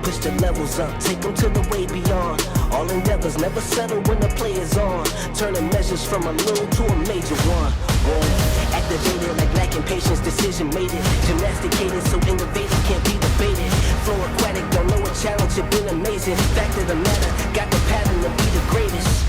push the levels up, take them to the way beyond. All endeavors never settle when the play is on. Turning measures from a little to a major one. Boom. Activated like lacking patience, decision made it. Gymnasticated so innovative can't be debated. Flow aquatic, don't know a challenge, it been amazing. Fact of the matter, got the pattern to be the greatest.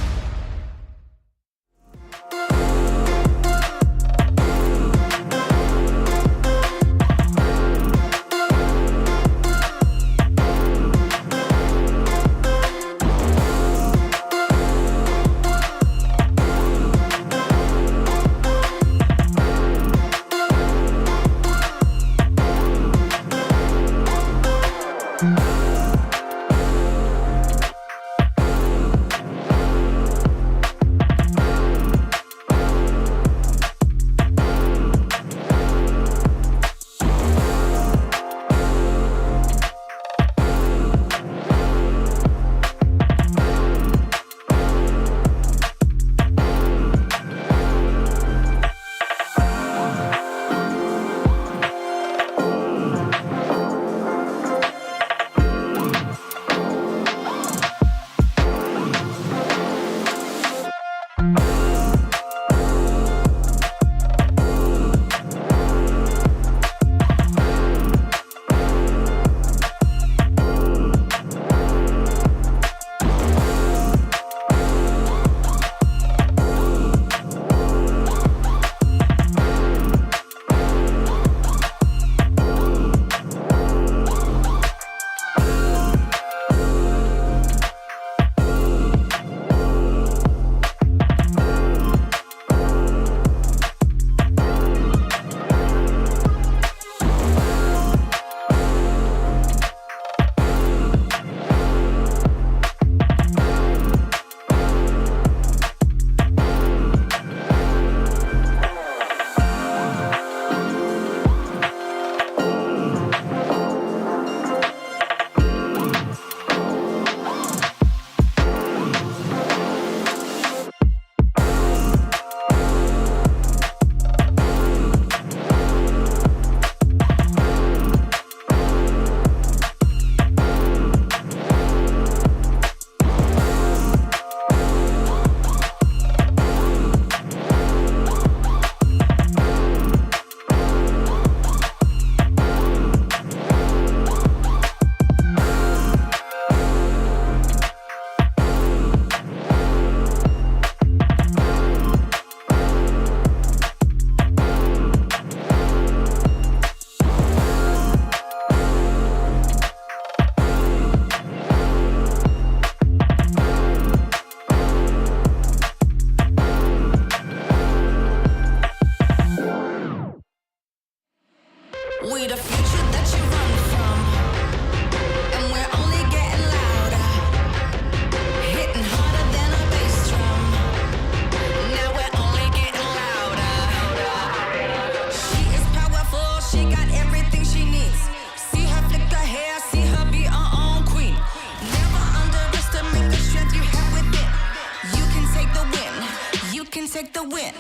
We the future that you run from, and we're only getting louder, hitting harder than a bass drum. Now we're only getting louder. She is powerful, she got everything she needs. See her flick her hair, see her be her own queen. Never underestimate the strength you have within. You can take the win, you can take the win.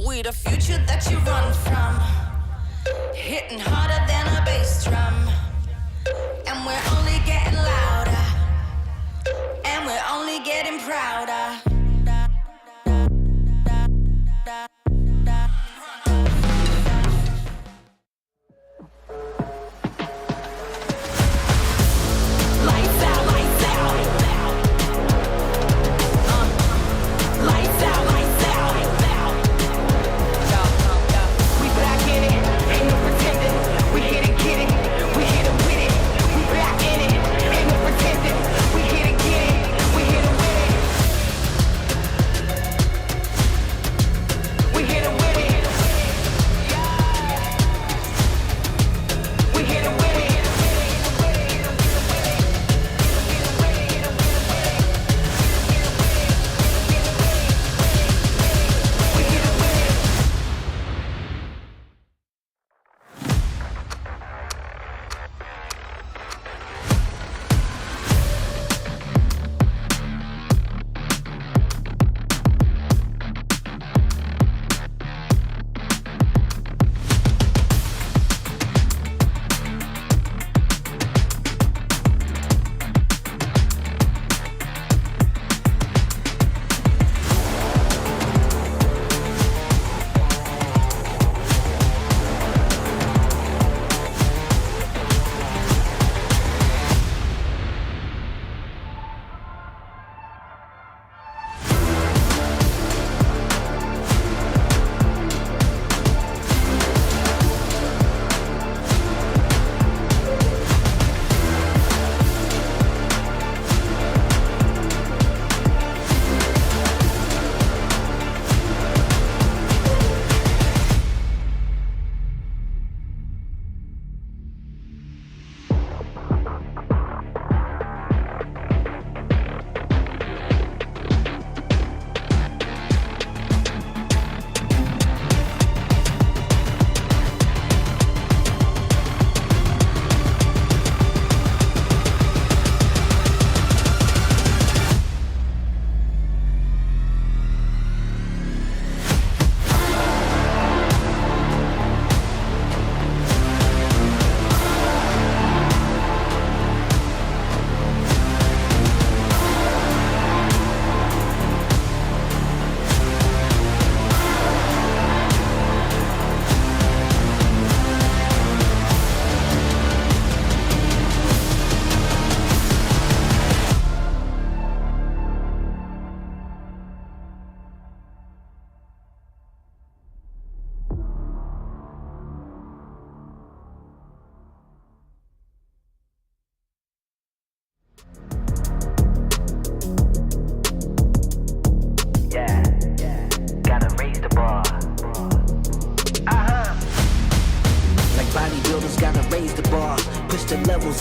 We the future that you run from, hitting harder than a bass drum. And we're only getting louder, and we're only getting prouder.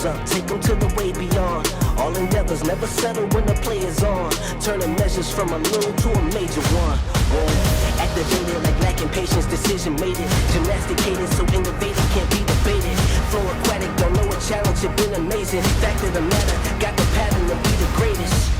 levels up, take them to the way beyond. All endeavors never settle when the play is on. Turning measures from a little to a major one. Activated like lacking patience, decision made it. Gymnasticated so innovative can't be debated. Flow aquatic, don't know a challenge, it been amazing. Fact of the matter, got the pattern to be the greatest.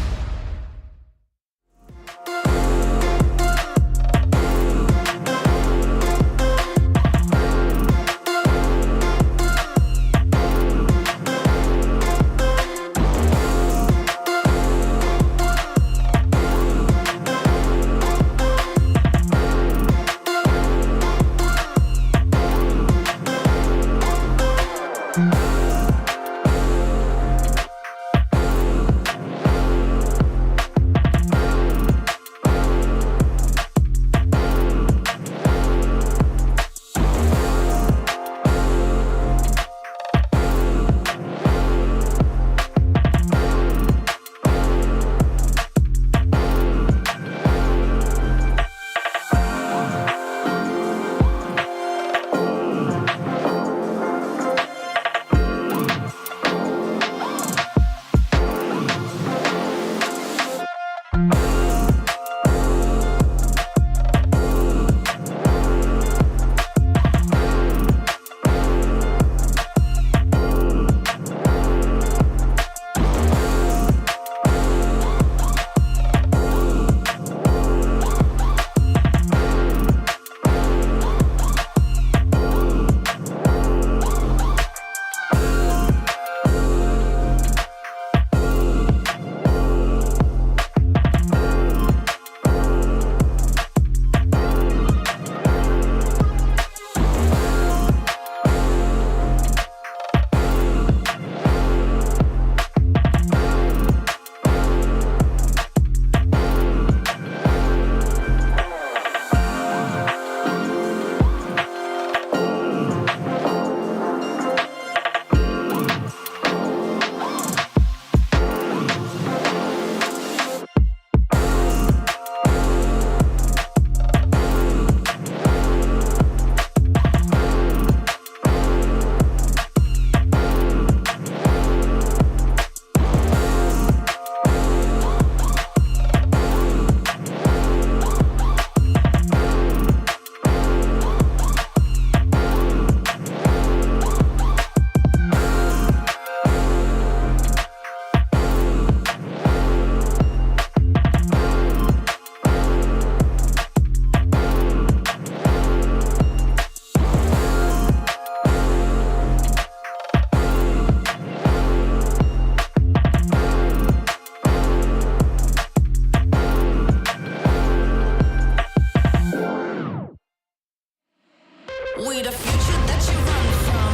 We the future that you run from,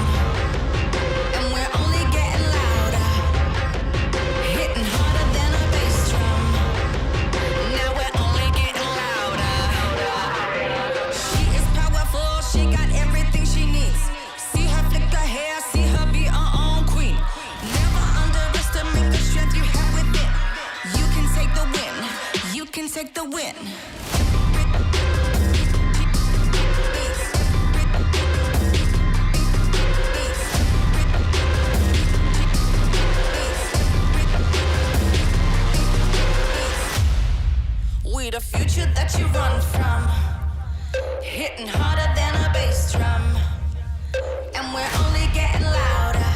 and we're only getting louder, hitting harder than a bass drum. Now we're only getting louder. She is powerful, she got everything she needs. See her flick her hair, see her be her own queen. Never underestimate the strength you have within. You can take the win, you can take the win. We the future that you run from, hitting harder than a bass drum. And we're only getting louder,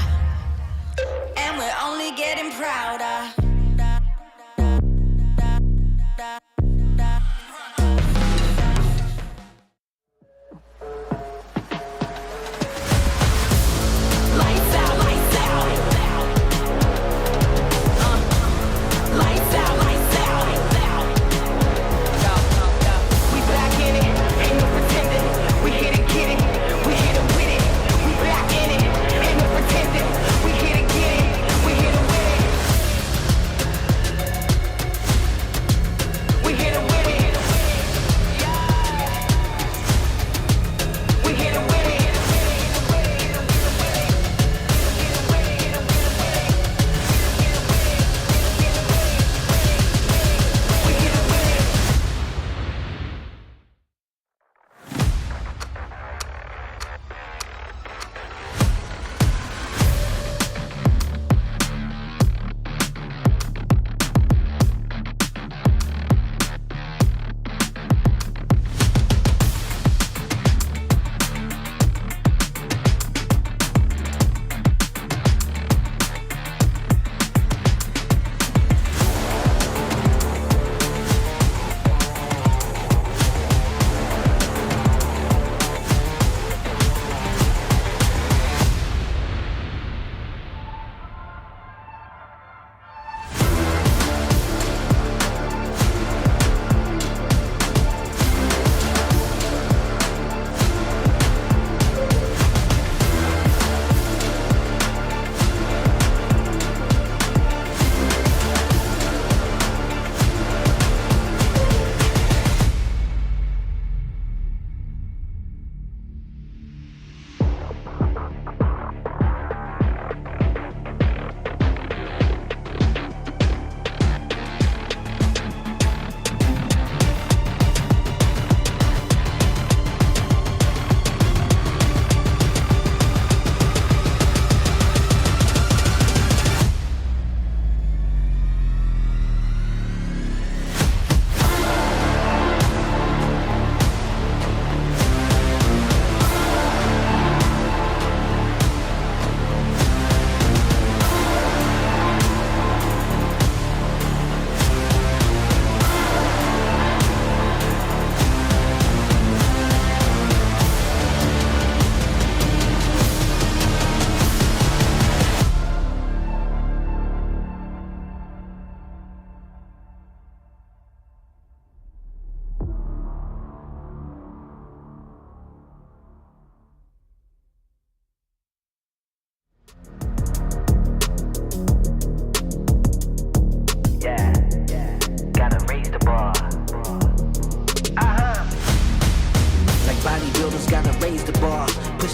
and we're only getting prouder. Lights out, lights out. Lights out, lights out. We back in it, ain't no pretending. We here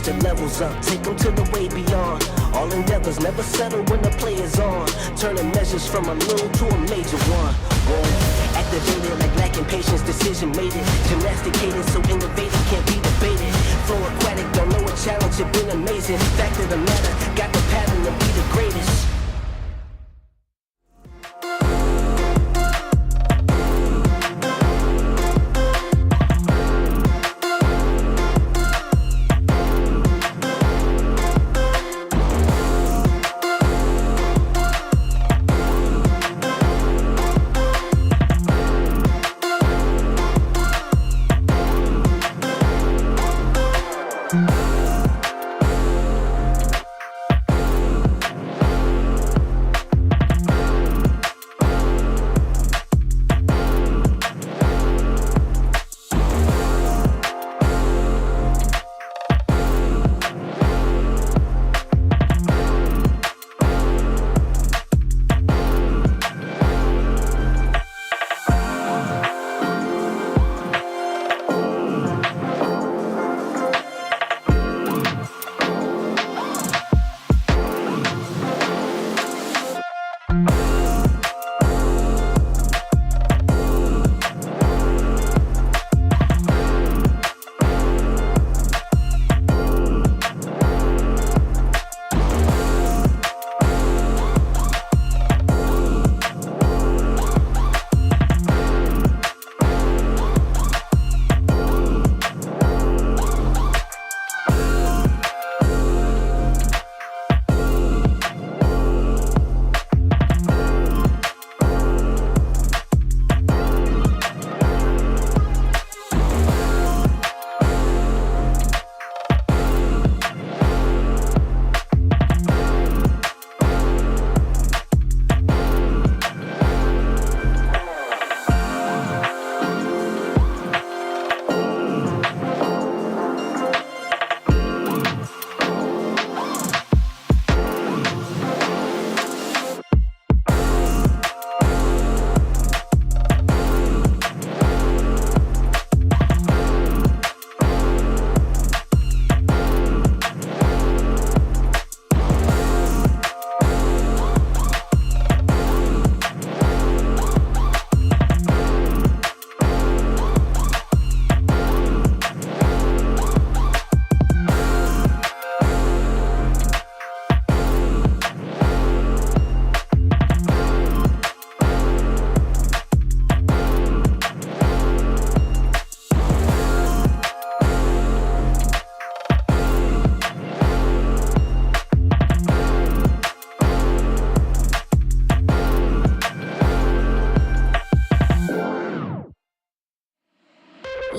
your levels up, take them to the way beyond. All endeavors never settle when the play is on. Turning measures from a little to a major one. Activated like lacking patience, decision made it. Gymnasticated so innovative can't be debated. Flow aquatic, don't know a challenge, it been amazing. Fact of the matter, got the pattern to be the greatest.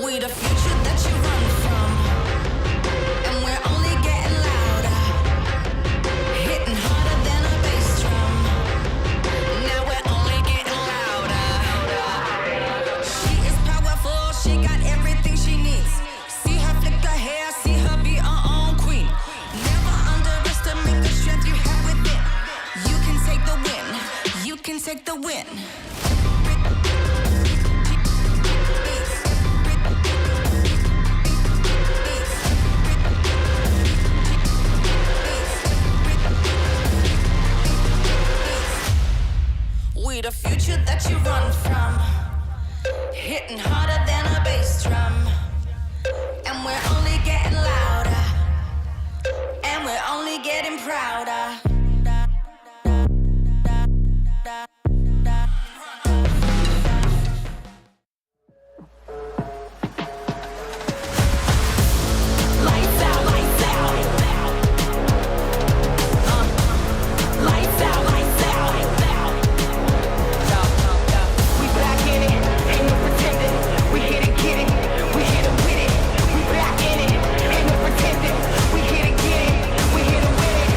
We the future that you run from, and we're only getting louder, hitting harder than a bass drum. Now we're only getting louder. She is powerful, she got everything she needs. See her flick her hair, see her be her own queen. Never underestimate the strength you have within. You can take the win, you can take the win. We the future that you run from, hitting harder than a bass drum. And we're only getting louder, and we're only getting prouder. Lights out, lights out. Lights out, lights out. We back in it, ain't no pretending. We hit and get it, we hit and with it. We back in it, ain't no pretending. We hit and get it, we hit and with it.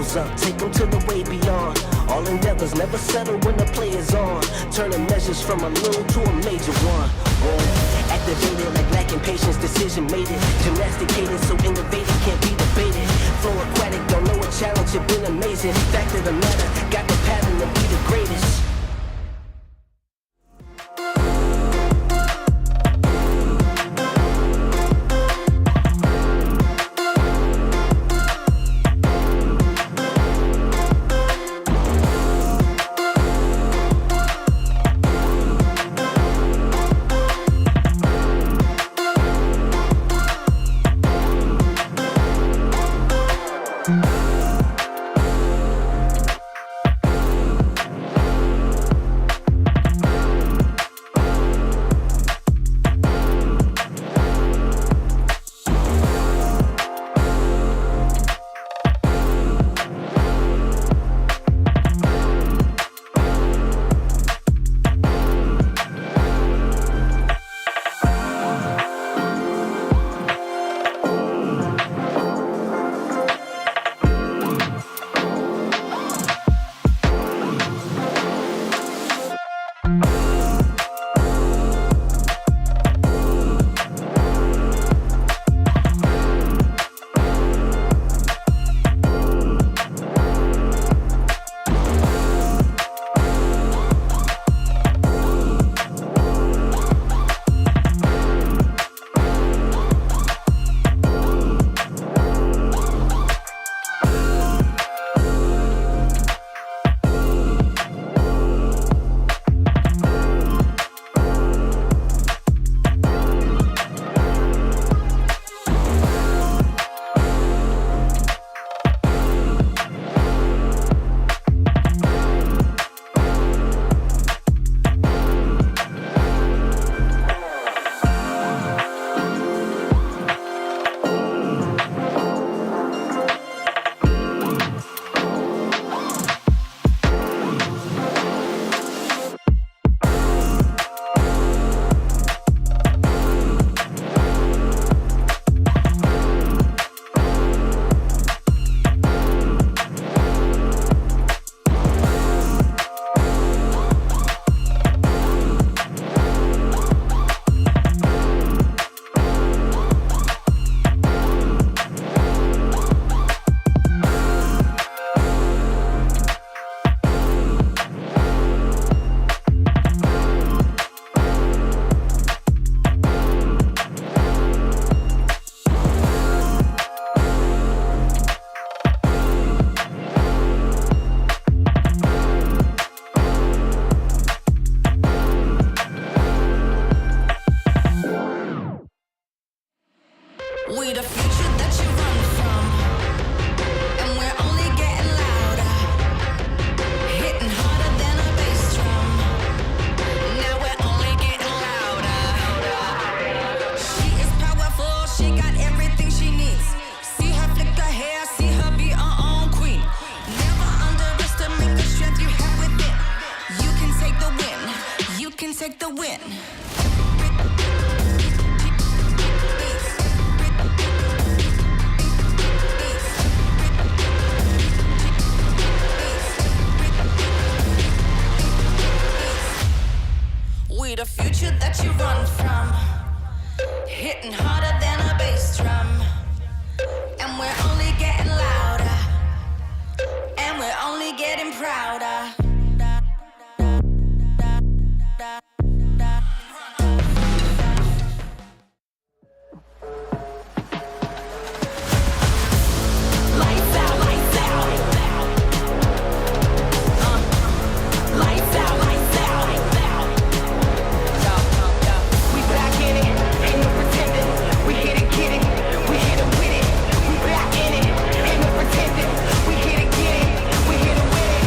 levels up, take them to the way beyond. All endeavors never settle when the play is on. Turning measures from a little to a major one. Boom. Activated like lacking patience, decision made it. Gymnasticated so innovative can't be debated. Flow aquatic, don't know a challenge, it been amazing. Fact of the matter, got the pattern to be the greatest. We the future that you run from, and we're only getting louder, hitting harder than a bass drum. Now we're only getting louder. She is powerful, she got everything she needs. See her flick her hair, see her be her own queen. Never underestimate the strength you have within. You can take the win, you can take the win. We the future that you run from, hitting harder than a bass drum. And we're only getting louder, and we're only getting prouder. Lights out, lights out. Lights out, lights out. We back in it, ain't no pretending. We hit it, get it, we hit it with it. We back in it, ain't no pretending. We hit it, get it, we hit it with it.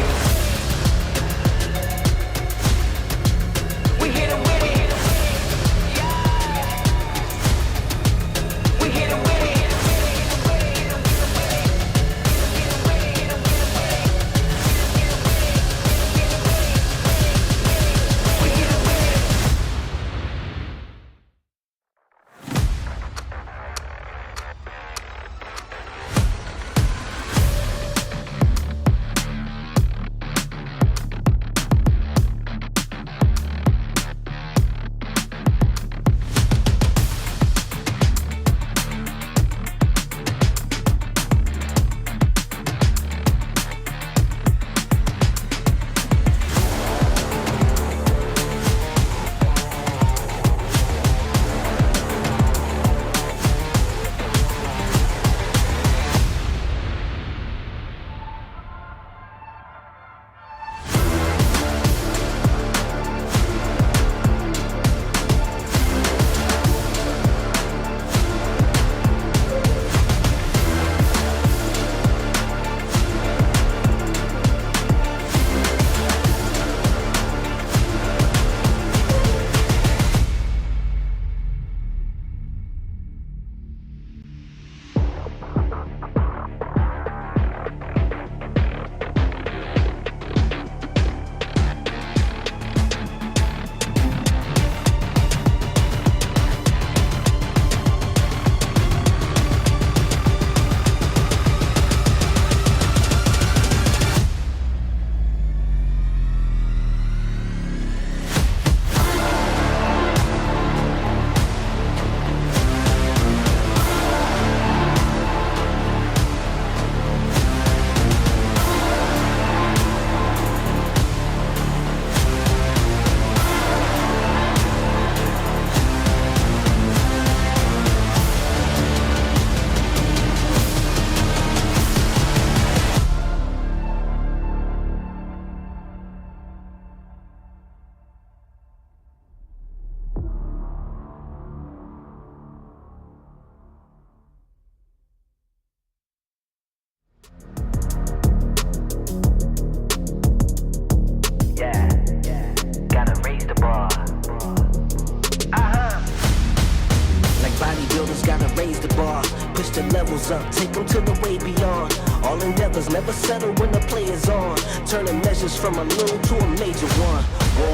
raise the bar, push the levels up, take them to the way beyond. All endeavors never settle when the play is on. Turning measures from a little to a major one. Whoa,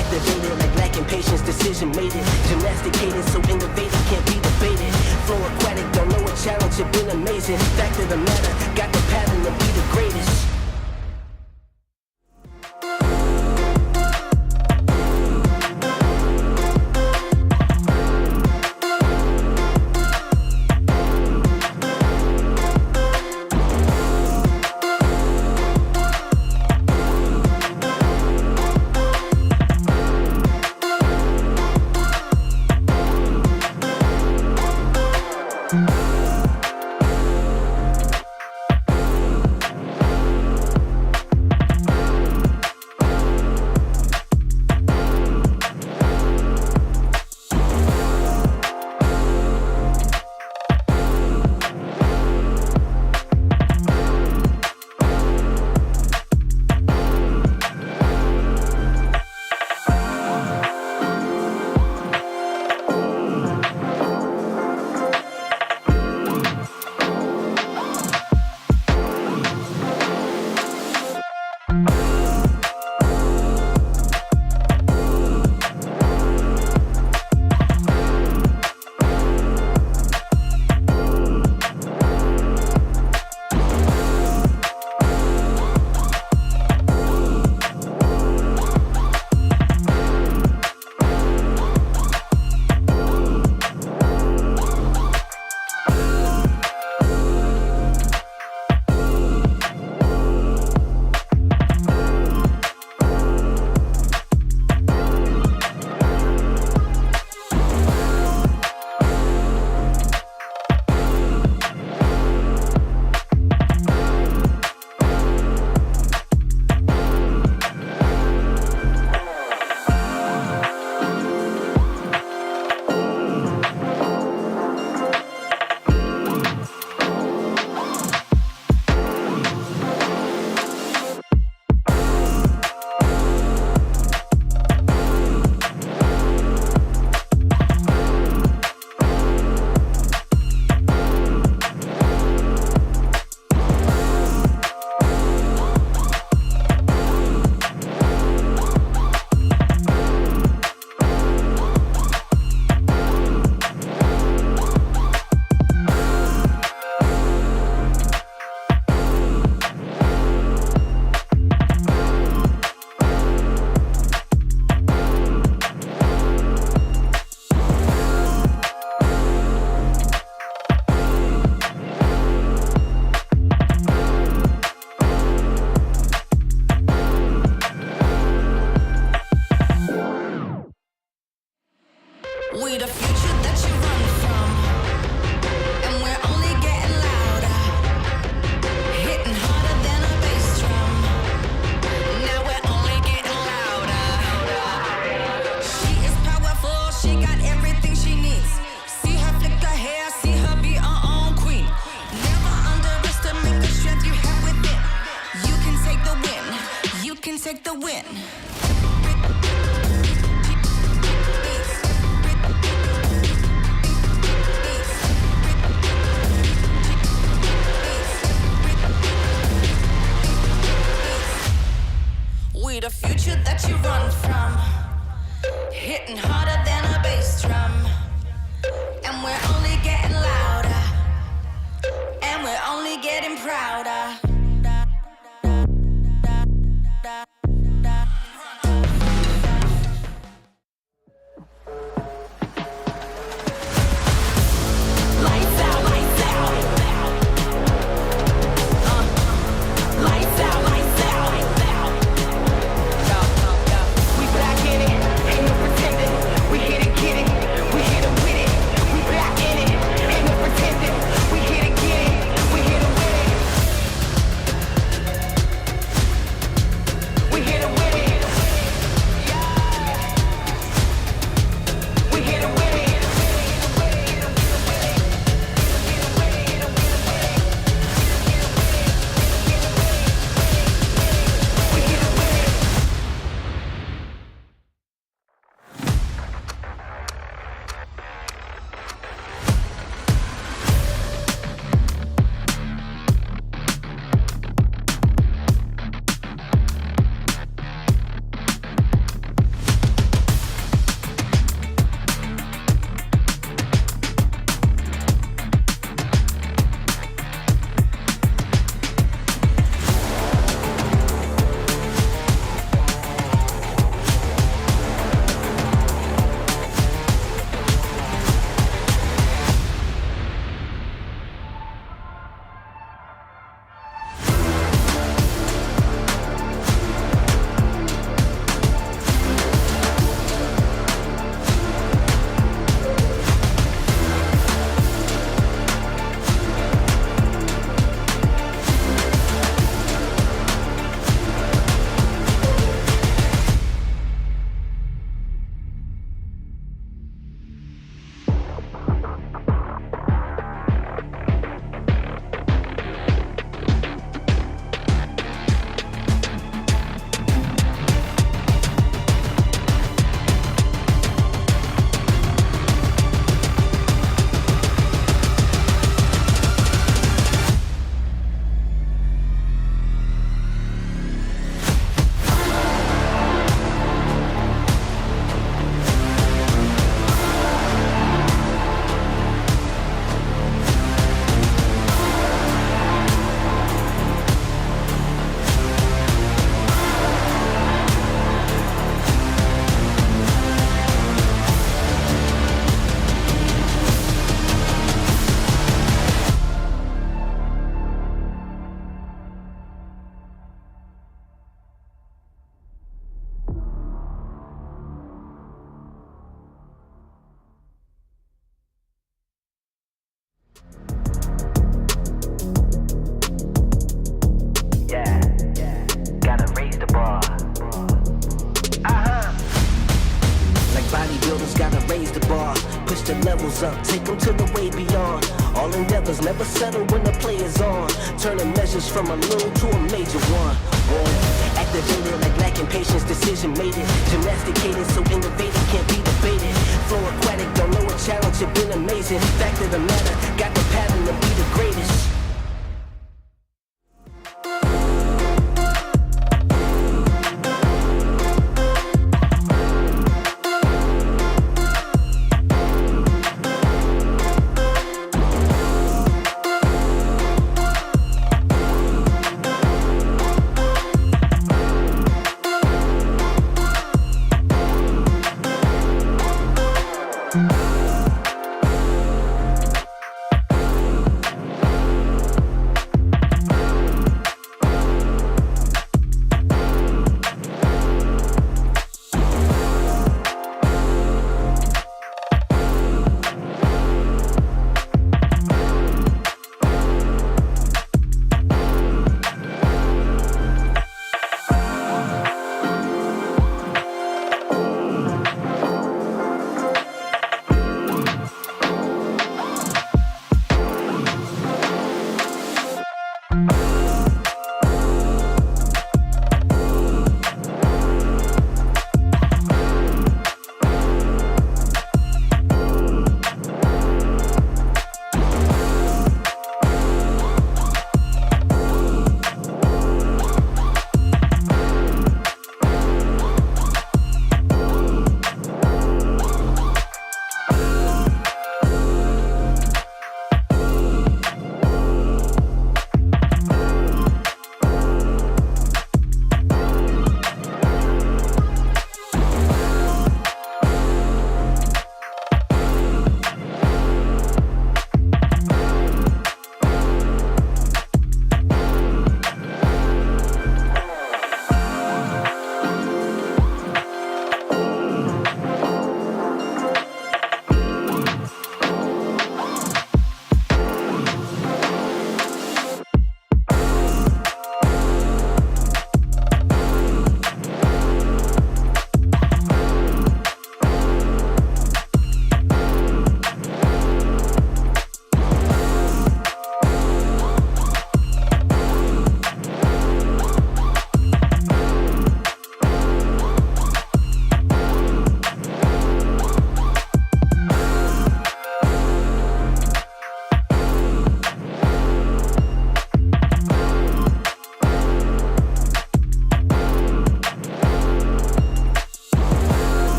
activated like lacking patience, decision made it. Gymnasticated so innovative can't be debated. Flow aquatic, don't know a challenge, it been amazing. Fact of the matter, got the pattern to be the greatest. We the future that you run from, and we're only getting louder, hitting harder than a bass drum. Now we're only getting louder. She is powerful, she got everything she needs. See her flick her hair, see her be her own queen. Never underestimate the strength you have within. You can take the win, you can take the win. We the future that you run from, hitting harder than a bass drum. And we're only getting louder, and we're only getting prouder. Lights out, lights out. Lights out, lights out. We push the levels up, take them to the way beyond. All endeavors never settle when the play is on. Turning measures from a little to a major one. Whoa. Activated like lacking patience, decision made it. Gymnasticated so innovative can't be debated. Flow aquatic, don't know a challenge, it been amazing. Fact of the matter, got the pattern to be the greatest.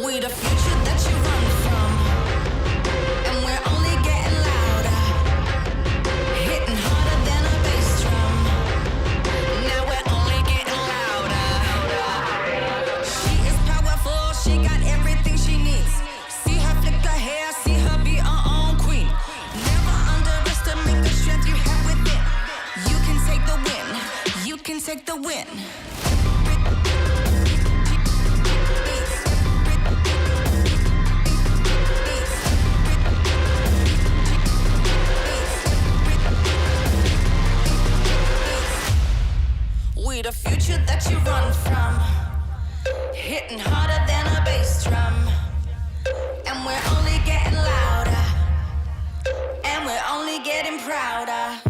We the future that you run from, and we're only getting louder, hitting harder than a bass drum. Now we're only getting louder. She is powerful, she got everything she needs. See her flick her hair, see her be her own queen. Never underestimate the strength you have within. You can take the win, you can take the win. We the future that you run from, hitting harder than a bass drum. And we're only getting louder, and we're only getting prouder.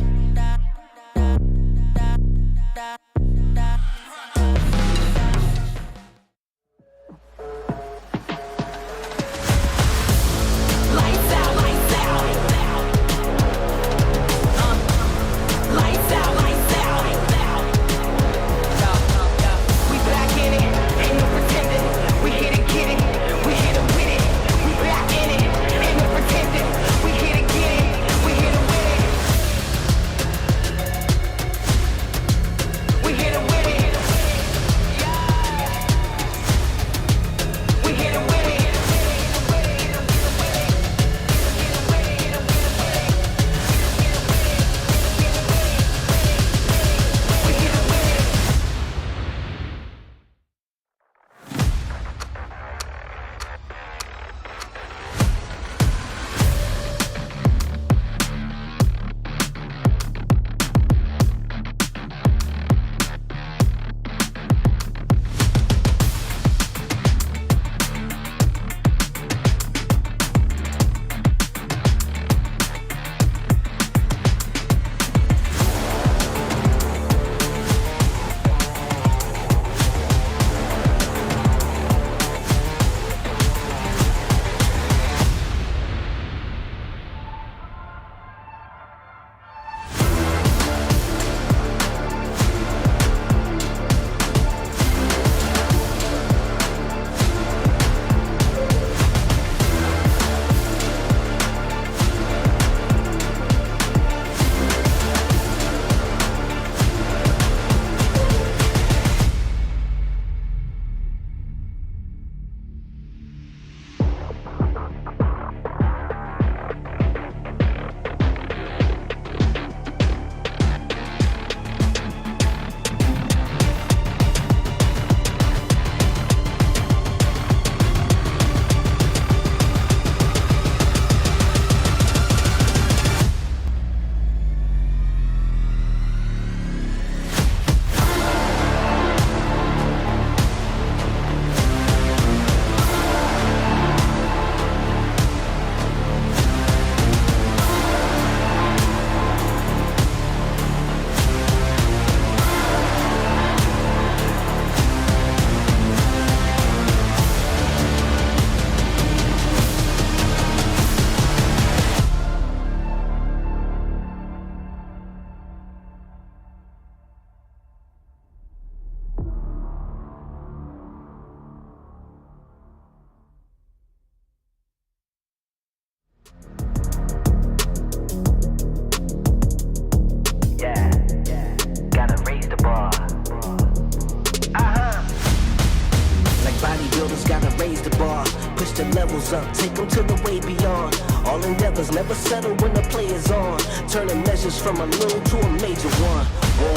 levels up, take them to the way beyond. All endeavors never settle when the play is on. Turning measures from a little to a major one. Whoa.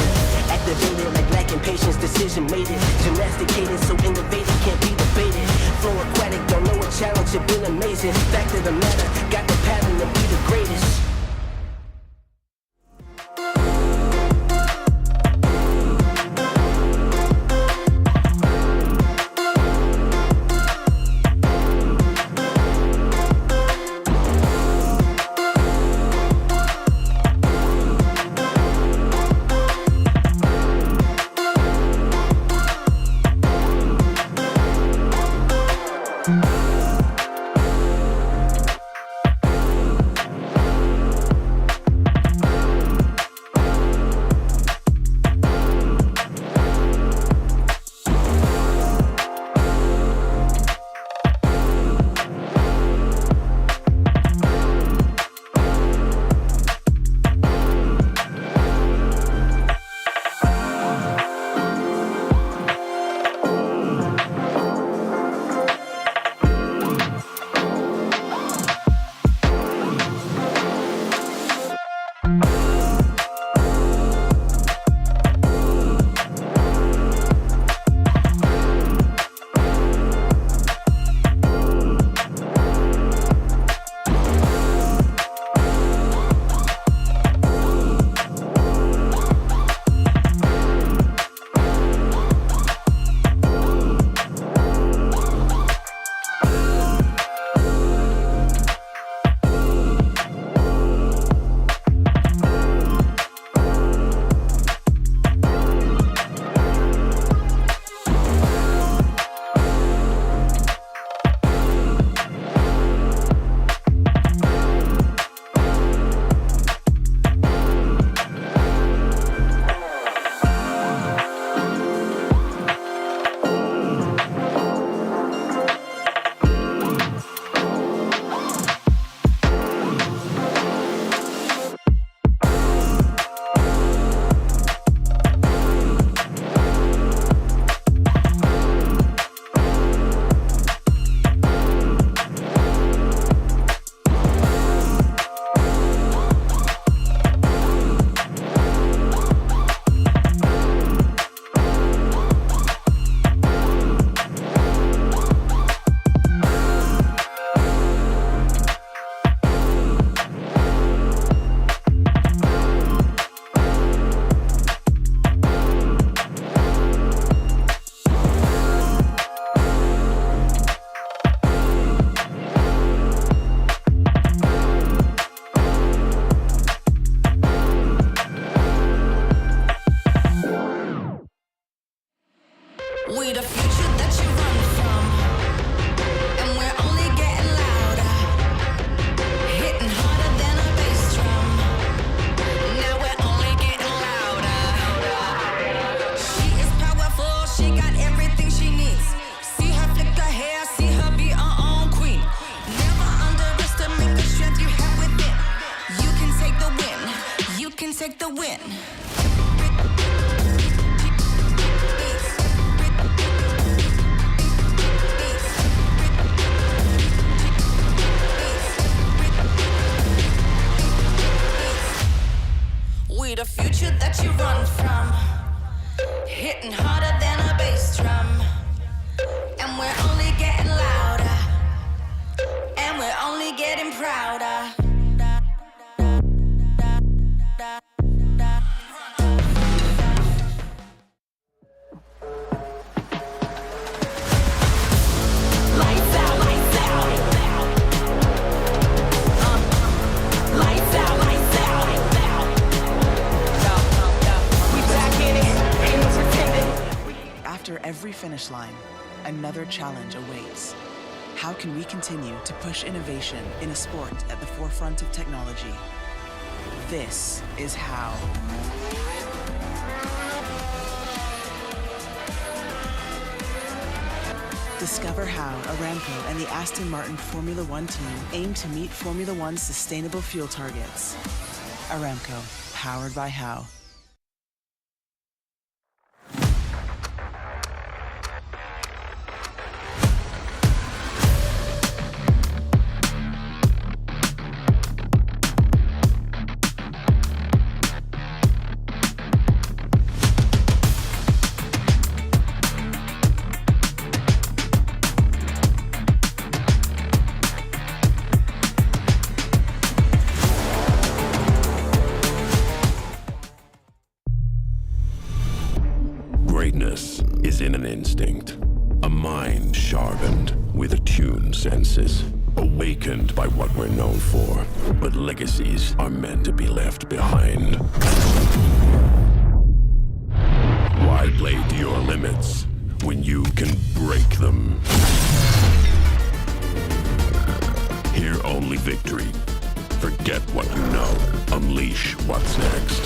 Activated like lacking patience, decision made it. Gymnasticated so innovative can't be debated. Flow aquatic, don't know a challenge, it been amazing. Fact of the matter, got the pattern to be the greatest. We the future that you run from, and we're only getting louder, hitting harder than a bass drum. Now we're only getting louder. She is powerful, she got everything she needs. See her flick her hair, see her be her own queen. Never underestimate the strength you have within. You can take the win, you can take the win. We the future that you run from, hitting harder than a bass drum. And we're only getting louder, and we're only getting prouder. Lights out, lights out. Lights out, lights out. We back in it, ain't no pretending. After every finish line, another challenge awaits. How can we continue to push innovation in a sport at the forefront of technology? This is how. Discover how Aramco and the Aston Martin Formula One team aim to meet Formula One's sustainable fuel targets. Aramco, powered by How. is in an instinct. A mind sharpened with attuned senses. Awakened by what we're known for. But legacies are meant to be left behind. Why play to your limits when you can break them? Hear only victory. Forget what you know. Unleash what's next.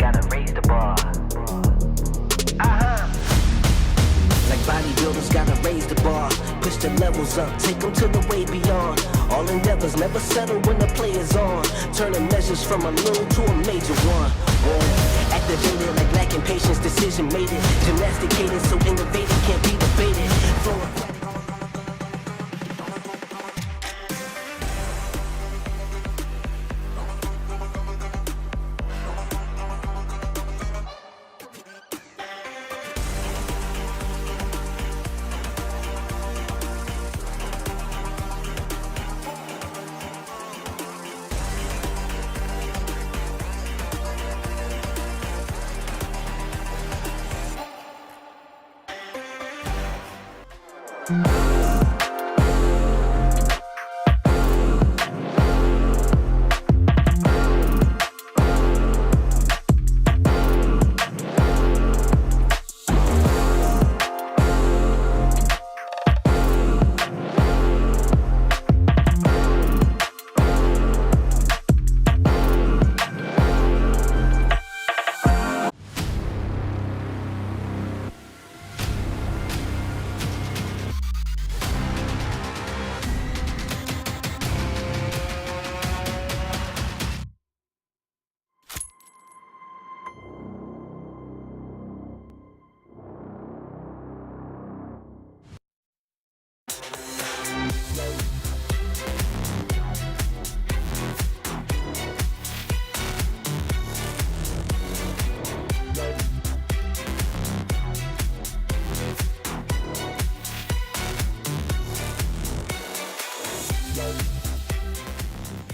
Gotta raise the bar. Like bodybuilders, gotta raise the bar. Push the levels up, take them to the way beyond. All endeavors never settle when the play is on. Turning measures from a little to a major one. Activated like lacking patience, decision made it. Gymnasticated so innovative can't be debated. Flowing.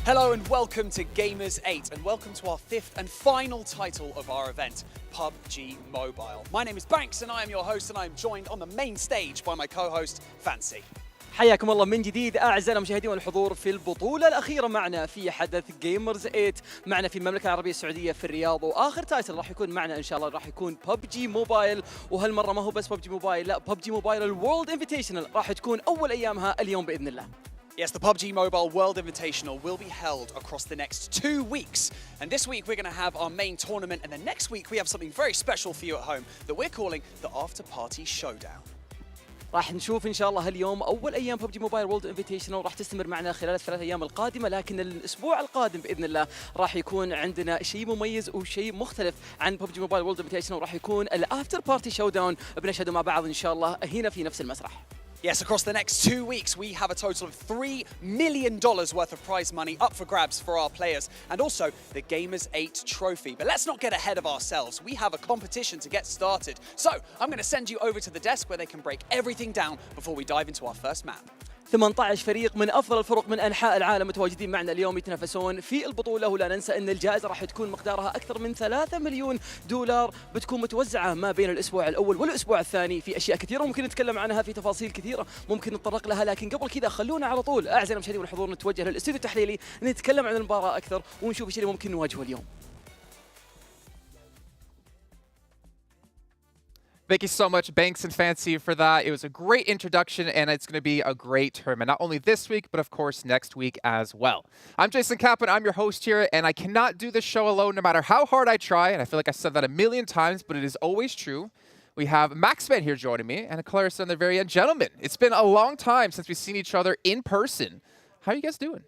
Hello and welcome to Gamers8 and welcome to our fifth and final title of our event, PUBG Mobile. My name is Banks and I am your host and I am joined on the main stage by my co-host, Fancy. حياكم الله من جديد أعزائنا المشاهدين والحضور في البطولة الأخيرة معنا في حدث جيمرز 8 معنا في المملكة العربية السعودية في الرياض، وآخر تايتل راح يكون معنا إن شاء الله راح يكون PUBG موبايل، وهالمرة ما هو بس PUBG موبايل، لا PUBG موبايل الورلد انفيتيشنال راح تكون أول أيامها اليوم بإذن الله. Yes, the PUBG Mobile World Invitational will be held across the next 2 weeks. And this week we're going to have our main tournament, and then next week we have something very special for you at home that we're calling the AfterParty Showdown. راح نشوف إن شاء الله هاليوم أول أيام PUBG موبايل وورلد انفيتيشنال راح تستمر معنا خلال الثلاث أيام القادمة، لكن الأسبوع القادم بإذن الله راح يكون عندنا شيء مميز وشيء مختلف عن PUBG موبايل وورلد انفيتيشنال، وراح يكون الأفتر بارتي شو داون بنشهده مع بعض إن شاء الله هنا في نفس المسرح. Yes, across the next 2 weeks, we have a total of $3 million worth of prize money up for grabs for our players, and also the Gamers8 trophy. But let's not get ahead of ourselves. We have a competition to get started. So I'm going to send you over to the desk where they can break everything down before we dive into our first map. 18 فريق من افضل الفرق من انحاء العالم متواجدين معنا اليوم يتنافسون في البطوله، ولا ننسى ان الجائزه راح تكون مقدارها اكثر من 3 مليون دولار بتكون متوزعه ما بين الاسبوع الاول والاسبوع الثاني. في اشياء كثيره ممكن نتكلم عنها، في تفاصيل كثيره ممكن نتطرق لها، لكن قبل كذا خلونا على طول اعزائنا المشاهدين والحضور نتوجه للاستوديو التحليلي نتكلم عن المباراه اكثر ونشوف ايش اللي ممكن نواجهه اليوم. Thank you so much, Banks and Fancy, for that. It was a great introduction, and it's going to be a great tournament, not only this week, but of course next week as well. I'm Jason Kaplan, I'm your host here, and I cannot do this show alone no matter how hard I try, and I feel like I said that a million times, but it is always true. We have Maxman here joining me, and Clarissa on the very end. Gentlemen, it's been a long time since we've seen each other in person. How are you guys doing?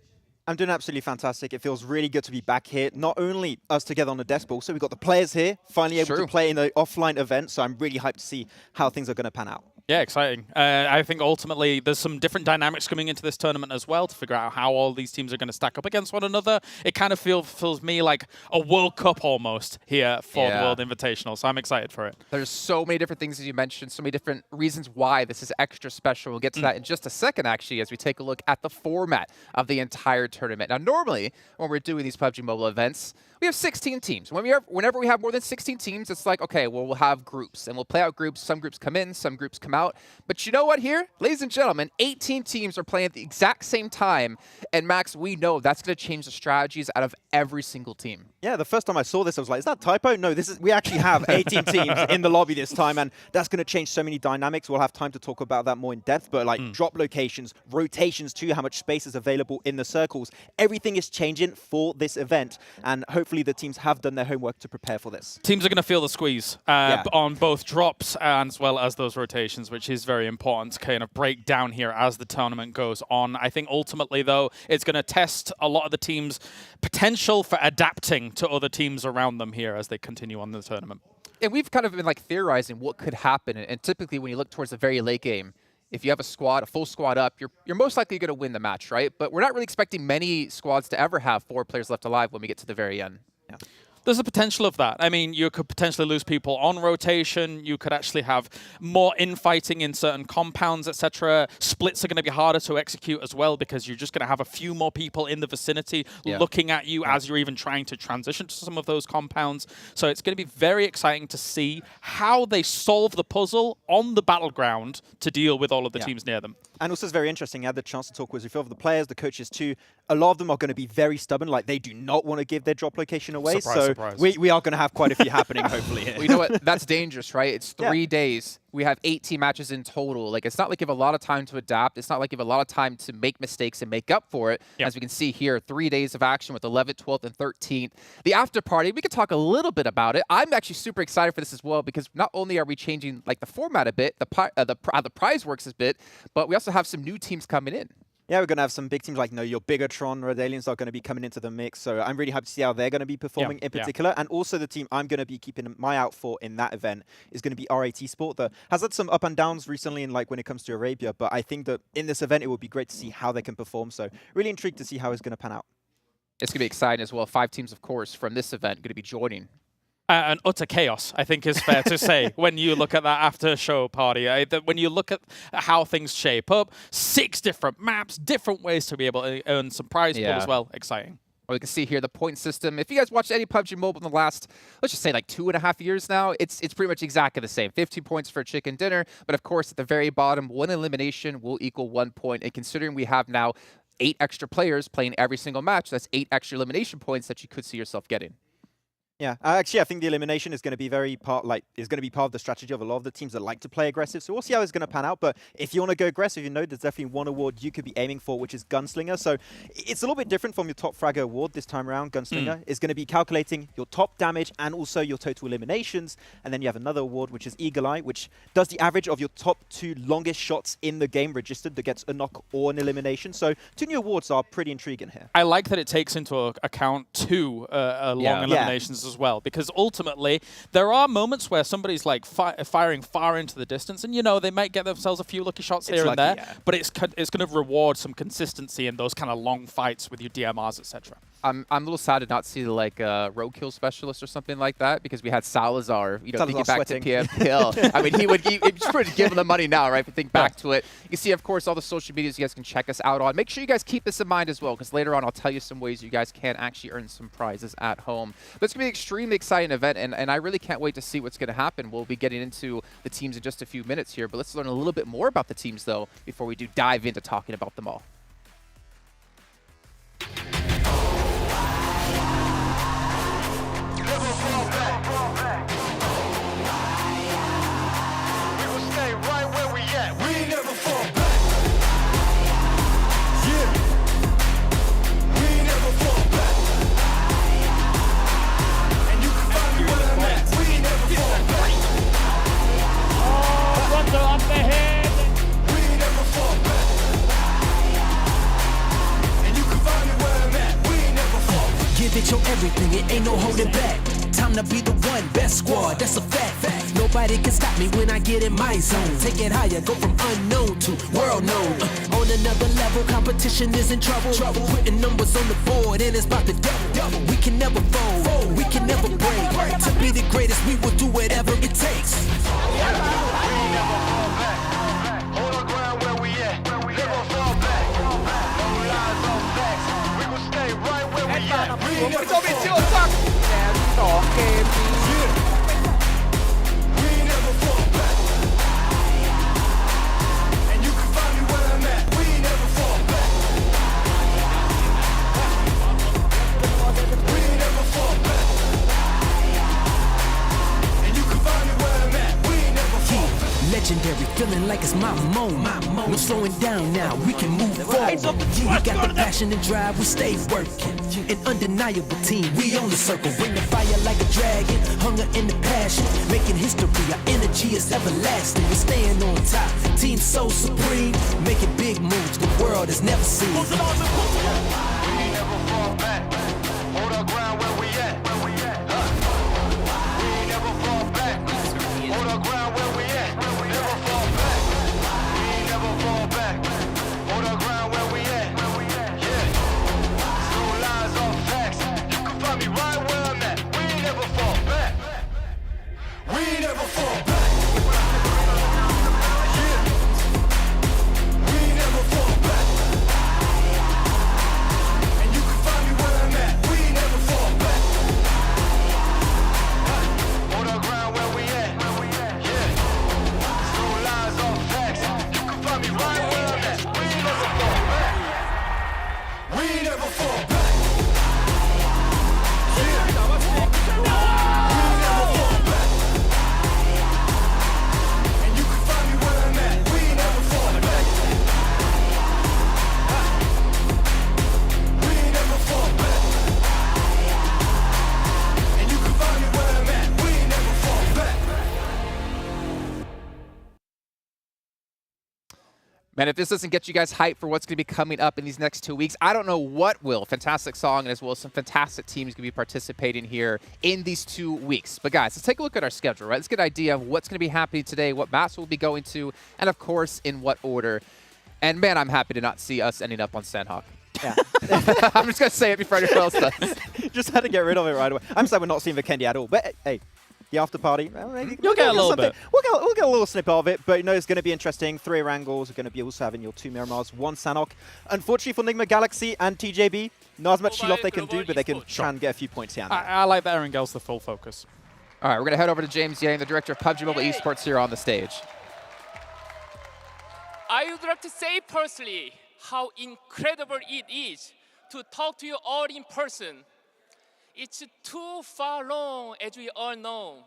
I'm doing absolutely fantastic. It feels really good to be back here. Not only us together on the desk, but also we've got the players here, finally able to play in an offline event. So I'm really hyped to see how things are going to pan out. Yeah, exciting. I think ultimately there's some different dynamics coming into this tournament as well to figure out how all these teams are going to stack up against one another. It kind of feels me like a World Cup almost here for the World Invitational, so I'm excited for it. There's so many different things, as you mentioned, so many different reasons why this is extra special. We'll get to that in just a second, actually, as we take a look at the format of the entire tournament. Now, normally, when we're doing these PUBG Mobile events, we have 16 teams. Whenever we have more than 16 teams, it's like, okay, well, we'll have groups, and we'll play out groups. Some groups come in, some groups come out. But you know what here? Ladies and gentlemen, 18 teams are playing at the exact same time. And Max, we know that's going to change the strategies out of every single team. Yeah, the first time I saw this, I was like, is that a typo? No, we actually have 18 teams in the lobby this time, and that's going to change so many dynamics. We'll have time to talk about that more in depth, but like drop locations, rotations too, how much space is available in the circles. Everything is changing for this event, and hopefully the teams have done their homework to prepare for this. Teams are going to feel the squeeze on both drops as well as those rotations, which is very important to kind of break down here as the tournament goes on. I think ultimately, though, it's going to test a lot of the teams' potential for adapting to other teams around them here as they continue on the tournament. And we've kind of been like theorizing what could happen. And typically when you look towards the very late game, if you have a full squad up, you're most likely going to win the match, right? But we're not really expecting many squads to ever have 4 players left alive when we get to the very end. Yeah. There's a potential of that. I mean, you could potentially lose people on rotation. You could actually have more infighting in certain compounds, etc. Splits are going to be harder to execute as well because you're just going to have a few more people in the vicinity looking at you as you're even trying to transition to some of those compounds. So it's going to be very exciting to see how they solve the puzzle on the battleground to deal with all of the teams near them. And also it's very interesting, I had the chance to talk with a few of the players, the coaches too. A lot of them are going to be very stubborn, like they do not want to give their drop location away. Surprise. We are going to have quite a few happening, hopefully. Well, you know what? That's dangerous, right? It's 3 days. We have 18 matches in total. Like, it's not like you have a lot of time to adapt. It's not like you have a lot of time to make mistakes and make up for it. As we can see here, 3 days of action with 11th, 12th, and 13th. The after party, we could talk a little bit about it. I'm actually super excited for this as well because not only are we changing like the format a bit, the prize works a bit, but we also have some new teams coming in. Yeah, we're going to have some big teams like, your Bigatron, Redalians are going to be coming into the mix. So I'm really happy to see how they're going to be performing in particular. And also the team I'm going to be keeping my eye out for in that event is going to be R8 Esports. That has had some up and downs recently in when it comes to Arabia. But I think that in this event, it will be great to see how they can perform. So really intrigued to see how it's going to pan out. It's going to be exciting as well. 5 teams, of course, from this event going to be joining. And utter chaos, I think, is fair to say when you look at that after show party. When you look at how things shape up, 6 different maps, different ways to be able to earn some prize pool as well. Exciting. Well, you can see here the point system. If you guys watched any PUBG Mobile in the last, let's just say like 2.5 years now, it's pretty much exactly the same. 15 points for a chicken dinner. But of course, at the very bottom, 1 elimination will equal 1 point. And considering we have now 8 extra players playing every single match, that's 8 extra elimination points that you could see yourself getting. Yeah, actually, I think the elimination is going to be part of the strategy of a lot of the teams that like to play aggressive. So we'll see how it's going to pan out. But if you want to go aggressive, there's definitely one award you could be aiming for, which is Gunslinger. So it's a little bit different from your top fragger award this time around. Gunslinger is going to be calculating your top damage and also your total eliminations. And then you have another award, which is Eagle Eye, which does the average of your top 2 longest shots in the game registered that gets a knock or an elimination. So 2 new awards are pretty intriguing here. I like that it takes into account 2 long eliminations as well, because ultimately there are moments where somebody's like firing far into the distance, and they might get themselves a few lucky shots here and there, but it's going to reward some consistency in those kind of long fights with your DMRs, etc. I'm a little sad to not see like a roadkill specialist or something like that, because we had Salazar, you know, thinking back to PMPL. I mean, he would give him the money now, right? If you think back to it. You see, of course, all the social medias you guys can check us out on. Make sure you guys keep this in mind as well, because later on I'll tell you some ways you guys can actually earn some prizes at home. But it's going to be an extremely exciting event, and I really can't wait to see what's going to happen. We'll be getting into the teams in just a few minutes here, but let's learn a little bit more about the teams, though, before we do dive into talking about them all. Give it your everything, it ain't no holding back. Time to be the one, best squad, that's a fact. Nobody can stop me when I get in my zone. Take it higher, go from unknown to world known. On another level, competition is in trouble. Putting numbers on the board and it's about to double. We can never fold, we can never break. To be the greatest, we will do whatever it takes. Legendary, feeling like it's my moment. No slowing down now, we can move forward. We got the passion and drive, we stay working. An undeniable team, we on the circle. Bring the fire like a dragon, hunger and the passion. Making history, our energy is everlasting. We're staying on top, team so supreme. Making big moves the world has never seen. We never fall back, hold our ground where we at. We never fall back, hold our ground where we at. Man, if this doesn't get you guys hyped for what's going to be coming up in these next 2 weeks, I don't know what will. Fantastic song, and as well as some fantastic teams going to be participating here in these 2 weeks. But guys, let's take a look at our schedule, right? Let's get an idea of what's going to be happening today, what maps we'll be going to, and of course, in what order. And man, I'm happy to not see us ending up on Sanhok. Yeah. I'm just going to say it before anyone else does. Just had to get rid of it right away. I'm sad we're not seeing Vikendi at all. But hey, the after party, you'll get a little bit. We'll get a little snippet of it, but you know it's going to be interesting. 3 Erangels are going to be also having your 2 Miramars, 1 Sanhok. Unfortunately for Nigma Galaxy and TJB, not as much love they can do, but they can try and get a few points here. I like that Erangel's the full focus. All right, we're going to head over to James Yang, the director of PUBG Mobile Esports, here on the stage. I would like to say personally how incredible it is to talk to you all in person. It's too far long, as we all know.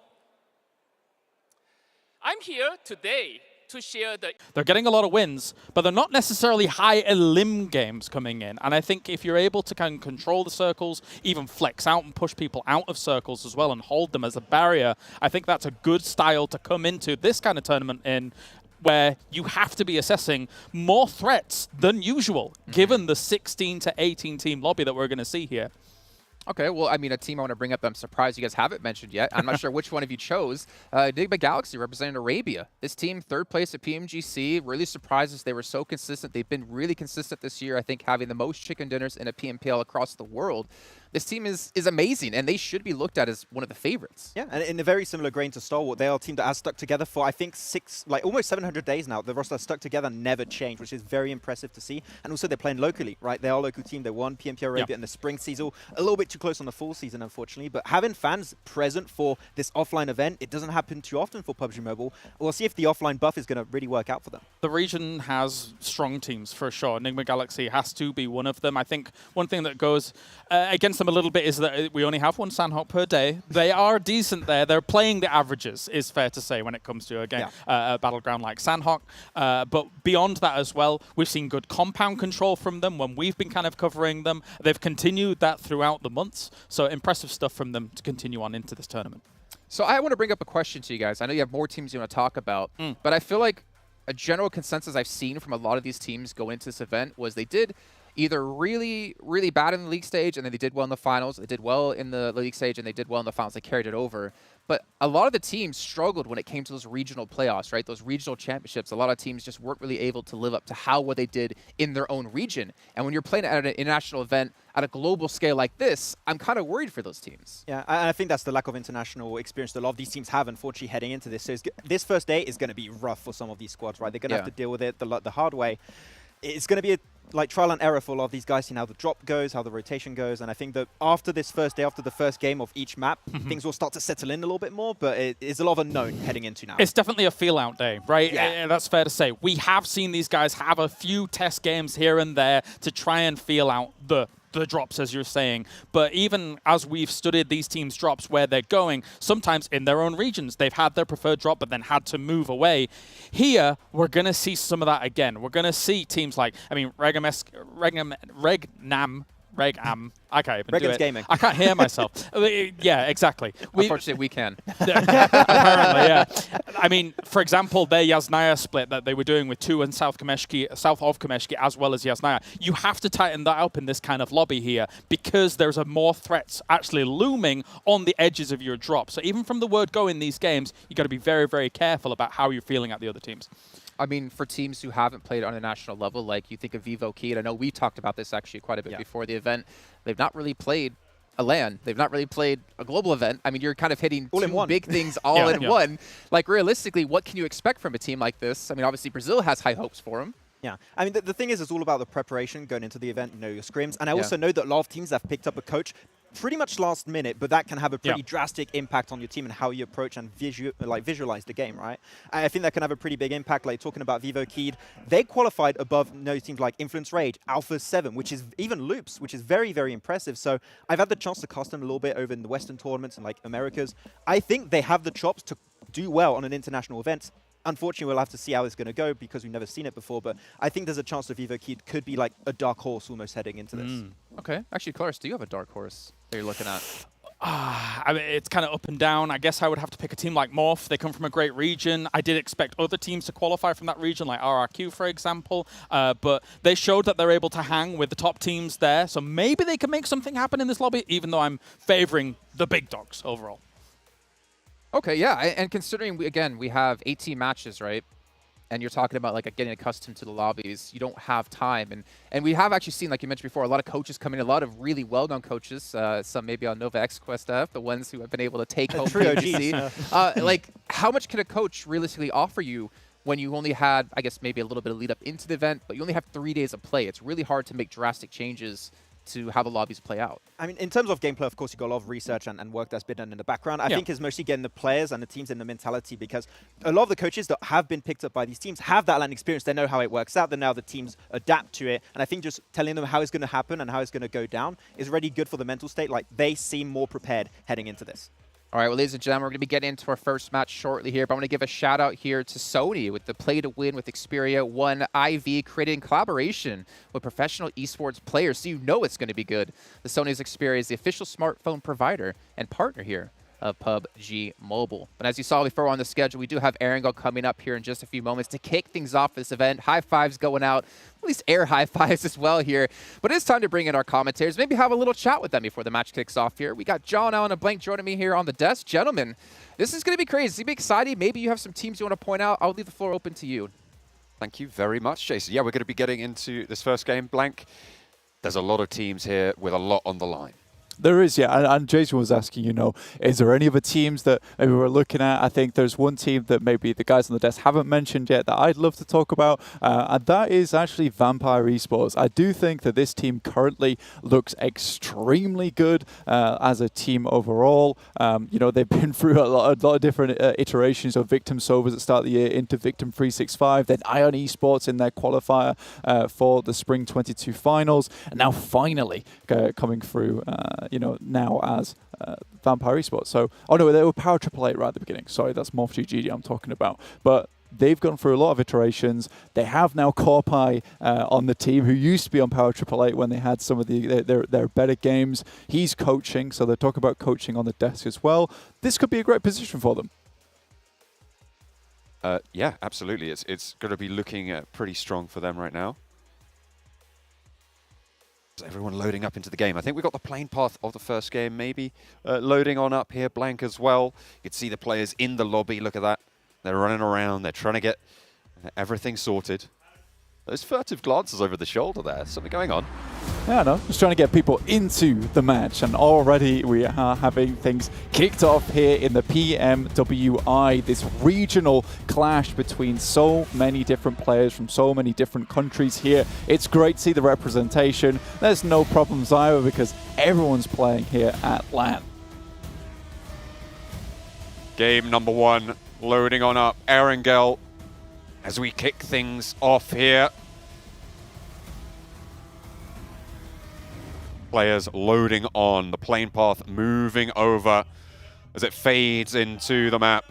I'm here today to share the... They're getting a lot of wins, but they're not necessarily high elim games coming in. And I think if you're able to kind of control the circles, even flex out and push people out of circles as well and hold them as a barrier, I think that's a good style to come into this kind of tournament in, where you have to be assessing more threats than usual, given the 16 to 18 team lobby that we're going to see here. Okay, well, I mean, a team I want to bring up that I'm surprised you guys haven't mentioned yet. I'm not sure which one of you chose. Nigma Galaxy representing Arabia. This team, 3rd place at PMGC. Really surprised us. They were so consistent. They've been really consistent this year, I think, having the most chicken dinners in a PMPL across the world. This team is amazing, and they should be looked at as one of the favorites. Yeah, and in a very similar grain to Stalwart, they are a team that has stuck together for, I think, almost 700 days now. The roster has stuck together, never changed, which is very impressive to see. And also, they're playing locally, right? They are a local team. They won PMP Arabia in the spring season. A little bit too close on the fall season, unfortunately. But having fans present for this offline event, it doesn't happen too often for PUBG Mobile. We'll see if the offline buff is going to really work out for them. The region has strong teams, for sure. Nigma Galaxy has to be one of them. I think one thing that goes against them a little bit is that we only have one Sanhok per day. They are decent there. They're playing the averages, is fair to say, when it comes to a battleground like Sanhok. But beyond that as well, we've seen good compound control from them when we've been kind of covering them. They've continued that throughout the months. So impressive stuff from them to continue on into this tournament. So I want to bring up a question to you guys. I know you have more teams you want to talk about, but I feel like a general consensus I've seen from a lot of these teams going into this event was they did either really, really bad in the league stage, and then they did well in the finals. They did well in the league stage, and they did well in the finals. They carried it over. But a lot of the teams struggled when it came to those regional playoffs, right? Those regional championships. A lot of teams just weren't really able to live up to what they did in their own region. And when you're playing at an international event at a global scale like this, I'm kind of worried for those teams. Yeah, and I think that's the lack of international experience that a lot of these teams have, unfortunately, heading into this. So this first day is going to be rough for some of these squads, right? They're going to have to deal with it the hard way. It's going to be like trial and error for a lot of these guys, how the drop goes, how the rotation goes. And I think that after this first day, after the first game of each map, things will start to settle in a little bit more, but it is a lot of unknown heading into now. It's definitely a feel-out day, right? Yeah. That's fair to say. We have seen these guys have a few test games here and there to try and feel out the drops, as you're saying. But even as we've studied these teams' drops, where they're going, sometimes in their own regions, they've had their preferred drop, but then had to move away. Here, we're going to see some of that again. We're going to see teams like, I mean, REGAN.S, I can't even do it. Gaming. I can't hear myself. Yeah, exactly. Unfortunately, we can. Apparently, yeah. I mean, for example, their Yasnaya split that they were doing with 2 and south of Kameshki, as well as Yasnaya. You have to tighten that up in this kind of lobby here because there's more threats actually looming on the edges of your drop. So even from the word go in these games, you got to be very, very careful about how you're feeling at the other teams. I mean, for teams who haven't played on a national level, like you think of VIVO Key, and I know we talked about this actually quite a bit before the event, they've not really played a LAN. They've not really played a global event. I mean, you're kind of hitting two big things all in one. Like, realistically, what can you expect from a team like this? I mean, obviously, Brazil has high hopes for them. Yeah, I mean, the thing is, it's all about the preparation going into the event, your scrims. And I also know that a lot of teams have picked up a coach pretty much last minute, but that can have a pretty drastic impact on your team and how you approach and visualize the game, right? I think that can have a pretty big impact. Like talking about VIVO Key, they qualified above teams like Influence Rage, Alpha 7, which is even Loops, which is very, very impressive. So I've had the chance to cast them a little bit over in the Western tournaments and like Americas. I think they have the chops to do well on an international event. Unfortunately, we'll have to see how it's going to go because we've never seen it before, but I think there's a chance that VIVO Key could be like a dark horse almost heading into this. Okay. Actually, Claris, do you have a dark horse that you're looking at? I mean, it's kind of up and down. I guess I would have to pick a team like Morph. They come from a great region. I did expect other teams to qualify from that region, like RRQ, for example. But they showed that they're able to hang with the top teams there. So maybe they can make something happen in this lobby, even though I'm favoring the big dogs overall. Okay, yeah, and considering, again, we have 18 matches, right? And you're talking about like getting accustomed to the lobbies, you don't have time. And we have actually seen, like you mentioned before, a lot of coaches come in, a lot of really well-known coaches, some maybe on Nova X Quest F, the ones who have been able to take home PMGC. Like, how much can a coach realistically offer you when you only had, I guess, maybe a little bit of lead up into the event, but you only have 3 days of play? It's really hard to make drastic changes to how the lobbies play out. I mean, in terms of gameplay, of course, you've got a lot of research and work that's been done in the background. I think it's mostly getting the players and the teams in the mentality, because a lot of the coaches that have been picked up by these teams have that LAN experience. They know how it works out. They know how the teams adapt to it. And I think just telling them how it's going to happen and how it's going to go down is really good for the mental state. Like, they seem more prepared heading into this. All right, well, ladies and gentlemen, we're going to be getting into our first match shortly here, but I want to give a shout out here to Sony with the Play to Win with Xperia 1 IV, created in collaboration with professional esports players, so you know it's going to be good. The Sony's Xperia is the official smartphone provider and partner here of PUBG Mobile. But as you saw before on the schedule, we do have Erangel coming up here in just a few moments to kick things off for this event. High fives going out, at least air high fives as well here. But it's time to bring in our commentators, maybe have a little chat with them before the match kicks off here. We got John, Allen, and Blank joining me here on the desk. Gentlemen, this is going to be crazy. It's going to be exciting. Maybe you have some teams you want to point out. I'll leave the floor open to you. Thank you very much, Jason. Yeah, we're going to be getting into this first game. Blank, there's a lot of teams here with a lot on the line. There is, yeah. And Jason was asking, you know, is there any other teams that maybe we're looking at? I think there's one team that maybe the guys on the desk haven't mentioned yet that I'd love to talk about, and that is actually Vampire Esports. I do think that this team currently looks extremely good as a team overall. You know, they've been through a lot of different iterations of Victim Sovers at the start of the year into Victim 365, then Aton Esports in their qualifier for the Spring 22 finals, and now finally coming through you know, now as Vampire Esports. So, oh no, they were Power Triple 8 right at the beginning. Sorry, that's Morph GGG I'm talking about. But they've gone through a lot of iterations. They have now Corpai on the team, who used to be on Power Triple 8 when they had some of their better games. He's coaching, so they're talking about coaching on the desk as well. This could be a great position for them. Yeah, absolutely. It's going to be looking pretty strong for them right now. Everyone loading up into the game. I think we got the plane path of the first game maybe loading on up here. Blank as well. You can see the players in the lobby. Look at that. They're running around. They're trying to get everything sorted. Those furtive glances over the shoulder there. Something going on. Yeah, no, just trying to get people into the match, and already we are having things kicked off here in the PMWI, this regional clash between so many different players from so many different countries here. It's great to see the representation. There's no problems either because everyone's playing here at LAN. Game number one loading on up. Erangel as we kick things off here. Players loading on, the plane path moving over as it fades into the map.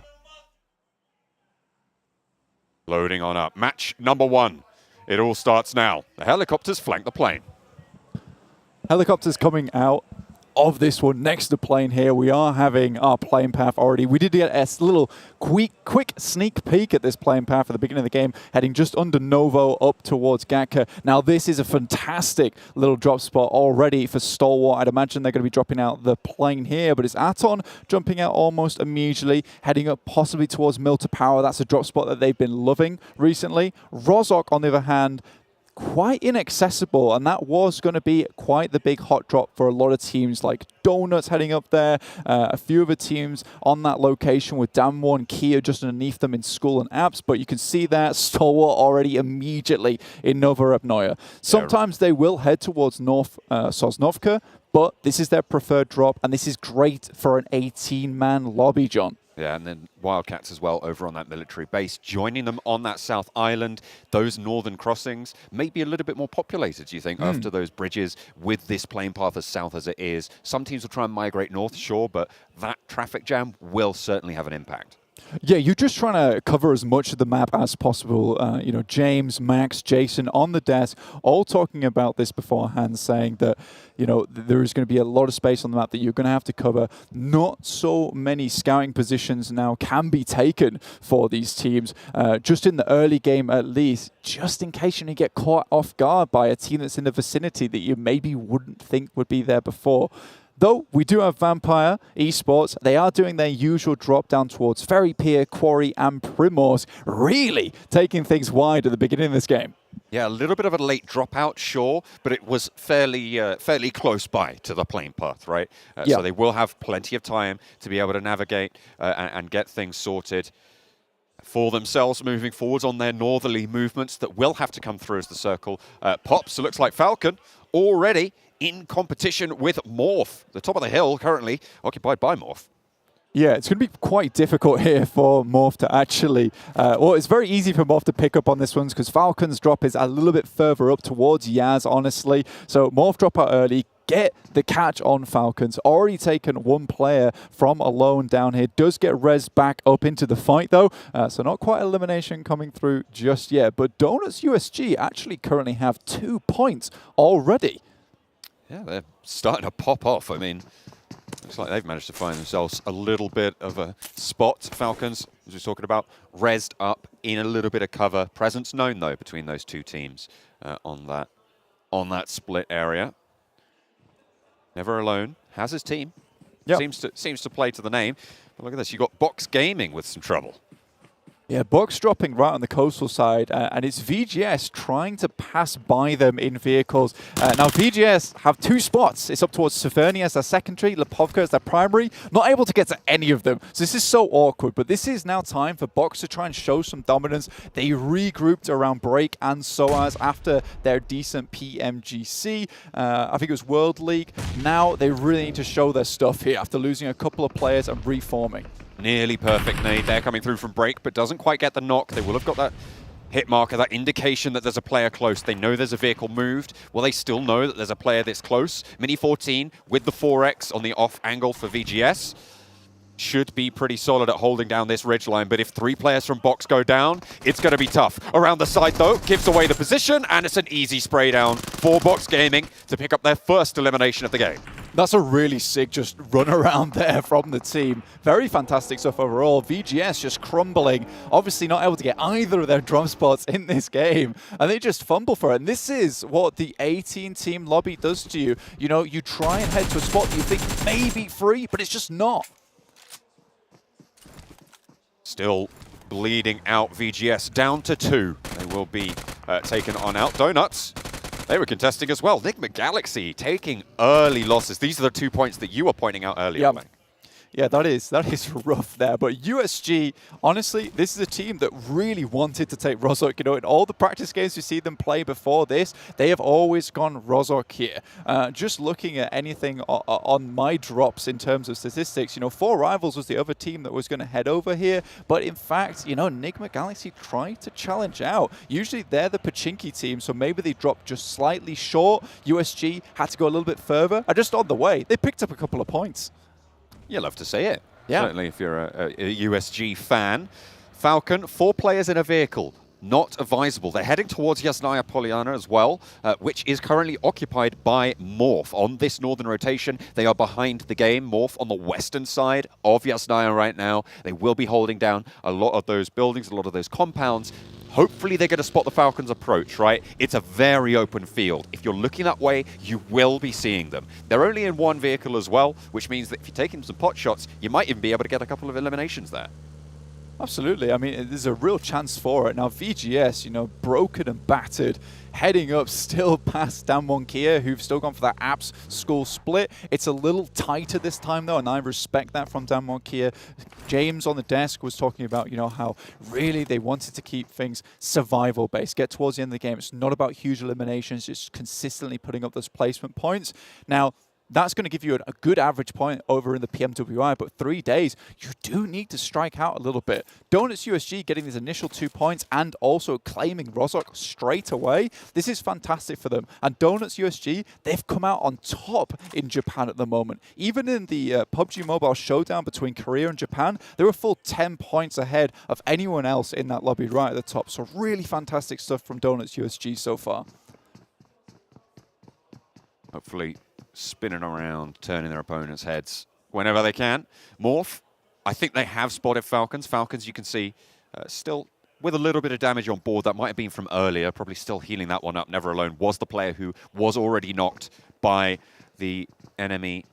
Loading on up. Match number one. It all starts now. The helicopters flank the plane. Helicopters coming out of this one next to the plane here. We are having our plane path already. We did get a little quick sneak peek at this plane path at the beginning of the game, heading just under Novo up towards Gatka. Now this is a fantastic little drop spot already for Stalwart. I'd imagine they're going to be dropping out the plane here, but it's Aton jumping out almost immediately, heading up possibly towards Mill to Power. That's a drop spot that they've been loving recently. Rozok, on the other hand, quite inaccessible, and that was going to be quite the big hot drop for a lot of teams like Donuts heading up there, a few other teams on that location with Damwo and Kia just underneath them in School and Apps, but you can see that Stalwart already immediately in Novorobnoye. Sometimes they will head towards North Sosnovka, but this is their preferred drop, and this is great for an 18-man lobby, John. Yeah, and then Wildcats as well over on that military base, joining them on that South Island. Those northern crossings may be a little bit more populated, do you think, after those bridges with this plane path as south as it is. Some teams will try and migrate north, sure, but that traffic jam will certainly have an impact. Yeah, you're just trying to cover as much of the map as possible. You know, James, Max, Jason on the desk, all talking about this beforehand, saying that, you know, there is going to be a lot of space on the map that you're going to have to cover. Not so many scouting positions now can be taken for these teams, just in the early game at least, just in case you get caught off guard by a team that's in the vicinity that you maybe wouldn't think would be there before. Though we do have Vampire Esports, they are doing their usual drop down towards Ferry Pier, Quarry and Primors, really taking things wide at the beginning of this game. Yeah, a little bit of a late dropout, sure, but it was fairly close by to the plane path, right? So they will have plenty of time to be able to navigate and get things sorted for themselves moving forwards on their northerly movements that will have to come through as the circle pops. It looks like Falcon already in competition with Morph. The top of the hill currently occupied by Morph. Yeah, it's going to be quite difficult here for Morph to actually... well, it's very easy for Morph to pick up on this one because Falcon's drop is a little bit further up towards Yaz, honestly. So Morph drop out early, get the catch on Falcons. Already taken one player from alone down here. Does get res back up into the fight, though. So not quite elimination coming through just yet. But Donuts USG actually currently have 2 points already. Yeah, they're starting to pop off. I mean, Looks like they've managed to find themselves a little bit of a spot. Falcons, as we were talking about, rezzed up in a little bit of cover. Presence known, though, between those two teams on that split area. Never alone. Has his team. Yep. Seems to play to the name. But look at this. You've got Box Gaming with some trouble. Yeah, Box dropping right on the coastal side, and it's VGS trying to pass by them in vehicles. Now, VGS have two spots. It's up towards Severny as their secondary, Lipovka as their primary. Not able to get to any of them. So this is so awkward, but this is now time for Box to try and show some dominance. They regrouped around Break and Soaz after their decent PMGC. I think it was World League. Now they really need to show their stuff here after losing a couple of players and reforming. Nearly perfect nade there coming through from Break, but doesn't quite get the knock. They will have got that hit marker, that indication that there's a player close. They know there's a vehicle moved. Well, they still know that there's a player this close. Mini 14 with the 4X on the off angle for VGS. Should be pretty solid at holding down this ridgeline, but if 3 players from Box go down, it's going to be tough. Around the side, though, gives away the position, and it's an easy spray down for Box Gaming to pick up their first elimination of the game. That's a really sick just run around there from the team. Very fantastic stuff overall. VGS just crumbling. Obviously not able to get either of their drum spots in this game. And they just fumble for it. And this is what the 18-team lobby does to you. You know, you try and head to a spot that you think may be free, but it's just not. Still bleeding out VGS down to 2. They will be taken on out. Donuts, they were contesting as well. Nigma Galaxy taking early losses. These are the 2 points that you were pointing out earlier. Yep. Yeah, that is rough there. But USG, honestly, this is a team that really wanted to take Rozhok. You know, in all the practice games you see them play before this, they have always gone Rozhok here. Just looking at anything on my drops in terms of statistics, you know, 4 Rivals was the other team that was going to head over here. But in fact, you know, Nigma Galaxy tried to challenge out. Usually they're the Pachinki team, so maybe they dropped just slightly short. USG had to go a little bit further. And just on the way, they picked up a couple of points. You love to see it. Yeah. Certainly if you're a USG fan. Falcon, 4 players in a vehicle. Not advisable. They're heading towards Yasnaya Poliana as well, which is currently occupied by Morph. On this northern rotation, they are behind the game. Morph on the western side of Yasnaya right now. They will be holding down a lot of those buildings, a lot of those compounds. Hopefully they're going to spot the Falcons' approach, right? It's a very open field. If you're looking that way, you will be seeing them. They're only in 1 vehicle as well, which means that if you're taking some pot shots, you might even be able to get a couple of eliminations there. Absolutely. I mean, there's a real chance for it. Now, VGS, you know, broken and battered, heading up still past Damwon Kia, who've still gone for that Apps School split. It's a little tighter this time, though, and I respect that from Damwon Kia. James on the desk was talking about, you know, how really they wanted to keep things survival-based, get towards the end of the game. It's not about huge eliminations, just consistently putting up those placement points. Now, that's going to give you a good average point over in the PMWI, but 3 days, you do need to strike out a little bit. Donuts USG getting these initial 2 points and also claiming Rozhok straight away. This is fantastic for them. And Donuts USG, they've come out on top in Japan at the moment. Even in the PUBG Mobile Showdown between Korea and Japan, they were a full 10 points ahead of anyone else in that lobby right at the top. So really fantastic stuff from Donuts USG so far. Hopefully spinning around, turning their opponents' heads whenever they can. Morph, I think they have spotted Falcons. Falcons, you can see, still with a little bit of damage on board. That might have been from earlier, probably still healing that one up. Never Alone was the player who was already knocked by the enemy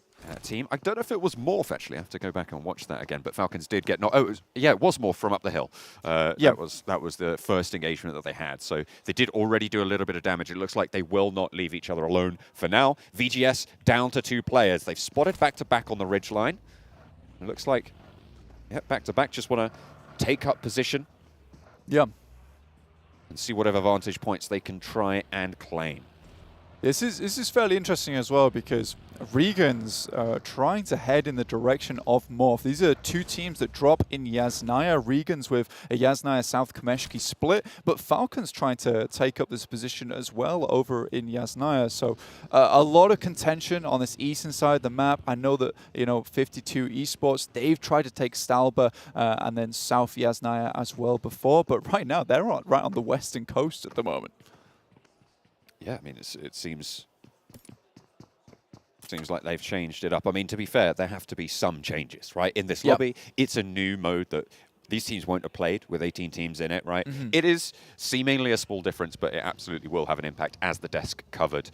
team. I don't know if it was Morph, actually. I have to go back and watch that again. But Falcons did get knocked. Oh, it was Morph from up the hill. That was the first engagement that they had. So they did already do a little bit of damage. It looks like they will not leave each other alone for now. VGS down to 2 players. They've spotted back-to-back on the ridgeline. It looks like, back-to-back just want to take up position. Yeah. And see whatever vantage points they can try and claim. This is fairly interesting as well because REGAN.S trying to head in the direction of Morph. These are 2 teams that drop in Yasnaya. REGAN.S with a Yasnaya South Kameshki split, but Falcons trying to take up this position as well over in Yasnaya. So a lot of contention on this eastern side of the map. I know that, you know, 52 Esports, they've tried to take Stalba and then South Yasnaya as well before, but right now they're right on the western coast at the moment. Yeah, I mean, it seems Seems like they've changed it up. I mean, to be fair, there have to be some changes, right? In this lobby, it's a new mode that these teams won't have played with 18 teams in it, right? It is seemingly a small difference, but it absolutely will have an impact, as the desk covered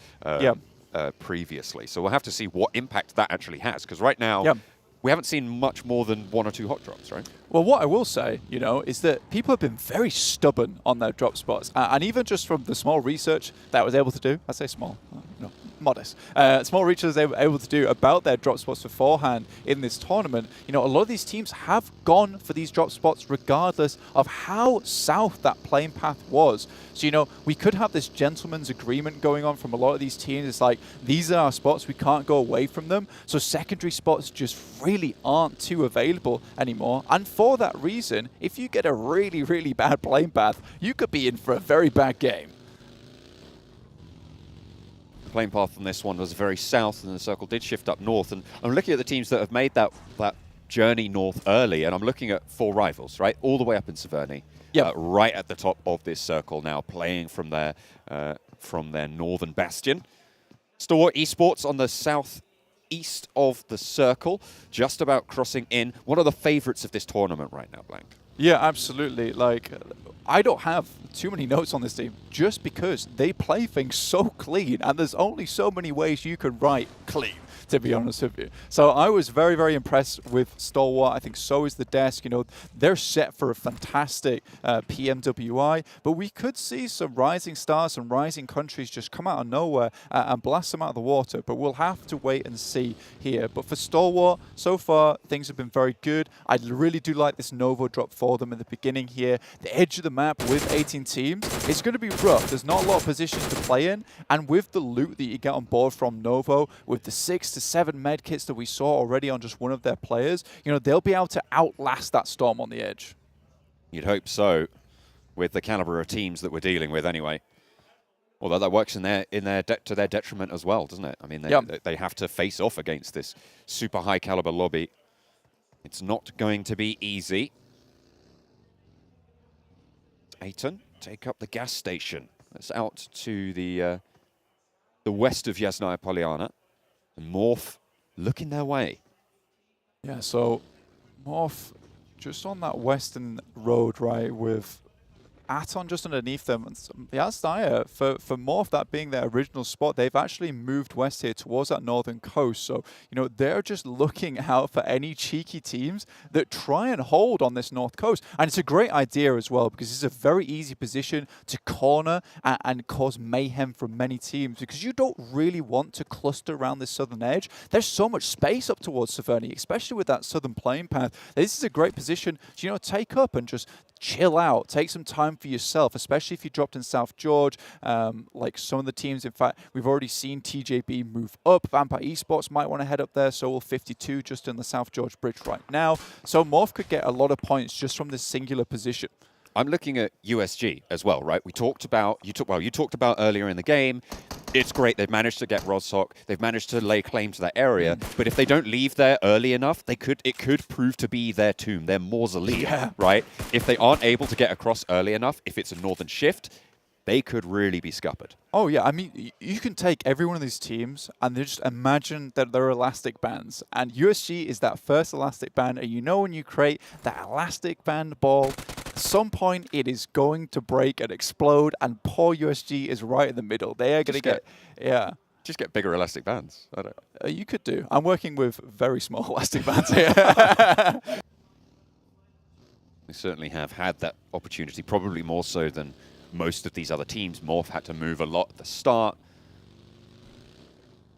previously. So we'll have to see what impact that actually has, because right now, we haven't seen much more than 1 or 2 hot drops, right? Well, what I will say, you know, is that people have been very stubborn on their drop spots. And even just from the small research that I was able to do, I say small, no, modest, small research they were able to do about their drop spots beforehand in this tournament, you know, a lot of these teams have gone for these drop spots regardless of how south that playing path was. So, you know, we could have this gentleman's agreement going on from a lot of these teams. It's like, these are our spots, we can't go away from them. So secondary spots just really aren't too available anymore. And for that reason, if you get a really, really bad playing path, you could be in for a very bad game. The playing path on this one was very south, and the circle did shift up north. And I'm looking at the teams that have made that journey north early, and I'm looking at 4 rivals, right? All the way up in Severny. Right at the top of this circle now, playing from their northern bastion. Stalwart Esports on the southeast of the circle, just about crossing in. One of the favorites of this tournament right now, Blank. Yeah, absolutely. Like, I don't have too many notes on this team just because they play things so clean, and there's only so many ways you can write clean, to be honest with you. So I was very, very impressed with Stalwart. I think so is the desk. You know, they're set for a fantastic PMWI, but we could see some rising stars, some rising countries just come out of nowhere and blast them out of the water, but we'll have to wait and see here. But for Stalwart, so far, things have been very good. I really do like this Novo drop for them in the beginning here. The edge of the map with 18 teams, it's going to be rough. There's not a lot of positions to play in, and with the loot that you get on board from Novo, with the 6 to 7 medkits that we saw already on just one of their players, you know, they'll be able to outlast that storm on the edge. You'd hope so, with the caliber of teams that we're dealing with anyway. Although that works to their detriment as well, doesn't it? I mean, they have to face off against this super high caliber lobby. It's not going to be easy. Aton take up the gas station. That's out to the west of Yasnaya Polyana. And Morph looking their way. Yeah, so Morph just on that western road, right, with Aton just underneath them. And Yasnaya, for Morph, that being their original spot, they've actually moved west here towards that northern coast. So, you know, they're just looking out for any cheeky teams that try and hold on this north coast. And it's a great idea as well, because it's a very easy position to corner and cause mayhem from many teams, because you don't really want to cluster around this southern edge. There's so much space up towards Severny, especially with that southern playing path. This is a great position to, you know, take up and just chill out, take some time for yourself, especially if you dropped in South George. Like some of the teams, in fact, we've already seen TJB move up. Vampire Esports might want to head up there. So will 52 just in the South George bridge right now. So Morph could get a lot of points just from this singular position. I'm looking at USG as well, right? You talked about earlier in the game. It's great. They've managed to get Rozhok. They've managed to lay claim to that area. But if they don't leave there early enough, it could prove to be their tomb, their mausoleum, right? If they aren't able to get across early enough, if it's a northern shift, they could really be scuppered. Oh, yeah. I mean, you can take every one of these teams and just imagine that they're elastic bands. And USG is that first elastic band. And you know when you create that elastic band ball, at some point it is going to break and explode, and poor USG is right in the middle. They are going to get... Just get bigger elastic bands. I don't... you could do. I'm working with very small elastic bands here. They certainly have had that opportunity, probably more so than most of these other teams. Morph had to move a lot at the start.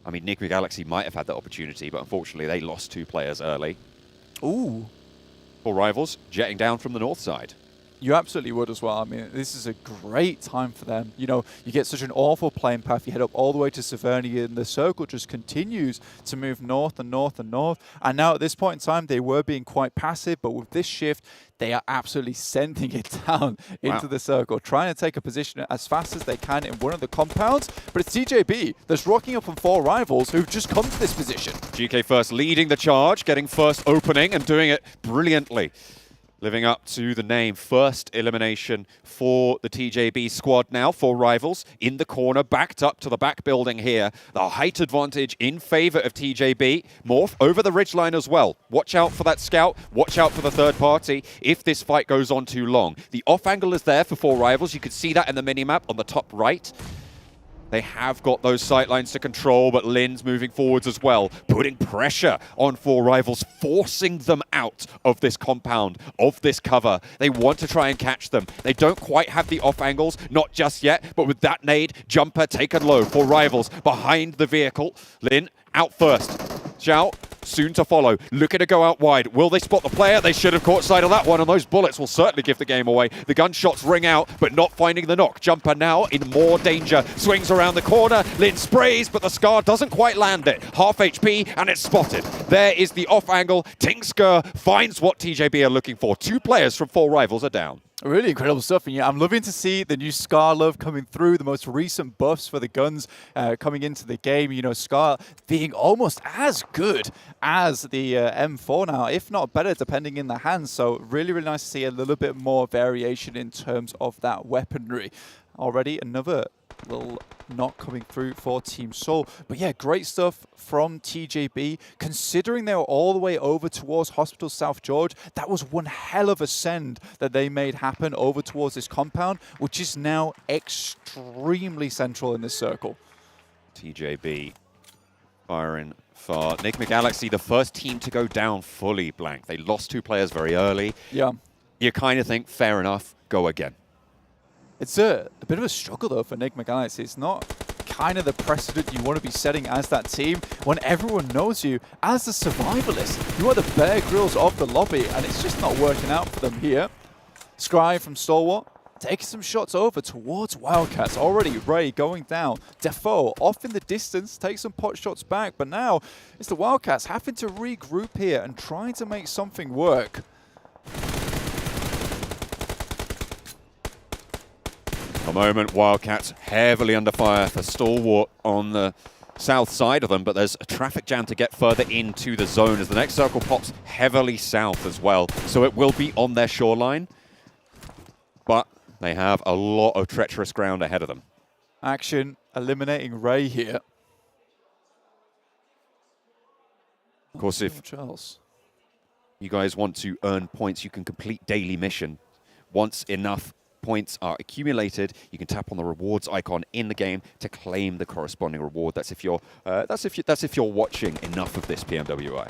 I mean, Nigma Galaxy might have had that opportunity, but unfortunately they lost 2 players early. Ooh. 4 rivals jetting down from the north side. You absolutely would as well. I mean, this is a great time for them. You know, you get such an awful playing path. You head up all the way to Severny, and the circle just continues to move north and north and north. And now at this point in time, they were being quite passive, but with this shift, they are absolutely sending it down into the circle, trying to take a position as fast as they can in one of the compounds. But it's TJB that's rocking up on 4 rivals who've just come to this position. GK first leading the charge, getting first opening and doing it brilliantly. living up to the name. First elimination for the TJB squad now for Rivals. In the corner, backed up to the back building here. The height advantage in favor of TJB. Morph over the ridgeline as well. Watch out for that scout. Watch out for the third party if this fight goes on too long. The off angle is there for Rivals. You can see that in the minimap on the top right. They have got those sightlines to control, but Lin's moving forwards as well, putting pressure on Rivals, forcing them out of this compound, of this cover. They want to try and catch them. They don't quite have the off angles, not just yet, but with that nade, jumper taken low for Rivals behind the vehicle. Lin out first. Zhao soon to follow, looking to go out wide. Will they spot the player? They should have caught sight of that one, and those bullets will certainly give the game away. The gunshots ring out, but not finding the knock. Jumper now in more danger. Swings around the corner. Lin sprays, but the Scar doesn't quite land it. Half HP, and it's spotted. There is the off angle. Tingsker finds what TJB are looking for. 2 players from 4 Rivals are down. Really incredible stuff, and yeah, I'm loving to see the new Scar love coming through, the most recent buffs for the guns coming into the game. You know, Scar being almost as good as the M4 now, if not better, depending in the hands. So really, really nice to see a little bit more variation in terms of that weaponry. Already another little knock coming through for Team Seoul. But yeah, great stuff from TJB. Considering they were all the way over towards Hospital South George, that was one hell of a send that they made happen over towards this compound, which is now extremely central in this circle. TJB firing for Nigma Galaxy, the first team to go down fully blank. They lost 2 players very early. Yeah. You kind of think, fair enough, go again. It's a bit of a struggle, though, for Nigma Galaxy. It's not kind of the precedent you want to be setting as that team when everyone knows you as the survivalist. You are the Bear Grylls of the lobby, and it's just not working out for them here. Scry from Stalwart taking some shots over towards Wildcats. Already Ray going down. Defoe off in the distance, takes some pot shots back, but now it's the Wildcats having to regroup here and trying to make something work. A moment, Wildcats heavily under fire for Stalwart on the south side of them, but there's a traffic jam to get further into the zone as the next circle pops heavily south as well. So it will be on their shoreline, but they have a lot of treacherous ground ahead of them. Action eliminating Ray here. Of course, if you guys want to earn points, you can complete daily mission. Once enough points are accumulated, you can tap on the rewards icon in the game to claim the corresponding reward. That's if you're watching enough of this PMWI.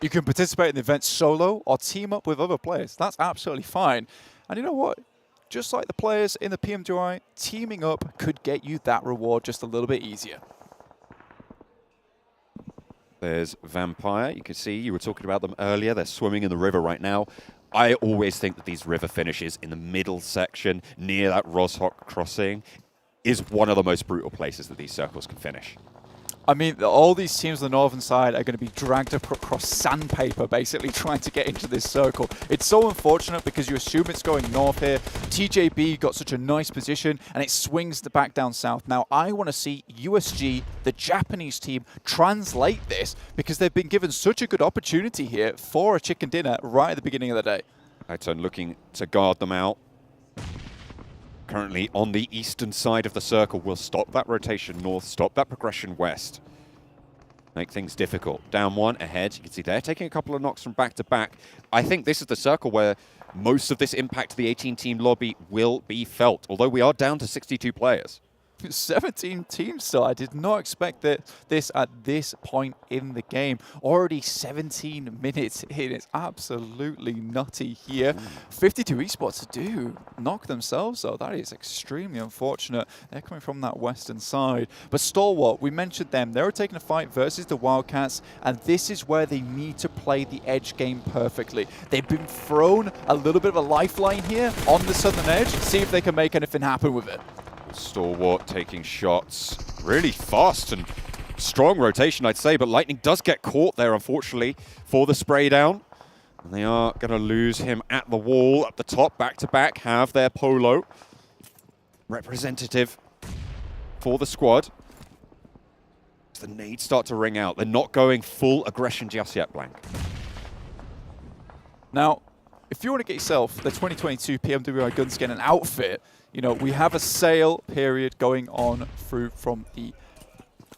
You can participate in the event solo or team up with other players. That's absolutely fine. And you know what? Just like the players in the PMWI, teaming up could get you that reward just a little bit easier. There's Vampire. You can see, you were talking about them earlier. They're swimming in the river right now. I always think that these river finishes in the middle section near that Roshok crossing is one of the most brutal places that these circles can finish. I mean, all these teams on the northern side are going to be dragged across sandpaper, basically, trying to get into this circle. It's so unfortunate because you assume it's going north here. TJB got such a nice position, and it swings back down south. Now, I want to see USG, the Japanese team, translate this because they've been given such a good opportunity here for a chicken dinner right at the beginning of the day. Aton looking to guard them out. Currently on the eastern side of the circle, will stop that rotation north, stop that progression west. Make things difficult. Down one, ahead. You can see they're taking a couple of knocks from back to back. I think this is the circle where most of this impact to the 18-team lobby will be felt, although we are down to 62 players. 17 teams still. I did not expect this at this point in the game. Already 17 minutes in. It's absolutely nutty here. 52 Esports do knock themselves, though. That is extremely unfortunate. They're coming from that western side. But Stalwart, we mentioned them. They were taking a fight versus the Wildcats, and this is where they need to play the edge game perfectly. They've been thrown a little bit of a lifeline here on the southern edge. See if they can make anything happen with it. Stalwart taking shots really fast and strong rotation, I'd say, but Lightning does get caught there, unfortunately, for the spray down. And they are going to lose him at the wall at the top, back-to-back, have their Polo representative for the squad. As the nades start to ring out, they're not going full aggression just yet, Blank. Now, if you want to get yourself the 2022 PMWI Gunskin and outfit, you know, we have a sale period going on through from the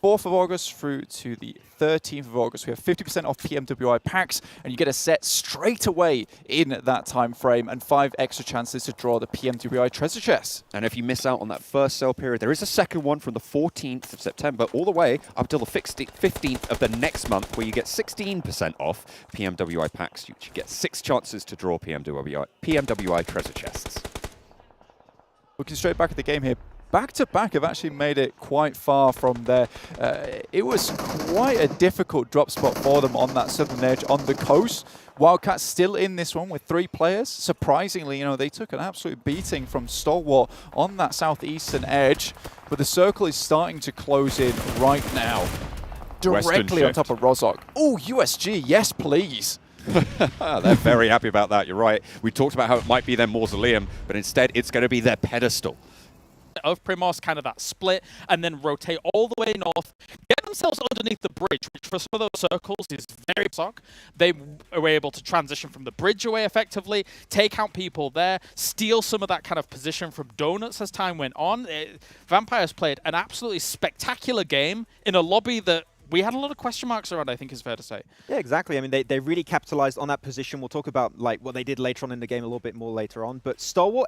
4th of August through to the 13th of August. We have 50% off PMWI packs, and you get a set straight away in that time frame, and 5 extra chances to draw the PMWI treasure chest. And if you miss out on that first sale period, there is a second one from the 14th of September all the way up till the 15th of the next month, where you get 16% off PMWI packs. You get 6 chances to draw PMWI treasure chests. Looking straight back at the game here. Back-to-back have actually made it quite far from there. It was quite a difficult drop spot for them on that southern edge on the coast. Wildcats still in this one with 3 players. Surprisingly, you know, they took an absolute beating from Stalwart on that southeastern edge, but the circle is starting to close in right now. Directly on top of Rozhok. Oh, USG, yes please. They're very happy about that, you're right. We talked about how it might be their mausoleum, but instead it's going to be their pedestal. Of Primos, kind of that split, and then rotate all the way north, get themselves underneath the bridge, which for some of those circles is very sock. They were able to transition from the bridge away effectively, take out people there, steal some of that kind of position from Donuts as time went on. Vampires played an absolutely spectacular game in a lobby that we had a lot of question marks around, I think is fair to say. Yeah, exactly. I mean, they really capitalized on that position. We'll talk about like what they did later on in the game a little bit more later on. But Stalwart,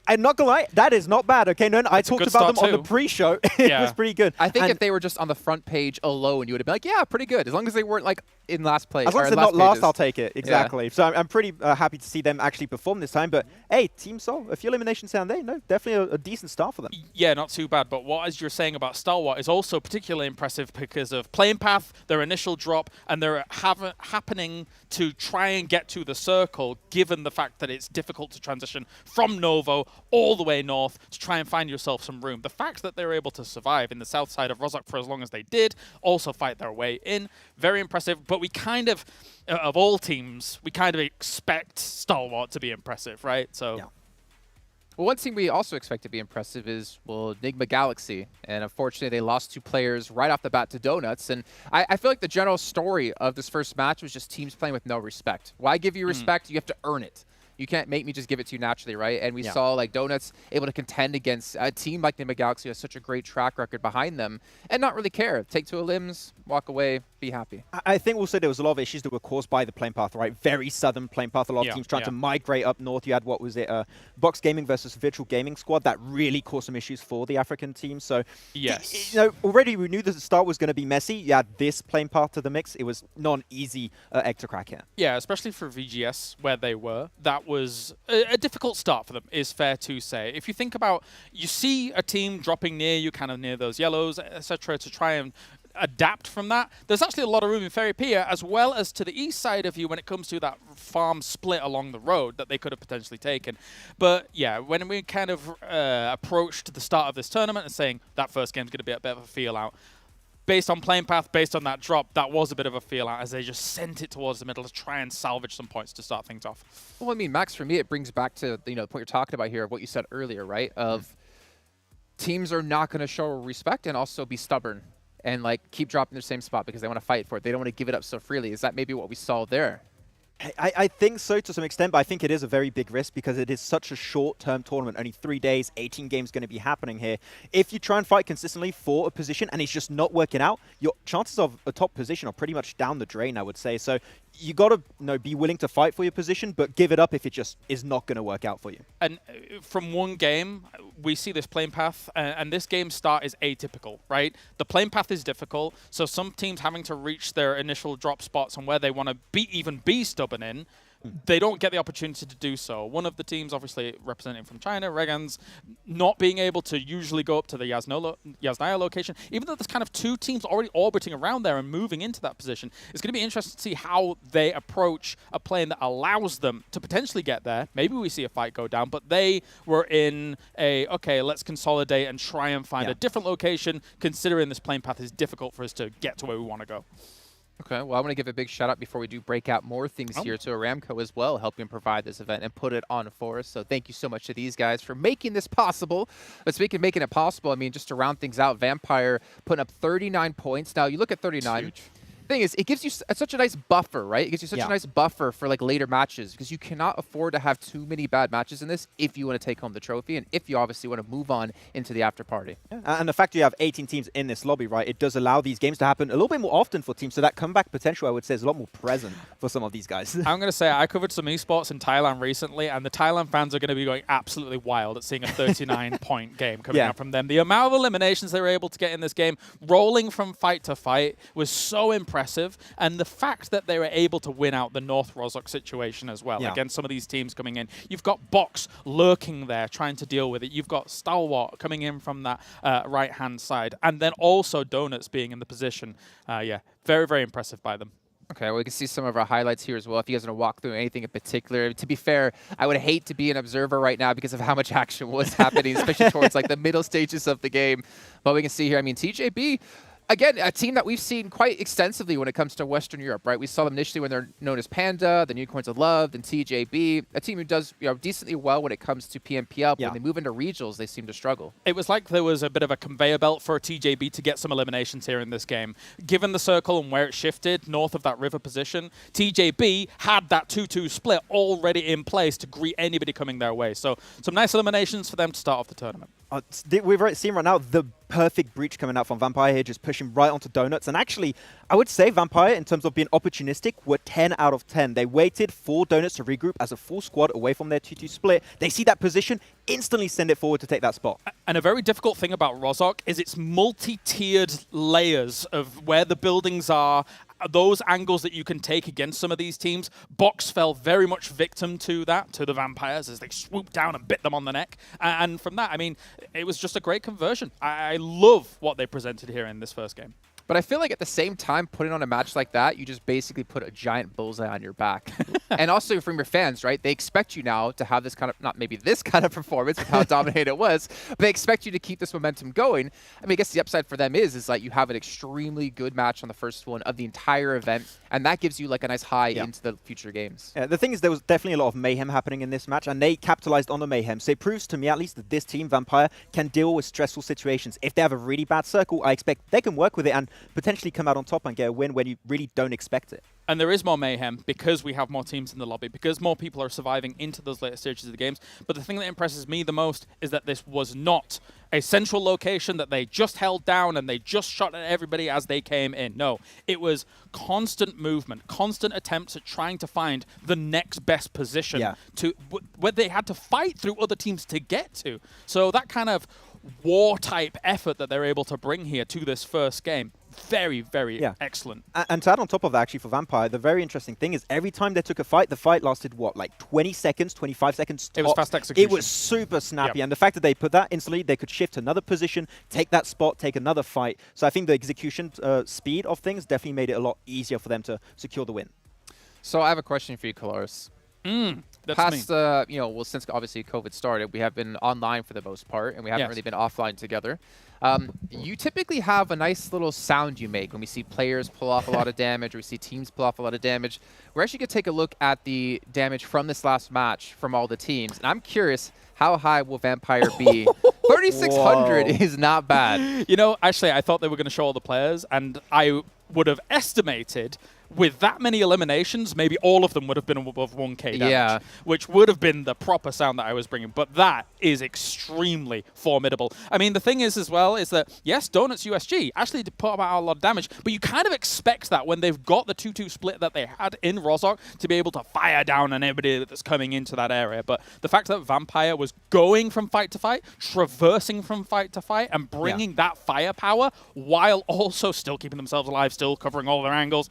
I'm not gonna lie, that is not bad. Okay, no, I talked about them on the pre-show. It was pretty good. I think if they were just on the front page alone, you would have been like, yeah, pretty good. As long as they weren't like in last place. As long as they're not last, I'll take it. Exactly. Yeah. So I'm pretty happy to see them actually perform this time. But hey, Team Sol, a few eliminations down there, no, definitely a decent start for them. Yeah, not too bad. But what, as you're saying about Stalwart, is also particularly impressive because of playing path, their initial drop, and they're happening to try and get to the circle, given the fact that it's difficult to transition from Novo all the way north to try and find yourself some room. The fact that they were able to survive in the south side of Rozhok for as long as they did, also fight their way in, very impressive. But we kind of all teams, we kind of expect Stalwart to be impressive, right? So. Yeah. Well, one thing we also expect to be impressive is, well, Nigma Galaxy. And unfortunately, they lost 2 players right off the bat to Donuts. And I feel like the general story of this first match was just teams playing with no respect. Why give you respect? You have to earn it. You can't make me just give it to you naturally, right? And we saw like Donuts able to contend against a team like Nigma Galaxy who has such a great track record behind them and not really care. Take 2 limbs, walk away, be happy. I think we'll say there was a lot of issues that were caused by the playing path, right? Very southern playing path. A lot of teams trying to migrate up north. You had, what was it, Box Gaming versus Virtual Gaming Squad. That really caused some issues for the African team. So, yes, you know, already we knew that the start was going to be messy. You had this playing path to the mix. It was not an easy egg to crack here. Yeah, especially for VGS, where they were. That was a difficult start for them, is fair to say. If you think about, you see a team dropping near you, kind of near those yellows, etc., to try and adapt from that. There's actually a lot of room in Ferry Pier, as well as to the east side of you when it comes to that farm split along the road that they could have potentially taken. But yeah, when we kind of approached the start of this tournament and saying that first game's going to be a bit of a feel out, based on playing path, based on that drop, that was a bit of a feel out as they just sent it towards the middle to try and salvage some points to start things off. Well, I mean, Max, for me, it brings back to the point you're talking about here of what you said earlier, right? Of teams are not going to show respect and also be stubborn and like keep dropping their same spot because they want to fight for it. They don't want to give it up so freely. Is that maybe what we saw there? I think so to some extent, but I think it is a very big risk because it is such a short-term tournament. Only 3 days, 18 games going to be happening here. If you try and fight consistently for a position and it's just not working out, your chances of a top position are pretty much down the drain, I would say. So you got to be willing to fight for your position, but give it up if it just is not going to work out for you. And from one game, we see this playing path, and this game start is atypical, right? The playing path is difficult, so some teams having to reach their initial drop spots and where they want to even be stubborn in, they don't get the opportunity to do so. One of the teams, obviously representing from China, REGAN.S, not being able to usually go up to the Yasnaya location, even though there's kind of 2 teams already orbiting around there and moving into that position. It's going to be interesting to see how they approach a plane that allows them to potentially get there. Maybe we see a fight go down, but they were in a, okay, let's consolidate and try and find a different location, considering this plane path is difficult for us to get to where we want to go. Okay, well, I want to give a big shout out before we do break out more things here to Aramco as well, helping provide this event and put it on for us. So thank you so much to these guys for making this possible. But speaking of making it possible, I mean, just to round things out, Vampire putting up 39 points. Now, you look at 39. thing is, it gives you such a nice buffer, right? It gives you such Yeah. a nice buffer for like later matches because you cannot afford to have too many bad matches in this if you want to take home the trophy and if you obviously want to move on into the after party. Yeah. And the fact you have 18 teams in this lobby, right, it does allow these games to happen a little bit more often for teams. So that comeback potential, I would say, is a lot more present for some of these guys. I'm going to say I covered some esports in Thailand recently, and the Thailand fans are going to be going absolutely wild at seeing a 39-point game coming out from them. The amount of eliminations they were able to get in this game, rolling from fight to fight, was so impressive. And the fact that they were able to win out the North Rozhok situation as well against some of these teams coming in. You've got Box lurking there trying to deal with it. You've got Stalwart coming in from that right-hand side. And then also Donuts being in the position. Yeah, very, very impressive by them. Okay, well, we can see some of our highlights here as well. If you guys want to walk through anything in particular, to be fair, I would hate to be an observer right now because of how much action was happening, especially towards like the middle stages of the game. But we can see here, I mean, TJB, again, a team that we've seen quite extensively when it comes to Western Europe, right? We saw them initially when they're known as Panda, the Unicorns of Love, and TJB, a team who does decently well when it comes to PMPL. But when they move into regionals, they seem to struggle. It was like there was a bit of a conveyor belt for TJB to get some eliminations here in this game. Given the circle and where it shifted north of that river position, TJB had that 2-2 split already in place to greet anybody coming their way. So some nice eliminations for them to start off the tournament. We've seen right now the perfect breach coming out from Vampire here, just pushing right onto Donuts. And actually, I would say Vampire, in terms of being opportunistic, were 10 out of 10. They waited for Donuts to regroup as a full squad away from their 2-2 split. They see that position, instantly send it forward to take that spot. And a very difficult thing about Rozhok is its multi-tiered layers of where the buildings are, those angles that you can take against some of these teams. Box fell very much victim to that, to the Vampires, as they swooped down and bit them on the neck. And from that, I mean, it was just a great conversion. I love what they presented here in this first game. But I feel like at the same time, putting on a match like that, you just basically put a giant bullseye on your back. And also from your fans, right? They expect you now to have this kind of, not maybe this kind of performance with how dominated it was, but they expect you to keep this momentum going. I mean, I guess the upside for them is like you have an extremely good match on the first one of the entire event, and that gives you like a nice high into the future games. Yeah, the thing is, there was definitely a lot of mayhem happening in this match, and they capitalized on the mayhem. So it proves to me, at least, that this team, Vampire, can deal with stressful situations. If they have a really bad circle, I expect they can work with it and potentially come out on top and get a win when you really don't expect it. And there is more mayhem because we have more teams in the lobby, because more people are surviving into those later stages of the games. But the thing that impresses me the most is that this was not a central location that they just held down and they just shot at everybody as they came in. No, it was constant movement, constant attempts at trying to find the next best position to where they had to fight through other teams to get to. So that kind of war-type effort that they're able to bring here to this first game, very, very excellent. And to add on top of that, actually, for Vampire, the very interesting thing is every time they took a fight, the fight lasted, what, like 20 seconds, 25 seconds tops. It was fast execution. It was super snappy. And the fact that they put that instantly, they could shift to another position, take that spot, take another fight. So I think the execution speed of things definitely made it a lot easier for them to secure the win. So I have a question for you, Colaris. That's me. You know, well, since obviously COVID started, we have been online for the most part, and we haven't really been offline together. You typically have a nice little sound you make when we see players pull off a lot of damage, or we see teams pull off a lot of damage. We're actually going to take a look at the damage from this last match from all the teams. And I'm curious, how high will Vampire be? 3,600 is not bad. You know, actually, I thought they were going to show all the players, and I would have estimated with that many eliminations, maybe all of them would have been above 1k damage, which would have been the proper sound that I was bringing. But that is extremely formidable. I mean, the thing is as well is that, yes, Donuts USG actually did put about a lot of damage, but you kind of expect that when they've got the 2-2 split that they had in Rozhok to be able to fire down on anybody that's coming into that area. But the fact that Vampire was going from fight to fight, traversing from fight to fight, and bringing that firepower while also still keeping themselves alive, still covering all their angles,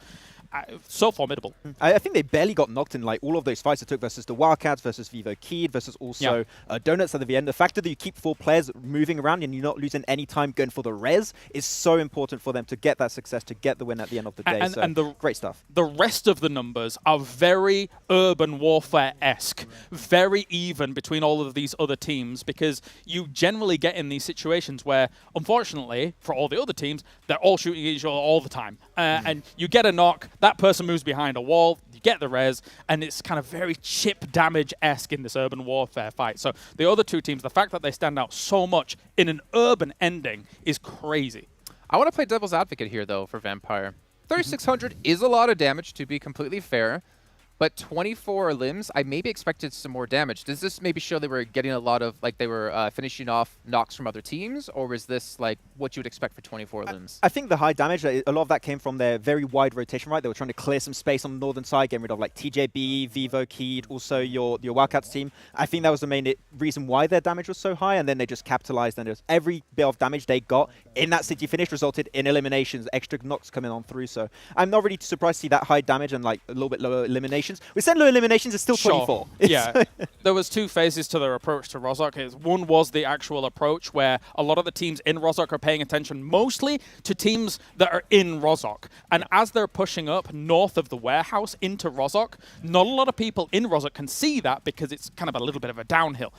so formidable. I think they barely got knocked in like all of those fights they took versus the Wildcats, versus VIVO Keyed, versus also Donuts at the end. The fact that you keep 4 players moving around and you're not losing any time going for the res is so important for them to get that success, to get the win at the end of the day. And the great stuff. The rest of the numbers are very urban warfare-esque, very even between all of these other teams, because you generally get in these situations where, unfortunately, for all the other teams, they're all shooting each other all the time. And you get a knock, that person moves behind a wall, you get the res, and it's kind of very chip damage-esque in this urban warfare fight. So the other two teams, the fact that they stand out so much in an urban ending is crazy. I want to play devil's advocate here, though, for Vampire. 3,600 is a lot of damage, to be completely fair. But 24 limbs, I maybe expected some more damage. Does this maybe show they were getting a lot of, like they were finishing off knocks from other teams? Or is this like what you would expect for 24 limbs? I think the high damage, a lot of that came from their very wide rotation, right? They were trying to clear some space on the northern side, getting rid of like TJB, VIVO, Keyed, also your Wildcats team. I think that was the main reason why their damage was so high, and then they just capitalized, and every bit of damage they got in that city finish resulted in eliminations, extra knocks coming on through. So I'm not really surprised to see that high damage and like a little bit lower eliminations. We said low eliminations is still 24. Yeah, there was two phases to their approach to Rozhok. One was the actual approach where a lot of the teams in Rozhok are paying attention mostly to teams that are in Rozhok. And as they're pushing up north of the warehouse into Rozhok, not a lot of people in Rozhok can see that because it's kind of a little bit of a downhill.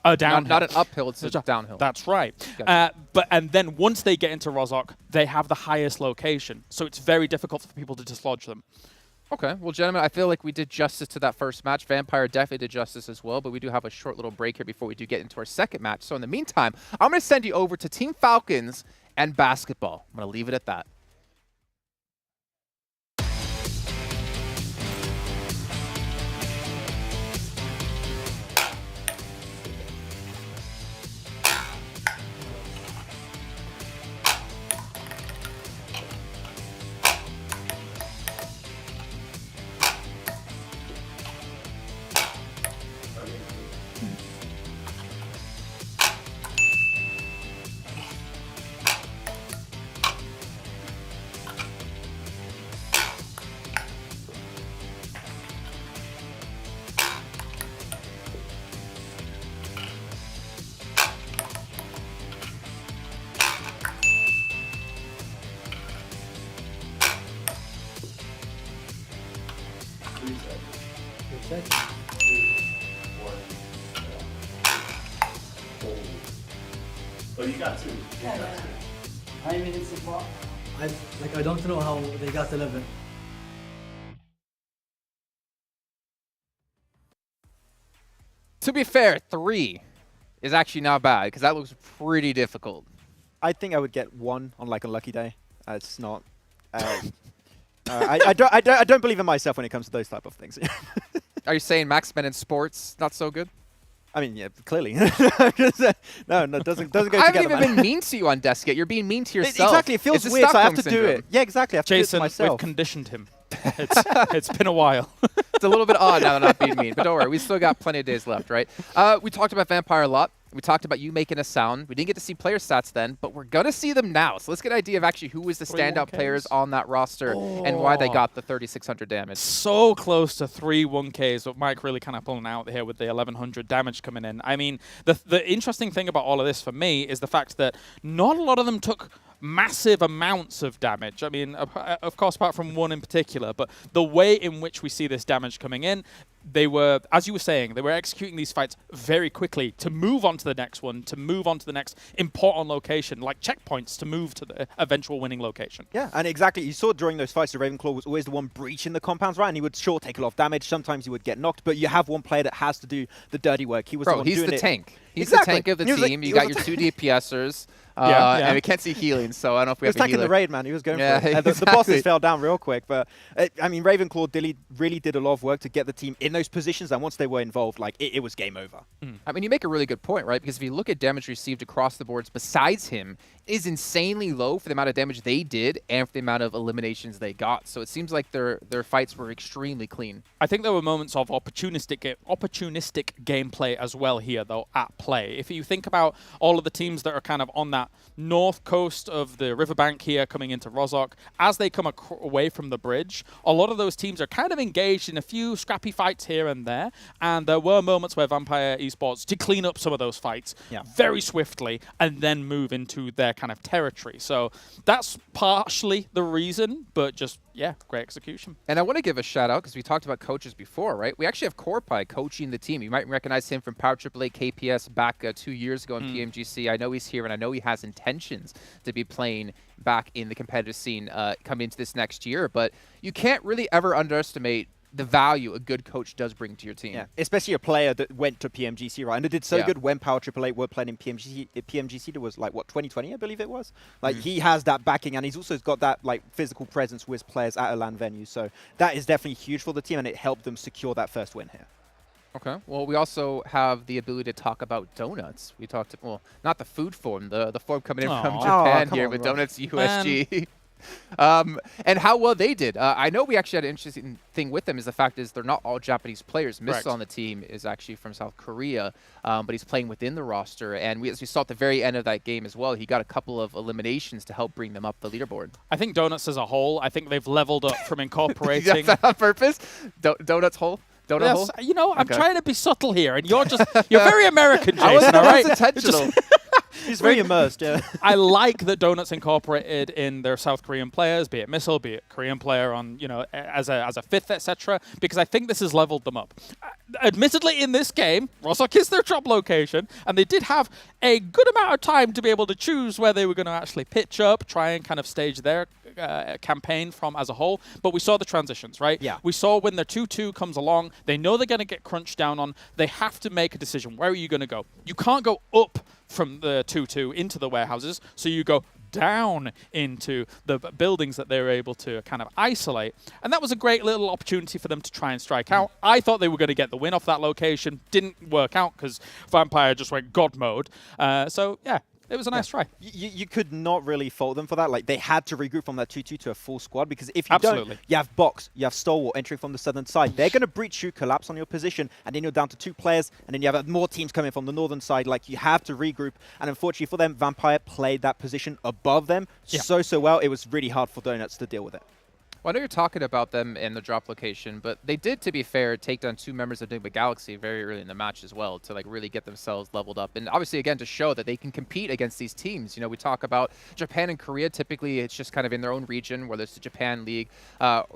A downhill. Not an uphill, it's a downhill. That's right. Gotcha. And then once they get into Rozhok, they have the highest location. So it's very difficult for people to dislodge them. Okay, well, gentlemen, I feel like we did justice to that first match. Vampire definitely did justice as well, but we do have a short little break here before we do get into our second match. So in the meantime, I'm going to send you over to Team Falcons and basketball. I'm going to leave it at that. Oh, you got two. Yeah. 9 minutes so far. I don't know how they got 11. To be fair, 3 is actually not bad because that looks pretty difficult. I think I would get 1 on like a lucky day. It's not. I don't believe in myself when it comes to those type of things. Are you saying Maxman in sports not so good? I mean, yeah, clearly. no, it doesn't go together. I haven't even been mean to you on desk yet. You're being mean to yourself. Exactly, it feels weird, so I have to do it. Yeah, exactly, I have to do it Jason, myself. we've conditioned him. It's been a while. It's a little bit odd now that I'm not being mean, but don't worry, we still got plenty of days left, right? We talked about Vampire a lot. We talked about you making a sound. We didn't get to see player stats then, but we're going to see them now. So let's get an idea of actually who was the standout players on that roster and why they got the 3,600 damage. So close to 3 1Ks, but Mike really kind of pulling out here with the 1,100 damage coming in. I mean, the interesting thing about all of this for me is the fact that not a lot of them took massive amounts of damage. I mean, of course, apart from one in particular, but the way in which we see this damage coming in, they were, as you were saying, they were executing these fights very quickly to move on to the next one, to move on to the next important location, like checkpoints to move to the eventual winning location. Yeah, and exactly. You saw during those fights, the Ravenclaw was always the one breaching the compounds, right? And he would sure take a lot of damage. Sometimes he would get knocked, but you have one player that has to do the dirty work. He was the one doing it. He's the tank. He's exactly. the tank of the team. You got your 2 DPSers. Yeah. And we can't see healing, so I don't know if we have a healer. He was tanking the raid, man. He was going for it. Exactly. The bosses fell down real quick, but I mean, Ravenclaw really did a lot of work to get the team in those positions, and once they were involved, like it was game over. I mean, you make a really good point, right? Because if you look at damage received across the boards besides him, it is insanely low for the amount of damage they did and for the amount of eliminations they got. So it seems like their fights were extremely clean. I think there were moments of opportunistic gameplay as well here, though, at play. If you think about all of the teams that are kind of on that north coast of the riverbank here coming into Rozhok, as they come away from the bridge, a lot of those teams are kind of engaged in a few scrappy fights here and there, and there were moments where Vampire Esports did clean up some of those fights very swiftly and then move into their kind of territory. So that's partially the reason, but just, yeah, great execution. And I want to give a shout out because we talked about coaches before, right? We actually have Corpai coaching the team. You might recognize him from Power AAA KPS back 2 years ago in PMGC. I know he's here and I know he has intentions to be playing back in the competitive scene coming into this next year, but you can't really ever underestimate the value a good coach does bring to your team. Yeah, especially a player that went to PMGC, right? And it did so good when Power AAA were playing in PMGC. PMGC was like, what, 2020, I believe it was? Like, he has that backing, and he's also got that, like, physical presence with players at a LAN venue. So that is definitely huge for the team, and it helped them secure that first win here. Okay. Well, we also have the ability to talk about donuts. We talked, well, not the food form, the form coming in from Japan here with Donuts USG. And how well they did. I know we actually had an interesting thing with them is the fact is they're not all Japanese players. Missile on the team is actually from South Korea, but he's playing within the roster. And as we saw at the very end of that game as well, he got a couple of eliminations to help bring them up the leaderboard. I think Donuts as a whole, I think they've leveled up from incorporating. That's on purpose? Donuts whole? Donut hole? You know, I'm trying to be subtle here, and you're very American, Jason, all right? That's intentional. He's very immersed, yeah. I like that Donuts incorporated in their South Korean players, be it Missile, be it Korean player on, you know, as a fifth, etc. Because I think this has leveled them up. Admittedly, in this game, Rozhok is their drop location, and they did have a good amount of time to be able to choose where they were going to actually pitch up, try and kind of stage their campaign from as a whole. But we saw the transitions, right? Yeah. We saw when the 2-2 comes along, they know they're going to get crunched down on. They have to make a decision. Where are you going to go? You can't go up from the 2-2 into the warehouses, so you go down into the buildings that they were able to kind of isolate. And that was a great little opportunity for them to try and strike out. I thought they were going to get the win off that location. Didn't work out because Vampire just went God mode. So, yeah. It was a nice try. You could not really fault them for that. Like, they had to regroup from that 2-2 to a full squad, because if you don't, you have Box, you have Stalwart entering from the southern side. They're going to breach you, collapse on your position, and then you're down to 2 players, and then you have more teams coming from the northern side. Like, you have to regroup, and unfortunately for them, Vampire played that position above them so well, it was really hard for Donuts to deal with it. Well, I know you're talking about them in the drop location, but they did, to be fair, take down 2 members of Nigma Galaxy very early in the match as well to like really get themselves leveled up. And obviously, again, to show that they can compete against these teams. You know, we talk about Japan and Korea. Typically, it's just kind of in their own region, whether it's the Japan League,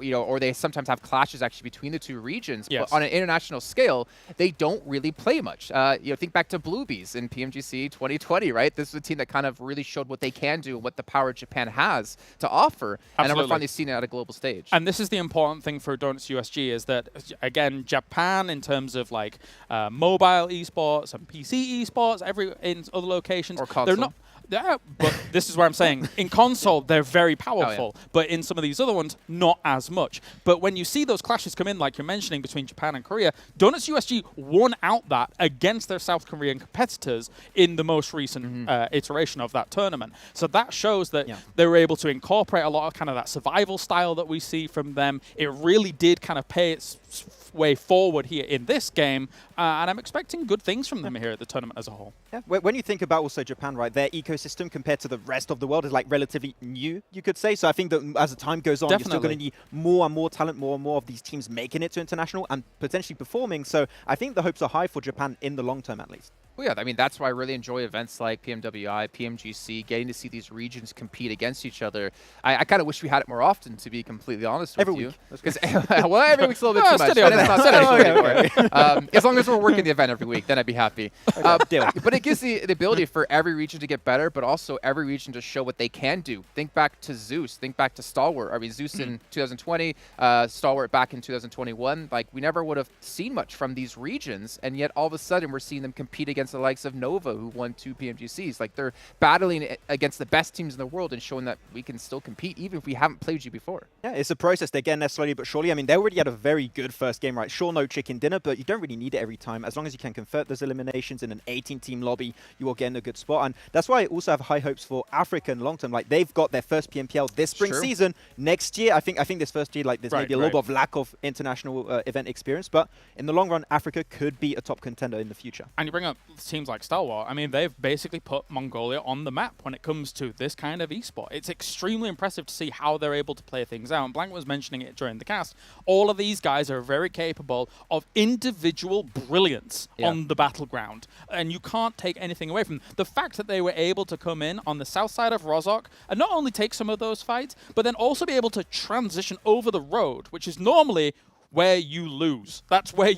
you know, or they sometimes have clashes actually between the 2 regions. Yes. But on an international scale, they don't really play much. You know, think back to Bluebees in PMGC 2020, right? This is a team that kind of really showed what they can do and what the power Japan has to offer. Absolutely. And then we're finally seeing it at a global stage. And this is the important thing for Donuts USG is that, again, Japan in terms of like mobile esports and PC esports, in other locations, or console. they're not. Yeah, but this is where I'm saying in console they're very powerful, but in some of these other ones not as much. But when you see those clashes come in, like you're mentioning between Japan and Korea, Donuts USG won out that against their South Korean competitors in the most recent iteration of that tournament. So that shows that they were able to incorporate a lot of kind of that survival style that we see from them. It really did kind of pay its way forward here in this game, and I'm expecting good things from them here at the tournament as a whole. Yeah, when you think about also Japan, right, their ecosystem compared to the rest of the world is like relatively new, you could say. So I think that as the time goes on, you're still going to need more and more talent, more and more of these teams making it to international and potentially performing. So I think the hopes are high for Japan in the long term, at least. Well, yeah, I mean, that's why I really enjoy events like PMWI, PMGC, getting to see these regions compete against each other. I kind of wish we had it more often, to be completely honest with you. Well, every week's a little bit too much. As long as we're working the event every week, then I'd be happy. But it gives the ability for every region to get better, but also every region to show what they can do. Think back to Zeus. Think back to Stalwart. I mean, Zeus in 2020, Stalwart back in 2021. Like, we never would have seen much from these regions, and yet all of a sudden we're seeing them compete against the likes of Nova, who won 2 PMGCs. Like, they're battling against the best teams in the world and showing that we can still compete even if we haven't played you before. Yeah, it's a process. They're getting there slowly but surely. I mean, they already had a very good first game, right? Sure, no chicken dinner, but you don't really need it every time. As long as you can convert those eliminations in an 18-team lobby, you will get in a good spot. And that's why I also have high hopes for Africa in long term. Like, they've got their first PMPL this spring season. Next year, I think this first year, like, there's maybe a little bit of lack of international event experience, but in the long run, Africa could be a top contender in the future. And you bring up teams like Stalwart. I mean, they've basically put Mongolia on the map when it comes to this kind of esport. It's extremely impressive to see how they're able to play things out. And Blank was mentioning it during the cast. All of these guys are very capable of individual brilliance on the battleground. And you can't take anything away from them. The fact that they were able to come in on the south side of Rozhok and not only take some of those fights, but then also be able to transition over the road, which is normally where you lose. That's where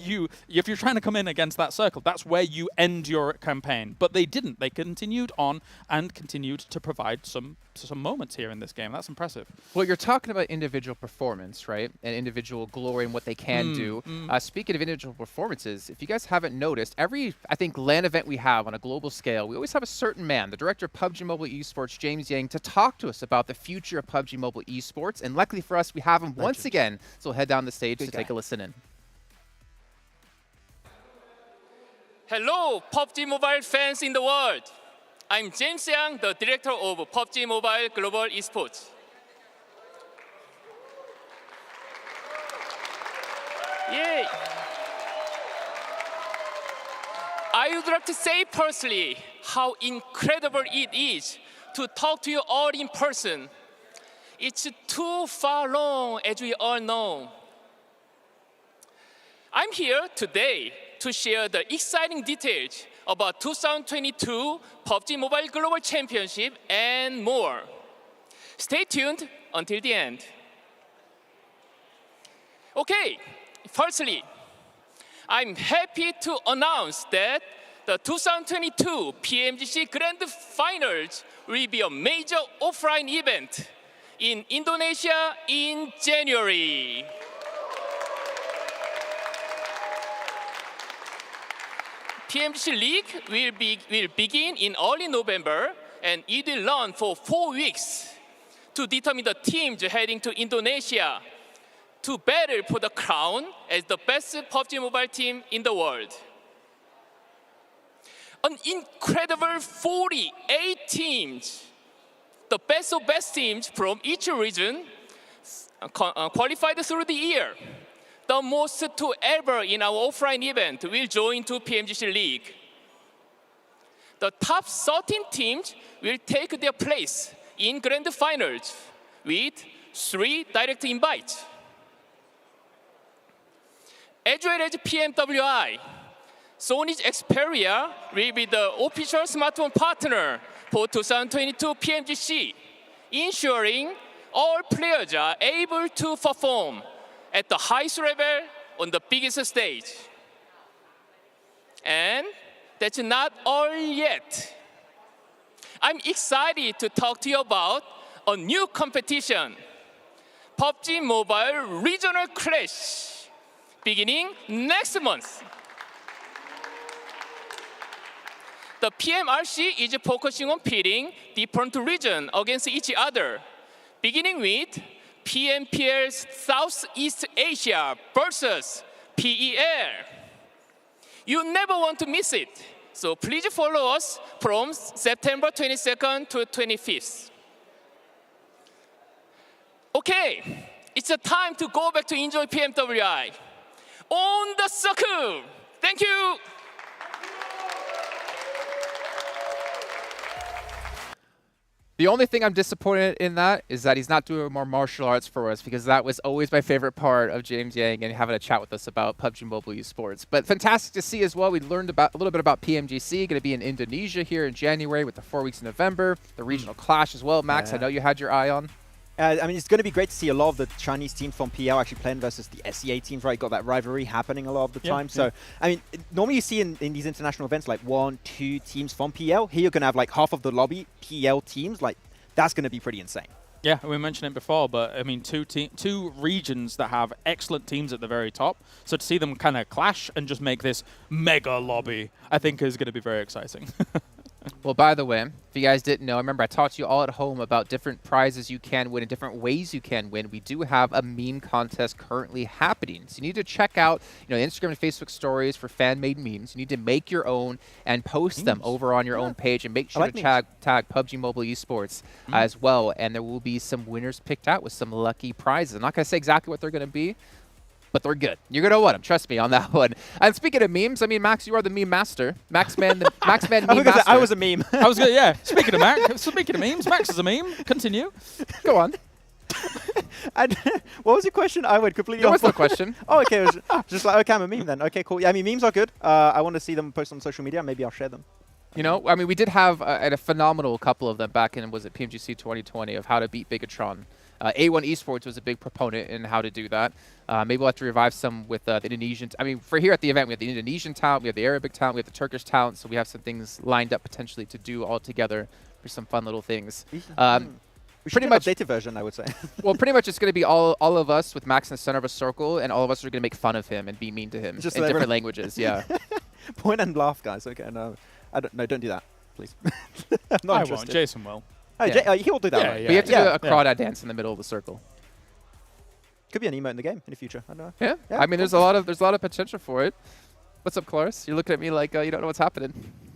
if you're trying to come in against that circle, that's where you end your campaign. But they didn't. They continued on and continued to provide some some moments here in this game. That's impressive. Well, you're talking about individual performance, right? And individual glory and what they can do. Speaking of individual performances, if you guys haven't noticed, every, I think, LAN event we have on a global scale, we always have a certain man, the director of PUBG Mobile Esports, James Yang, to talk to us about the future of PUBG Mobile Esports. And luckily for us, we have him once again. So we'll head down the stage to take a listen in. Hello, PUBG Mobile fans in the world. I'm James Yang, the director of PUBG Mobile Global Esports. Yay! I would like to say personally how incredible it is to talk to you all in person. It's too far long, as we all know. I'm here today to share the exciting details about 2022 PUBG Mobile Global Championship and more. Stay tuned until the end. Okay, firstly, I'm happy to announce that the 2022 PMGC Grand Finals will be a major offline event in Indonesia in January. PMGC League will begin in early November, and it will run for 4 weeks to determine the teams heading to Indonesia to battle for the crown as the best PUBG Mobile team in the world. An incredible 48 teams, the best of best teams from each region, qualified through the year. The most to ever in our offline event will join to PMGC League. The top 13 teams will take their place in Grand Finals with 3 direct invites. As well as PMWI, Sony's Xperia will be the official smartphone partner for 2022 PMGC, ensuring all players are able to perform at the highest level on the biggest stage. And that's not all yet. I'm excited to talk to you about a new competition, PUBG Mobile Regional Clash, beginning next month. The PMRC is focusing on pitting different regions against each other, beginning with PMPL's Southeast Asia versus PEL. You never want to miss it, so please follow us from September 22nd to 25th. Okay, it's a time to go back to enjoy PMWI. On the circle! Thank you! The only thing I'm disappointed in that is that he's not doing more martial arts for us, because that was always my favorite part of James Yang and having a chat with us about PUBG Mobile Esports. But fantastic to see as well. We learned about a little bit about PMGC, going to be in Indonesia here in January with the 4 weeks in November, the regional clash as well. Max, I know you had your eye on. I mean, it's going to be great to see a lot of the Chinese teams from PL actually playing versus the SEA teams, right? Got that rivalry happening a lot of the time. So, I mean, normally you see in these international events like 1, 2 teams from PL. Here you're going to have like half of the lobby PL teams. Like, that's going to be pretty insane. Yeah, we mentioned it before, but I mean, two regions that have excellent teams at the very top. So to see them kind of clash and just make this mega lobby, I think is going to be very exciting. Well, by the way, if you guys didn't know, remember I taught you all at home about different prizes you can win and different ways you can win. We do have a meme contest currently happening. So you need to check out, Instagram and Facebook stories for fan-made memes. You need to make your own and post them over on your own page, and make sure to tag PUBG Mobile Esports as well. And there will be some winners picked out with some lucky prizes. I'm not going to say exactly what they're going to be, but they're good. You're going to want them. Trust me on that one. And speaking of memes, I mean, Max, you are the meme master. Maxman meme master. I was a meme. I was good, yeah. Speaking of memes, Max is a meme. Continue. Go on. And what was your question? I went completely What off. was the question? Oh, okay. It was just like, okay, I'm a meme then. Okay, cool. Yeah, I mean, memes are good. I want to see them posted on social media. Maybe I'll share them. I mean, we did have a phenomenal couple of them back in, was it PMGC 2020, of how to beat Bigatron. A1 Esports was a big proponent in how to do that. Maybe we'll have to revive some with the Indonesian. I mean, for here at the event, we have the Indonesian talent, we have the Arabic talent, we have the Turkish talent, so we have some things lined up potentially to do all together for some fun little things. pretty much updated version, I would say. Well, pretty much it's going to be all of us with Max in the center of a circle, and all of us are going to make fun of him and be mean to him Just in so different languages. Yeah. Point and laugh, guys. Okay, no, don't do that, please. I'm not I interested. won't. Jason will. Oh, Yeah. he'll do that. Yeah, right? yeah. We have to do a crawdad dance in the middle of the circle. Could be an emote in the game in the future. I don't know. Yeah. Yeah, I mean, there's a lot of potential for it. What's up, Cloris? You're looking at me like you don't know what's happening.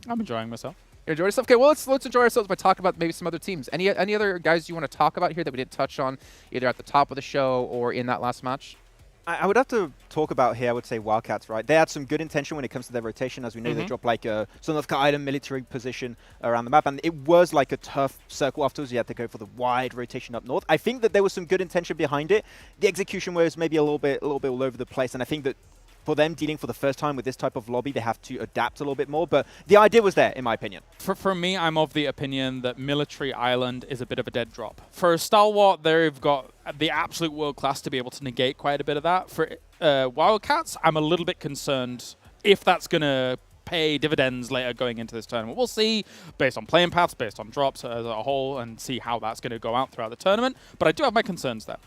I'm enjoying myself. You're enjoying yourself? Okay, well, let's enjoy ourselves by talking about maybe some other teams. Any other guys you want to talk about here that we didn't touch on, either at the top of the show or in that last match? I would have to talk about here, I would say Wildcats, right? They had some good intention when it comes to their rotation. As we know, they dropped like a Sanhok Island military position around the map, and it was like a tough circle afterwards. You had to go for the wide rotation up north. I think that there was some good intention behind it. The execution was maybe a little bit all over the place, and I think that for them dealing for the first time with this type of lobby, they have to adapt a little bit more. But the idea was there, in my opinion. For me, I'm of the opinion that Military Island is a bit of a dead drop. For Stalwart, they've got the absolute world class to be able to negate quite a bit of that. For Wildcats, I'm a little bit concerned if that's going to pay dividends later going into this tournament. We'll see based on playing paths, based on drops as a whole, and see how that's going to go out throughout the tournament. But I do have my concerns there.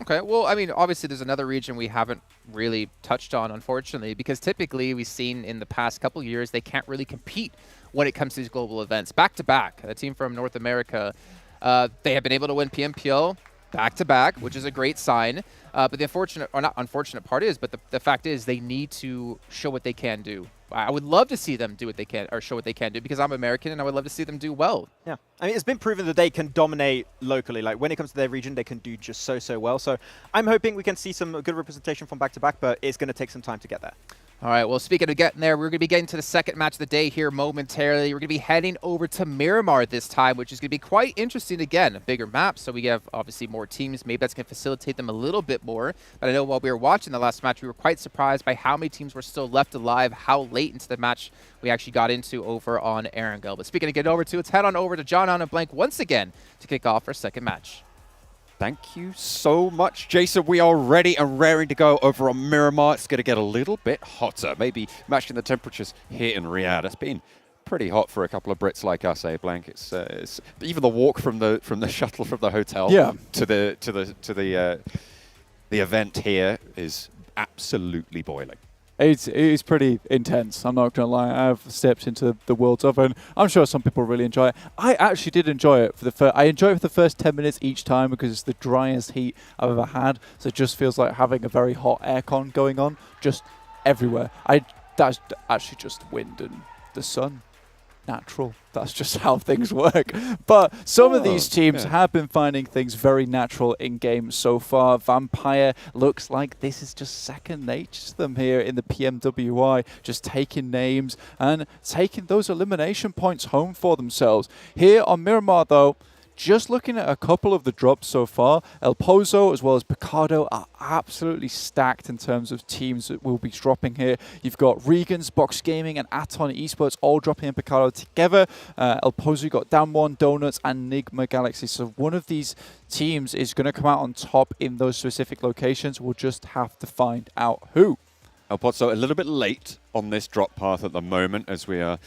Okay, well, I mean, obviously there's another region we haven't really touched on, unfortunately, because typically we've seen in the past couple years they can't really compete when it comes to these global events. Back-to-back, a team from North America, they have been able to win PMPL back-to-back, which is a great sign. But the unfortunate, or not unfortunate part is, but the fact is they need to show what they can do. I would love to see them do what they can, or show what they can do, because I'm American and I would love to see them do well. Yeah, I mean, it's been proven that they can dominate locally. Like, when it comes to their region, they can do just so well. So I'm hoping we can see some good representation from back-to-back, but it's going to take some time to get there. All right, well, speaking of getting there, we're going to be getting to the second match of the day here momentarily. We're going to be heading over to Miramar this time, which is going to be quite interesting again. A bigger map, so we have obviously more teams. Maybe that's going to facilitate them a little bit more. But I know while we were watching the last match, we were quite surprised by how many teams were still left alive, how late into the match we actually got into over on Erangel. But speaking of getting over to, let's head on over to John and Blank once again to kick off our second match. Thank you so much, Jason. We are ready and raring to go over on Miramar. It's going to get a little bit hotter, maybe matching the temperatures here in Riyadh. It's been pretty hot for a couple of Brits like us, eh, Blank? It's even the walk from the shuttle from the hotel to the event here is absolutely boiling. It is pretty intense, I'm not going to lie. I've stepped into the world's oven. I'm sure some people really enjoy it. I actually did enjoy it for the first. I enjoy it for the first 10 minutes each time because it's the driest heat I've ever had. So it just feels like having a very hot aircon going on just everywhere. That's actually just wind and the sun. Natural. That's just how things work. But some of these teams have been finding things very natural in games so far. Vampire looks like this is just second nature to them here in the PMWI, just taking names and taking those elimination points home for themselves. Here on Miramar, though, just looking at a couple of the drops so far, El Pozo as well as Picado are absolutely stacked in terms of teams that will be dropping here. You've got REGAN.S, Box Gaming, and Aton Esports all dropping in Picado together. El Pozo got Damwon, Donuts, and Nigma Galaxy. So one of these teams is going to come out on top in those specific locations. We'll just have to find out who. El Pozo a little bit late on this drop path at the moment, as we are.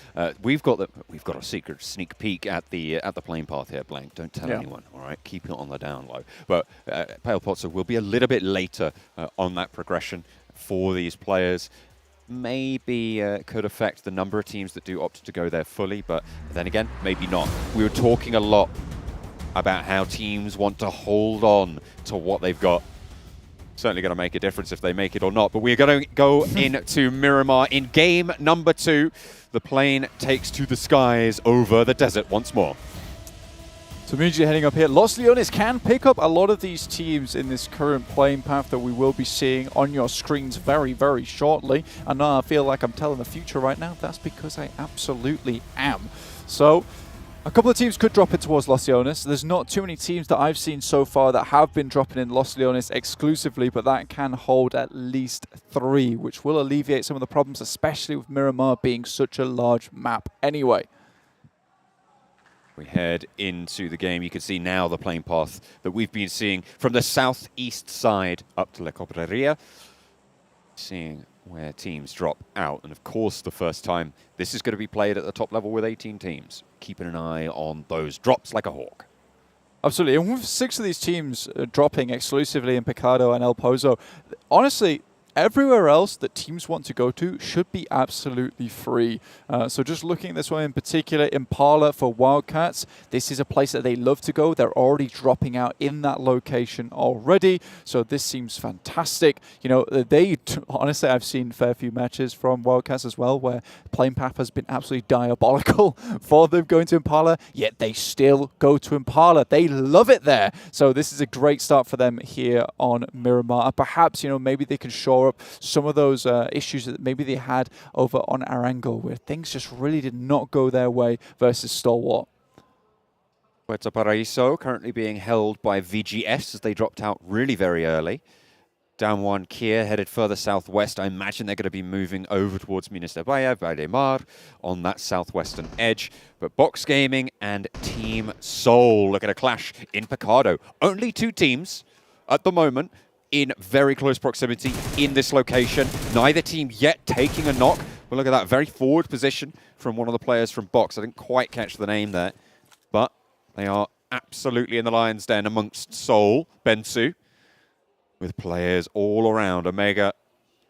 We've got a secret sneak peek at the plane path here, Blank. Don't tell anyone, all right? Keep it on the down low. But El Pozo will be a little bit later on that progression for these players. Maybe could affect the number of teams that do opt to go there fully, but then again, maybe not. We were talking a lot about how teams want to hold on to what they've got. Certainly going to make a difference if they make it or not. But we're going to go into Miramar in game number 2. The plane takes to the skies over the desert once more. So immediately heading up here, Los Leones can pick up a lot of these teams in this current playing path that we will be seeing on your screens very, very shortly. And I feel like I'm telling the future right now. That's because I absolutely am. So a couple of teams could drop it towards Los Leones. There's not too many teams that I've seen so far that have been dropping in Los Leones exclusively, but that can hold at least 3, which will alleviate some of the problems, especially with Miramar being such a large map anyway. We head into the game. You can see now the plane path that we've been seeing from the southeast side up to La Cobreria. Seeing where teams drop out. And of course, the first time this is going to be played at the top level with 18 teams. Keeping an eye on those drops like a hawk. Absolutely. And with 6 of these teams dropping exclusively in Picado and El Pozo, honestly, everywhere else that teams want to go to should be absolutely free. So just looking at this one in particular, Impala for Wildcats, this is a place that they love to go. They're already dropping out in that location already. So this seems fantastic. You know, honestly, I've seen a fair few matches from Wildcats as well where playing path has been absolutely diabolical for them going to Impala, yet they still go to Impala. They love it there. So this is a great start for them here on Miramar. Perhaps, you know, maybe they can shore up some of those issues that maybe they had over on Erangel, where things just really did not go their way versus Stalwart. Puerto Paraíso currently being held by VGS as they dropped out really very early. Down one, Kia headed further southwest. I imagine they're going to be moving over towards Municipalidad Valdemar on that southwestern edge. But Box Gaming and Team Seoul look at a clash in Picado. Only 2 teams at the moment in very close proximity in this location. Neither team yet taking a knock. But look at that very forward position from one of the players from Box. I didn't quite catch the name there. But they are absolutely in the lion's den amongst Seoul, Bensu, with players all around. Omega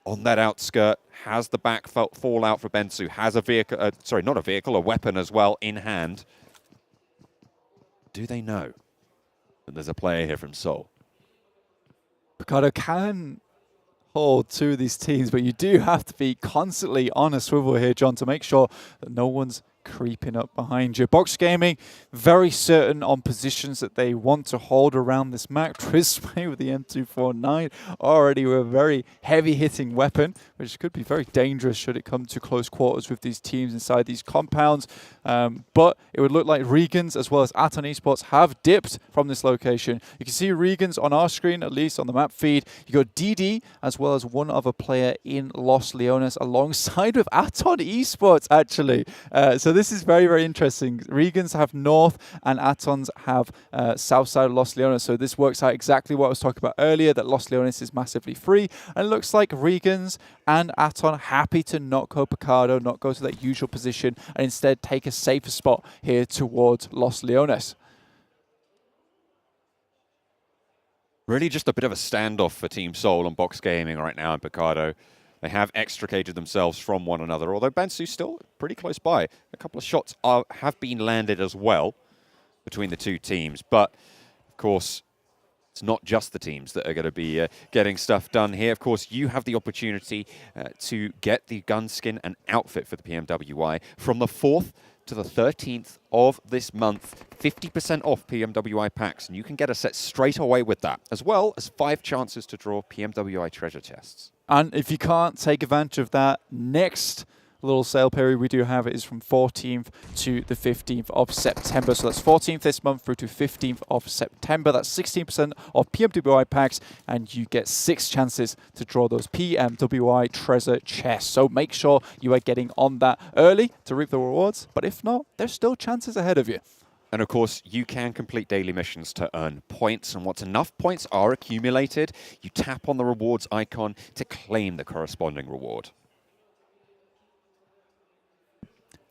on that outskirt has the back fall out for Bensu. Has a vehicle, sorry, not a vehicle, a weapon as well in hand. Do they know that there's a player here from Seoul? Picado can hold 2 of these teams, but you do have to be constantly on a swivel here, John, to make sure that no one's creeping up behind you. Box Gaming, very certain on positions that they want to hold around this map. Trismay with the M249, already with a very heavy-hitting weapon, which could be very dangerous should it come to close quarters with these teams inside these compounds. But it would look like REGAN.S as well as Aton Esports have dipped from this location. You can see REGAN.S on our screen, at least on the map feed. You got DD as well as one other player in Los Leones alongside with Aton Esports, actually. So this is very, very interesting. REGAN.S have north and Atons have south side of Los Leones. So this works out exactly what I was talking about earlier, that Los Leones is massively free. And it looks like REGAN.S and Aton happy to not go Picado, not go to that usual position, and instead take a safer spot here towards Los Leones. Really just a bit of a standoff for Team Seoul and Box Gaming right now in Picado. They have extricated themselves from one another, although Bensu's still pretty close by. A couple of shots have been landed as well between the 2 teams. But, of course, it's not just the teams that are going to be getting stuff done here. Of course, you have the opportunity to get the gun skin and outfit for the PMWI from the 4th to the 13th of this month. 50% off PMWI packs, and you can get a set straight away with that, as well as 5 chances to draw PMWI treasure chests. And if you can't take advantage of that, next little sale period we do have is from 14th to the 15th of September. So that's 14th this month through to 15th of September. That's 16% of PMWI packs, and you get 6 chances to draw those PMWI treasure chests. So make sure you are getting on that early to reap the rewards. But if not, there's still chances ahead of you. And of course, you can complete daily missions to earn points. And once enough points are accumulated, you tap on the rewards icon to claim the corresponding reward.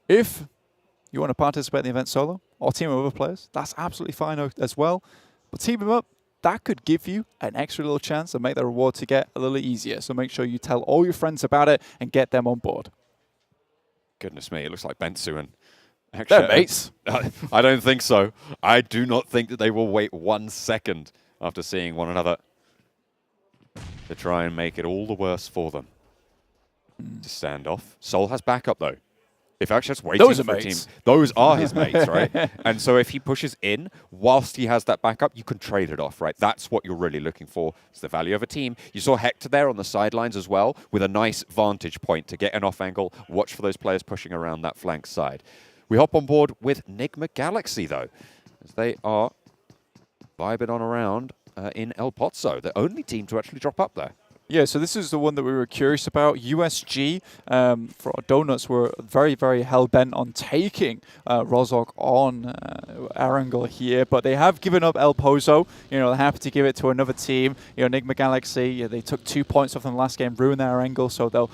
If you want to participate in the event solo or team with other players, that's absolutely fine as well. But teaming up, that could give you an extra little chance and make the reward to get a little easier. So make sure you tell all your friends about it and get them on board. Goodness me, it looks like Bensu and... Actually, they're mates. I don't think so. I do not think that they will wait 1 second after seeing one another to try and make it all the worse for them. To stand off. Seoul has backup, though. If actually just waiting those are for mates. a team. Those are his mates, right? And so if he pushes in whilst he has that backup, you can trade it off, right? That's what you're really looking for. It's the value of a team. You saw Hector there on the sidelines as well with a nice vantage point to get an off angle. Watch for those players pushing around that flank side. We hop on board with Nigma Galaxy, though, as they are vibing on around in El Pozo, the only team to actually drop up there. Yeah, so this is the one that we were curious about. USG for Donuts were very, very hell-bent on taking Rozhok on Erangel here, but they have given up El Pozo. You know, they're happy to give it to another team. You know, Nigma Galaxy, they took 2 points off them last game, ruined their Erangel, so they'll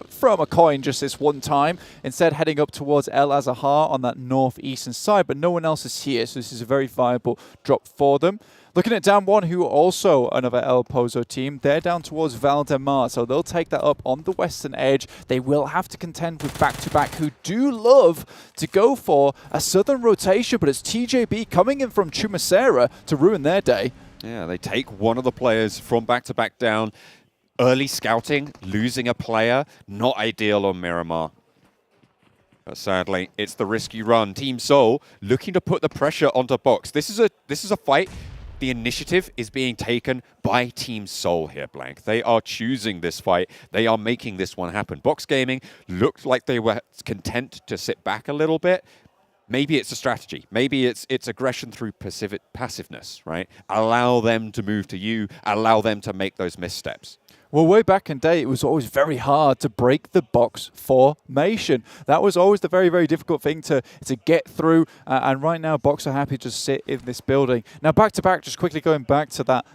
throw them a coin just this one time. Instead, heading up towards El Azahar on that northeastern side, but no one else is here, so this is a very viable drop for them. Looking at down one, who are also another El Pozo team, they're down towards Valdemar, so they'll take that up on the western edge. They will have to contend with back-to-back, who do love to go for a southern rotation, but it's TJB coming in from Chumacera to ruin their day. Yeah, they take one of the players from back-to-back down. Early scouting, losing a player, not ideal on Miramar. But sadly, it's the risk you run. Team Seoul looking to put the pressure onto Box. This is a fight. The initiative is being taken by Team Seoul here, Blank. They are choosing this fight. They are making this one happen. Box Gaming looked like they were content to sit back a little bit. Maybe it's a strategy. Maybe it's aggression through passiveness, right? Allow them to move to you. Allow them to make those missteps. Well, way back in day, it was always very hard to break the box formation. That was always the very, very difficult thing to get through. And right now, Box are happy to sit in this building. Now, back-to-back, just quickly going back to that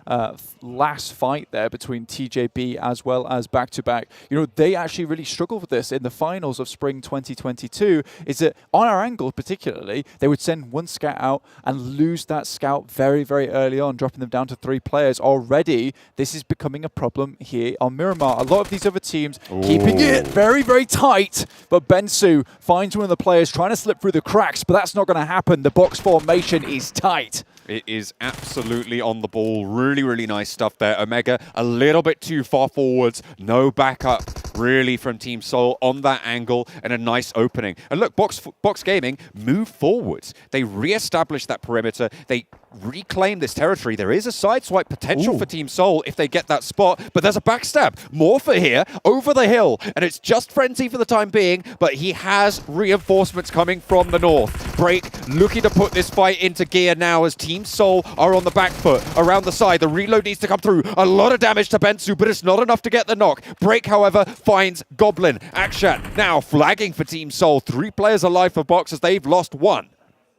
last fight there between TJB as well as back-to-back. You know, they actually really struggled with this in the finals of spring 2022, is that on our angle particularly, they would send one scout out and lose that scout very, very early on, dropping them down to 3 players. Already, this is becoming a problem here on Miramar. A lot of these other teams keeping it very, very tight, but Bensu finds one of the players trying to slip through the cracks, but that's not going to happen. The box formation is tight. It is absolutely on the ball. Really, really nice stuff there. Omega a little bit too far forwards. No backup really from Team Seoul on that angle, and a nice opening. And look, Box Gaming move forwards. They re-establish that perimeter. They reclaim this territory. There is a sideswipe potential for Team Seoul if they get that spot, but there's a backstab. Morpher here, over the hill, and it's just Frenzy for the time being, but he has reinforcements coming from the north. Break looking to put this fight into gear now as Team Seoul are on the back foot. Around the side, the reload needs to come through. A lot of damage to Bensu, but it's not enough to get the knock. Break, however, finds Goblin. Akshat now flagging for Team Seoul. 3 players alive for Box as they've lost 1.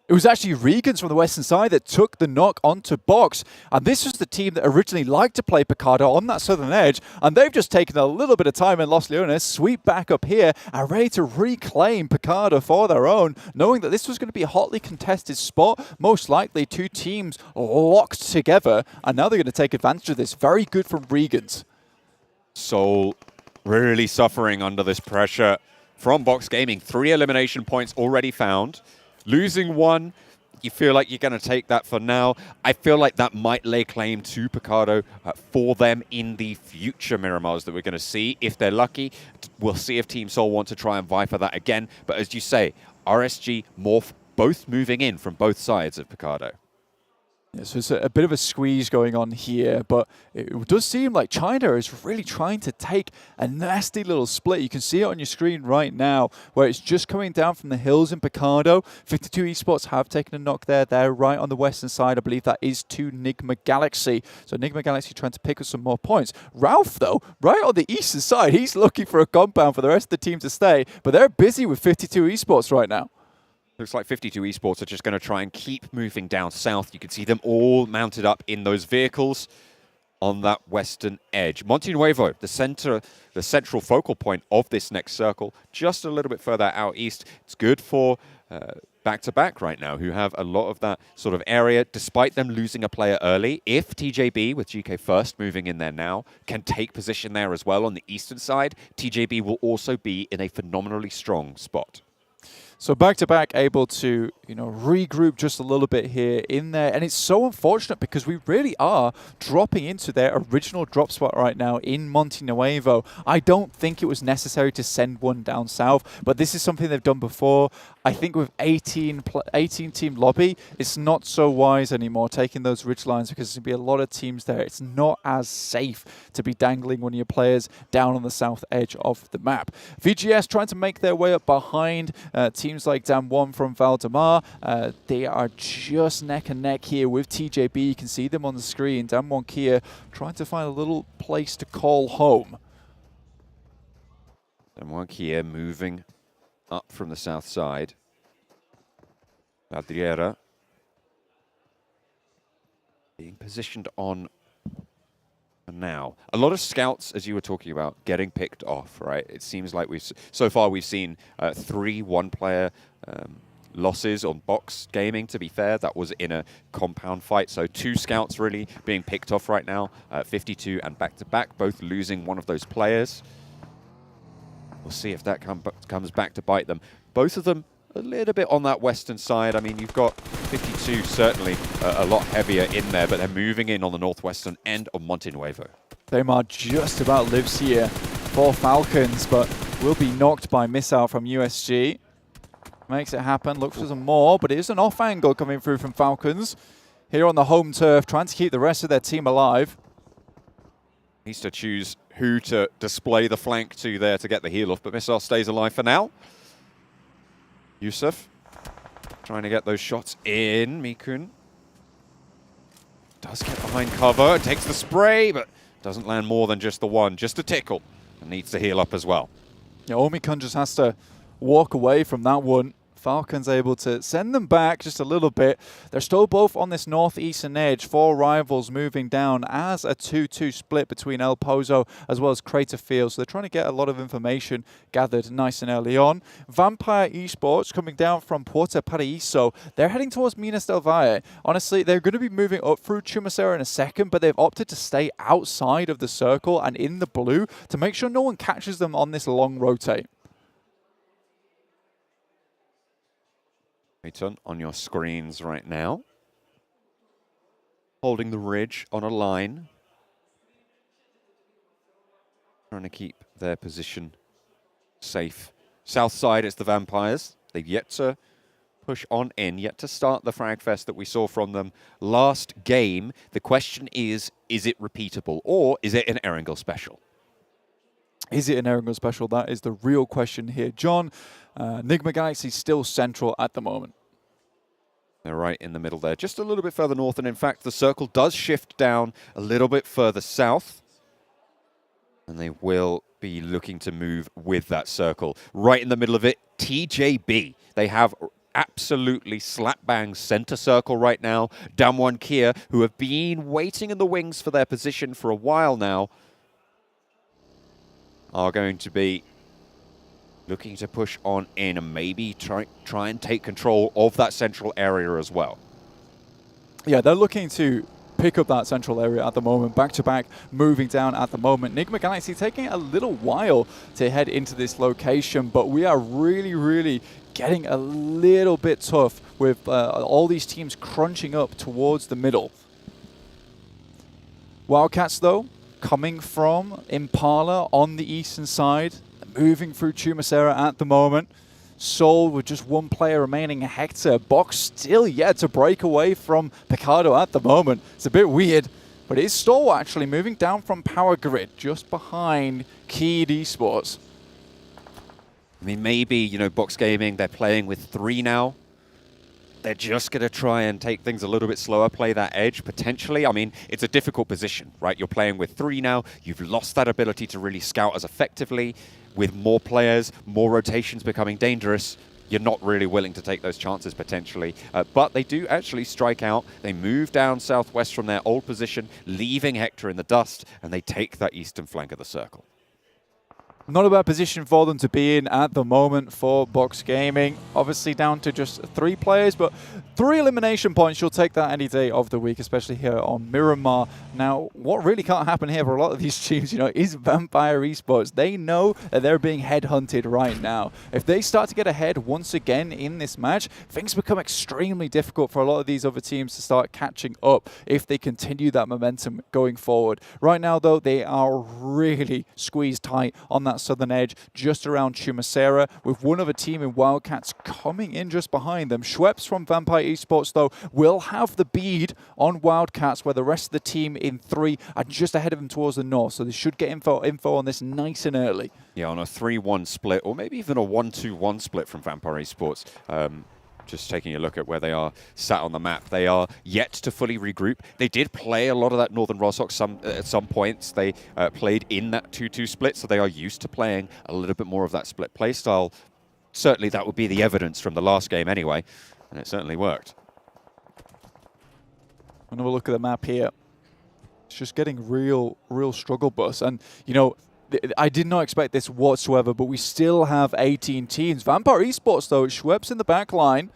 It was actually REGAN.S from the western side that took the knock onto Box. And this was the team that originally liked to play Picardo on that southern edge. And they've just taken a little bit of time in Los Leones, sweep back up here, and ready to reclaim Picardo for their own, knowing that this was going to be a hotly contested spot. Most likely 2 teams locked together. And now they're going to take advantage of this. Very good from REGAN.S. Seoul really suffering under this pressure from Box Gaming. 3 elimination points already found. Losing 1, you feel like you're going to take that for now. I feel like that might lay claim to Picardo for them in the future Miramars that we're going to see. If they're lucky, we'll see if Team Seoul want to try and vie for that again. But as you say, RSG, Morph, both moving in from both sides of Picardo. Yeah, so it's a bit of a squeeze going on here, but it does seem like China is really trying to take a nasty little split. You can see it on your screen right now, where it's just coming down from the hills in Picardo. 52 Esports have taken a knock there. They're right on the western side. I believe that is to Nigma Galaxy. So Nigma Galaxy trying to pick up some more points. Ralph, though, right on the eastern side, he's looking for a compound for the rest of the team to stay, but they're busy with 52 Esports right now. Looks like 52 Esports are just going to try and keep moving down south. You can see them all mounted up in those vehicles on that western edge. Monte Nuevo, the central focal point of this next circle, just a little bit further out east. It's good for back-to-back right now, who have a lot of that sort of area, despite them losing a player early. If TJB, with GK first moving in there now, can take position there as well on the eastern side, TJB will also be in a phenomenally strong spot. So back-to-back able to, regroup just a little bit here in there. And it's so unfortunate because we really are dropping into their original drop spot right now in Monte Nuevo. I don't think it was necessary to send one down south, but this is something they've done before. I think with 18-team lobby, it's not so wise anymore taking those ridge lines because there's going to be a lot of teams there. It's not as safe to be dangling one of your players down on the south edge of the map. VGS trying to make their way up behind teams like Damwon from Valdemar, they are just neck and neck here with TJB. You can see them on the screen. Damwon Kia trying to find a little place to call home. Damwon Kia moving up from the south side. Adriera being positioned on now. A lot of scouts, as you were talking about, getting picked off, right? It seems like so far we've seen 3 one-player losses on Box Gaming, to be fair. That was in a compound fight. So 2 scouts really being picked off right now. 52 and back-to-back, both losing one of those players. We'll see if that comes back to bite them. Both of them a little bit on that western side. I mean, you've got 52 certainly a lot heavier in there, but they're moving in on the northwestern end of Monte Nuevo. Neymar just about lives here for Falcons, but will be knocked by missile from USG. Makes it happen, looks for some more, but it is an off angle coming through from Falcons. Here on the home turf, trying to keep the rest of their team alive. Needs to choose who to display the flank to there to get the heal off, but Missile stays alive for now. Yusuf trying to get those shots in. Mikun does get behind cover, takes the spray, but doesn't land more than just the one, just a tickle, and needs to heal up as well. Yeah, Omikun just has to walk away from that one. Falcons able to send them back just a little bit. They're still both on this northeastern edge. 4 rivals moving down as a 2-2 split between El Pozo as well as Crater Field. So they're trying to get a lot of information gathered nice and early on. Vampire Esports coming down from Puerto Paraíso. They're heading towards Minas del Valle. Honestly, they're going to be moving up through Chumacera in a second, but they've opted to stay outside of the circle and in the blue to make sure no one catches them on this long rotate. Aton on your screens right now. Holding the ridge on a line. Trying to keep their position safe. South side, it's the Vampires. They've yet to push on in, yet to start the frag fest that we saw from them last game. The question is it repeatable or is it an Erangel special? Is it an Erangel special? That is the real question here. John, Nigma Galaxy still central at the moment. They're right in the middle there, just a little bit further north, and in fact the circle does shift down a little bit further south. And they will be looking to move with that circle. Right in the middle of it, TJB. They have absolutely slap bang center circle right now. Damwon Kia, who have been waiting in the wings for their position for a while now, are going to be looking to push on in and maybe try and take control of that central area as well. Yeah, they're looking to pick up that central area at the moment. Back-to-back moving down at the moment. Nigma Galaxy taking a little while to head into this location, but we are really getting a little bit tough with all these teams crunching up towards the middle. Wildcats, though, coming from Impala on the eastern side, moving through Chumacera at the moment. Seoul with just 1 player remaining, Hector. Box still yet to break away from Picardo at the moment. It's a bit weird, but it is Stalwart actually moving down from Power Grid, just behind Keyed Esports. I mean, maybe, you know, Box Gaming, they're playing with 3 now. They're just going to try and take things a little bit slower, play that edge, potentially. I mean, it's a difficult position, right? You're playing with 3 now. You've lost that ability to really scout as effectively. With more players, more rotations becoming dangerous, you're not really willing to take those chances, potentially. But they do actually strike out. They move down southwest from their old position, leaving Hector in the dust, and they take that eastern flank of the circle. Not a bad position for them to be in at the moment for Box Gaming. Obviously down to just 3 players, but 3 elimination points. You'll take that any day of the week, especially here on Miramar. Now, what really can't happen here for a lot of these teams, you know, is Vampire Esports. They know that they're being headhunted right now. If they start to get ahead once again in this match, things become extremely difficult for a lot of these other teams to start catching up if they continue that momentum going forward. Right now, though, they are really squeezed tight on that that southern edge, just around Chumacera, with one other team in Wildcats coming in just behind them. Schweppes from Vampire Esports, though, will have the bead on Wildcats, where the rest of the team in 3 are just ahead of them towards the north, so they should get info on this nice and early. Yeah, on a 3-1 split, or maybe even a 1-2-1 split from Vampire Esports. Just taking a look at where they are sat on the map. They are yet to fully regroup. They did play a lot of that Northern Rossock at some points. They played in that 2-2 split, so they are used to playing a little bit more of that split play style. Certainly that would be the evidence from the last game anyway, and it certainly worked. Another look at the map here. It's just getting real struggle bus. And, you know, I did not expect this whatsoever, but we still have 18 teams. Vampire Esports, though, Schweppes in the back line,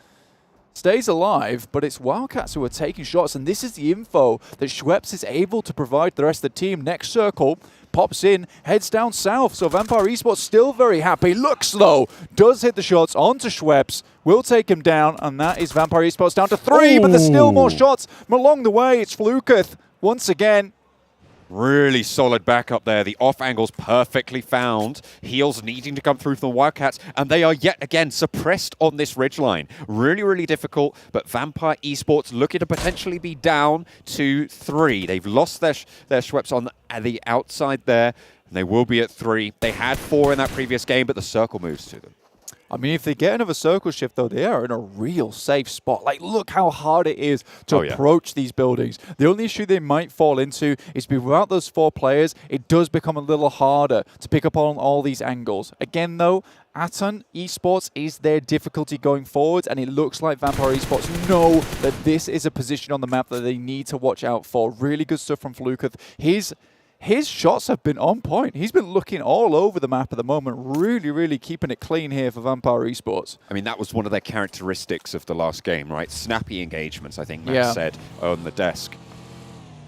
stays alive, but it's Wildcats who are taking shots, and this is the info that Schweppes is able to provide the rest of the team. Next circle, pops in, heads down south, so Vampire Esports still very happy. Looks though, does hit the shots onto Schweppes, will take him down, and that is Vampire Esports down to 3, but there's still more shots along the way. It's Fluketh once again. Really solid backup there. The off angles perfectly found. Heals needing to come through from the Wildcats, and they are yet again suppressed on this ridgeline. Really difficult, but Vampire Esports looking to potentially be down to 3. They've lost their Schweppes on the outside there, and they will be at 3. They had 4 in that previous game, but the circle moves to them. I mean, if they get another circle shift, though, they are in a real safe spot. Like, look how hard it is to approach these buildings. The only issue they might fall into is without those 4 players, it does become a little harder to pick up on all these angles. Again, though, Aton Esports is their difficulty going forward, and it looks like Vampire Esports know that this is a position on the map that they need to watch out for. Really good stuff from Fluketh. His shots have been on point. He's been looking all over the map at the moment, really keeping it clean here for Vampire Esports. I mean, that was one of their characteristics of the last game, right? Snappy engagements, I think Matt said on the desk.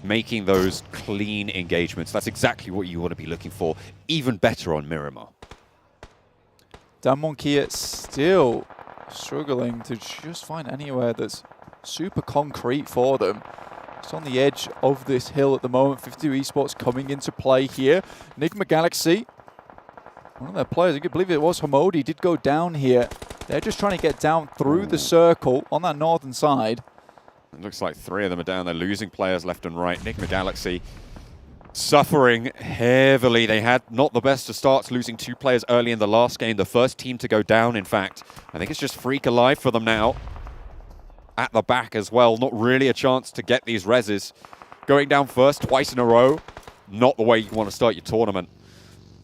Making those clean engagements. That's exactly what you want to be looking for. Even better on Miramar. Damonkia still struggling to just find anywhere that's super concrete for them. It's on the edge of this hill at the moment. 52 Esports coming into play here. Nigma Galaxy, one of their players, I believe it was Hamodi, did go down here. They're just trying to get down through the circle on that northern side. It looks like 3 of them are down. They're losing players left and right. Nigma Galaxy suffering heavily. They had not the best of starts, losing 2 players early in the last game. The first team to go down, in fact. I think it's just Freak alive for them now. At the back as well. Not really a chance to get these reses. Going down first twice in a row. Not the way you want to start your tournament.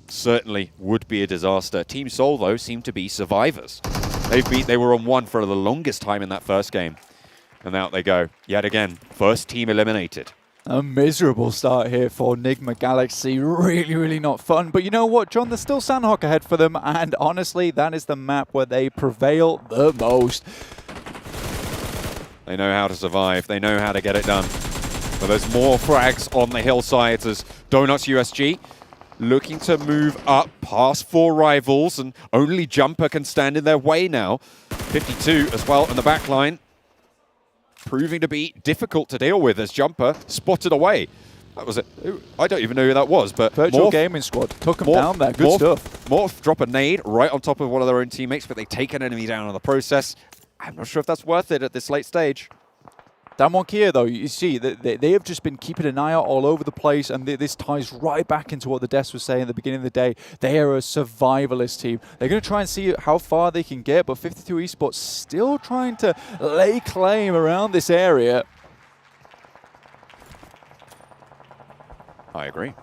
Certainly would be a disaster. Team Seoul, though, seem to be survivors. They were on 1 for the longest time in that first game. And out they go. Yet again, first team eliminated. A miserable start here for Nigma Galaxy. Really not fun. But you know what, John? There's still Sanhok ahead for them. And honestly, that is the map where they prevail the most. They know how to survive. They know how to get it done. But there's more frags on the hillsides as Donuts USG looking to move up past 4 rivals, and only Jumper can stand in their way now. 52 as well in the back line. Proving to be difficult to deal with as Jumper spotted away. That was it. I don't even know who that was, but Virtual Gaming Squad took him down there. Good stuff. Morph drop a nade right on top of one of their own teammates, but they take an enemy down in the process. I'm not sure if that's worth it at this late stage. Damonkia, though, you see, they have just been keeping an eye out all over the place, and this ties right back into what the desk was saying at the beginning of the day. They are a survivalist team. They're going to try and see how far they can get, but 52 Esports still trying to lay claim around this area. I agree.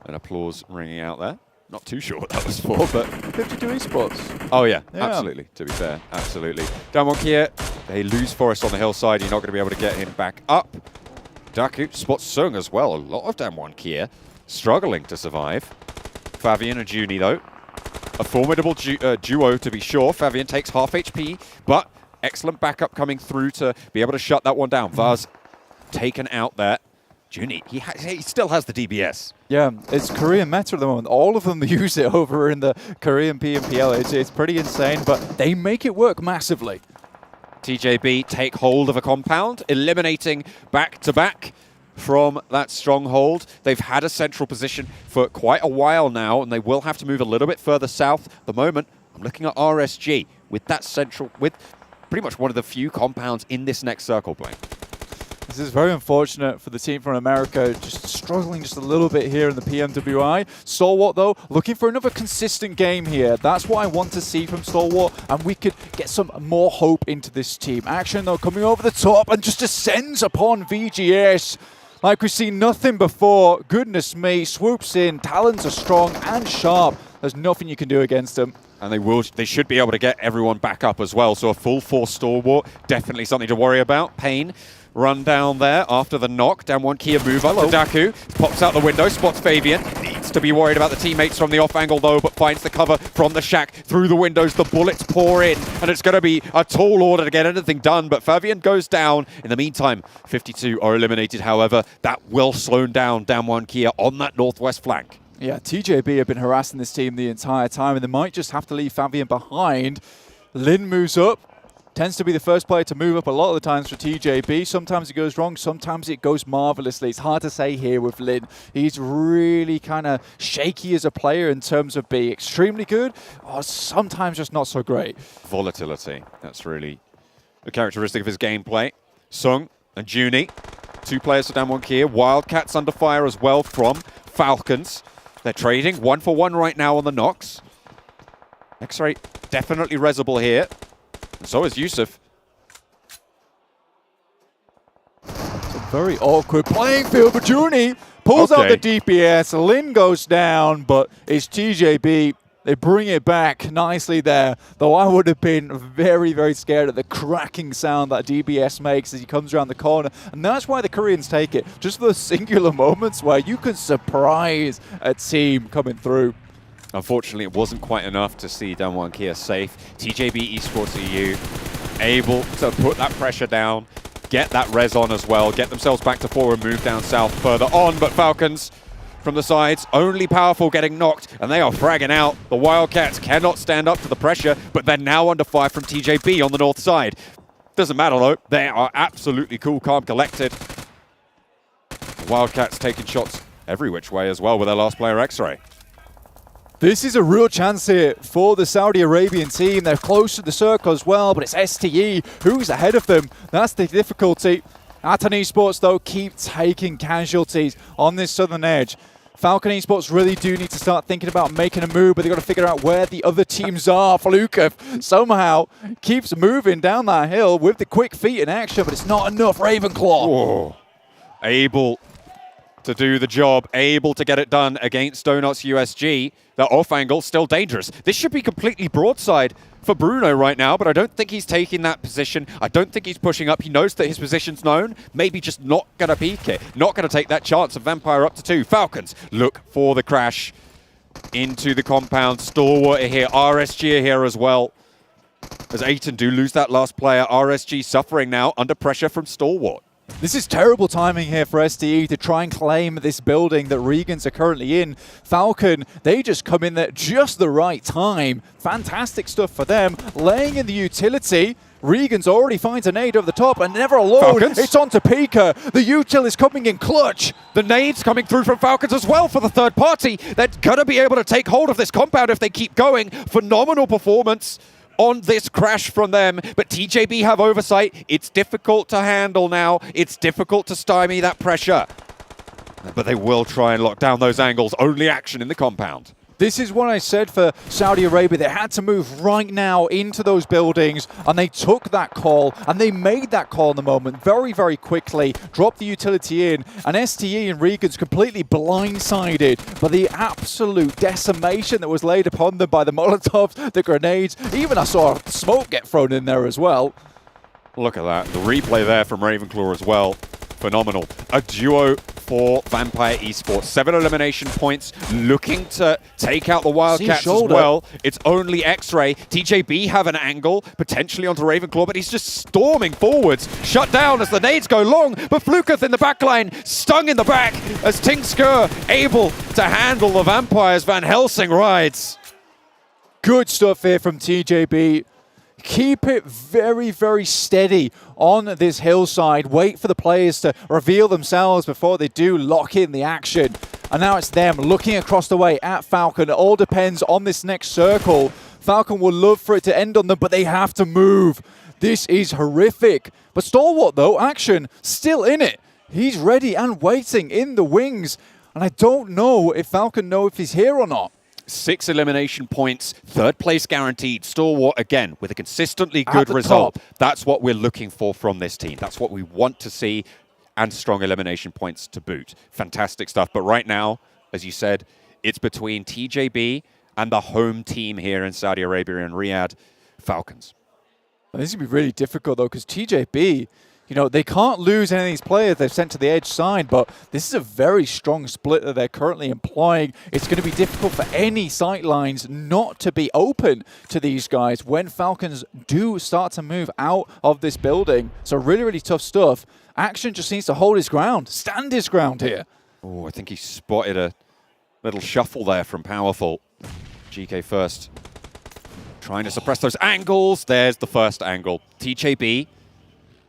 An applause ringing out there. Not too sure what that was for, but 52 Esports. Oh yeah, absolutely. To be fair, absolutely. Damonkia, they lose Forest on the hillside. You're not going to be able to get him back up. Daku spots Sung as well. A lot of Damonkia struggling to survive. Fabian and Junie though, a formidable duo to be sure. Fabian takes half HP, but excellent backup coming through to be able to shut that one down. Vaz taken out there. Junie, he still has the DBS. Yeah, it's Korean meta at the moment. All of them use it over in the Korean PMPL. It's pretty insane, but they make it work massively. TJB take hold of a compound, eliminating back-to-back. from that stronghold. They've had a central position for quite a while now, and they will have to move a little bit further south. At the moment, I'm looking at RSG with that central, with pretty much one of the few compounds in this next circle plane. This is very unfortunate for the team from America, just struggling just a little bit here in the PMWI. Stalwart, though, looking for another consistent game here. That's what I want to see from Stalwart, and we could get some more hope into this team. Action, though, coming over the top and just descends upon VGS. Like we've seen nothing before. Goodness me, swoops in. Talons are strong and sharp. There's nothing you can do against them. And they should be able to get everyone back up as well. So a full force Stalwart, definitely something to worry about. Pain run down there after the knock. Down one Kia move up to Daku. Pops out the window, spots Fabian. Needs to be worried about the teammates from the off angle though, but finds the cover from the shack. Through the windows, the bullets pour in, and it's going to be a tall order to get anything done, but Fabian goes down. In the meantime, 52 are eliminated, however. That will slow down one Kia on that northwest flank. Yeah, TJB have been harassing this team the entire time, and they might just have to leave Fabian behind. Lin moves up. Tends to be the first player to move up a lot of the times for TJB. Sometimes it goes wrong, sometimes it goes marvelously. It's hard to say here with Lin. He's really kind of shaky as a player in terms of being extremely good, or sometimes just not so great. Volatility, that's really the characteristic of his gameplay. Sung and Junie, two players for Damwon Kia. Wildcats under fire as well from Falcons. They're trading 1-for-1 right now on the knocks. X-Ray definitely resable here. And so is Yusuf. It's a very awkward playing field, but Junie pulls out the DPS. Lin goes down, but it's TJB. They bring it back nicely there, though I would have been very, very scared at the cracking sound that DBS makes as he comes around the corner. And that's why the Koreans take it, just those singular moments where you can surprise a team coming through. Unfortunately, it wasn't quite enough to see Damwon Kia safe. TJB Esports EU able to put that pressure down, get that res on as well, get themselves back to 4 and move down south further on. But Falcons from the sides, only powerful getting knocked, and they are fragging out. The Wildcats cannot stand up to the pressure, but they're now under fire from TJB on the north side. Doesn't matter though, they are absolutely cool, calm, collected. The Wildcats taking shots every which way as well with their last player, X-Ray. This is a real chance here for the Saudi Arabian team. They're close to the circle as well, but it's STE who's ahead of them. That's the difficulty. Aton Esports, though, keep taking casualties on this southern edge. Falcon Esports really do need to start thinking about making a move, but they've got to figure out where the other teams are. Flukov somehow keeps moving down that hill with the quick feet in action, but it's not enough. Ravenclaw. Whoa. Able to do the job, able to get it done against Donuts USG. The off angle still dangerous. This should be completely broadside for Bruno right now, but I don't think he's taking that position. I don't think he's pushing up. He knows that his position's known. Maybe just not going to peek it. Not going to take that chance of Vampire up to 2. Falcons look for the crash into the compound. Stalwart are here. RSG are here as well. As Aton do lose that last player. RSG suffering now under pressure from Stalwart. This is terrible timing here for STE to try and claim this building that REGAN.S are currently in. Falcon, they just come in at just the right time. Fantastic stuff for them. Laying in the utility. REGAN.S already finds a nade over the top and never alone. Falcons. It's on to Pika. The util is coming in clutch. The nades coming through from Falcons as well for the third party. They're going to be able to take hold of this compound if they keep going. Phenomenal performance on this crash from them, but TJB have oversight. It's difficult to handle now. It's difficult to stymie that pressure. But they will try and lock down those angles. Only action in the compound. This is what I said for Saudi Arabia. They had to move right now into those buildings, and they took that call, and they made that call in the moment very, very quickly, dropped the utility in, and STE and REGAN.S completely blindsided by the absolute decimation that was laid upon them by the Molotovs, the grenades. Even I saw smoke get thrown in there as well. Look at that. The replay there from Ravenclaw as well. Phenomenal. A duo for Vampire Esports. 7 elimination points, looking to take out the Wildcats as well. It's only X-Ray. TJB have an angle, potentially onto Ravenclaw, but he's just storming forwards. Shut down as the nades go long, but Fluketh in the back line, stung in the back as Tingskur able to handle the Vampires. Van Helsing rides. Good stuff here from TJB. keep it very, very steady on this hillside. Wait for the players to reveal themselves before they do lock in the action. And now it's them looking across the way at Falcon. It all depends on this next circle. Falcon would love for it to end on them, but they have to move. This is horrific. But Stalwart, though, action still in it. He's ready and waiting in the wings. And I don't know if Falcon know if he's here or not. 6 elimination points, 3rd place guaranteed. Stalwart, again, with a consistently good result. That's what we're looking for from this team. That's what we want to see, and strong elimination points to boot. Fantastic stuff. But right now, as you said, it's between TJB and the home team here in Saudi Arabia and Riyadh, Falcons. This is going to be really difficult, though, because TJB, you know, they can't lose any of these players they've sent to the edge side, but this is a very strong split that they're currently employing. It's going to be difficult for any sight lines not to be open to these guys when Falcons do start to move out of this building. So really, really tough stuff. Action just needs to hold his ground, stand his ground here. Oh, I think he spotted a little shuffle there from Powerful. GK first. Trying to suppress those angles. There's the first angle. TJB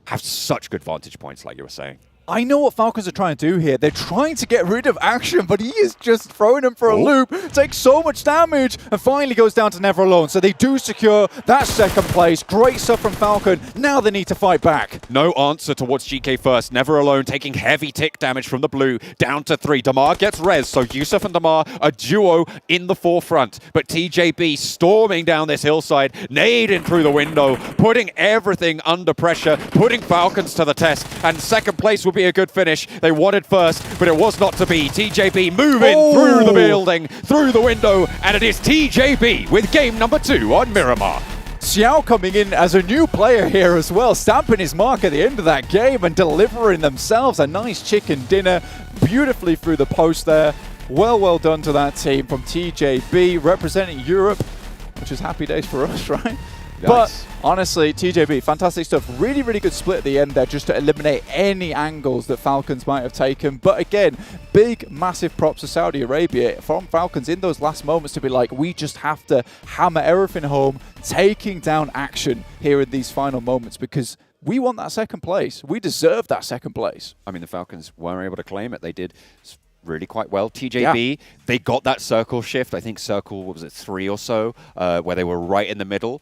have such good vantage points, like you were saying. I know what Falcons are trying to do here. They're trying to get rid of action, but he is just throwing him for a loop. Takes so much damage and finally goes down to Never Alone. So they do secure that 2nd place. Great stuff from Falcon. Now they need to fight back. No answer towards GK first. Never Alone taking heavy tick damage from the blue. Down to 3. Damar gets res. So Yusuf and Damar, a duo in the forefront. But TJB storming down this hillside, nading through the window, putting everything under pressure, putting Falcons to the test. And 2nd place will be a good finish. They wanted first, but it was not to be. TJB moving through the building, through the window, and it is TJB with game number 2 on Miramar. Xiao coming in as a new player here as well, stamping his mark at the end of that game and delivering themselves a nice chicken dinner beautifully through the post there. Well done to that team from TJB representing Europe, which is happy days for us, right? Nice. But honestly, TJB, fantastic stuff. Really, really good split at the end there just to eliminate any angles that Falcons might have taken. But again, big, massive props to Saudi Arabia from Falcons in those last moments to be like, we just have to hammer everything home, taking down action here in these final moments because we want that 2nd place. We deserve that 2nd place. I mean, the Falcons weren't able to claim it. They did really quite well. TJB, they got that circle shift. I think circle, what was it, 3 or so, where they were right in the middle.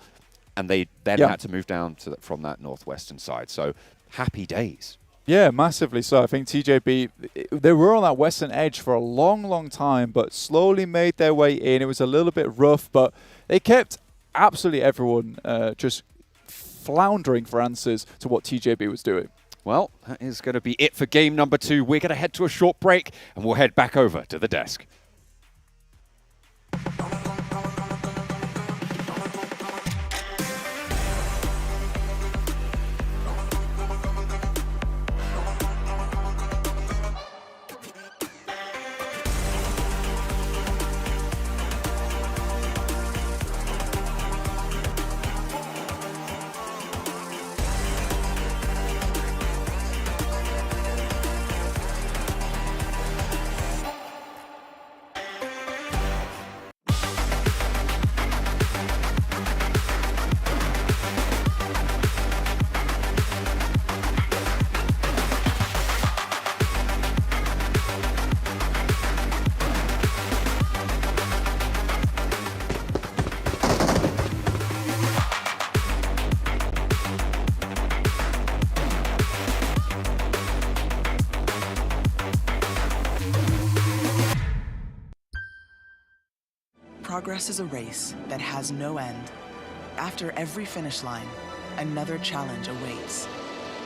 And they then had to move down to from that northwestern side. So happy days. Yeah, massively so. I think TJB, they were on that western edge for a long, long time, but slowly made their way in. It was a little bit rough, but they kept absolutely everyone just floundering for answers to what TJB was doing. Well, that is going to be it for game number 2. We're going to head to a short break, and we'll head back over to the desk. Progress is a race that has no end. After every finish line, another challenge awaits.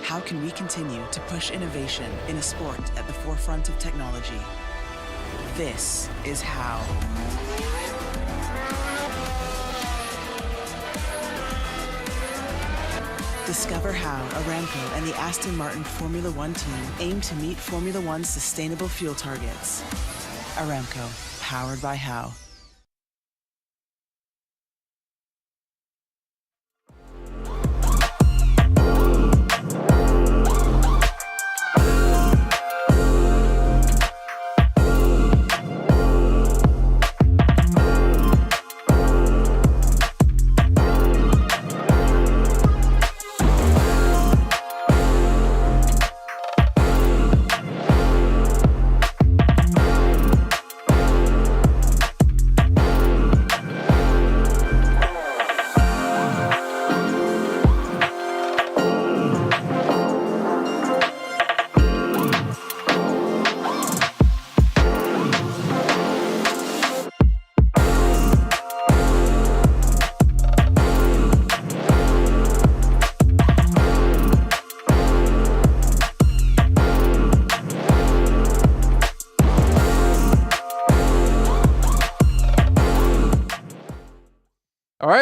How can we continue to push innovation in a sport at the forefront of technology? This is how. Discover how Aramco and the Aston Martin Formula One team aim to meet Formula One's sustainable fuel targets. Aramco, powered by How.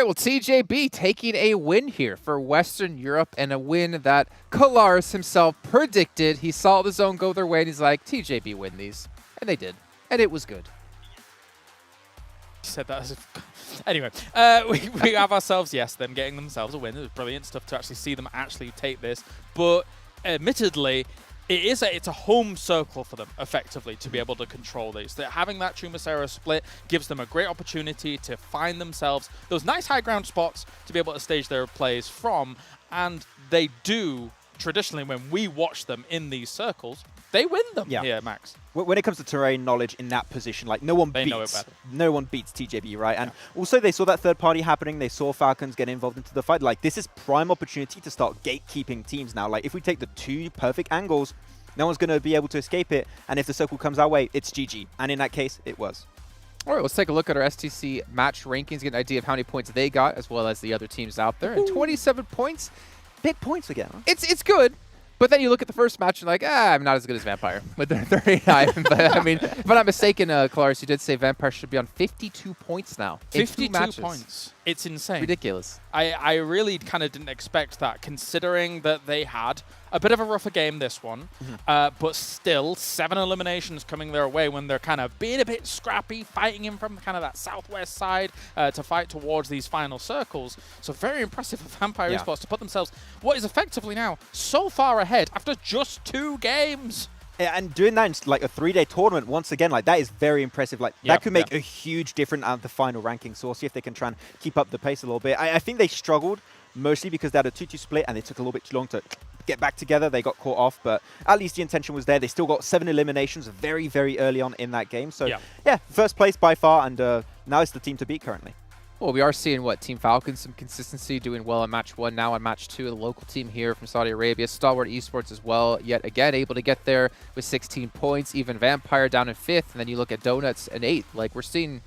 right, well, TJB taking a win here for Western Europe, and a win that Kalaris himself predicted. He saw the zone go their way, and he's like, TJB win these. And they did. And it was good. He said that as if... Anyway, we have ourselves, yes, them getting themselves a win. It was brilliant stuff to actually see them actually take this. But admittedly, it's a home circle for them, effectively, to be able to control these. That having that Chumacera split gives them a great opportunity to find themselves those nice high ground spots to be able to stage their plays from. And they do, traditionally, when we watch them in these circles, they win them here, Max. When it comes to terrain knowledge in that position, like no one beats TJB, right? And also they saw that third party happening. They saw Falcons get involved into the fight. Like this is prime opportunity to start gatekeeping teams now. Like if we take the 2 perfect angles, no one's going to be able to escape it. And if the circle comes our way, it's GG. And in that case, it was. All right, let's take a look at our STC match rankings, get an idea of how many points they got, as well as the other teams out there. And 27 points. Big points again. Huh? It's good. But then you look at the first match and like, I'm not as good as Vampire with their 39. But I mean, if I'm not mistaken, Claris, you did say Vampire should be on 52 points now. 52 points. It's insane. Ridiculous. I really kind of didn't expect that, considering that they had a bit of a rougher game this one, but still 7 eliminations coming their way when they're kind of being a bit scrappy, fighting in from kind of that southwest side to fight towards these final circles. So very impressive for Vampire Esports to put themselves, what is effectively now, so far ahead after just 2 games. Yeah, and doing that in like a 3-day tournament, once again, like that is very impressive. Like that could make a huge difference at the final ranking. So we'll see if they can try and keep up the pace a little bit. I think they struggled mostly because they had a 2-2 split and it took a little bit too long to get back together. They got caught off, but at least the intention was there. They still got 7 eliminations very, very early on in that game. So yeah, first place by far, and now it's the team to beat currently. Well, we are seeing, Team Falcons, some consistency, doing well on match 1, now on match 2. The local team here from Saudi Arabia, Stalwart Esports as well, yet again able to get there with 16 points. Even Vampire down in 5th, and then you look at Donuts in 8th. Like, we're seeing...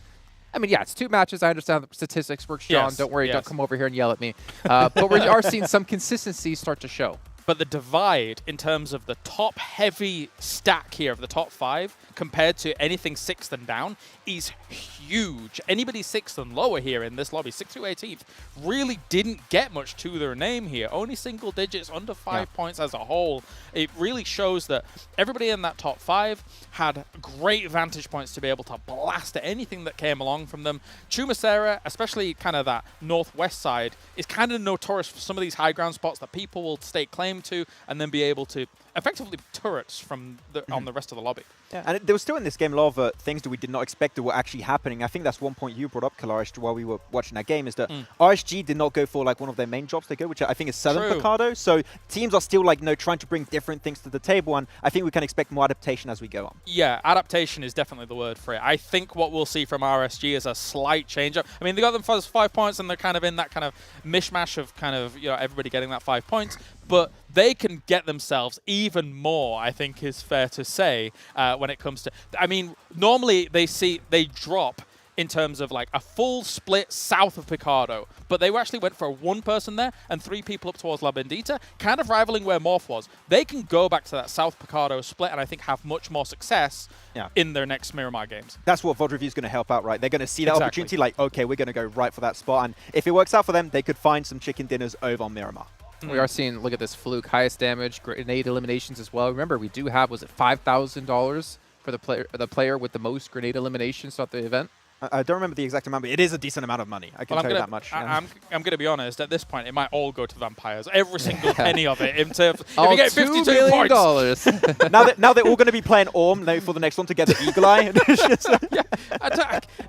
I mean, yeah, it's 2 matches. I understand the statistics work, Sean. Don't worry, don't come over here and yell at me. But we are seeing some consistency start to show. But the divide in terms of the top-heavy stack here of the top 5 compared to anything 6th and down is huge. Anybody 6th and lower here in this lobby, 6th to 18th, really didn't get much to their name here. Only single digits, under 5 points as a whole. It really shows that everybody in that top 5 had great vantage points to be able to blast at anything that came along from them. Chumacera, especially kind of that northwest side, is kind of notorious for some of these high ground spots that people will stake claim to and then be able to effectively turrets from on the rest of the lobby. Yeah, and there was still in this game a lot of things that we did not expect that were actually happening. I think that's one point you brought up, Kalaris, while we were watching that game, is that RSG did not go for like one of their main jobs they go, which I think is Southern Picardo. So teams are still like trying to bring different things to the table, and I think we can expect more adaptation as we go on. Yeah, adaptation is definitely the word for it. I think what we'll see from RSG is a slight change up. I mean, they got them for 5 points, and they're kind of in that kind of mishmash of kind of everybody getting that 5 points. But they can get themselves even more, I think is fair to say, when it comes to... I mean, normally they drop in terms of like a full split south of Picardo, but they actually went for 1 person there and 3 people up towards La Bendita, kind of rivaling where Morph was. They can go back to that South Picardo split and I think have much more success in their next Miramar games. That's what VOD Review is going to help out, right? They're going to see that opportunity like, okay, we're going to go right for that spot, and if it works out for them, they could find some chicken dinners over on Miramar. We are seeing, look at this fluke, highest damage, grenade eliminations as well. Remember, we do have, was it $5,000 for the player with the most grenade eliminations throughout the event? I don't remember the exact amount, but it is a decent amount of money. I can tell you that much. I'm going to be honest. At this point, it might all go to Vampires. Every single penny of it. In terms, if you get 52 points. now they're all going to be playing Orm for the next one to get the Eagle Eye.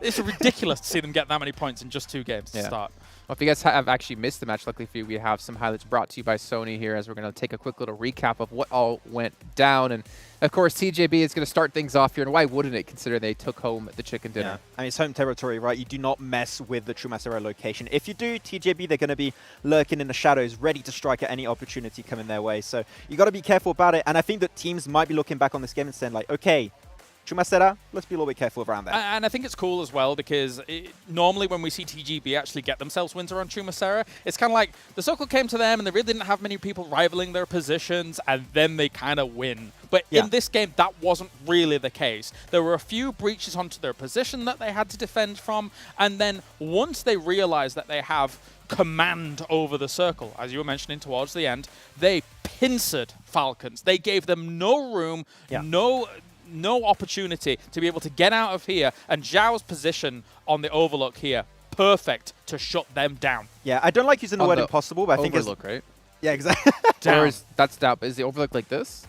It's ridiculous to see them get that many points in just 2 games to start. Well, if you guys have actually missed the match, luckily for you, we have some highlights brought to you by Sony here, as we're going to take a quick little recap of what all went down. And, of course, TJB is going to start things off here, and why wouldn't it, considering they took home the chicken dinner? Yeah. I mean, it's home territory, right? You do not mess with the Chumacera location. If you do, TJB, they're going to be lurking in the shadows, ready to strike at any opportunity coming their way. So you got to be careful about it. And I think that teams might be looking back on this game and saying, like, okay, Chumacera, let's be a little bit careful around that. And I think it's cool as well because normally when we see TJB actually get themselves wins around Chumacera, it's kind of like the circle came to them and they really didn't have many people rivaling their positions, and then they kind of win. But in this game, that wasn't really the case. There were a few breaches onto their position that they had to defend from, and then once they realized that they have command over the circle, as you were mentioning towards the end, they pincered Falcons. They gave them no room, no opportunity to be able to get out of here, and Zhao's position on the overlook here, perfect to shut them down. Yeah, I don't like using the word impossible, but I think overlook, right? Yeah, exactly. That's down. Is the overlook like this?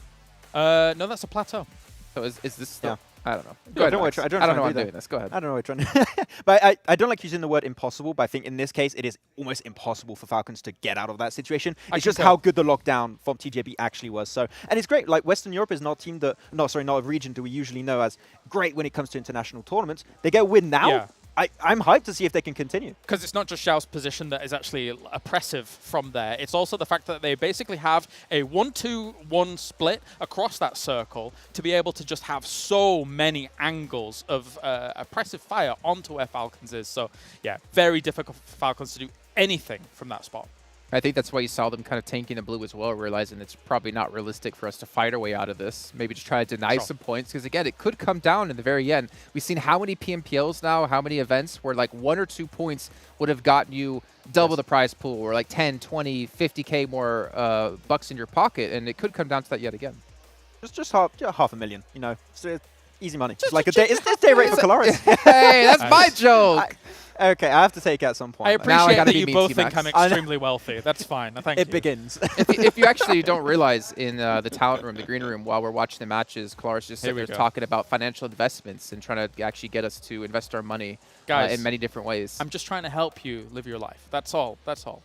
No, that's a plateau. So is this still? I don't know. I don't know why I'm doing this. Go ahead. I don't know what I'm trying to But I don't like using the word impossible, but I think in this case, it is almost impossible for Falcons to get out of that situation. It's just how good the lockdown from TJB actually was. So, and it's great. Like, Western Europe is not a team that, not a region that we usually know as great when it comes to international tournaments. They get a win now. Yeah. I'm hyped to see if they can continue. Because it's not just Zhao's position that is actually oppressive from there. It's also the fact that they basically have a 1-2-1 split across that circle to be able to just have so many angles of oppressive fire onto where Falcons is. So, yeah, very difficult for Falcons to do anything from that spot. I think that's why you saw them kind of tanking the blue as well, realizing it's probably not realistic for us to fight our way out of this. Maybe just try to deny some points, because again, it could come down in the very end. We've seen how many PMPLs now, how many events where like 1 or 2 points would have gotten you double the prize pool, or like 10, 20, 50K more bucks in your pocket, and it could come down to that yet again. Just half $500,000, you know. It's easy money. Just like a day. It's day rate for Colaris. Hey, that's my joke. Okay, I have to take it at some point. I appreciate that you both think I'm extremely wealthy. That's fine. Thank you. It begins. If you actually don't realize, in the talent room, the green room, while we're watching the matches, Colaris just sitting there talking about financial investments and trying to actually get us to invest our money in many different ways. I'm just trying to help you live your life. That's all. That's all.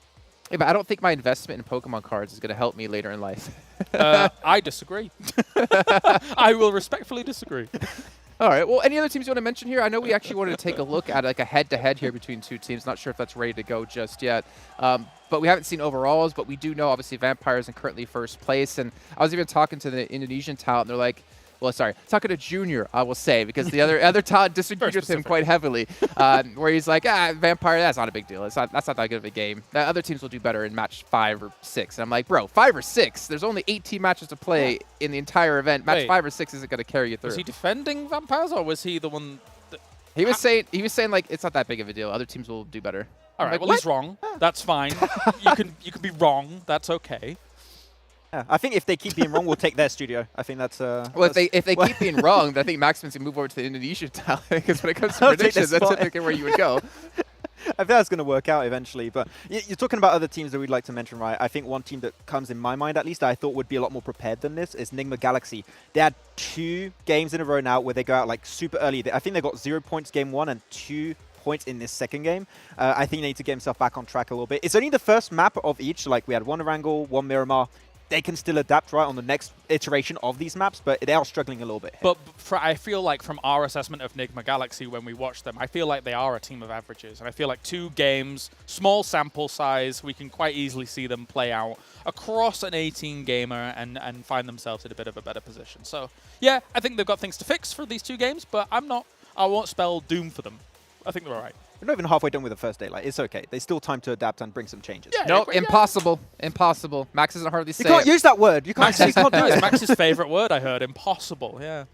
Yeah, but I don't think my investment in Pokemon cards is going to help me later in life. I disagree. I will respectfully disagree. All right. Well, any other teams you want to mention here? I know we actually wanted to take a look at like a head-to-head here between two teams. Not sure if that's ready to go just yet. But we haven't seen overalls, but we do know, obviously, Vampires in currently first place. And I was even talking to the Indonesian talent, and they're like, well, sorry, talking to Junior, I will say, because the other talent disagreed with him quite heavily, where he's like, Vampire, that's not a big deal. That's not that good of a game. The other teams will do better in match 5 or 6. And I'm like, bro, 5 or 6? There's only 18 matches to play in the entire event. Match 5 or 6 isn't going to carry you through. Was he defending Vampires, or was he the one that... He was saying like, it's not that big of a deal. Other teams will do better. All right, like, well, he's wrong. That's fine. you can be wrong. That's okay. Yeah, I think if they keep being wrong, we'll take their studio. I think that's... well, if they keep being wrong, then I think Maximus can move over to the Indonesian talent, because when it comes to predictions, that's typically where you would go. I think that's going to work out eventually. But you're talking about other teams that we'd like to mention, right? I think one team that comes in my mind, at least, I thought would be a lot more prepared than this is Nigma Galaxy. They had 2 games in a row now where they go out like super early. I think they got 0 points game 1 and 2 points in this second game. I think they need to get himself back on track a little bit. It's only the first map of each. Like, we had 1 Erangel, 1 Miramar. They can still adapt, right, on the next iteration of these maps, but they are struggling a little bit here. But I feel like from our assessment of Nigma Galaxy when we watch them, I feel like they are a team of averages. And I feel like 2 games, small sample size, we can quite easily see them play out across an 18-gamer and find themselves in a bit of a better position. So, yeah, I think they've got things to fix for these 2 games, but I won't spell doom for them. I think they're all right. We're not even halfway done with the first day. Like, it's okay. There's still time to adapt and bring some changes. Yeah, no, impossible. Impossible. Max isn't hardly say You can't use that word. You can't do it. Max's favorite word, I heard. Impossible, yeah.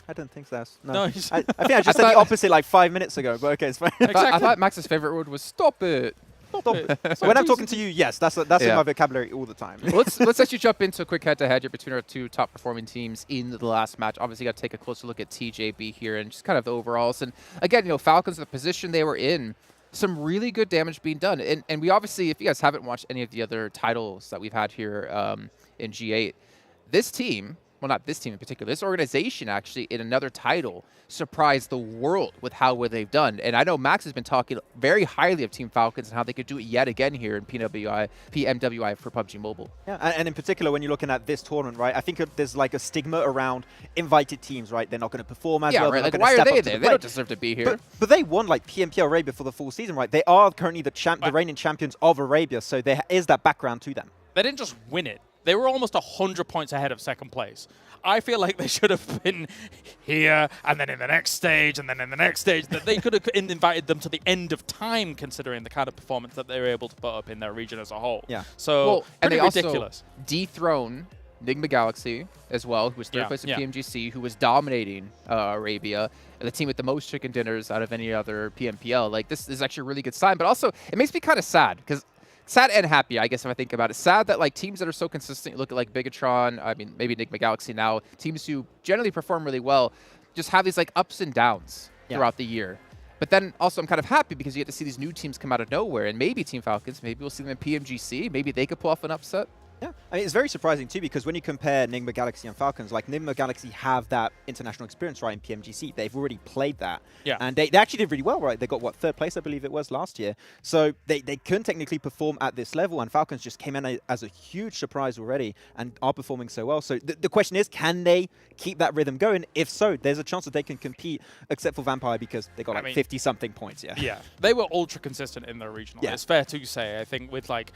I don't think that's... No. I think I just said the opposite like 5 minutes ago, but okay, it's fine. Exactly. I thought Max's favorite word was stop it. Stop it. When I'm talking to you, yes, that's in my vocabulary all the time. Let's actually jump into a quick head-to-head here between our 2 top-performing teams in the last match. Obviously, got to take a closer look at TJB here and just kind of the overalls. And again, Falcons, the position they were in, some really good damage being done. And we obviously, if you guys haven't watched any of the other titles that we've had here in G8, this team, well, not this team in particular, this organization actually in another title surprised the world with how well they've done. And I know Max has been talking very highly of Team Falcons and how they could do it yet again here in PMWI for PUBG Mobile. Yeah, and in particular, when you're looking at this tournament, right, I think there's like a stigma around invited teams, right? They're not going to perform as well. Yeah, right. Like, why are they there? They don't deserve to be here. But they won like PMPL Arabia for the full season, right? They are currently the reigning champions of Arabia, so there is that background to them. They didn't just win it. They were almost 100 points ahead of second place. I feel like they should have been here, and then in the next stage, and then in the next stage. That they could have invited them to the end of time, considering the kind of performance that they were able to put up in their region as a whole. Yeah. So, well, and they ridiculous. Also dethrone Nigma Galaxy as well, who was third place at PMGC, who was dominating Arabia, the team with the most chicken dinners out of any other PMPL. Like, this is actually a really good sign, but also it makes me kind of sad, because sad and happy, I guess, if I think about it. Sad that like teams that are so consistent, look at like Bigatron, I mean, maybe Nigma Galaxy now, teams who generally perform really well, just have these like ups and downs throughout the year. But then also I'm kind of happy because you get to see these new teams come out of nowhere, and maybe Team Falcons, maybe we'll see them in PMGC, maybe they could pull off an upset. Yeah, I mean, it's very surprising too, because when you compare Nigma Galaxy and Falcons, like Nigma Galaxy have that international experience, right, in PMGC. They've already played that. Yeah. And they actually did really well, right? They got, what, third place, I believe it was, last year. So they couldn't technically perform at this level, and Falcons just came in as a huge surprise already and are performing so well. So the question is, can they keep that rhythm going? If so, there's a chance that they can compete, except for Vampire, because they got like 50-something points, Yeah, they were ultra consistent in their regional. Yeah. It's fair to say. I think with like,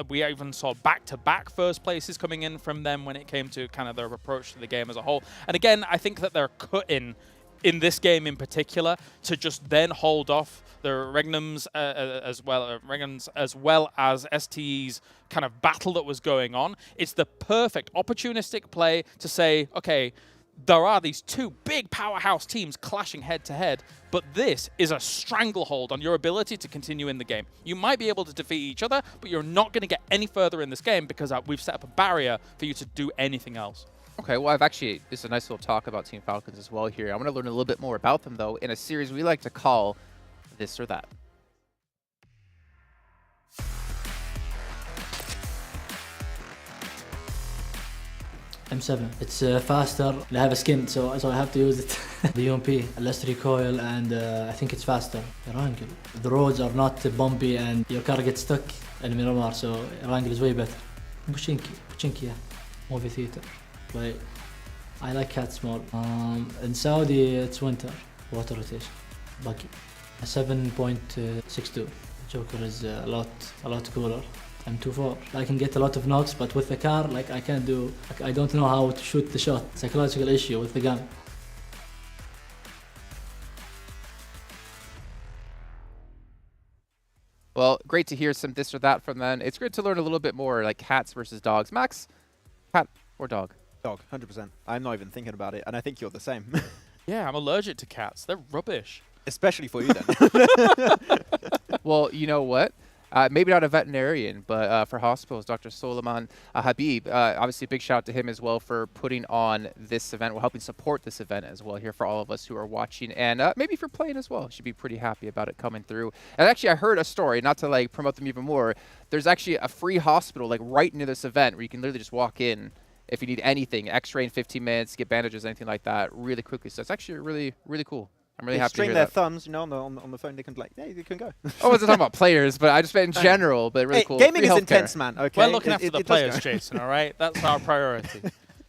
we even saw back-to-back first places coming in from them when it came to kind of their approach to the game as a whole. And again, I think that they're cutting in this game in particular to just then hold off the REGAN.S as well as STE's kind of battle that was going on. It's the perfect opportunistic play to say, okay, there are these two big powerhouse teams clashing head-to-head, but this is a stranglehold on your ability to continue in the game. You might be able to defeat each other, but you're not going to get any further in this game because we've set up a barrier for you to do anything else. Okay, well, this is a nice little talk about Team Falcons as well here. I want to learn a little bit more about them, though, in a series we like to call This or That. M7. It's faster. I have a skin, so I have to use it. The UMP, less recoil, and I think it's faster. Erangel. The roads are not bumpy, and your car gets stuck in Miramar, so Erangel is way better. Puchinki, yeah. Movie theater. But I like cats more. In Saudi, it's winter. Water rotation. Bucky. A 7.62. Joker is a lot cooler. I'm 2-4. I can get a lot of knocks, but with the car, like I can't do. Like, I don't know how to shoot the shot. Psychological issue with the gun. Well, great to hear some this or that from them. It's great to learn a little bit more, like cats versus dogs. Max, cat or dog? Dog, 100%. I'm not even thinking about it, and I think you're the same. Yeah, I'm allergic to cats. They're rubbish. Especially for you, then. Well, you know what? Maybe not a veterinarian, but for hospitals, Dr. Soliman Habib, obviously a big shout out to him as well for putting on this event. We're helping support this event as well here for all of us who are watching, and maybe if you're playing as well, should be pretty happy about it coming through. And actually, I heard a story, not to like promote them even more, there's actually a free hospital like right near this event where you can literally just walk in if you need anything, x-ray in 15 minutes, get bandages, anything like that really quickly. So it's actually really, really cool. I'm really happy to hear their that. thumbs, you know, on the phone. They can like, yeah, you can go. I wasn't talking about players, but I just meant in general. But really cool. Gaming Free is healthcare. intense, man. Okay, We're looking after the players, Jason. All right, that's our priority.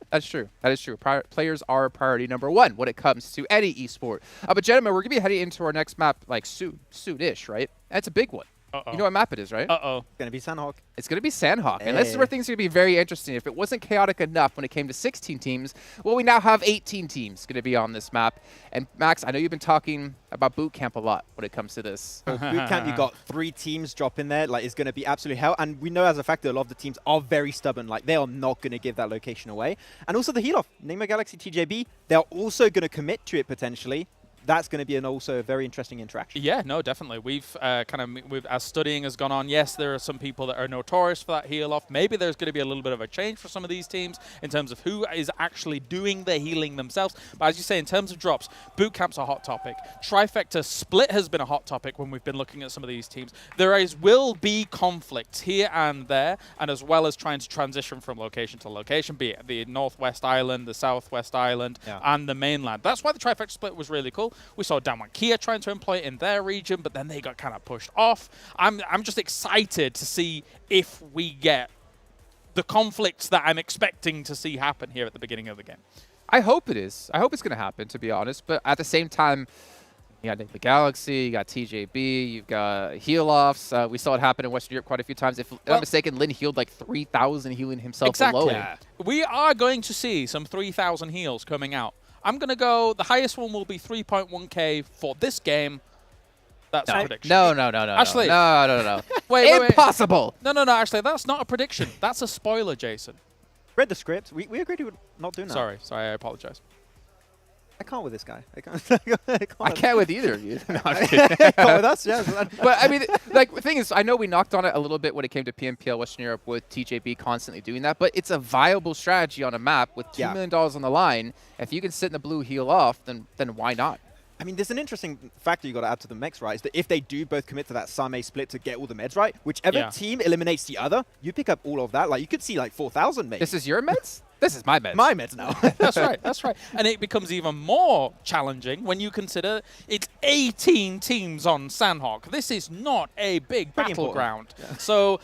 That's true. That is true. Players are priority number one when it comes to any esport. But gentlemen, we're gonna be heading into our next map like soon-ish, right? And it's a big one. Uh-oh. You know what map it is, right? Uh-oh. It's going to be Sanhok. It's going to be Sanhok. And this is where things are going to be very interesting. If it wasn't chaotic enough when it came to 16 teams, well, we now have 18 teams going to be on this map. And Max, I know you've been talking about boot camp a lot when it comes to this. Boot camp, you got 3 teams drop in there. Like, it's going to be absolute hell. And we know as a fact that a lot of the teams are very stubborn. Like, they are not going to give that location away. And also the heal-off. Nigma Galaxy, TJB, they're also going to commit to it potentially. That's going to be also a very interesting interaction. Yeah, no, definitely. We've as studying has gone on, yes, there are some people that are notorious for that heal off. Maybe there's going to be a little bit of a change for some of these teams in terms of who is actually doing the healing themselves. But as you say, in terms of drops, boot camp's a hot topic. Trifecta split has been a hot topic when we've been looking at some of these teams. Will be conflicts here and there, and as well as trying to transition from location to location, be it the Northwest Island, the Southwest Island, and the mainland. That's why the Trifecta split was really cool. We saw Damwon Kia trying to employ it in their region, but then they got kind of pushed off. I'm just excited to see if we get the conflicts that I'm expecting to see happen here at the beginning of the game. I hope it is. I hope it's going to happen, to be honest. But at the same time, You got Nigma Galaxy, you got TJB, you've got heal-offs. We saw it happen in Western Europe quite a few times. If I'm not mistaken, Lin healed like 3,000 healing himself alone. Yeah. We are going to see some 3,000 heals coming out. I'm going to go, the highest one will be 3.1k for this game. That's a prediction. No. Actually, no. Wait. Impossible. No, actually, that's not a prediction. That's a spoiler, Jason. Read the script. We agreed with not doing that. Sorry, I apologize. I can't with this guy. I I can't with either of you. No, I'm can't with us, yeah. But I mean, like, the thing is, I know we knocked on it a little bit when it came to PMPL Western Europe with TJB constantly doing that, but it's a viable strategy on a map with $2 million on the line. If you can sit in the blue, heal off, then why not? I mean, there's an interesting factor you got to add to the mix, right? Is that if they do both commit to that Same split to get all the meds right, whichever team eliminates the other, you pick up all of that. Like, you could see like 4,000 maybe. This is your meds? This is my meds. My meds now. That's right. And it becomes even more challenging when you consider it's 18 teams on Sanhok. This is not a big battleground. Yeah. So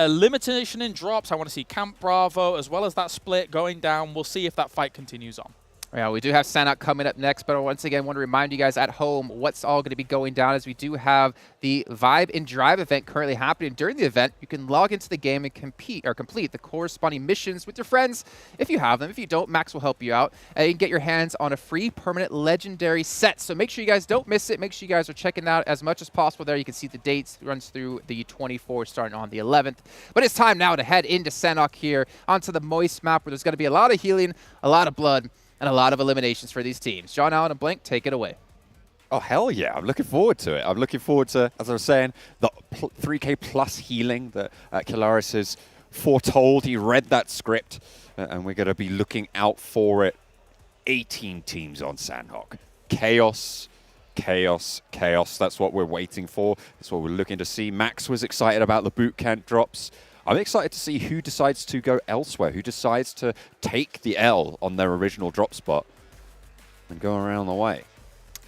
limitation in drops. I want to see Camp Bravo as well as that split going down. We'll see if that fight continues on. Yeah, we do have Sanhok coming up next, but once again, I want to remind you guys at home what's all going to be going down as we do have the Vibe and Drive event currently happening. During the event, you can log into the game and complete the corresponding missions with your friends if you have them. If you don't, Max will help you out. And you can get your hands on a free permanent legendary set. So make sure you guys don't miss it. Make sure you guys are checking out as much as possible there. You can see the dates. It runs through the 24th, starting on the 11th. But it's time now to head into Sanhok here onto the Moist map where there's going to be a lot of healing, a lot of blood, and a lot of eliminations for these teams. John Allen and Blink, take it away. Oh, hell yeah. I'm looking forward to it. I'm looking forward to, as I was saying, the 3k plus healing that Kilaris has foretold. He read that script, and we're going to be looking out for it. 18 teams on Sanhok. Chaos. That's what we're waiting for. That's what we're looking to see. Max was excited about the bootcamp drops. I'm excited to see who decides to go elsewhere, who decides to take the L on their original drop spot and go around the way.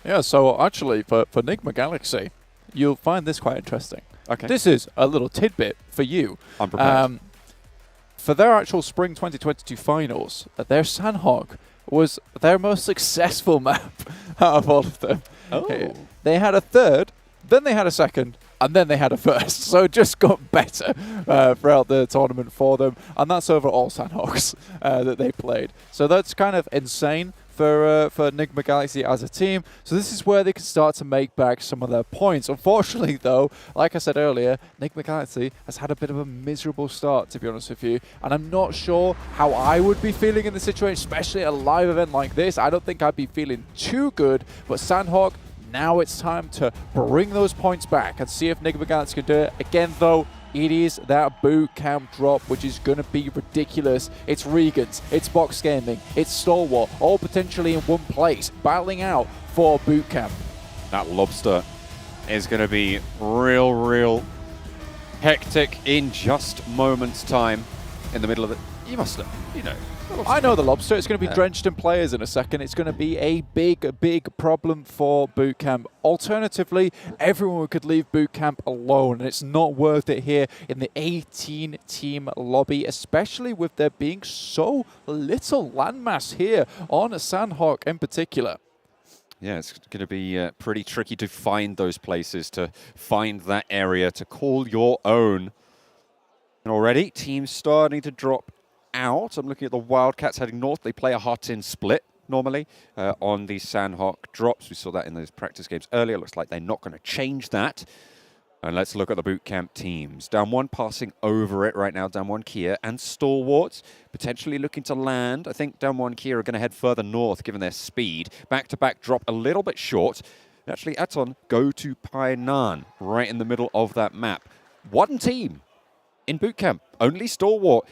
Yeah, so actually, for Nigma Galaxy, you'll find this quite interesting. Okay. This is a little tidbit for you. I'm prepared. For their actual Spring 2022 finals, their Sanhok was their most successful map out of all of them. Oh. They had a third, then they had a second, and then they had a first. So it just got better throughout the tournament for them. And that's over all Sanhoks that they played. So that's kind of insane for Nigma Galaxy as a team. So this is where they can start to make back some of their points. Unfortunately, though, like I said earlier, Nigma Galaxy has had a bit of a miserable start, to be honest with you. And I'm not sure how I would be feeling in the situation, especially at a live event like this. I don't think I'd be feeling too good. But Sanhok, now it's time to bring those points back and see if Nigma Galaxy can do it. Again, though, it is that boot camp drop, which is going to be ridiculous. It's REGAN.S, it's Box Gaming, it's Stalwart, all potentially in one place, battling out for boot camp. That lobster is going to be real hectic in just moments' time in the middle of it. You must know, I know the lobster. It's going to be drenched in players in a second. It's going to be a big problem for bootcamp. Alternatively, everyone could leave bootcamp alone, and it's not worth it here in the 18-team lobby, especially with there being so little landmass here on Sanhok in particular. Yeah, it's going to be pretty tricky to find those places, to find that area, to call your own. And already, teams starting to drop out. I'm looking at the Wildcats heading north. They play a hot-in split normally on the Sanhok drops. We saw that in those practice games earlier. Looks like they're not going to change that. And let's look at the bootcamp teams. Down one passing over it right now. Down one Kia and Stalwart potentially looking to land. I think Down one Kia are going to head further north given their speed. Back-to-back drop a little bit short. And actually, Aton go to Painan right in the middle of that map. One team in bootcamp. Only Stalwart.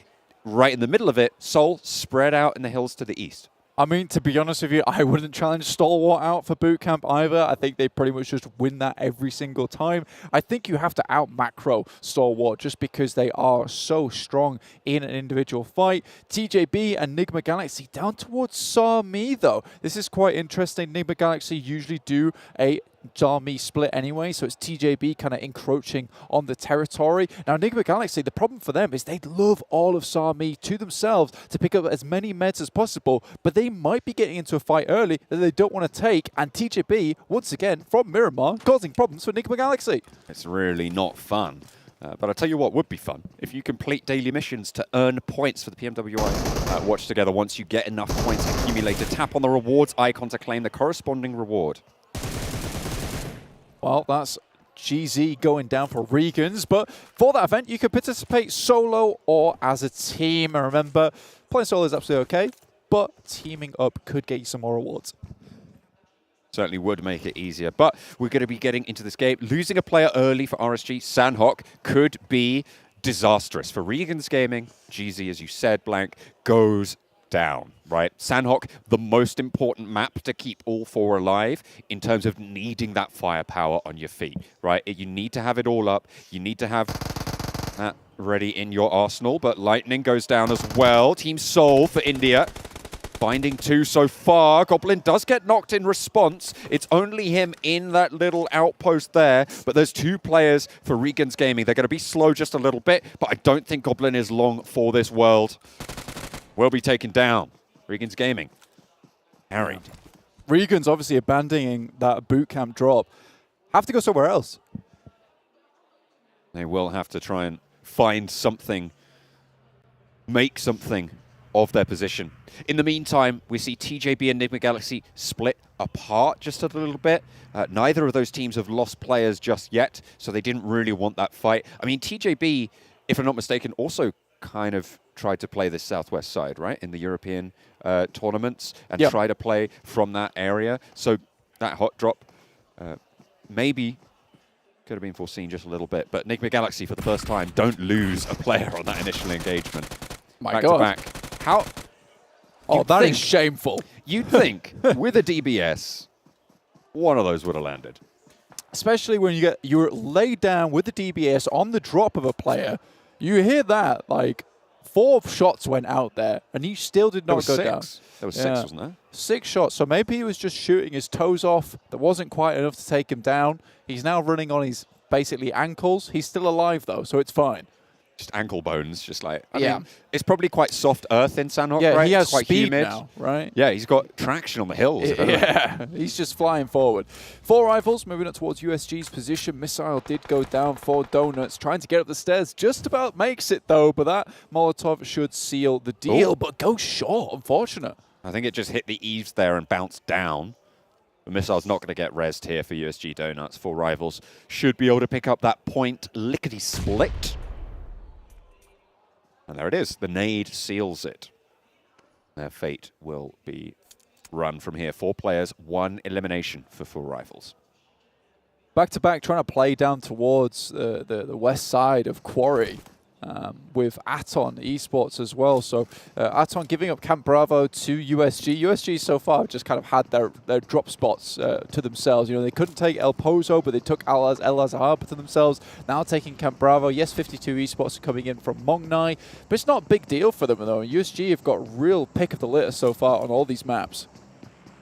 Right in the middle of it, Seoul spread out in the hills to the east. I mean, to be honest with you, I wouldn't challenge Stalwart out for bootcamp either. I think they pretty much just win that every single time. I think you have to out-macro Stalwart just because they are so strong in an individual fight. TJB and Nigma Galaxy down towards Sami, though. This is quite interesting. Nigma Galaxy usually do a Jarmy split anyway, so it's TJB kind of encroaching on the territory. Now, Nigma Galaxy, the problem for them is they'd love all of Sarmi to themselves to pick up as many meds as possible, but they might be getting into a fight early that they don't want to take, and TJB, once again, from Miramar, causing problems for Nigma Galaxy. It's really not fun. But I'll tell you what would be fun. If you complete daily missions to earn points for the PMWI Watch Together, once you get enough points accumulated, tap on the rewards icon to claim the corresponding reward. Well, that's GZ going down for REGAN.S, but for that event, you can participate solo or as a team. And remember, playing solo is absolutely okay, but teaming up could get you some more rewards. Certainly would make it easier, but we're going to be getting into this game. Losing a player early for RSG, Sanhok, could be disastrous. For REGAN.S Gaming, GZ, as you said, Blank, goes down, right? Sanhok, the most important map to keep all four alive in terms of needing that firepower on your feet, right? You need to have it all up. You need to have that ready in your arsenal, but Lightning goes down as well. Team Seoul for India. Finding two so far. Goblin does get knocked in response. It's only him in that little outpost there, but there's two players for REGAN.S Gaming. They're going to be slow just a little bit, but I don't think Goblin is long for this world. Will be taken down. REGAN.S Gaming. Harried. REGAN.S obviously abandoning that bootcamp drop. Have to go somewhere else. They will have to try and find something, make something of their position. In the meantime, we see TJB and Nigma Galaxy split apart just a little bit. Neither of those teams have lost players just yet, so they didn't really want that fight. I mean, TJB, if I'm not mistaken, also kind of tried to play this southwest side, right, in the European tournaments, and try to play from that area. So that hot drop maybe could have been foreseen just a little bit. But Nigma Galaxy, for the first time, don't lose a player on that initial engagement. My God. Back to back. How? Oh, that is shameful. You'd think with a DBS, one of those would have landed. Especially when you're laid down with the DBS on the drop of a player. You hear that, like, 4 shots went out there, and he still did not go down. There was 6, wasn't there? 6 shots. So maybe he was just shooting his toes off. That wasn't quite enough to take him down. He's now running on his, basically, ankles. He's still alive, though, so it's fine. Just ankle bones, just like, I mean, it's probably quite soft earth in Sanhok, right? Yeah, he has quite speed humid now, right? Yeah, he's got traction on the hills. Yeah, he's just flying forward. 4 rifles moving up towards USG's position. Missile did go down for Donuts, trying to get up the stairs. Just about makes it, though, but that Molotov should seal the deal, but goes short, unfortunate. I think it just hit the eaves there and bounced down. The missile's not going to get rezzed here for USG Donuts. 4 rivals should be able to pick up that point lickety-split. And there it is. The nade seals it. Their fate will be run from here. 4 players, 1 elimination for 4 rifles. Back-to-back, trying to play down towards the west side of Quarry with Aton Esports as well. So Aton giving up Camp Bravo to USG. USG so far have just kind of had their drop spots to themselves. You know, they couldn't take El Pozo, but they took El Azhar to themselves. Now taking Camp Bravo. Yes, 52 Esports are coming in from Mongnai, but it's not a big deal for them, though. USG have got real pick of the litter so far on all these maps.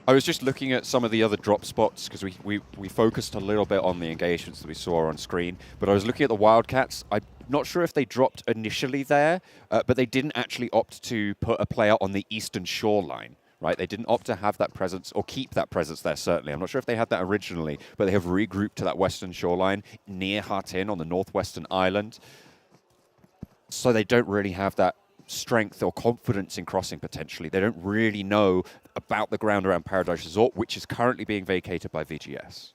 I was just looking at some of the other drop spots because we focused a little bit on the engagements that we saw on screen, but I was looking at the Wildcats. I'm not sure if they dropped initially there, but they didn't actually opt to put a player on the eastern shoreline, right? They didn't opt to have that presence or keep that presence there, certainly. I'm not sure if they had that originally, but they have regrouped to that western shoreline near Hatin on the northwestern island. So they don't really have that strength or confidence in crossing potentially. They don't really know about the ground around Paradise Resort, which is currently being vacated by VGS.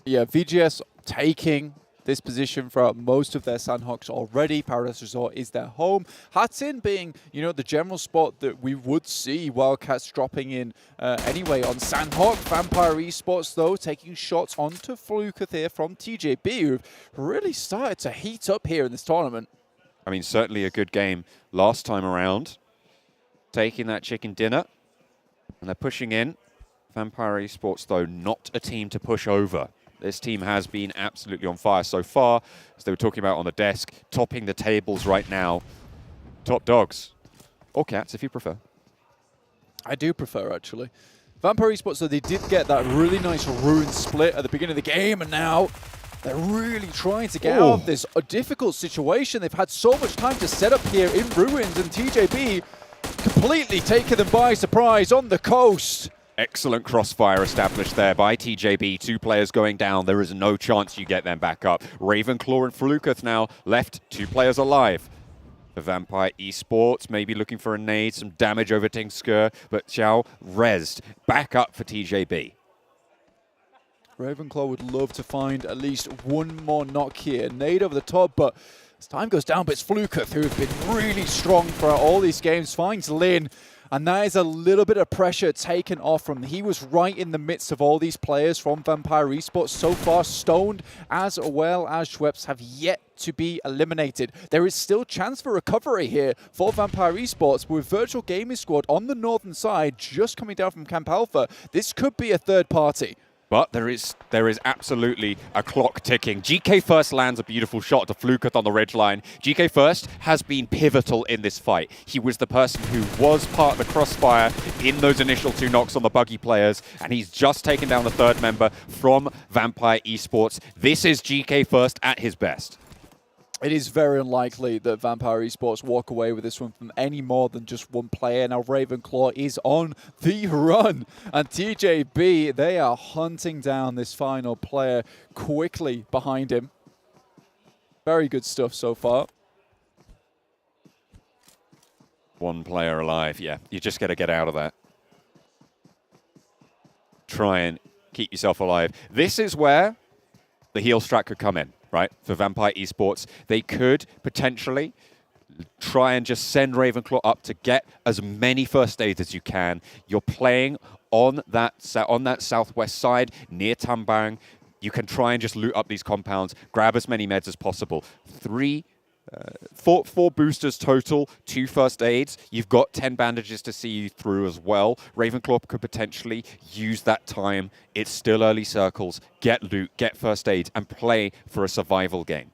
Yeah, VGS taking this position for most of their Sanhoks already. Paradise Resort is their home. Hatin being, you know, the general spot that we would see Wildcats dropping in anyway on Sanhok. Vampire Esports, though, taking shots onto Flukath here from TJB, who've really started to heat up here in this tournament. I mean, certainly a good game last time around. Taking that chicken dinner. And they're pushing in. Vampire Esports, though, not a team to push over. This team has been absolutely on fire so far, as they were talking about on the desk, topping the tables right now. Top dogs. Or cats, if you prefer. I do prefer, actually. Vampire Esports, so they did get that really nice ruin split at the beginning of the game, and now they're really trying to get out of this difficult situation. They've had so much time to set up here in Ruins, and TJB completely taking them by surprise on the coast. Excellent crossfire established there by TJB. 2 players going down. There is no chance you get them back up. Ravenclaw and Flukuth now left. 2 players alive. The Vampire Esports maybe looking for a nade, some damage over Tingsker, but Xiao rezzed. Back up for TJB. Ravenclaw would love to find at least one more knock here. Nade over the top, but as time goes down, but it's Flukuth, who have been really strong throughout all these games, finds Lin. And that is a little bit of pressure taken off from him. He was right in the midst of all these players from Vampire Esports. So far, Stoned as well as Schweppes have yet to be eliminated. There is still chance for recovery here for Vampire Esports, but with Virtual Gaming Squad on the northern side, just coming down from Camp Alpha, this could be a third party. But there is absolutely a clock ticking. GK First lands a beautiful shot to Flukuth on the ridgeline. GK First has been pivotal in this fight. He was the person who was part of the crossfire in those initial 2 knocks on the buggy players, and he's just taken down the 3rd member from Vampire Esports. This is GK First at his best. It is very unlikely that Vampire Esports walk away with this one from any more than just one player. Now Ravenclaw is on the run, and TJB, they are hunting down this final player quickly behind him. Very good stuff so far. 1 player alive, yeah. You just got to get out of that. Try and keep yourself alive. This is where the heal strat could come in. Right, for Vampire Esports, they could potentially try and just send Ravenclaw up to get as many first aids as you can. You're playing on that southwest side near Tambang. You can try and just loot up these compounds, grab as many meds as possible. 4 boosters total, 2 first aids. You've got 10 bandages to see you through as well. Ravenclaw could potentially use that time. It's still early circles. Get loot, get first aids, and play for a survival game.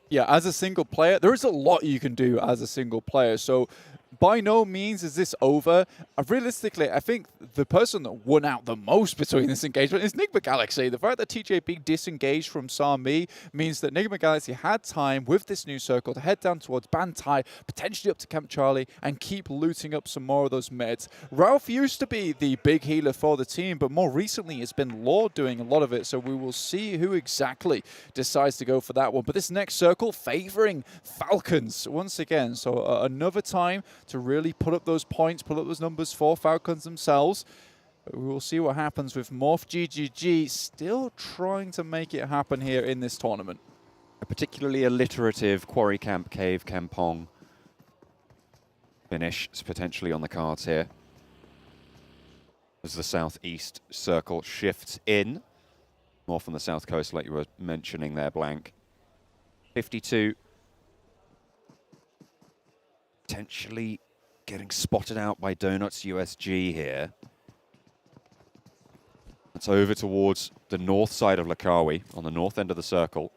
Yeah, as a single player, there is a lot you can do as a single player. So by no means is this over. Realistically, I think the person that won out the most between this engagement is Nigma Galaxy. The fact that TJB disengaged from Sami means that Nigma Galaxy had time with this new circle to head down towards Bantai, potentially up to Camp Charlie, and keep looting up some more of those meds. Ralph used to be the big healer for the team, but more recently it's been Lord doing a lot of it, so we will see who exactly decides to go for that one. But this next circle favoring Falcons once again, so another time to really put up those points, put up those numbers for Falcons themselves. But we will see what happens with Morph GGG still trying to make it happen here in this tournament. A particularly alliterative Quarry Camp, Cave, Kampong finish is potentially on the cards here. As the southeast circle shifts in. More from the south coast like you were mentioning there, Blank. 52. Potentially getting spotted out by Donuts USG here. It's over towards the north side of Lakawi, on the north end of the circle.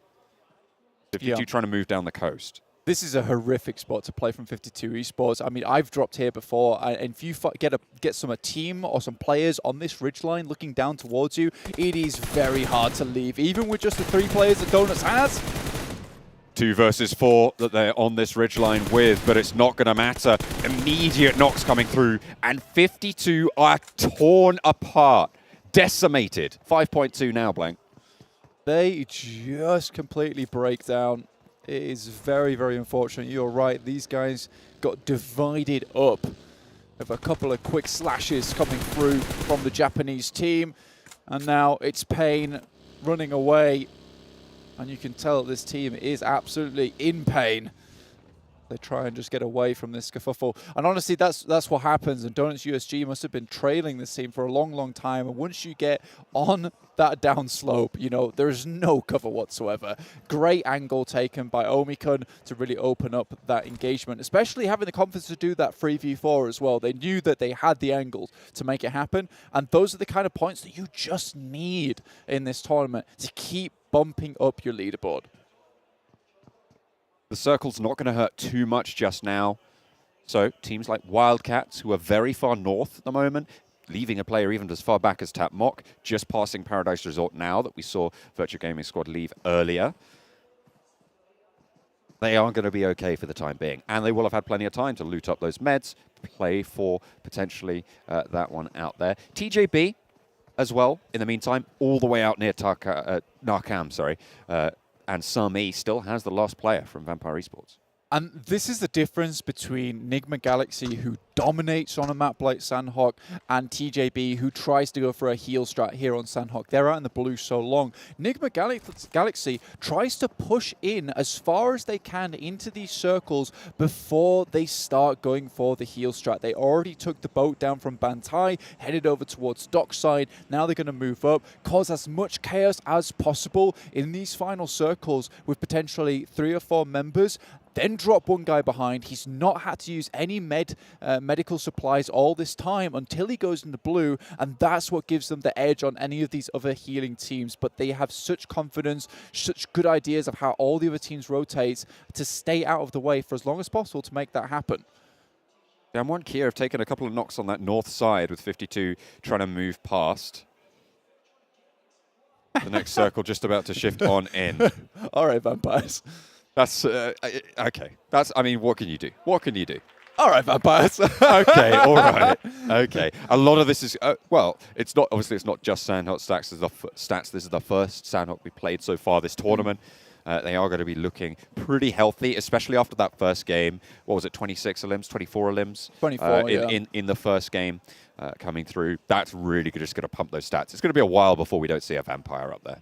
52 trying to move down the coast. This is a horrific spot to play from 52 Esports. I mean, I've dropped here before, and if you get a team or some players on this ridgeline looking down towards you, it is very hard to leave, even with just the 3 players that Donuts has. 2 versus 4 that they're on this ridgeline with, but it's not going to matter. Immediate knocks coming through, and 52 are torn apart, decimated. 5.2 now, Blank. They just completely break down. It is very, very unfortunate. You're right. These guys got divided up with a couple of quick slashes coming through from the Japanese team. And now it's Pain running away. And you can tell this team is absolutely in pain. They try and just get away from this kerfuffle. And honestly, that's what happens. And Donuts USG must have been trailing this team for a long, long time. And once you get on that downslope, you know, there's no cover whatsoever. Great angle taken by Omikun to really open up that engagement, especially having the confidence to do that 3v4 as well. They knew that they had the angles to make it happen. And those are the kind of points that you just need in this tournament to keep bumping up your leaderboard. The circle's not going to hurt too much just now. So teams like Wildcats, who are very far north at the moment, leaving a player even as far back as Tap Mock, just passing Paradise Resort now that we saw Virtua Gaming Squad leave earlier. They are going to be okay for the time being, and they will have had plenty of time to loot up those meds, play for potentially that one out there. TJB as well, in the meantime, all the way out near Narcam, sorry, and Sami still has the last player from Vampire Esports. And this is the difference between Nigma Galaxy, who dominates on a map like Sanhok, and TJB, who tries to go for a heal strat here on Sanhok. They're out in the blue so long. Nigma Galaxy tries to push in as far as they can into these circles before they start going for the heal strat. They already took the boat down from Bantai, headed over towards dockside. Now they're going to move up, cause as much chaos as possible in these final circles with potentially 3 or 4 members. Then drop one guy behind. He's not had to use any medical supplies all this time until he goes into blue, and that's what gives them the edge on any of these other healing teams. But they have such confidence, such good ideas of how all the other teams rotate to stay out of the way for as long as possible to make that happen. Damwon Kia have taken a couple of knocks on that north side with 52 trying to move past. The next circle just about to shift on in. All right, Vampires. That's okay. I mean, what can you do? What can you do? All right, Vampires. Okay, all right. Okay. A lot of this is, well, it's not, obviously it's not just Sanhok stats. This is the first Sanhok we played so far this tournament. They are going to be looking pretty healthy, especially after that first game. What was it, 26 elims, 24 elims? 24, in the first game coming through. That's really just going to pump those stats. It's going to be a while before we don't see a Vampire up there.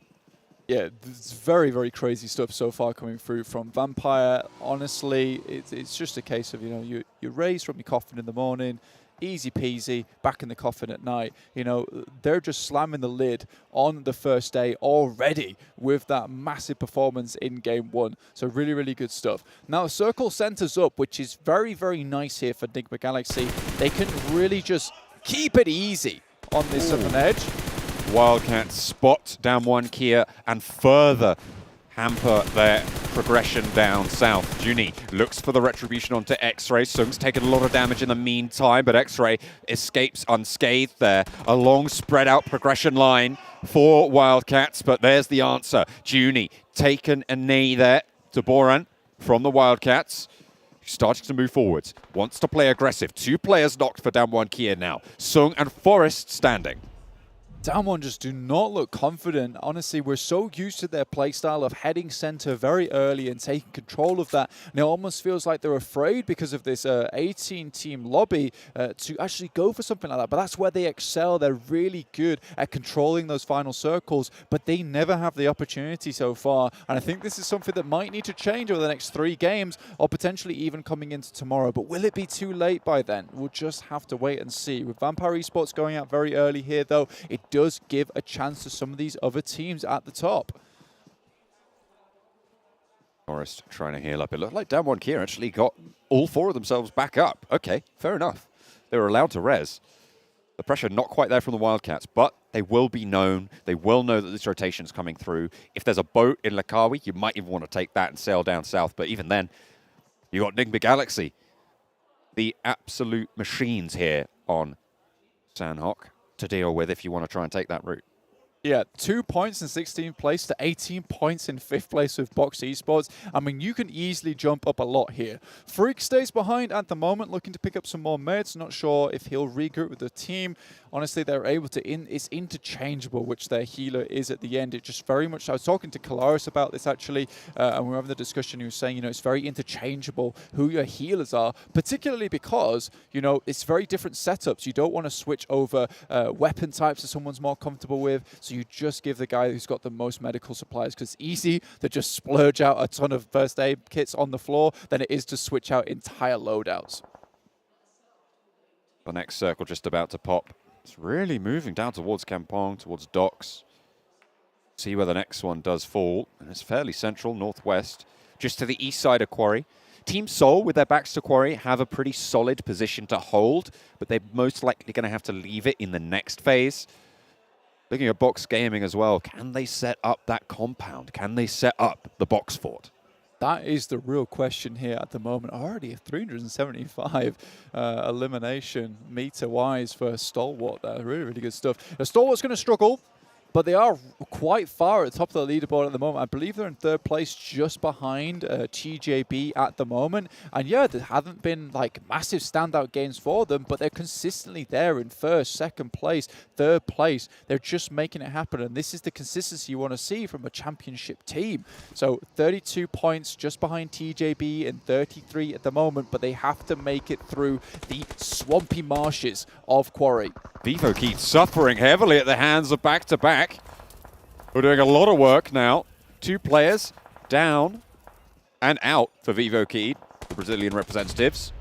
Yeah, it's very, very crazy stuff so far coming through from Vampire. Honestly, it's just a case of, you raise from your coffin in the morning, easy peasy, back in the coffin at night. They're just slamming the lid on the first day already with that massive performance in game 1. So really, really good stuff. Now, Circle centers up, which is very, very nice here for Nigma Galaxy. They can really just keep it easy on this southern edge. Wildcats spot Damwon Kia and further hamper their progression down south. Juni looks for the retribution onto X-Ray. Sung's taken a lot of damage in the meantime, but X-Ray escapes unscathed there. A long spread out progression line for Wildcats, but there's the answer. Juni taken a knee there to Boran from the Wildcats. Starting to move forwards, wants to play aggressive. 2 players knocked for Damwon Kia now. Sung and Forrest standing. Damwon just do not look confident. Honestly, we're so used to their playstyle of heading center very early and taking control of that. And it almost feels like they're afraid because of this 18-team lobby to actually go for something like that. But that's where they excel. They're really good at controlling those final circles, but they never have the opportunity so far. And I think this is something that might need to change over the next 3 games or potentially even coming into tomorrow. But will it be too late by then? We'll just have to wait and see. With Vampire Esports going out very early here, though, it does give a chance to some of these other teams at the top. Forrest trying to heal up. It looked like Damwon Kia actually got all 4 of themselves back up. Okay, fair enough. They were allowed to res. The pressure not quite there from the Wildcats, but they will be known. They will know that this rotation is coming through. If there's a boat in Lakawi, you might even want to take that and sail down south. But even then, you got Nigma Galaxy. The absolute machines here on Sanhok to deal with if you want to try and take that route. Yeah, 2 points in 16th place to 18 points in 5th place with Box Esports. I mean, you can easily jump up a lot here. Freak stays behind at the moment, looking to pick up some more meds. Not sure if he'll regroup with the team. Honestly, they're able to, it's interchangeable, which their healer is at the end. It just very much, I was talking to Kalaris about this actually, and we were having the discussion. He was saying, it's very interchangeable who your healers are, particularly because, it's very different setups. You don't want to switch over weapon types that someone's more comfortable with. So you just give the guy who's got the most medical supplies, because it's easy to just splurge out a ton of first aid kits on the floor than it is to switch out entire loadouts. The next circle just about to pop. It's really moving down towards Kampong, towards docks. See where the next one does fall. And it's fairly central, northwest, just to the east side of Quarry. Team Seoul, with their backs to Quarry, have a pretty solid position to hold, but they're most likely going to have to leave it in the next phase. Looking at Box Gaming as well, can they set up that compound? Can they set up the box fort? That is the real question here at the moment. Already a 375 elimination meter-wise for Stalwart there. Really, really good stuff. Now, Stalwart's going to struggle, but they are quite far at the top of the leaderboard at the moment. I believe they're in third place, just behind TJB at the moment. And yeah, there haven't been like massive standout games for them, but they're consistently there in first, second place, third place. They're just making it happen. And this is the consistency you want to see from a championship team. So 32 points just behind TJB and 33 at the moment, but they have to make it through the swampy marshes of Quarry. VIVO keeps suffering heavily at the hands of back-to-back. We're doing a lot of work now. 2 players down and out for VIVO Key, the Brazilian representatives.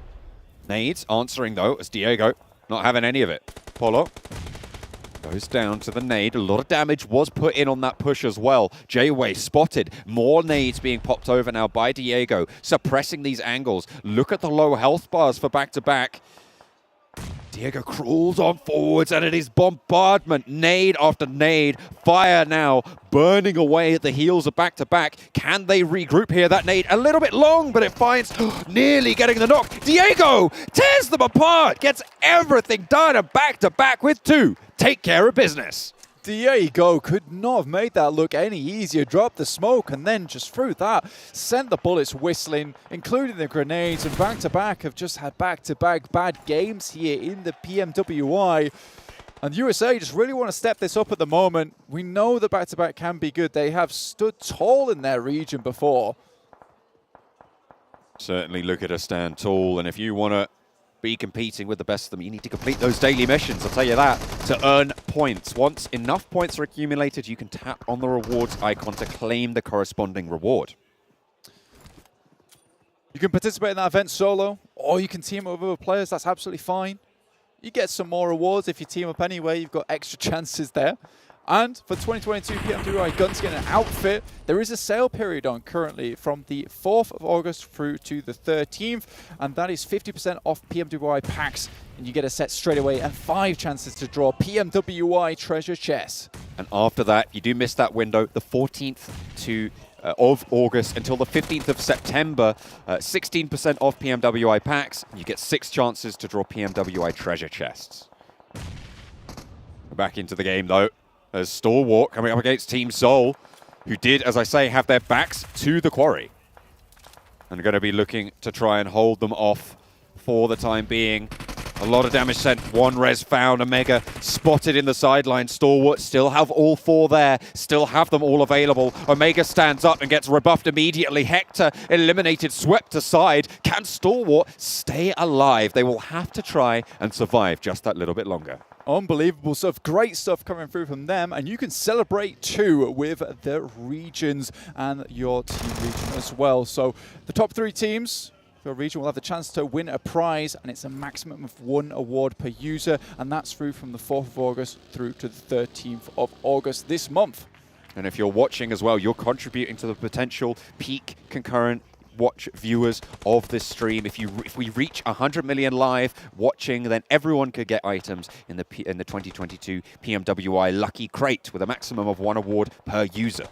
Nades answering though, as Diego not having any of it. Polo goes down to the nade. A lot of damage was put in on that push as well. J-Way spotted. More nades being popped over now by Diego, suppressing these angles. Look at the low health bars for back-to-back. Diego crawls on forwards, and it is bombardment. Nade after nade. Fire now burning away at the heels of back-to-back. Can they regroup here? That nade a little bit long, but it finds nearly getting the knock. Diego tears them apart, gets everything done, and back-to-back with 2. Take care of business. Diego could not have made that look any easier. Dropped the smoke and then just through that sent the bullets whistling, including the grenades, and back-to-back have just had back-to-back bad games here in the PMWI. And USA just really want to step this up at the moment. We know the back-to-back can be good. They have stood tall in their region before. Certainly look at us stand tall, and if you want to be competing with the best of them, you need to complete those daily missions, I'll tell you that, to earn points. Once enough points are accumulated, you can tap on the rewards icon to claim the corresponding reward. You can participate in that event solo, or you can team up with other players. That's absolutely fine. You get some more rewards if you team up anyway. You've got extra chances there. And for 2022 PMWI Guns get an outfit, there is a sale period on currently from the 4th of August through to the 13th, and that is 50% off PMWI packs, and you get a set straight away and 5 chances to draw PMWI treasure chests. And after that, you do miss that window, the 14th of August until the 15th of September, 16% off PMWI packs, and you get 6 chances to draw PMWI treasure chests. We're back into the game though, as Stalwart coming up against Team Seoul, who did, as I say, have their backs to the quarry. And are going to be looking to try and hold them off for the time being. A lot of damage sent. 1 res found. Omega spotted in the sideline. Stalwart still have all 4 there. Still have them all available. Omega stands up and gets rebuffed immediately. Hector eliminated, swept aside. Can Stalwart stay alive? They will have to try and survive just that little bit longer. Unbelievable stuff. Great stuff coming through from them. And you can celebrate too with the regions and your team region as well. So the top 3 teams for a region will have the chance to win a prize, and it's a maximum of 1 award per user. And that's through from the 4th of August through to the 13th of August this month. And if you're watching as well, you're contributing to the potential peak concurrent watch viewers of this stream. If we reach 100 million live watching, then everyone could get items in the 2022 PMWI Lucky Crate with a maximum of 1 award per user.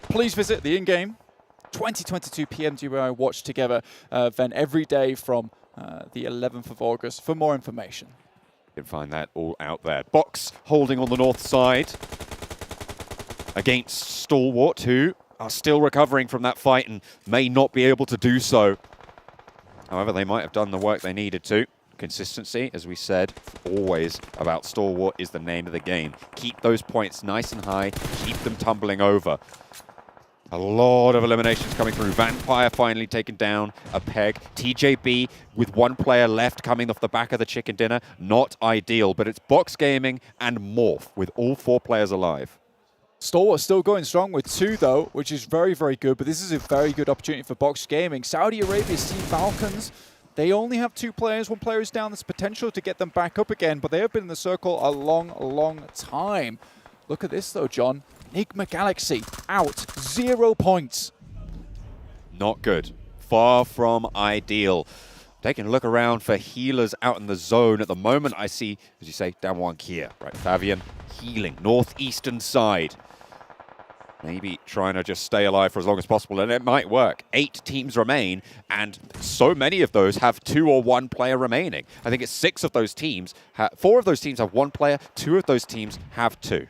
Please visit the in-game 2022 PMWI Watch Together event every day from the 11th of August for more information. You can find that all out there. Box holding on the north side against Stalwart, who are still recovering from that fight and may not be able to do so. However, they might have done the work they needed to. Consistency, as we said, always about Stalwart is the name of the game. Keep those points nice and high, keep them tumbling over. A lot of eliminations coming through. Vampire finally taken down a peg. TJB with 1 player left coming off the back of the chicken dinner. Not ideal, but it's Box Gaming and Morph with all 4 players alive. Stalwart still going strong with 2 though, which is very, very good, but this is a very good opportunity for Box Gaming. Saudi Arabia's Team Falcons, they only have 2 players. 1 player is down. There's potential to get them back up again, but they have been in the circle a long, long time. Look at this though, John. Nigma Galaxy out, 0 points. Not good. Far from ideal. Taking a look around for healers out in the zone. At the moment, I see, as you say, Damwon Kia, right? Fabian healing, northeastern side. maybe trying to just stay alive for as long as possible, and it might work. 8 teams remain, and so many of those have 2 or 1 player remaining. I think it's 6 of those teams. 4 of those teams have 1 player, 2 of those teams have 2.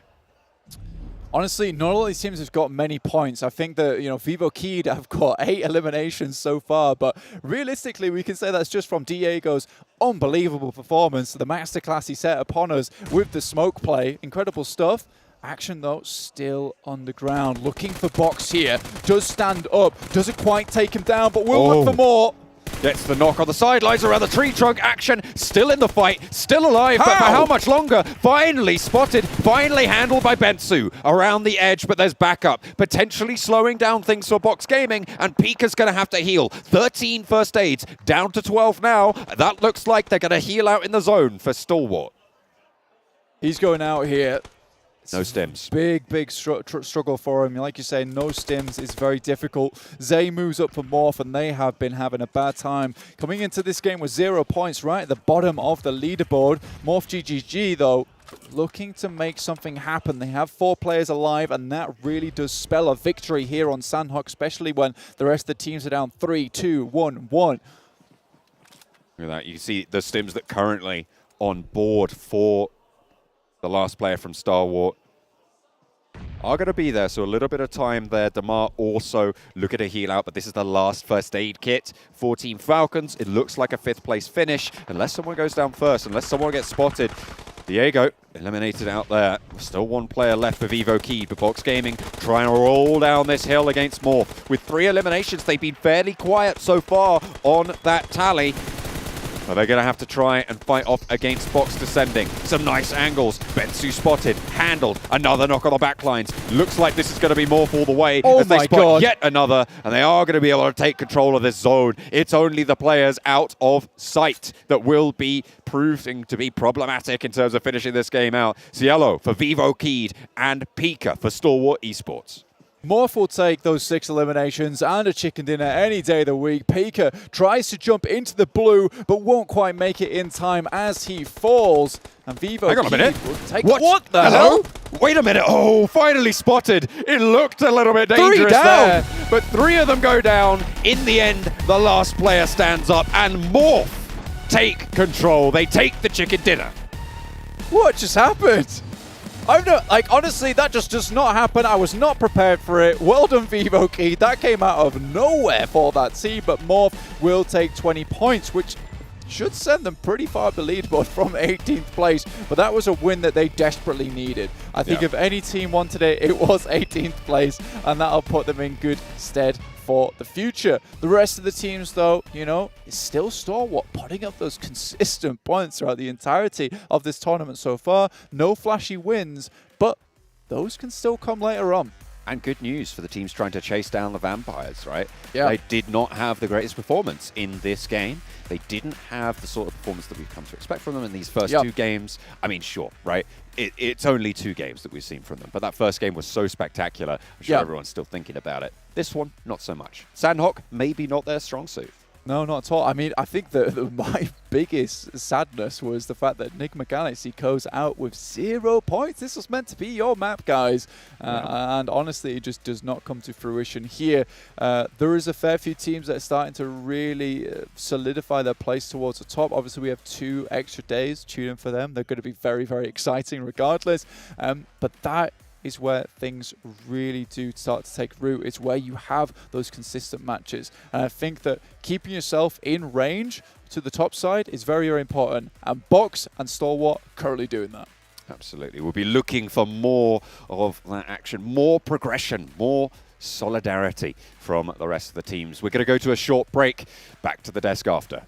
Honestly, not all these teams have got many points. I think that, Vivo Keyed have got 8 eliminations so far, but realistically, we can say that's just from Diego's unbelievable performance. The masterclass he set upon us with the smoke play. Incredible stuff. Action, though, still on the ground. Looking for Box here. Does stand up. Doesn't quite take him down, but will look for more. Gets the knock on the sidelines around the tree trunk. Action still in the fight, still alive, but for how much longer? Finally spotted, finally handled by Bensu around the edge, but there's backup. Potentially slowing down things for Box Gaming, and Pika's going to have to heal. 13 first aids, down to 12 now. That looks like they're going to heal out in the zone for Stalwart. He's going out here. No stims. Big struggle for him. Like you say, no stims is very difficult. Zay moves up for Morph, and they have been having a bad time. Coming into this game with 0 points right at the bottom of the leaderboard. Morph GGG, though, looking to make something happen. They have 4 players alive, and that really does spell a victory here on Sanhok, especially when the rest of the teams are down 3, 2, 1, 1. Look at that. You see the stims that currently on board for the last player from Stalwart are going to be there, so a little bit of time there. Damar also looking to heal out, but this is the last first aid kit for Team Falcons. It looks like a 5th place finish, unless someone goes down first, unless someone gets spotted. Diego eliminated out there. Still 1 player left for Vivo Key, but Box Gaming trying to roll down this hill against Morph. With 3 eliminations, they've been fairly quiet so far on that tally. But they're going to have to try and fight off against Box descending. Some nice angles. Bensu spotted, handled. Another knock on the backlines. Looks like this is going to be Morph all the way. Oh as they my spot God. yet another, and they are going to be able to take control of this zone. It's only the players out of sight that will be proving to be problematic in terms of finishing this game out. Cielo for Vivo Keyed and Pika for Stalwart Esports. Morph will take those 6 eliminations and a chicken dinner any day of the week. Pika tries to jump into the blue, but won't quite make it in time as he falls. And Vivo Hang on a minute. will take What the hell? Wait a minute. Oh, finally spotted. It looked a little bit dangerous there. But 3 of them go down. In the end, the last player stands up, and Morph take control. They take the chicken dinner. What just happened? I'm not, honestly, that just does not happen. I was not prepared for it. Well done, Vivo Key. That came out of nowhere for that team, but Morph will take 20 points, which should send them pretty far up the leaderboard from 18th place. But that was a win that they desperately needed. I think if any team wanted it, it was 18th place, and that'll put them in good stead for the future. The rest of the teams, though, is still Stalwart, putting up those consistent points throughout the entirety of this tournament so far. No flashy wins, but those can still come later on. And good news for the teams trying to chase down the vampires, right? Yeah. They did not have the greatest performance in this game. They didn't have the sort of performance that we've come to expect from them in these first 2 games. I mean, sure, right? It's only 2 games that we've seen from them, but that first game was so spectacular. I'm sure everyone's still thinking about it. This one, not so much. Sanhok, maybe not their strong suit. No, not at all. I mean, I think my biggest sadness was the fact that Nigma Galaxy goes out with 0 points. This was meant to be your map, guys. And honestly, it just does not come to fruition here. There is a fair few teams that are starting to really solidify their place towards the top. Obviously, we have 2 extra days. Tune in for them. They're going to be very, very exciting regardless. But that is where things really do start to take root. It's where you have those consistent matches. And I think that keeping yourself in range to the top side is very, very important. And Box and Stalwart currently doing that. Absolutely. We'll be looking for more of that action, more progression, more solidarity from the rest of the teams. We're going to go to a short break. Back to the desk after.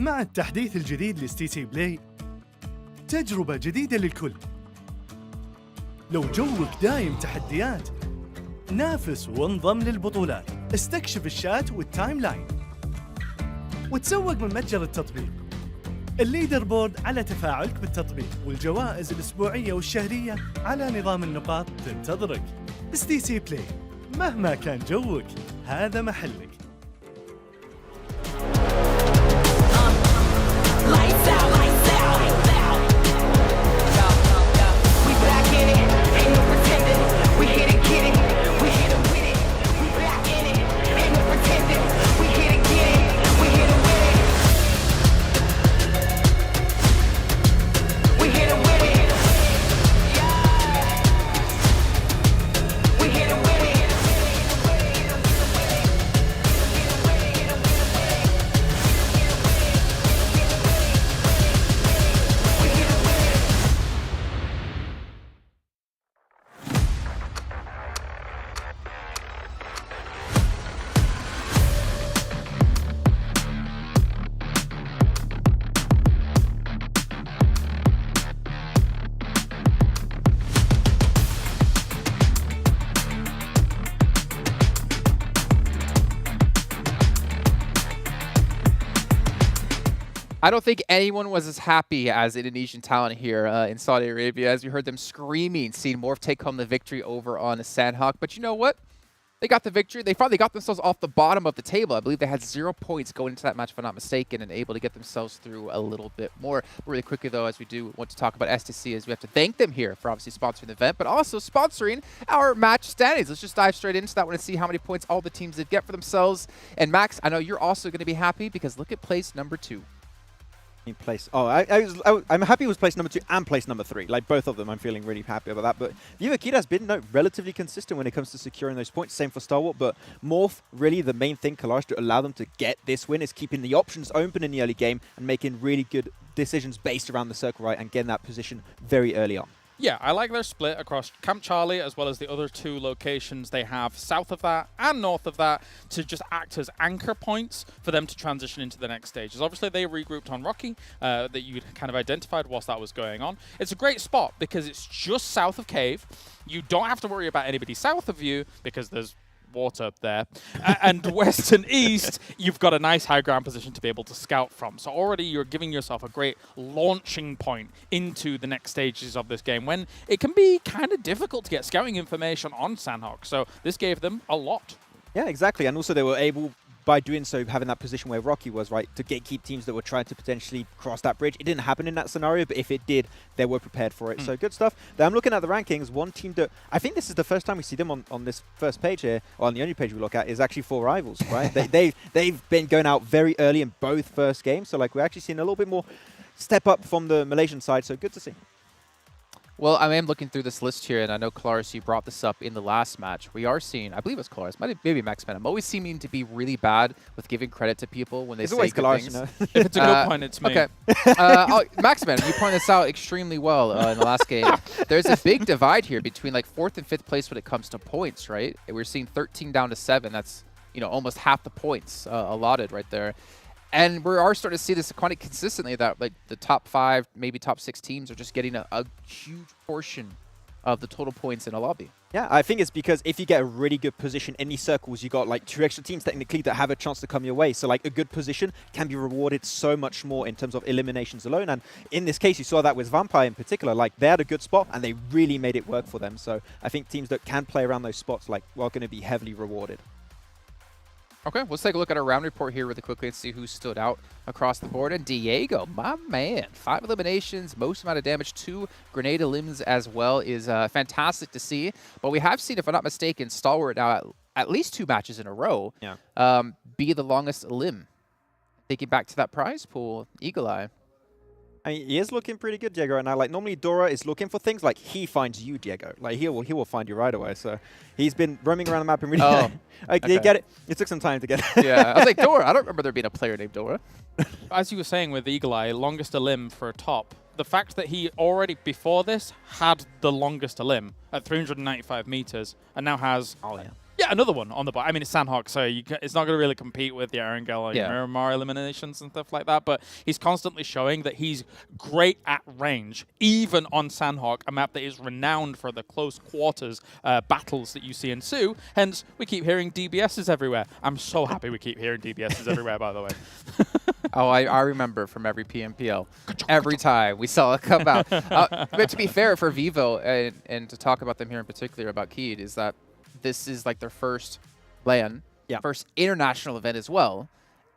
مع التحديث الجديد لستي سي بلاي تجربة جديدة للكل. لو جوك دايم تحديات نافس وانضم للبطولات، استكشف الشات والتايم لاين وتسوق من متجر التطبيق. الليدر بورد على تفاعلك بالتطبيق، والجوائز الأسبوعية والشهرية على نظام النقاط تنتظرك. ستي سي بلاي، مهما كان جوك هذا محلك. Lights out, lights out, lights out. We back in it, ain't no pretending. We hit it, get it, we hit it with it. We back in it, ain't no pretending. We hit it, get it, we hit it with it. We hit it with it. We hit it with it. I don't think anyone was as happy as Indonesian talent here in Saudi Arabia as we heard them screaming, seeing Morph take home the victory over on Sanhok. But you know what? They got the victory. They finally got themselves off the bottom of the table. I believe they had 0 points going into that match, if I'm not mistaken, and able to get themselves through a little bit more. Really quickly, though, as we do want to talk about STC, as we have to thank them here for obviously sponsoring the event, but also sponsoring our match standings. Let's just dive straight into that one and see how many points all the teams did get for themselves. And Max, I know you're also going to be happy because look at place number 2. Place. Oh, I'm happy it was place number 2 and place number 3. Like both of them, I'm feeling really happy about that. But VIVO has been relatively consistent when it comes to securing those points. Same for Stalwart, but Morph, really the main thing, Kalash, to allow them to get this win is keeping the options open in the early game and making really good decisions based around the circle right and getting that position very early on. Yeah, I like their split across Camp Charlie as well as the other 2 locations they have south of that and north of that to just act as anchor points for them to transition into the next stages. Obviously, they regrouped on Rocky that you kind of identified whilst that was going on. It's a great spot because it's just south of Cave. You don't have to worry about anybody south of you because there's water there. And west and east, you've got a nice high ground position to be able to scout from. So already you're giving yourself a great launching point into the next stages of this game when it can be kind of difficult to get scouting information on Sanhok. So this gave them a lot. Yeah, exactly. And also they were able, by doing so, having that position where Rocky was, right, to gatekeep teams that were trying to potentially cross that bridge. It didn't happen in that scenario, but if it did, they were prepared for it. So good stuff. Then I'm looking at the rankings. One team that I think this is the first time we see them on this first page here, or on the only page we look at, is actually 4 rivals, right? they've been going out very early in both first games. So like we're actually seeing a little bit more step up from the Malaysian side. So good to see. Well, I am looking through this list here, and I know, Claris, you brought this up in the last match. We are seeing, I believe it's Claris, maybe Max Man. I'm always seeming to be really bad with giving credit to people when they say good Claris, things. you know? If it's a good point, it's me. Okay. Max Man, you pointed this out extremely well in the last game. There's a big divide here between like 4th and 5th place when it comes to points, right? We're seeing 13 down to 7. That's, almost half the points allotted right there. And we are starting to see this quite consistently that like the top 5, maybe top 6 teams are just getting a huge portion of the total points in a lobby. Yeah, I think it's because if you get a really good position in these circles, you got like 2 extra teams technically that have a chance to come your way. So like a good position can be rewarded so much more in terms of eliminations alone. And in this case, you saw that with Vampire in particular. Like they had a good spot and they really made it work for them. So I think teams that can play around those spots like are going to be heavily rewarded. Okay, let's take a look at our round report here really quickly and see who stood out across the board. And Diego, my man, 5 eliminations, most amount of damage, 2 grenade elims as well is fantastic to see. But we have seen, if I'm not mistaken, Stalwart now at least 2 matches in a row be the longest elim. Thinking back to that prize pool, Eagle Eye. I mean, he is looking pretty good, Diego, right now. Like, normally Dora is looking for things like he finds you, Diego. Like, he will find you right away. So he's been roaming around the map and really... Okay. You get it? It took some time to get it. Yeah, I was like, Dora. I don't remember there being a player named Dora. As you were saying with Eagle Eye, longest elim for a top. The fact that he already, before this, had the longest elim at 395 meters and now has Yeah, another one on the bottom. I mean, it's Sanhok, so it's not going to really compete with the Erangel or Miramar eliminations and stuff like that, but he's constantly showing that he's great at range, even on Sanhok, a map that is renowned for the close quarters battles that you see ensue. Hence, we keep hearing DBSs everywhere. I'm so happy we keep hearing DBSs everywhere, by the way. Oh, I remember from every PMPL. Every time we saw it come out. But to be fair, for VIVO, and to talk about them here in particular about Keed, is that this is like their first LAN, first international event as well.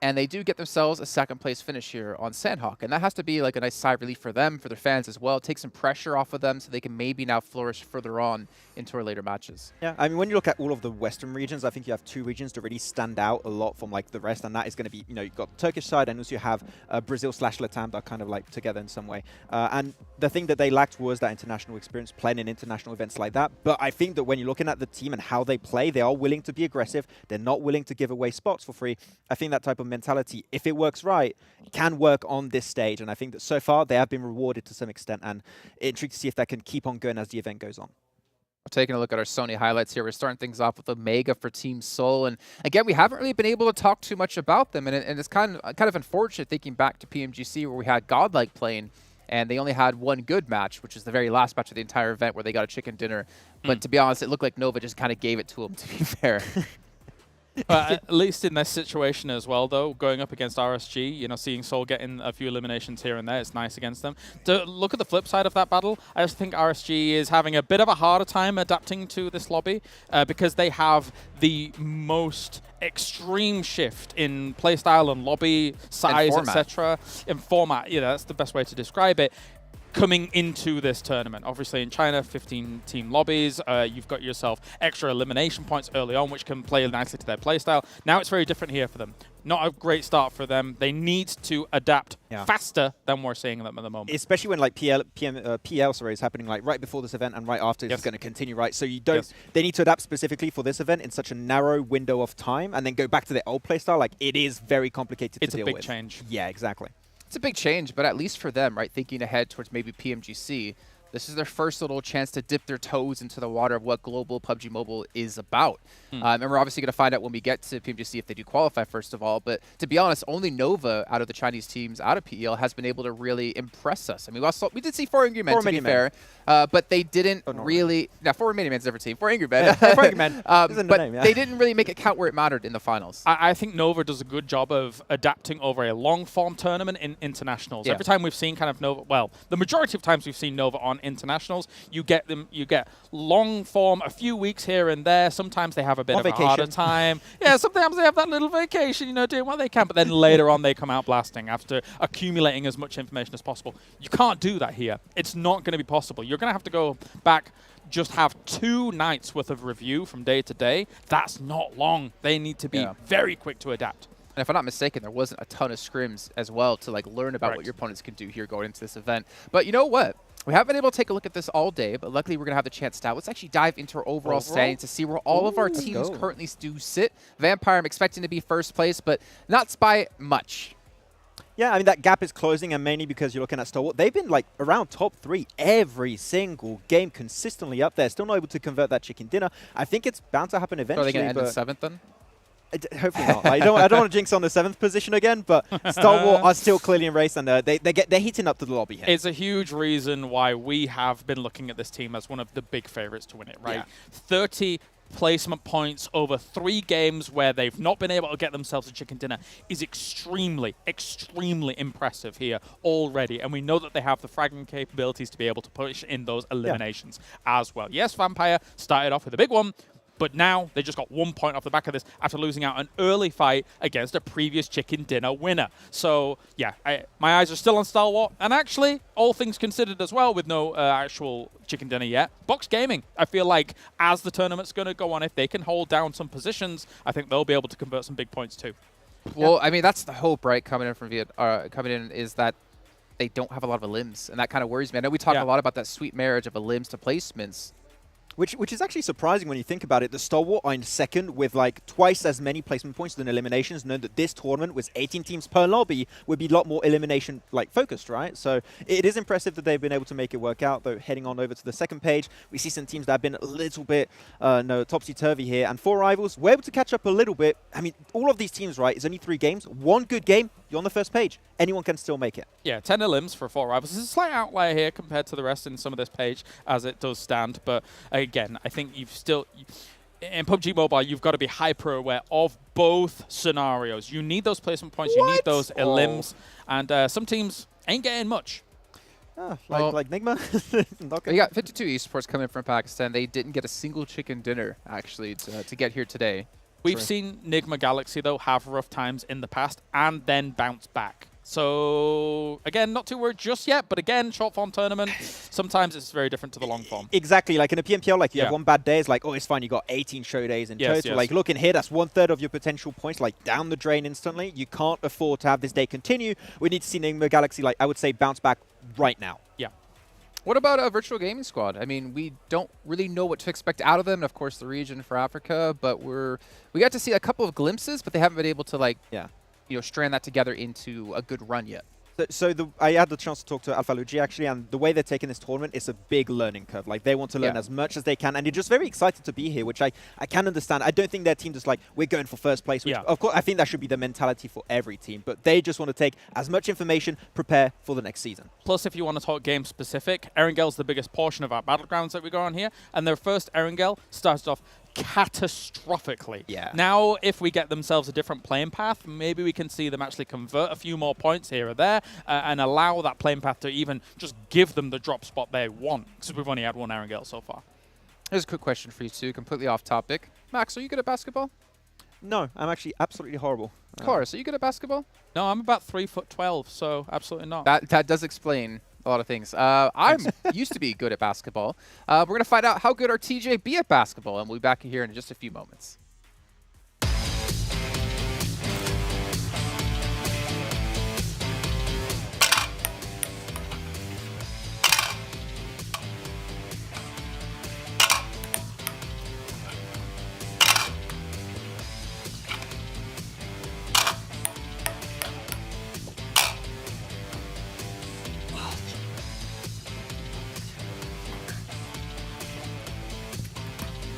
And they do get themselves a second place finish here on Sanhok. And that has to be like a nice sigh of relief for them, for their fans as well. Take some pressure off of them so they can maybe now flourish further on into our later matches. Yeah, I mean, when you look at all of the Western regions, I think you have two regions that really stand out a lot from like the rest. And that is going to be, you know, you've got the Turkish side and also you have Brazil/Latam that are kind of like together in some way. And the thing that they lacked was that international experience, playing in international events like that. But I think that when you're looking at the team and how they play, they are willing to be aggressive. They're not willing to give away spots for free. I think that type of mentality, if it works right, can work on this stage. And I think that so far they have been rewarded to some extent, and intrigued to see if that can keep on going as the event goes on. Taking a look at our Sony highlights here, we're starting things off with Omega for Team Seoul, and again, we haven't really been able to talk too much about them, and it's kind of unfortunate thinking back to PMGC where we had Godlike playing, and they only had one good match, which was the very last match of the entire event where they got a chicken dinner. But to be honest, it looked like Nova just kind of gave it to them, to be fair. At least in this situation as well, though, going up against RSG, you know, seeing Seoul getting a few eliminations here and there, it's nice against them. To look at the flip side of that battle, I just think RSG is having a bit of a harder time adapting to this lobby because they have the most extreme shift in playstyle and lobby size, etc. In format, yeah, that's the best way to describe it. Coming into this tournament. Obviously in China, 15-team lobbies. You've got yourself extra elimination points early on, which can play nicely to their playstyle. Now it's very different here for them. Not a great start for them. They need to adapt faster than we're seeing them at the moment. Especially when like PL is happening like right before this event and right after it's going to continue, right? So you don't. They need to adapt specifically for this event in such a narrow window of time, and then go back to their old playstyle. Like it is very complicated to deal with. It's a big change. Yeah, exactly. It's a big change, but at least for them, right, thinking ahead towards maybe PMGC, this is their first little chance to dip their toes into the water of what global PUBG Mobile is about. And we're obviously going to find out when we get to PMGC if they do qualify, first of all. But to be honest, only Nova out of the Chinese teams out of PEL has been able to really impress us. I mean, we did see 4 Angry Men, to be fair, but they didn't really... Now, 4 Mini Men's a different team. 4 Angry Men. 4 Angry Men. But they didn't really make it count where it mattered in the finals. I think Nova does a good job of adapting over a long-form tournament in internationals. Every time we've seen kind of Nova... Well, the majority of times we've seen Nova on internationals, you get long-form, a few weeks here and there. Sometimes they have a bit of a harder time. Yeah, sometimes they have that little vacation, you know, doing what they can, but then later on they come out blasting after accumulating as much information as possible. You can't do that here. It's not going to be possible. You're going to have to go back, just have 2 nights worth of review from day to day. That's not long. They need to be very quick to adapt. And if I'm not mistaken, there wasn't a ton of scrims as well to like learn about what your opponents can do here going into this event. But you know what? We haven't been able to take a look at this all day, but luckily we're going to have the chance now. Let's actually dive into our overall standings to see where all of our teams currently do sit. Vampire, I'm expecting to be first place, but not by much. Yeah, I mean, that gap is closing, and mainly because you're looking at Stalwart. They've been, like, around top 3 every single game, consistently up there. Still not able to convert that chicken dinner. I think it's bound to happen eventually. Are they going to end in 7th, then? Hopefully not. I don't want to jinx on the 7th position again, but Stalwart are still clearly in race, and they're heating up to the lobby here. It's a huge reason why we have been looking at this team as one of the big favorites to win it, right? 30 placement points over 3 games where they've not been able to get themselves a chicken dinner is extremely, extremely impressive here already. And we know that they have the fragging capabilities to be able to push in those eliminations as well. Yes, Vampire started off with a big one, but now they just got 1 point off the back of this after losing out an early fight against a previous chicken dinner winner. So, yeah, my eyes are still on Stalwart. And actually, all things considered as well, with no actual chicken dinner yet, Box Gaming, I feel like as the tournament's going to go on, if they can hold down some positions, I think they'll be able to convert some big points too. Well, I mean, that's the hope, right, coming in from is that they don't have a lot of elims, and that kind of worries me. I know we talk a lot about that sweet marriage of elims to placements. Which is actually surprising when you think about it. The Stalwart are in second with like twice as many placement points than eliminations. Know that this tournament with 18 teams per lobby would be a lot more elimination like focused, right? So it is impressive that they've been able to make it work out. Though heading on over to the second page, we see some teams that have been a little bit topsy-turvy here. And for Rivals, we're able to catch up a little bit. I mean, all of these teams, right, it's only 3 games. One good game, you're on the first page. Anyone can still make it. Yeah, 10 elims for 4 Rivals. It's a slight outlier here compared to the rest in some of this page as it does stand. But again, I think you've still... In PUBG Mobile, you've got to be hyper-aware of both scenarios. You need those placement points. You need those elims. And some teams ain't getting much. Like Nigma. You got 52 Esports coming from Pakistan. They didn't get a single chicken dinner, actually, to get here today. We've seen Nigma Galaxy, though, have rough times in the past and then bounce back. So, again, not too worried just yet, but again, short form tournament, sometimes it's very different to the long form. Exactly, like in a PMPL, like you have one bad day, it's like, oh, it's fine, you got 18 show days in total. Like, look in here, that's 1/3 of your potential points, like down the drain instantly. You can't afford to have this day continue. We need to see Nigma Galaxy, like, I would say, bounce back right now. Yeah. What about a virtual gaming squad? I mean, we don't really know what to expect out of them. And of course, the region for Africa, but we got to see a couple of glimpses, but they haven't been able to, like, strand that together into a good run yet. So I had the chance to talk to Alpha Luigi actually, and the way they're taking this tournament is a big learning curve. Like, they want to learn as much as they can, and they're just very excited to be here, which I can understand. I don't think their team just like, we're going for first place. Which, of course, I think that should be the mentality for every team, but they just want to take as much information, prepare for the next season. Plus, if you want to talk game specific, Erangel's the biggest portion of our battlegrounds that we got on here, and their first Erangel started off catastrophically. Now, if we get themselves a different playing path, maybe we can see them actually convert a few more points here or there and allow that playing path to even just give them the drop spot they want, because we've only had one Erangel so far. Here's a quick question for you two, completely off topic. Max, are you good at basketball? No, I'm actually absolutely horrible. Chorus, are you good at basketball? No, I'm about 3'12", so absolutely not. That does explain a lot of things. I'm used to be good at basketball. We're going to find out how good our TJB at basketball, and we'll be back here in just a few moments.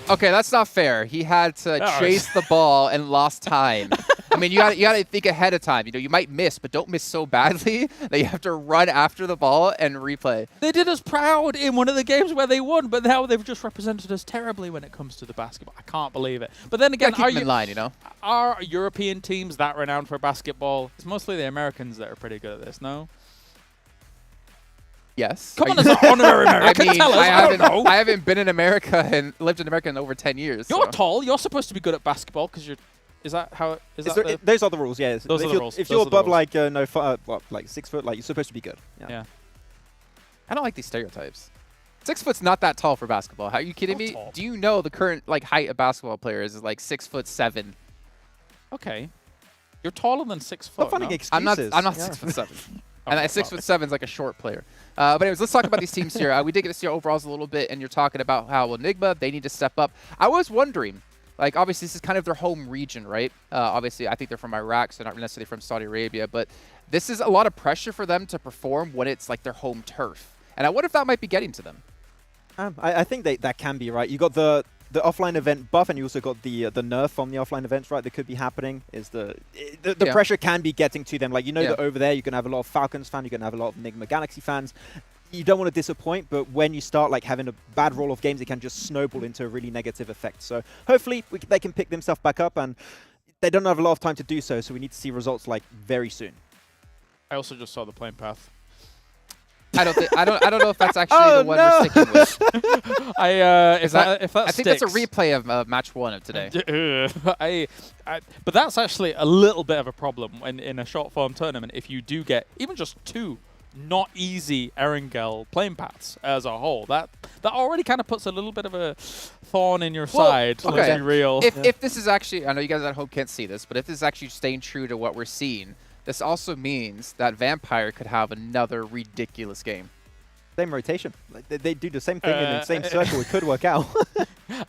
Okay, that's not fair. He had to chase the ball and lost time. I mean, you got to think ahead of time. You know, you might miss, but don't miss so badly that you have to run after the ball and replay. They did us proud in one of the games where they won, but now they've just represented us terribly when it comes to the basketball. I can't believe it. But then again, keep them in line, you know? Are European teams that renowned for basketball? It's mostly the Americans that are pretty good at this, no? Yes. Come on, as an honorary American, I mean, tell us. I haven't been in America and lived in America in over 10 years. You're tall. You're supposed to be good at basketball because you're. Is that how? Those are the rules. Yeah. Those are the rules. If you're above like like 6 foot, like you're supposed to be good. Yeah. I don't like these stereotypes. 6 foot's not that tall for basketball. Are you kidding me? Tall. Do you know the current like height of basketball players is like 6'7"? Okay. You're taller than 6 foot. Not finding excuses. I'm not 6'7". And that 6'7" is like a short player. But anyways, let's talk about these teams here. We did get to see our overalls a little bit, and you're talking about how Nigma, they need to step up. I was wondering, like, obviously this is kind of their home region, right? Obviously, I think they're from Iraq, so not necessarily from Saudi Arabia, but this is a lot of pressure for them to perform when it's like their home turf. And I wonder if that might be getting to them. I think that can be, right? You got the offline event buff, and you also got the nerf from the offline events, right? That could be happening. Is the pressure can be getting to them. Like, you know that over there, you can have a lot of Falcons fans, you can have a lot of Nigma Galaxy fans. You don't want to disappoint, but when you start like having a bad roll of games, it can just snowball into a really negative effect. So hopefully they can pick themselves back up, and they don't have a lot of time to do so. So we need to see results like very soon. I also just saw the playing path. I don't know if that's actually the one we're sticking with. I think that's a replay of match 1 of today. But that's actually a little bit of a problem in a short form tournament. If you do get even just 2 not easy Erangel playing paths as a whole, that already kind of puts a little bit of a thorn in your side. Okay. Let's be real. If this is actually, I know you guys at home can't see this, but if this is actually staying true to what we're seeing, this also means that Vampire could have another ridiculous game. Same rotation. Like, they do the same thing in the same circle. It could work out.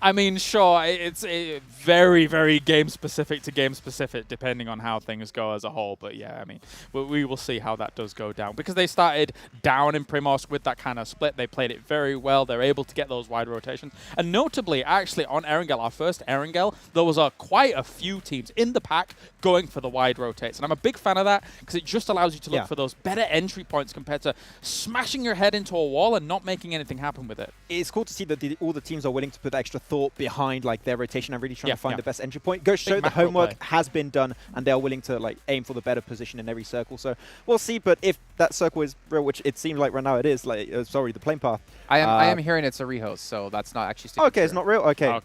I mean, sure, it's very, very game-specific to game-specific, depending on how things go as a whole. But yeah, I mean, we will see how that does go down. Because they started down in Primorsk with that kind of split. They played it very well. They're able to get those wide rotations. And notably, actually, on Erangel, our first Erangel, there was quite a few teams in the pack going for the wide rotates. And I'm a big fan of that because it just allows you to look for those better entry points compared to smashing your head into a wall and not making anything happen with it. It's cool to see that all the teams are willing to put extra thought behind like their rotation and really trying to find the best entry point. Goes to show the homework has been done and they are willing to like aim for the better position in every circle. So we'll see. But if that circle is real, which it seems like right now it is, like sorry, the plane path. I am hearing it's a rehost, so that's not actually. Okay, it's not real. Okay.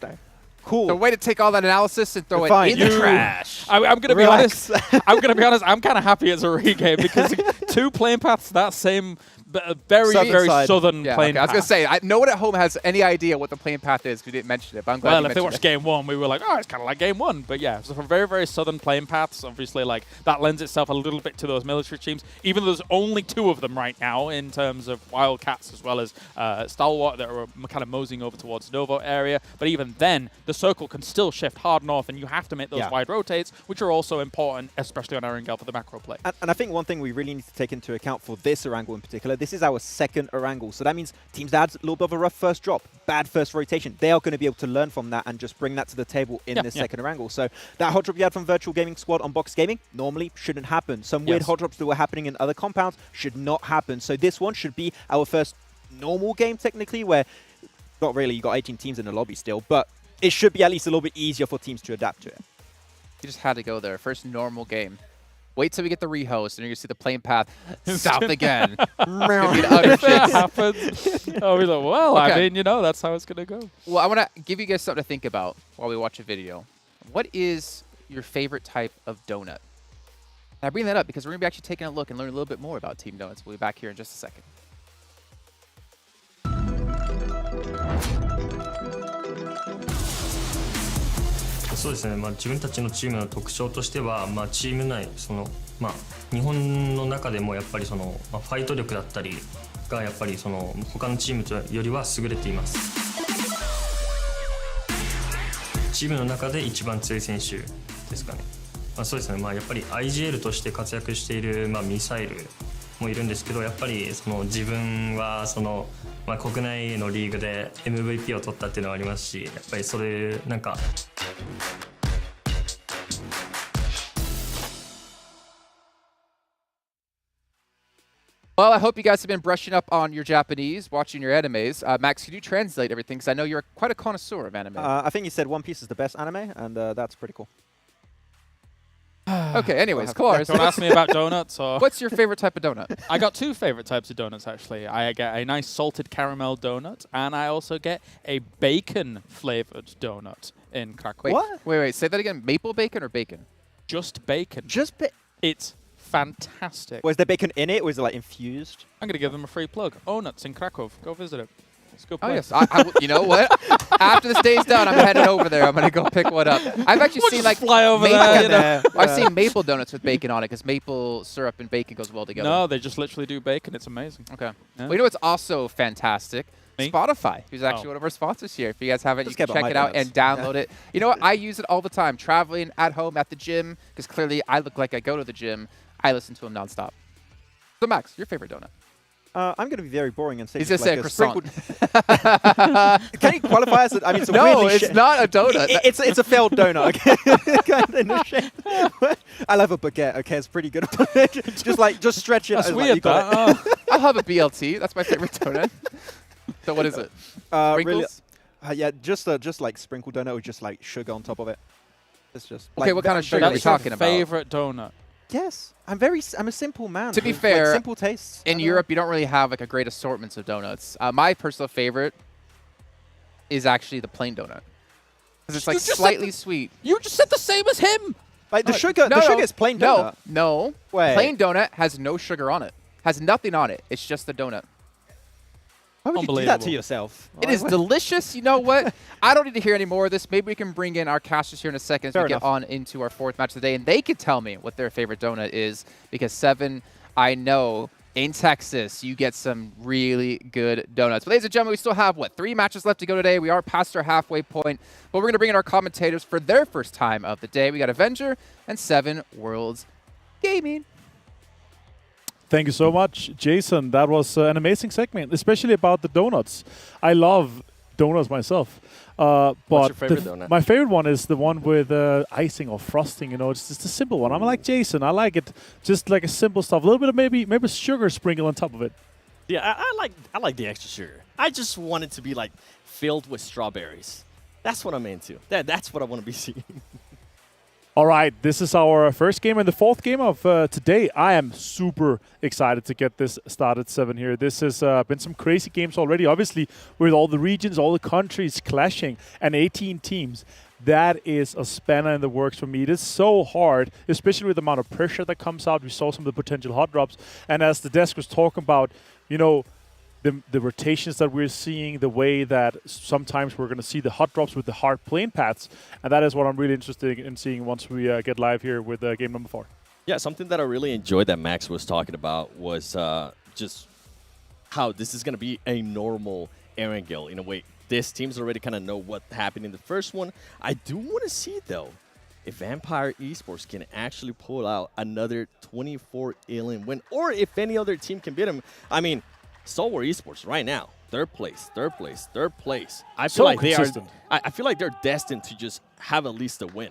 Cool. So way to take all that analysis and throw it in the trash. I'm going to be honest. I'm going to be honest. I'm kind of happy it's a regame because 2 plane paths that same very southern plane path. I was going to say, no one at home has any idea what the plane path is because we didn't mention it. But I'm glad well, if they watched Game 1, we were like, oh, it's kind of like Game 1. But yeah, so for very, very southern plane paths, obviously, like that lends itself a little bit to those military teams. Even though there's only 2 of them right now in terms of Wildcats as well as Stalwart that are kind of moseying over towards Novo area. But even then, the circle can still shift hard north, and you have to make those wide rotates, which are also important, especially on Erangel for the macro play. And I think one thing we really need to take into account for this Erangel in particular, this is our second Erangel. So that means teams that had a little bit of a rough first drop, bad first rotation, they are going to be able to learn from that and just bring that to the table in this second Erangel. So that hot drop you had from Virtual Gaming Squad on Box Gaming normally shouldn't happen. Some weird hot drops that were happening in other compounds should not happen. So this one should be our first normal game technically, where not really, you got 18 teams in the lobby still, but it should be at least a little bit easier for teams to adapt to it. You just had to go there. First normal game. Wait till we get the rehost, and you're going to see the plane path south again. If that happens, I'll be like, well, I mean, you know, that's how it's going to go. Well, I want to give you guys something to think about while we watch a video. What is your favorite type of donut? And I bring that up because we're going to be actually taking a look and learn a little bit more about Team Donuts. We'll be back here in just a second.そうですね、自分たちのチームの特徴としては、チーム内日本の中でもやっぱりファイト力だったりがやっぱり他のチームよりは優れています。チームの中で一番強い選手ですかね。そうですね、やっぱり IGL として活躍しているミサイルもいるんですけど、やっぱり自分は国内のリーグで MVP を取ったっていうのはありますし、やっぱりそれなんか。Well, I hope you guys have been brushing up on your Japanese, watching your animes. Max, can you translate everything? Because I know you're quite a connoisseur of anime. I think you said One Piece is the best anime, and that's pretty cool. Okay, anyways, Clores. Don't ask me about donuts. Or What's your favorite type of donut? I got 2 favorite types of donuts, actually. I get a nice salted caramel donut, and I also get a bacon-flavored donut in Krakow. Wait, say that again. Maple bacon or bacon? Just bacon. Just bacon? It's fantastic. Was there bacon in it? Was it like infused? I'm going to give them a free plug. Nuts in Krakow. Go visit it. Let's go play. Oh, yes. You know what? After this day's done, I'm heading over there. I'm going to go pick one up. I've actually seen like fly over there. I've seen maple donuts with bacon on it because maple syrup and bacon goes well together. No, they just literally do bacon. It's amazing. Okay. Yeah. Well, you know what's also fantastic? Spotify, who's actually one of our sponsors here. If you guys haven't, you can check it out and download it. You know what? I use it all the time, traveling, at home, at the gym, because clearly I look like I go to the gym. I listen to them nonstop. So, Max, your favorite donut? I'm going to be very boring and say he's just like a croissant. Can you qualify as I mean, it's a no, it's not a donut. It's a failed donut. Okay? Kind of no shape. I love a baguette. Okay, it's pretty good. just stretch it. That's weird. I'll have a BLT. That's my favorite donut. So what is it? Sprinkles? Really, yeah, just like sprinkle donut with just like sugar on top of it. It's just okay. What kind of sugar are we talking about? Favorite donut? Yes, I'm a simple man. To be fair, like simple tastes. In Europe, you don't really have like a great assortment of donuts. My personal favorite is actually the plain donut because it's like slightly sweet. You just said the same as him. Like the sugar is plain donut. No. Wait. Plain donut has no sugar on it. Has nothing on it. It's just the donut. Why would you do that to yourself? It is delicious. You know what? I don't need to hear any more of this. Maybe we can bring in our casters here in a second as we get on into our 4th match of the day, and they could tell me what their favorite donut is, because 7, I know, in Texas, you get some really good donuts. But ladies and gentlemen, we still have, 3 matches left to go today. We are past our halfway point, but we're going to bring in our commentators for their first time of the day. We got Avenger and 7 Worlds Gaming. Thank you so much, Jason. That was an amazing segment, especially about the donuts. I love donuts myself. But what's your favorite donut? My favorite one is the one with icing or frosting. You know, it's just a simple one. I'm like Jason. I like it just like a simple stuff. A little bit of maybe sugar sprinkle on top of it. Yeah, I like the extra sugar. I just want it to be like filled with strawberries. That's what I'm into. That's what I want to be seeing. All right, this is our first game and the 4th game of today. I am super excited to get this started 7 here. This has been some crazy games already, obviously, with all the regions, all the countries clashing, and 18 teams. That is a spanner in the works for me. It is so hard, especially with the amount of pressure that comes out. We saw some of the potential hot drops. And as the desk was talking about, you know, the rotations that we're seeing, the way that sometimes we're going to see the hot drops with the hard plane paths, and that is what I'm really interested in seeing once we get live here with game number 4. Yeah, something that I really enjoyed that Max was talking about was just how this is going to be a normal Erangel in a way. This team's already kind of know what happened in the first one. I do want to see, though, if Vampire Esports can actually pull out another 24 alien win, or if any other team can beat them. I mean, Stalwart Esports right now, third place. I feel like consistent. I feel like they're destined to just have at least a win.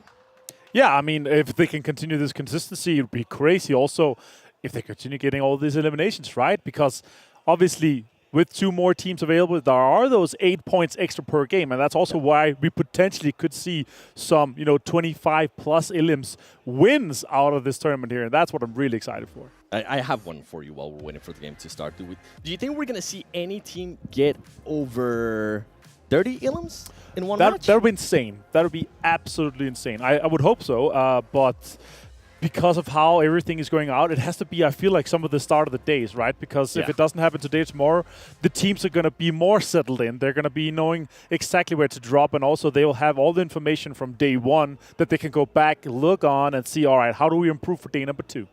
Yeah, I mean, if they can continue this consistency, it would be crazy. Also, if they continue getting all these eliminations, right? Because obviously, with 2 more teams available, there are those 8 points extra per game, and that's also why we potentially could see some, 25-plus elims wins out of this tournament here, and that's what I'm really excited for. I have one for you while we're waiting for the game to start. Do you think we're going to see any team get over 30 elims in one match? That would be insane. That would be absolutely insane. I would hope so, but because of how everything is going out, it has to be, I feel like, some of the start of the days, right? Because if it doesn't happen today or tomorrow, the teams are going to be more settled in. They're going to be knowing exactly where to drop, and also they will have all the information from day 1 that they can go back, look on, and see, all right, how do we improve for day number 2?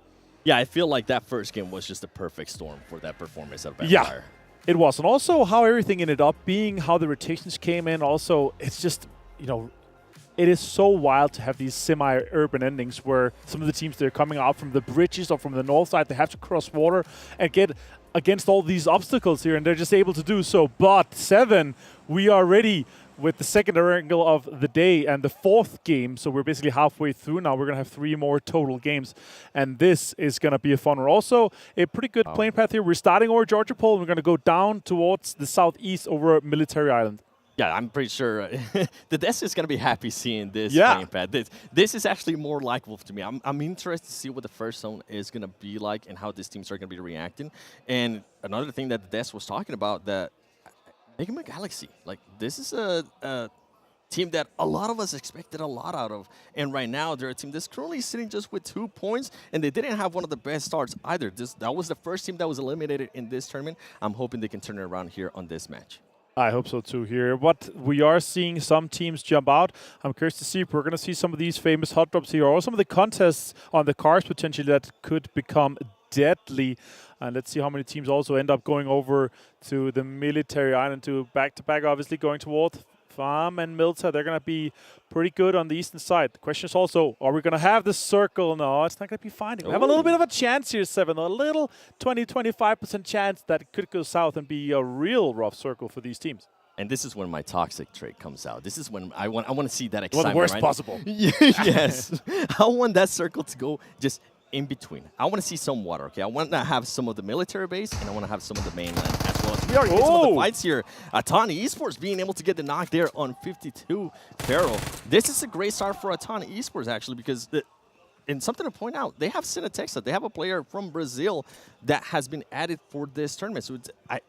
Yeah, I feel like that first game was just a perfect storm for that performance of Vampire. Yeah, it was. And also how everything ended up being, how the rotations came in. Also, it's just, it is so wild to have these semi-urban endings where some of the teams, they're coming out from the bridges or from the north side. They have to cross water and get against all these obstacles here, and they're just able to do so. But 7, we are ready with the second Erangel of the day and the 4th game. So we're basically halfway through now. We're going to have 3 more total games, and this is going to be a fun one. Also, a pretty good plane path here. We're starting over Georgia Pole, and we're going to go down towards the southeast over Military Island. Yeah, I'm pretty sure the desk is going to be happy seeing this plane path. This is actually more likable to me. I'm interested to see what the first zone is going to be like and how these teams are going to be reacting. And another thing that the desk was talking about, that Nigma Galaxy, like, this is a team that a lot of us expected a lot out of. And right now, they're a team that's currently sitting just with 2 points, and they didn't have one of the best starts either. That was the first team that was eliminated in this tournament. I'm hoping they can turn it around here on this match. I hope so too here. But we are seeing some teams jump out. I'm curious to see if we're going to see some of these famous hot drops here, or some of the contests on the cars potentially that could become deadly. And let's see how many teams also end up going over to the Military Island, to back-to-back, obviously going toward Farm and Milta. They're going to be pretty good on the eastern side. The question is also, are we going to have the circle? No, it's not going to be fine. We have a little bit of a chance here, 7. A little 20-25% chance that it could go south and be a real rough circle for these teams. And this is when my toxic trait comes out. This is when I want to see that excitement. Well, the worst possible. Yes. I want that circle to go just in between. I want to see some water, okay? I want to have some of the military base, and I want to have some of the mainland as well. So we are getting some of the fights here. Aton Esports being able to get the knock there on 52 Pharaoh. This is a great start for Aton Esports, actually, because and something to point out, they have Cinetexa. They have a player from Brazil that has been added for this tournament. So I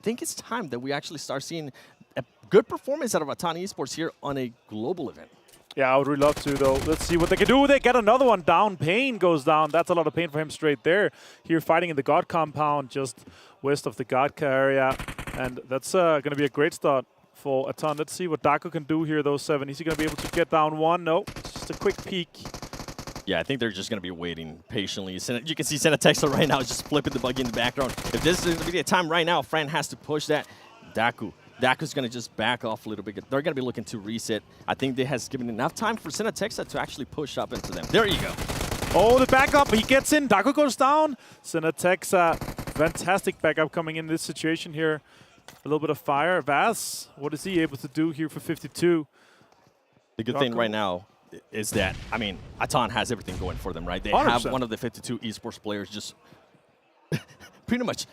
think it's time that we actually start seeing a good performance out of Aton Esports here on a global event. Yeah, I would really love to, though. Let's see what they can do. They get another one down. Pain goes down. That's a lot of pain for him straight there. Here fighting in the God compound just west of the Godka area. And that's going to be a great start for Aton. Let's see what Daco can do here, though, 7. Is he going to be able to get down 1? No, just a quick peek. Yeah, I think they're just going to be waiting patiently. You can see Senatexla right now is just flipping the buggy in the background. If this is going to be a time right now, Fran has to push that. Daku's going to just back off a little bit. They're going to be looking to reset. I think they has given enough time for Senatexla to actually push up into them. There you go. Oh, the backup. He gets in. Daku goes down. Senatexla, fantastic backup coming in this situation here. A little bit of fire. Vaz, what is he able to do here for 52? The good thing right now is that, I mean, Aton has everything going for them, right? They 100%. have one of the 52 esports players just pretty much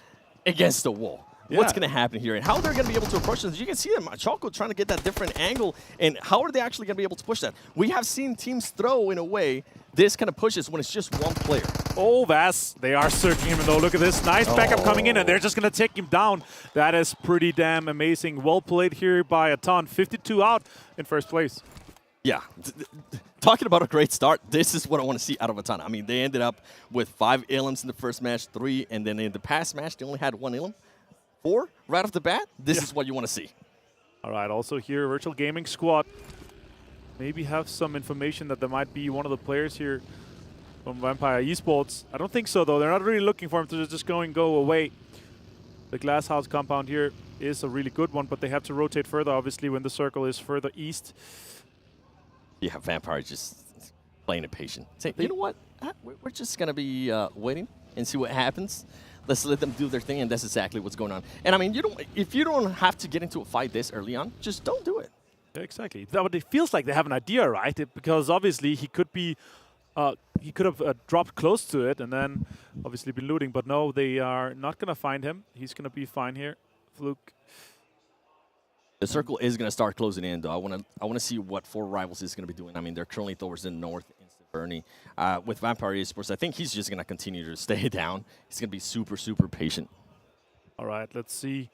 against the wall. Yeah. What's going to happen here and how they're going to be able to approach this? You can see them, Choco trying to get that different angle, and how are they actually going to be able to push that? We have seen teams throw, in a way, this kind of pushes when it's just one player. Oh, Vass, they are searching him though. Look at this, nice backup coming in, and they're just going to take him down. That is pretty damn amazing. Well played here by Aton, 52 out in first place. Yeah, talking about a great start, this is what I want to see out of Aton. I mean, they ended up with 5 elims in the first match, 3, and then in the past match, they only had 1 elim. 4 right off the bat. This is what you want to see. All right, also here, Virtual Gaming Squad. Maybe have some information that there might be one of the players here from Vampire Esports. I don't think so, though. They're not really looking for him to just go away. The Glass House compound here is a really good one, but they have to rotate further, obviously, when the circle is further east. Yeah, Vampire just playing it patient. Saying, you know what? We're just going to be waiting and see what happens. Let's let them do their thing, and that's exactly what's going on. And I mean, if you don't have to get into a fight this early on, just don't do it. Yeah, exactly. But it feels like they have an idea, right? Because obviously he could have dropped close to it and then obviously been looting. But no, they are not going to find him. He's going to be fine here. Fluke. The circle is going to start closing in, though. I want to see what 4 rivals is going to be doing. I mean, they're currently towards the north. Bernie. With Vampire Esports, I think he's just going to continue to stay down. He's going to be super, super patient. All right, let's see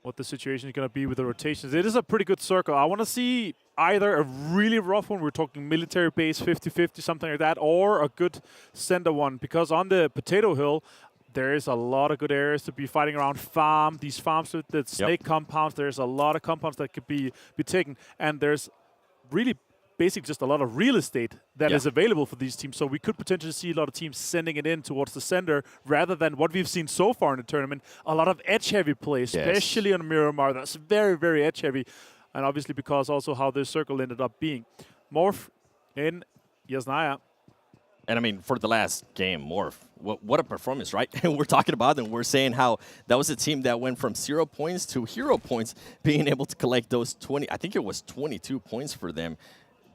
what the situation is going to be with the rotations. It is a pretty good circle. I want to see either a really rough one, we're talking military base, 50-50, something like that, or a good center one. Because on the Potato Hill, there is a lot of good areas to be fighting around. These farms with the snake compounds, there's a lot of compounds that could be taken. And there's really basically just a lot of real estate that is available for these teams. So we could potentially see a lot of teams sending it in towards the center rather than what we've seen so far in the tournament. A lot of edge-heavy play, especially on Miramar. That's very, very edge-heavy. And obviously because also how this circle ended up being. Morph in Yasnaya. And I mean, for the last game, Morph, what a performance, right? And we're talking about them. We're saying how that was a team that went from 0 points to hero points, being able to collect those 20, I think it was 22 points for them.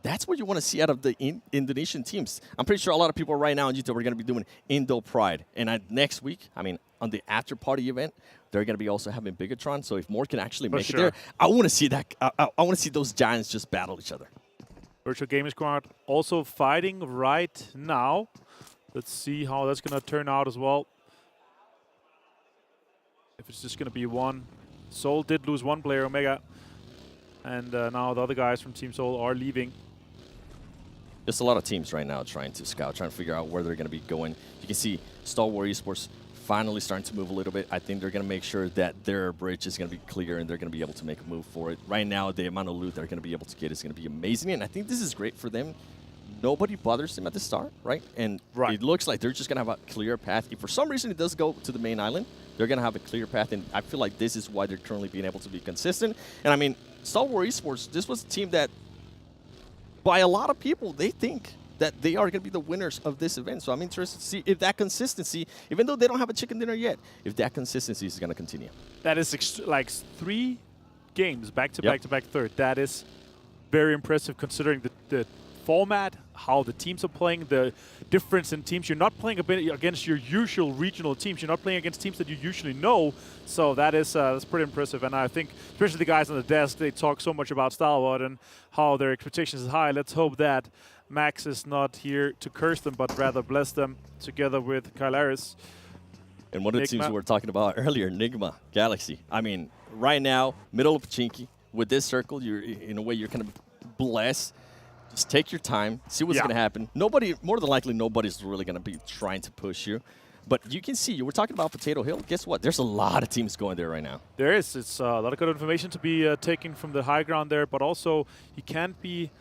That's what you want to see out of the Indonesian teams. I'm pretty sure a lot of people right now on YouTube are going to be doing Indo Pride. And next week, I mean, on the after-party event, they're going to be also having Bigatron. So if Morph can actually make it there, I want to see that. I want to see those giants just battle each other. Virtual Gaming Squad also fighting right now. Let's see how that's going to turn out as well. If it's just going to be one. Seoul did lose 1 player, Omega. And now the other guys from Team Seoul are leaving. There's a lot of teams right now trying to scout, trying to figure out where they're going to be going. You can see Stalwart Esports finally starting to move a little bit. I think they're going to make sure that their bridge is going to be clear and they're going to be able to make a move for it. Right now, the amount of loot they're going to be able to get is going to be amazing. And I think this is great for them. Nobody bothers them at the start, right? And it looks like they're just going to have a clear path. If for some reason it does go to the main island, they're going to have a clear path. And I feel like this is why they're currently being able to be consistent. And I mean, Stalwart Esports, this was a team that, by a lot of people, they think that they are going to be the winners of this event. So I'm interested to see if that consistency, even though they don't have a chicken dinner yet, if that consistency is going to continue. That is like 3 games back-to-back third. That is very impressive considering the format, how the teams are playing, the difference in teams. You're not playing against your usual regional teams. You're not playing against teams that you usually know. So that is that's pretty impressive. And I think, especially the guys on the desk, they talk so much about Stalwart and how their expectations is high. Let's hope that Max is not here to curse them, but rather bless them together with Kylaris. And one of the teams we were talking about earlier, Nigma Galaxy. I mean, right now, middle of Pachinki, with this circle, you're in a way you're kind of blessed. Just take your time, see what's going to happen. More than likely, nobody's really going to be trying to push you. But you can see, you were talking about Potato Hill. Guess what? There's a lot of teams going there right now. There is. It's a lot of good information to be taken from the high ground there, but also you can't be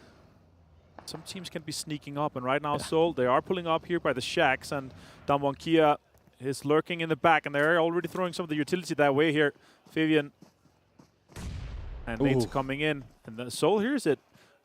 some teams can be sneaking up, and right now Seoul, they are pulling up here by the shacks, and Damwon Kia is lurking in the back, and they're already throwing some of the utility that way here. Vivian and Nate's coming in, and then Seoul hears it.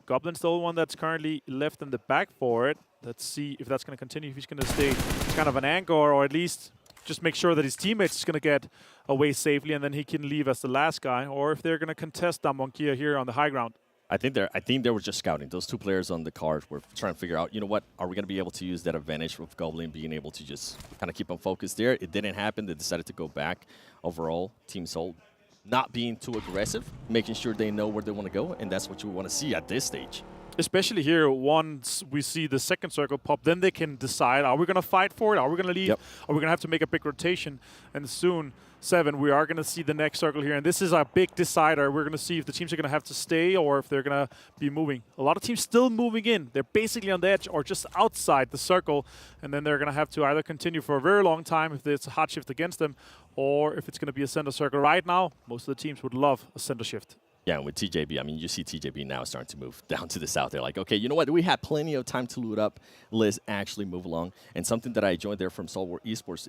Goblin's the only one that's currently left in the back for it. Let's see if that's going to continue, if he's going to stay kind of an anchor, or at least just make sure that his teammates is going to get away safely, and then he can leave as the last guy, or if they're going to contest Damwon Kia here on the high ground. I think they were just scouting. Those two players on the card were trying to figure out, you know what, are we going to be able to use that advantage with Goblin being able to just kind of keep them focused there? It didn't happen. They decided to go back. Overall, Team Seoul not being too aggressive, making sure they know where they want to go, and that's what you want to see at this stage. Especially here, once we see the second circle pop, then they can decide, are we going to fight for it? Are we going to leave? Are we going to have to make a big rotation? And soon, 7, we are going to see the next circle here. And this is a big decider. We're going to see if the teams are going to have to stay or if they're going to be moving. A lot of teams still moving in. They're basically on the edge or just outside the circle. And then they're going to have to either continue for a very long time if it's a hot shift against them, or if it's going to be a center circle. Right now, most of the teams would love a center shift. Yeah, and with TJB, I mean, you see TJB now starting to move down to the south. They're like, okay, you know what? We have plenty of time to loot up. Let's actually move along. And something that I enjoyed there from Stalwart Esports,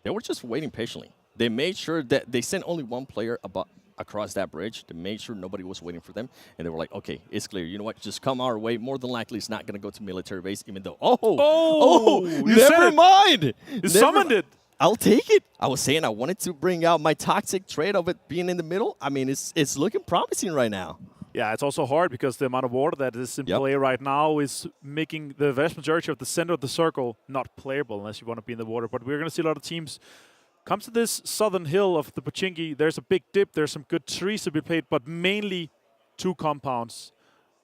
they were just waiting patiently. They made sure that they sent only one player across that bridge. They made sure nobody was waiting for them. And they were like, okay, it's clear. You know what? Just come our way. More than likely, it's not going to go to military base, even though, never mind. You summoned it. I'll take it. I was saying I wanted to bring out my toxic trait of it being in the middle. I mean, it's looking promising right now. Yeah, it's also hard because the amount of water that is in play right now is making the vast majority of the center of the circle not playable unless you want to be in the water. But we're going to see a lot of teams come to this southern hill of the Pochinki. There's a big dip. There's some good trees to be played, but mainly 2 compounds.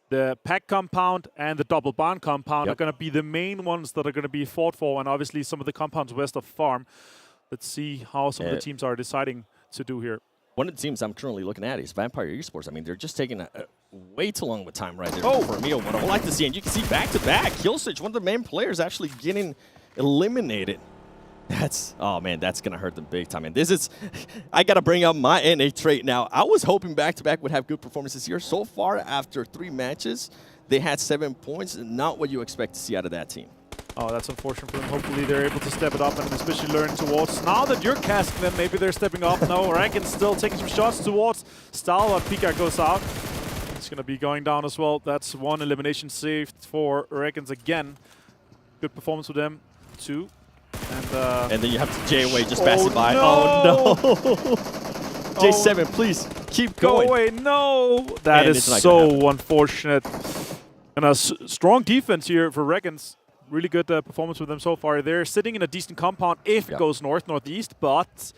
The pack compound and the double barn compound are going to be the main ones that are going to be fought for, and obviously some of the compounds west of farm. Let's see how some of the teams are deciding to do here. One of the teams I'm currently looking at is Vampire Esports. I mean, they're just taking way too long with time right there for me. What I would like to see, and you can see back-to-back, Killswitch, one of the main players actually getting eliminated. Oh man, that's going to hurt them big time. And this is, I got to bring up my NA trait now. I was hoping back-to-back would have good performances here. So far, after 3 matches, they had 7 points, not what you expect to see out of that team. Oh, that's unfortunate for them. Hopefully they're able to step it up and especially learn towards. Now that you're casting them, maybe they're stepping up. No, REGAN still taking some shots towards Stalwart. Pika goes out. It's going to be going down as well. That's 1 elimination saved for REGAN's again. Good performance for them, 2. And then you have J-Way just passing by. Oh, no. J7, please keep going. Go away. No. That is so unfortunate. And a strong defense here for REGAN's. Really good performance with them so far. They're sitting in a decent compound if it goes north-northeast, but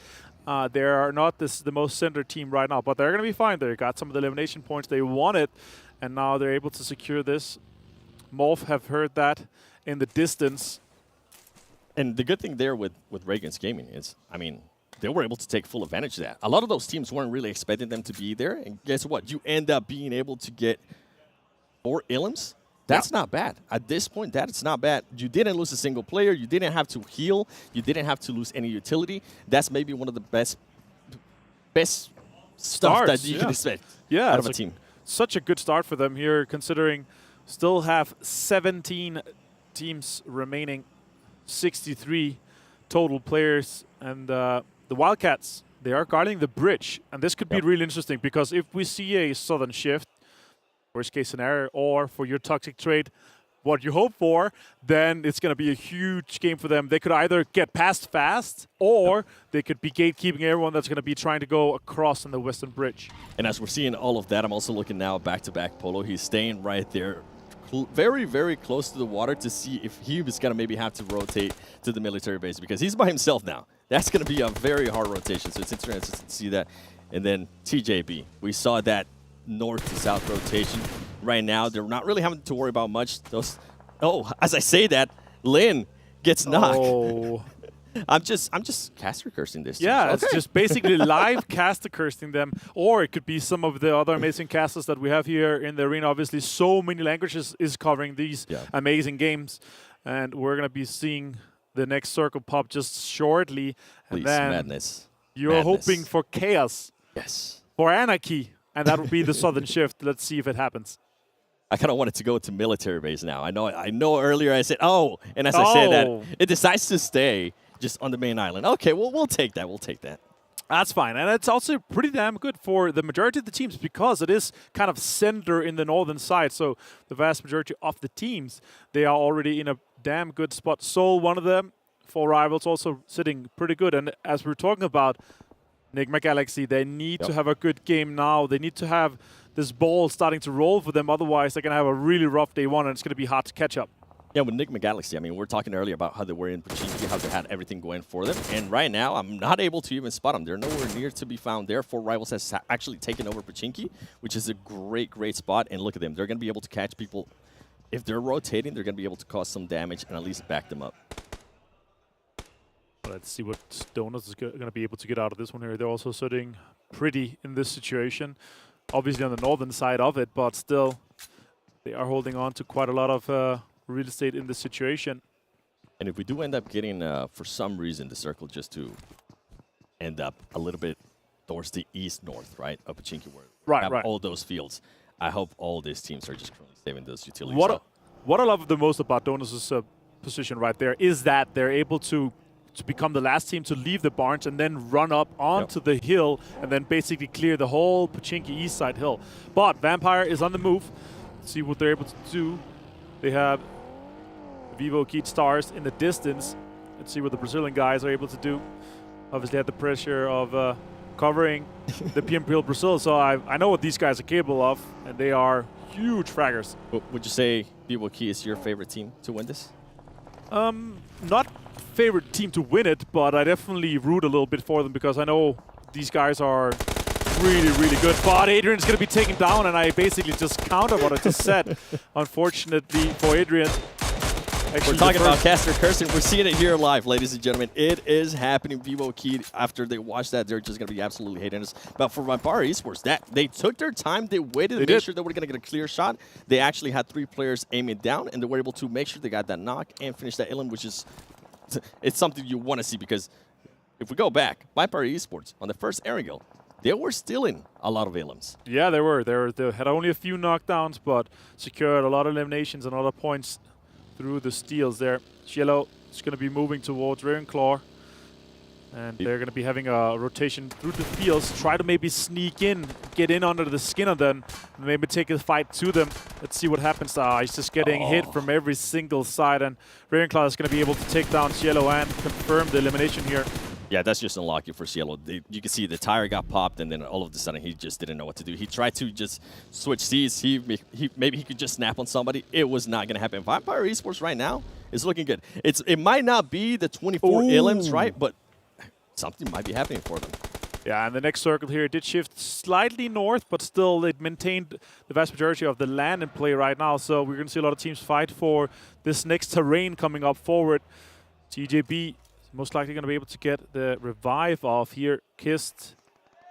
they are not the most center team right now. But they're going to be fine. They got some of the elimination points they wanted, and now they're able to secure this. Morph have heard that in the distance. And the good thing there with REGAN's gaming is, I mean, they were able to take full advantage of that. A lot of those teams weren't really expecting them to be there, and guess what? You end up being able to get 4 elims. That's not bad. At this point, that's not bad. You didn't lose a single player. You didn't have to heal. You didn't have to lose any utility. That's maybe one of the best stuff that you can expect out of a team. Such a good start for them here, considering still have 17 teams remaining, 63 total players. And the Wildcats, they are guarding the bridge. And this could be really interesting because if we see a southern shift, worst case scenario, or for your toxic trade, what you hope for, then it's going to be a huge game for them. They could either get past fast, or they could be gatekeeping everyone that's going to be trying to go across on the western bridge. And as we're seeing all of that, I'm also looking now back-to-back Polo. He's staying right there, very, very close to the water to see if he was going to maybe have to rotate to the military base because he's by himself now. That's going to be a very hard rotation, so it's interesting to see that. And then TJB, we saw that north to south rotation. Right now, they're not really having to worry about much. As I say that, Lin gets knocked. I'm just caster cursing this. Yeah, it's just basically live caster cursing them, or it could be some of the other amazing casters that we have here in the arena. Obviously, so many languages is covering these amazing games, and we're gonna be seeing the next circle pop just shortly. Please, and then madness. You're hoping for chaos. Yes. For anarchy. And that would be the southern shift. Let's see if it happens. I kind of wanted to go to military base now. I know earlier I said, oh, and as I said that, it decides to stay just on the main island. Okay, well, we'll take that. We'll take that. That's fine. And it's also pretty damn good for the majority of the teams because it is kind of center in the northern side. So the vast majority of the teams, they are already in a damn good spot. Seoul, one of them, 4 rivals, also sitting pretty good. And as we're talking about Nigma Galaxy, they need to have a good game now. They need to have this ball starting to roll for them. Otherwise, they're going to have a really rough day one, and it's going to be hard to catch up. Yeah, with Nigma Galaxy, I mean, we're talking earlier about how they were in Pachinki, how they had everything going for them. And right now, I'm not able to even spot them. They're nowhere near to be found there. 4 rivals has actually taken over Pachinki, which is a great, great spot. And look at them. They're going to be able to catch people. If they're rotating, they're going to be able to cause some damage and at least back them up. Let's see what Donuts is going to be able to get out of this one here. They're also sitting pretty in this situation. Obviously on the northern side of it, but still, they are holding on to quite a lot of real estate in this situation. And if we do end up getting, for some reason, the circle just to end up a little bit towards the east-north, right, of Pachinki, where we have all those fields, I hope all these teams are just currently saving those utilities. What I love the most about Donuts' position right there is that they're able to become the last team to leave the barns and then run up onto the hill and then basically clear the whole Pachinki east side hill. But Vampire is on the move. Let's see what they're able to do. They have VIVO Keat Stars in the distance. Let's see what the Brazilian guys are able to do. Obviously had the pressure of covering the PMWI Brazil, so I know what these guys are capable of, and they are huge fraggers. Would you say VIVO Keat is your favorite team to win this? Not favorite team to win it, but I definitely root a little bit for them because I know these guys are really, really good. But Adrian's going to be taken down, and I basically just counter what I just said. Unfortunately for Adrian. We're talking about Caster Kirsten. We're seeing it here live, ladies and gentlemen. It is happening. VIVO Keat, after they watch that, they're just going to be absolutely hating us. But for Vampire Esports, they took their time. They waited to make sure they were going to get a clear shot. They actually had 3 players aiming down, and they were able to make sure they got that knock and finish that illim, which is it's something you want to see because if we go back, Vampire Esports, on the first Erangel, they were stealing a lot of illims. Yeah, they were. They had only a few knockdowns, but secured a lot of eliminations and a lot of points through the steals there. Cielo is going to be moving towards Ravenclaw. And they're going to be having a rotation through the fields. Try to maybe sneak in, get in under the skin of them, and maybe take a fight to them. Let's see what happens. He's just getting hit from every single side. And Ravenclaw is going to be able to take down Cielo and confirm the elimination here. Yeah, that's just unlucky for Cielo. You can see the tire got popped, and then all of a sudden he just didn't know what to do. He tried to just switch seats. Maybe he could just snap on somebody. It was not going to happen. Vampire Esports right now is looking good. It might not be the 24 illims, right? But something might be happening for them. Yeah, and the next circle here did shift slightly north, but still it maintained the vast majority of the land in play right now. So we're going to see a lot of teams fight for this next terrain coming up forward. TJB most likely going to be able to get the revive off here. Kist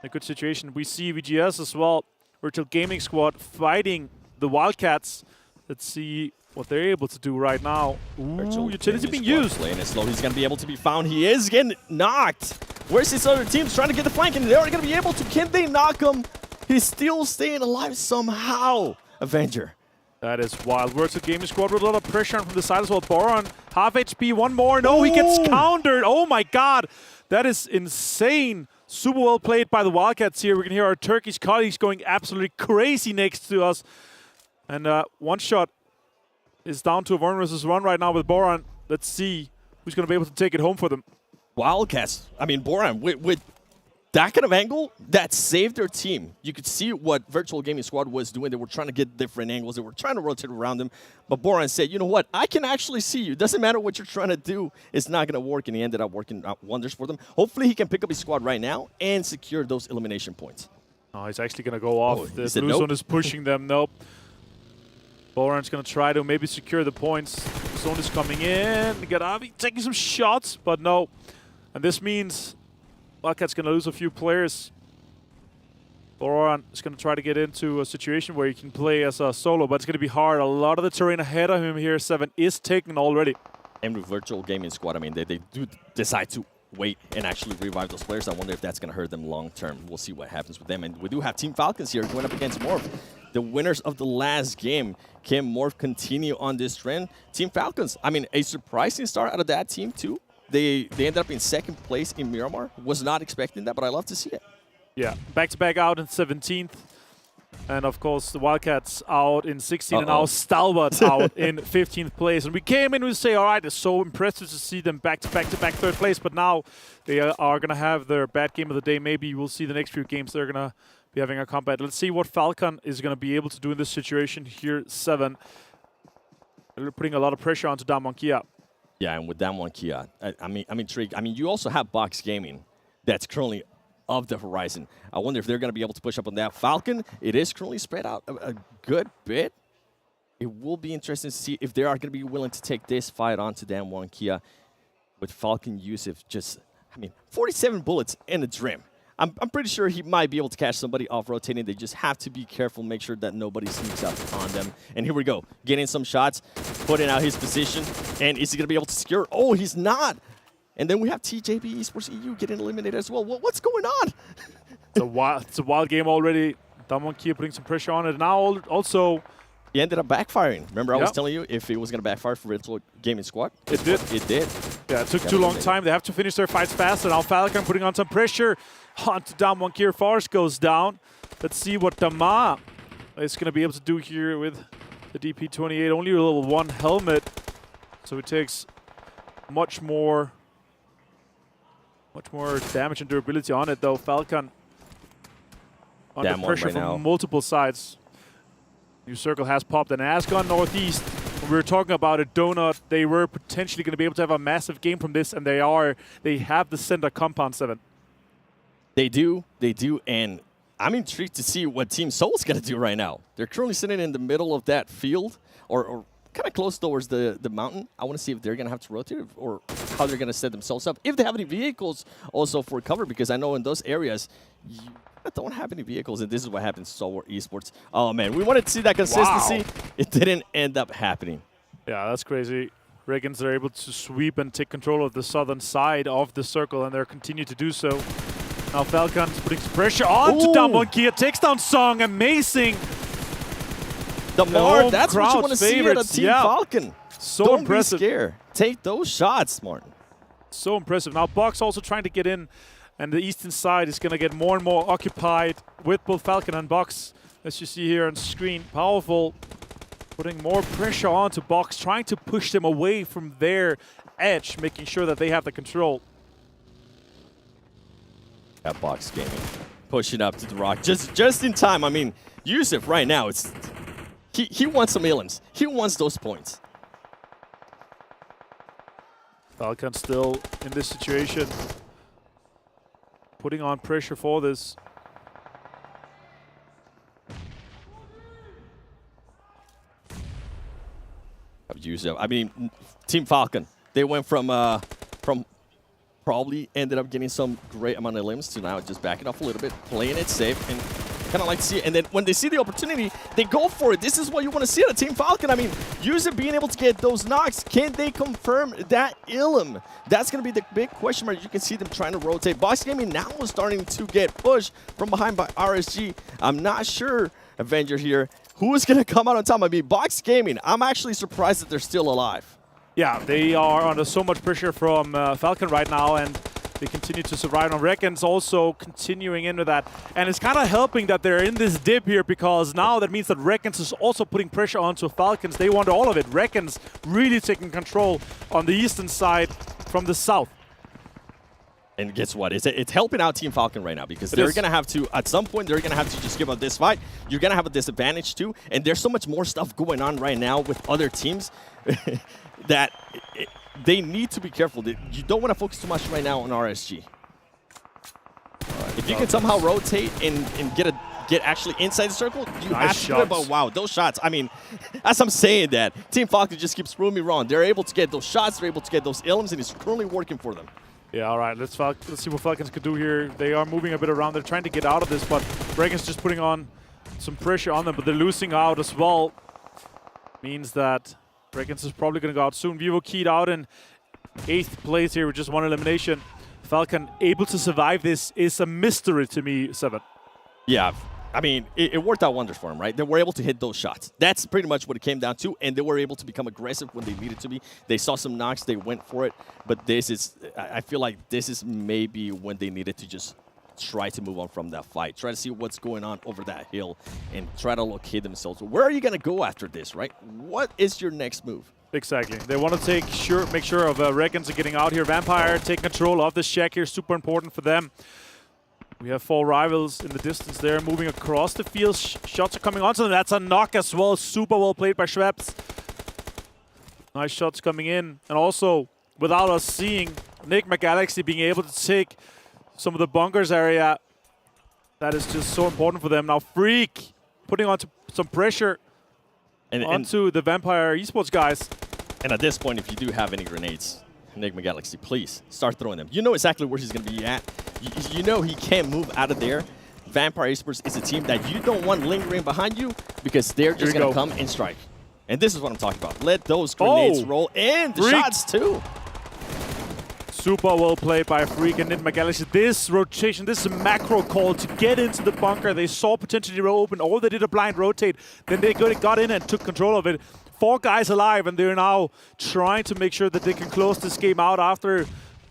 in a good situation. We see VGS as well. Virtual Gaming Squad fighting the Wildcats. Let's see what they're able to do right now. Ooh, utility being used. Playing it slow. He's going to be able to be found. He is getting knocked. Where's his other teams trying to get the flank? And they're going to be able to. Can they knock him? He's still staying alive somehow. Avenger. That is wild. Virtual Gaming Squad with a lot of pressure on from the side as well. Boron, half HP, one more. No, he gets countered. Oh my god. That is insane. Super well played by the Wildcats here. We can hear our Turkish colleagues going absolutely crazy next to us. And one shot is down to a 1 versus 1 right now with Boron. Let's see who's going to be able to take it home for them. Wildcats. I mean, Boron, with that kind of angle, that saved their team. You could see what Virtual Gaming Squad was doing. They were trying to get different angles. They were trying to rotate around them. But Boron said, you know what? I can actually see you. Doesn't matter what you're trying to do. It's not going to work. And he ended up working out wonders for them. Hopefully, he can pick up his squad right now and secure those elimination points. Oh, he's actually going to go off. The blue nope. zone is pushing them. Nope. Boron's going to try to maybe secure the points. The zone is coming in. Garavi taking some shots, but no. And this means Wildcat's going to lose a few players. Boron is going to try to get into a situation where he can play as a solo, but it's going to be hard. A lot of the terrain ahead of him here, 7 is taken already. And with Virtual Gaming Squad, I mean, they do decide to wait and actually revive those players. I wonder if that's going to hurt them long term. We'll see what happens with them. And we do have Team Falcons here going up against Morph. the winners of the last game. Can Morph continue on this trend? Team Falcons, I mean, a surprising start out of that team too. They ended up in second place in Miramar. Was not expecting that, but I love to see it. Yeah, back-to-back out in 17th. And of course, the Wildcats out in 16th, and now Stalwart out in 15th place. And we came in and we say, all right, it's so impressive to see them back-to-back third place, but now they are going to have their bad game of the day. Maybe we'll see the next few games they're going to be having a combat. Let's see what Falcon is going to be able to do in this situation here, 7. They're putting a lot of pressure onto Damwon Kia. Yeah, and with Damwon Kia, I'm intrigued. I mean, you also have Box Gaming that's currently of the horizon. I wonder if they're going to be able to push up on that. Falcon, it is currently spread out a good bit. It will be interesting to see if they are going to be willing to take this fight onto Damwon Kia with Falcon Yusuf just, 47 bullets in a Dream. I'm pretty sure he might be able to catch somebody off rotating. They just have to be careful, make sure that nobody sneaks up on them. And here we go, getting some shots, putting out his position. And is he going to be able to secure? Oh, he's not. And then we have TJB Esports EU getting eliminated as well. What's going on? It's a wild game already. Damwon Kia putting some pressure on it. Now also, he ended up backfiring. Remember, I was telling you if it was going to backfire for Virtual Gaming Squad? It did. It did. Yeah, it took too long time. They have to finish their fights fast. And now Falcon putting on some pressure onto Damwon Kia. Forest goes down. Let's see what Dama is going to be able to do here with the DP28. Only a level 1 helmet. So it takes much more damage and durability on it, though. Falcon under pressure from multiple sides. New circle has popped, and has gone northeast. When we were talking about it, Donut, they were potentially going to be able to have a massive game from this, and they have the center compound 7. They do, and I'm intrigued to see what Team Soul's going to do right now. They're currently sitting in the middle of that field, or kind of close towards the mountain. I want to see if they're going to have to rotate or how they're going to set themselves up. If they have any vehicles also for cover, because I know in those areas, you don't have any vehicles, and this is what happens to Stalwart Esports. Oh, man, we wanted to see that consistency. Wow. It didn't end up happening. Yeah, that's crazy. REGAN.S are able to sweep and take control of the southern side of the circle, and they're continue to do so. Now Falcon's putting some pressure on to Damwon Kia. Takes down Song. Amazing. Damar, that's what you want to see at a Team Falcon. So Don't impressive. Be scared. Take those shots, Martin. So impressive. Now Box also trying to get in, and the eastern side is going to get more and more occupied with both Falcon and Box. As you see here on screen, powerful, putting more pressure onto Box, trying to push them away from their edge, making sure that they have the control. That Box Gaming pushing up to the rock just in time. I mean, Yusuf right now, he wants some elims. He wants those points. Falcon still in this situation, putting on pressure for this. Yusuf, I mean, Team Falcon, they went from probably ended up getting some great amount of limbs to now just backing off a little bit, playing it safe, and kind of like to see it. And then when they see the opportunity, they go for it. This is what you want to see at a Team Falcon. I mean, Yusuf being able to get those knocks. Can they confirm that Ilum? That's going to be the big question mark. You can see them trying to rotate. Box Gaming now is starting to get pushed from behind by RSG. I'm not sure, Avenger here, who is going to come out on top. I mean, Box Gaming, I'm actually surprised that they're still alive. Yeah, they are under so much pressure from Falcon right now, and they continue to survive. On REGAN.S also continuing into that. And it's kind of helping that they're in this dip here, because now that means that REGAN.S is also putting pressure onto Falcons. They want all of it. REGAN.S really taking control on the eastern side from the south. And guess what? It's helping out Team Falcon right now, because they're going to have to, at some point, they're going to have to just give up this fight. You're going to have a disadvantage too. And there's so much more stuff going on right now with other teams that they need to be careful. You don't want to focus too much right now on RSG. If you can somehow rotate and get actually inside the circle, you have to do it. But wow, those shots, I mean, as I'm saying that, Team Falcon just keeps proving me wrong. They're able to get those shots, they're able to get those ilms, and it's currently working for them. Yeah, all right, let's see what Falcons could do here. They are moving a bit around. They're trying to get out of this, but REGAN.S just putting on some pressure on them, but they're losing out as well. Means that REGAN.S is probably going to go out soon. VIVO keyed out in 8th place here with just 1 elimination. Falcon able to survive this is a mystery to me, 7. Yeah, I mean, it worked out wonders for them, right? They were able to hit those shots. That's pretty much what it came down to, and they were able to become aggressive when they needed to be. They saw some knocks, they went for it, but this is, I feel like this is maybe when they needed to just try to move on from that fight, try to see what's going on over that hill, and try to locate themselves. Where are you going to go after this, right? What is your next move? Exactly. They want to make sure of REGAN.S are getting out here. Vampire take control of this shack here, super important for them. We have 4 rivals in the distance there, moving across the field. Shots are coming onto them. That's a knock as well. Super well played by Schweppes. Nice shots coming in. And also, without us seeing, Nigma Galaxy being able to take some of the bunkers area. That is just so important for them. Now, Freak putting on some pressure onto the Vampire Esports guys. And at this point, if you do have any grenades, Nigma Galaxy, please start throwing them. You know exactly where he's going to be at. You know he can't move out of there. Vampire Esports is a team that you don't want lingering behind you because they're just going to come and strike. And this is what I'm talking about. Let those grenades roll and the shots too. Super well played by Freak and Nigma Galaxy. This rotation, this is a macro call to get into the bunker. They saw potentially open. All they did a blind rotate. Then they got in and took control of it. 4 guys alive, and they're now trying to make sure that they can close this game out after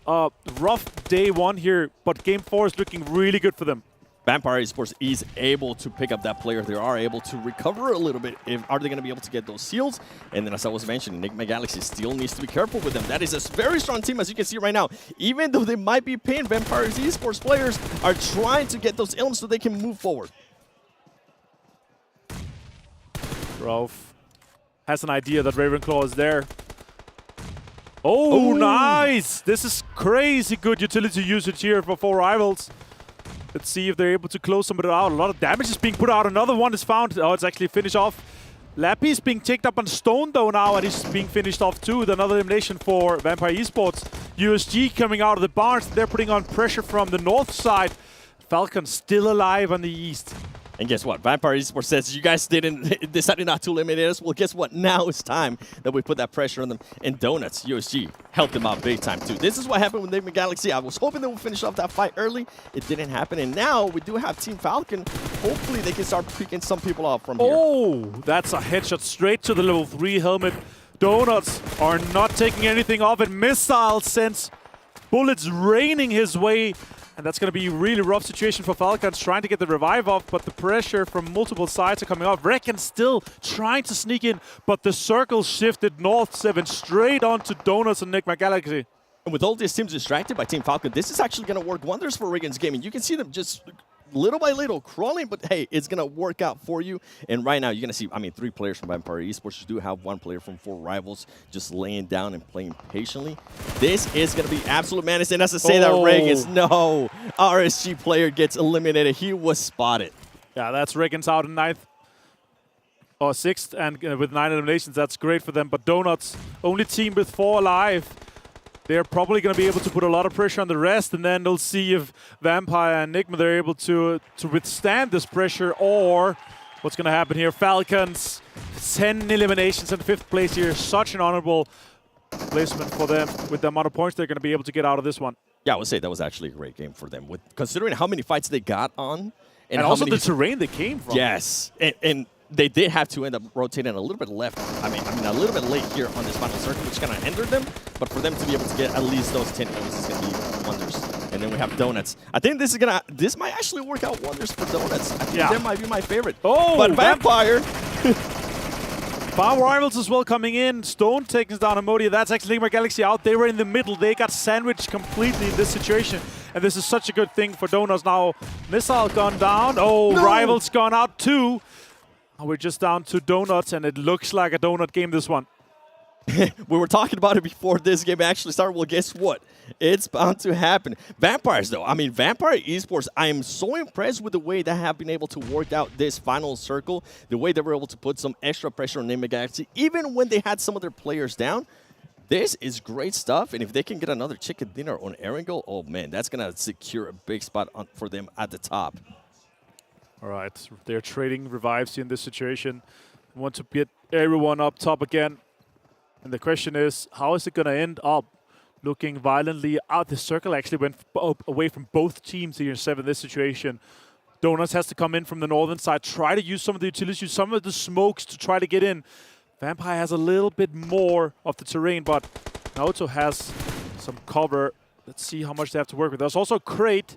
a rough day 1 here. But game 4 is looking really good for them. Vampire Esports is able to pick up that player. They are able to recover a little bit. Are they going to be able to get those seals? And then as I was mentioning, Nigma Galaxy still needs to be careful with them. That is a very strong team, as you can see right now. Even though they might be pinned, Vampire Esports players are trying to get those ilms so they can move forward. Ralph has an idea that Ravenclaw is there. Oh, nice! This is crazy good utility usage here for 4 rivals. Let's see if they're able to close some of it out. A lot of damage is being put out. Another one is found. Oh, it's actually finished off. Lappy is being ticked up on stone though now, and he's being finished off too with another elimination for Vampire Esports. USG coming out of the barns. They're putting on pressure from the north side. Falcons still alive on the east. And guess what? Vampire Esports says, you guys decided not to eliminate us. Well, guess what? Now it's time that we put that pressure on them. And Donuts, USG, helped them out big time, too. This is what happened with Nigma Galaxy. I was hoping they would finish off that fight early. It didn't happen. And now we do have Team Falcon. Hopefully they can start picking some people off from here. Oh, that's a headshot straight to the level 3 helmet. Donuts are not taking anything off it. Missile sends bullets raining his way. And that's going to be a really rough situation for Falcons, trying to get the revive off, but the pressure from multiple sides are coming off. REGAN still trying to sneak in, but the circle shifted north 7 straight onto Donuts and Nigma Galaxy. And with all these teams distracted by Team Falcon, this is actually going to work wonders for REGAN's game. And you can see them just little by little crawling, but hey, it's going to work out for you. And right now, you're going to see, I mean, 3 players from Vampire Esports. You do have 1 player from 4 rivals just laying down and playing patiently. This is going to be absolute madness. And as I say that, REGAN's, no, RSG player gets eliminated. He was spotted. Yeah, that's REGAN's out in 9th. Or 6th, and with 9 eliminations, that's great for them. But Donuts, only team with 4 alive. They're probably going to be able to put a lot of pressure on the rest, and then they'll see if Vampire and Nigma, they're able to withstand this pressure, or what's going to happen here. Falcons, 10 eliminations in 5th place here. Such an honorable placement for them with the amount of points they're going to be able to get out of this one. Yeah, I would say that was actually a great game for them, with considering how many fights they got on. And also the terrain they came from. Yes, and they did have to end up rotating a little bit left. I mean, a little bit late here on this final circle, which kind of hindered them. But for them to be able to get at least those 10 kills is going to be wonders. And then we have Donuts. I think this might actually work out wonders for Donuts. I think that might be my favorite. Oh, but Vampire. 5 rivals as well coming in. Stone takes down Amodia. That's actually Nigma Galaxy out. They were in the middle. They got sandwiched completely in this situation. And this is such a good thing for Donuts now. Missile gone down. Oh, no. Rivals gone out too. We're just down to Donuts, and it looks like a Donut game, this one. We were talking about it before this game actually started. Well, guess what? It's bound to happen. Vampires, though. I mean, Vampire Esports, I am so impressed with the way they have been able to work out this final circle, the way they were able to put some extra pressure on Nigma Galaxy, even when they had some of their players down. This is great stuff, and if they can get another chicken dinner on Erangel, oh, man, that's going to secure a big spot for them at the top. All right, they're trading revives in this situation. Want to get everyone up top again. And the question is, how is it going to end up? Looking violently out. The circle actually went away from both teams here in 7 this situation. Donuts has to come in from the northern side, try to use some of the utilities, use some of the smokes to try to get in. Vampire has a little bit more of the terrain, but Naoto has some cover. Let's see how much they have to work with. There's also a crate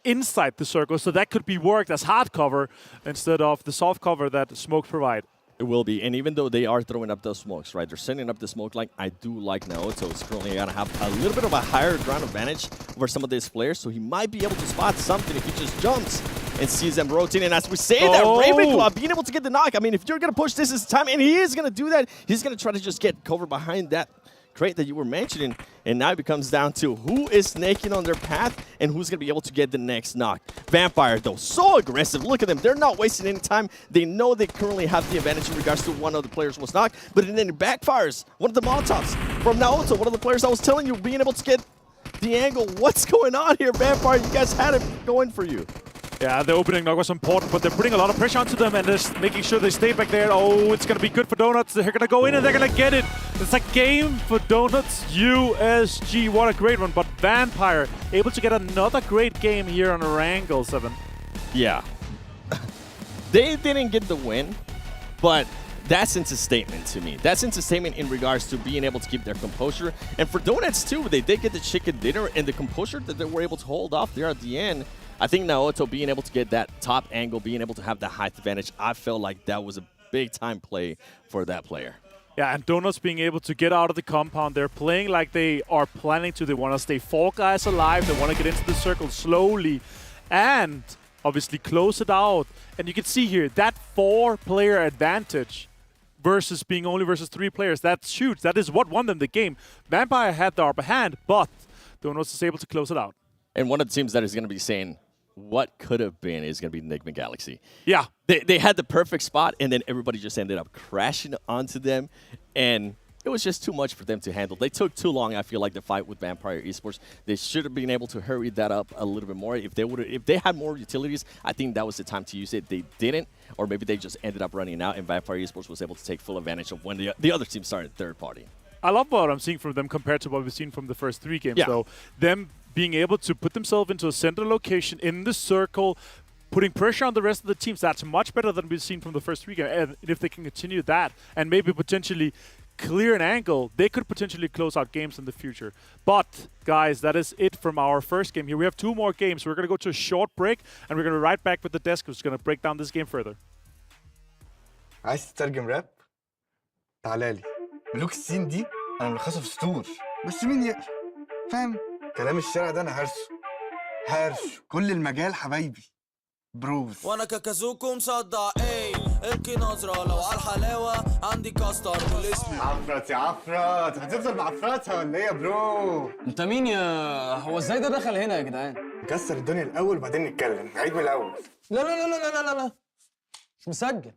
inside the circle, so that could be worked as hard cover instead of the soft cover that smokes provide. It will be, and even though they are throwing up those smokes, right? They're setting up the smoke line. I do like Naoto. It's currently going to have a little bit of a higher ground advantage over some of these players, so he might be able to spot something if he just jumps and sees them rotating. And as we say that, Ravenclaw being able to get the knock. I mean, if you're going to push, this is the time, and he is going to do that. He's going to try to just get cover behind that crate that you were mentioning, and now it comes down to who is snaking on their path and who's going to be able to get the next knock. Vampire, though, so aggressive. Look at them. They're not wasting any time. They know they currently have the advantage in regards to one of the players was knocked, but then it backfires. One of the Molotovs from Naoto, one of the players I was telling you, being able to get the angle. What's going on here, Vampire? You guys had it going for you. Yeah, the opening knock was important, but they're putting a lot of pressure onto them and just making sure they stay back there. Oh, it's going to be good for Donuts. They're going to go in and they're going to get it. It's a game for Donuts USG. What a great one. But Vampire able to get another great game here on Erangel 7. Yeah. They didn't get the win, but that sends a statement to me. That sends a statement in regards to being able to keep their composure. And for Donuts, too, they did get the chicken dinner, and the composure that they were able to hold off there at the end. I think Naoto being able to get that top angle, being able to have the height advantage, I felt like that was a big-time play for that player. Yeah, and Donuts being able to get out of the compound. They're playing like they are planning to. They want to stay 4 guys alive. They want to get into the circle slowly and obviously close it out. And you can see here, that 4-player advantage versus being only versus 3 players, that's huge. That is what won them the game. Vampire had the upper hand, but Donuts is able to close it out. And one of the teams that is going to be saying what could have been is going to be Nigma Galaxy. Yeah. They had the perfect spot, and then everybody just ended up crashing onto them, and it was just too much for them to handle. They took too long, I feel like, the fight with Vampire Esports. They should have been able to hurry that up a little bit more. If they had more utilities, I think that was the time to use it. They didn't, or maybe they just ended up running out, and Vampire Esports was able to take full advantage of when the other team started third party. I love what I'm seeing from them compared to what we've seen from the first 3 games. Yeah. So them being able to put themselves into a central location in the circle, putting pressure on the rest of the teams, that's much better than we've seen from the first 3 games. And if they can continue that and maybe potentially clear an angle, they could potentially close out games in the future. But, guys, that is it from our first game here. We have 2 more games. We're going to go to a short break, and we're going to be right back with the desk who's going to break down this game further. عايز تترجم راب؟ تعالى لي. ملوك الصين دي انا ملخصها في سطور، بس مين يقرا؟ فاهم؟ كلام الشارع ده انا هرسه كل المجال حبايبي. بروز. وانا كاكازوكو مصدع ايه القي نظرة لو على الحلاوة عندي كاستر بالاسم. عفرت يا عفرت، هتفضل معفرتها ولا ايه يا برو؟ انت مين يا هو ازاي ده دخل هنا يا جدعان؟ نكسر الدنيا الاول وبعدين نتكلم، نعيد من الاول. لا لا لا لا لا لا لا مش مسجل.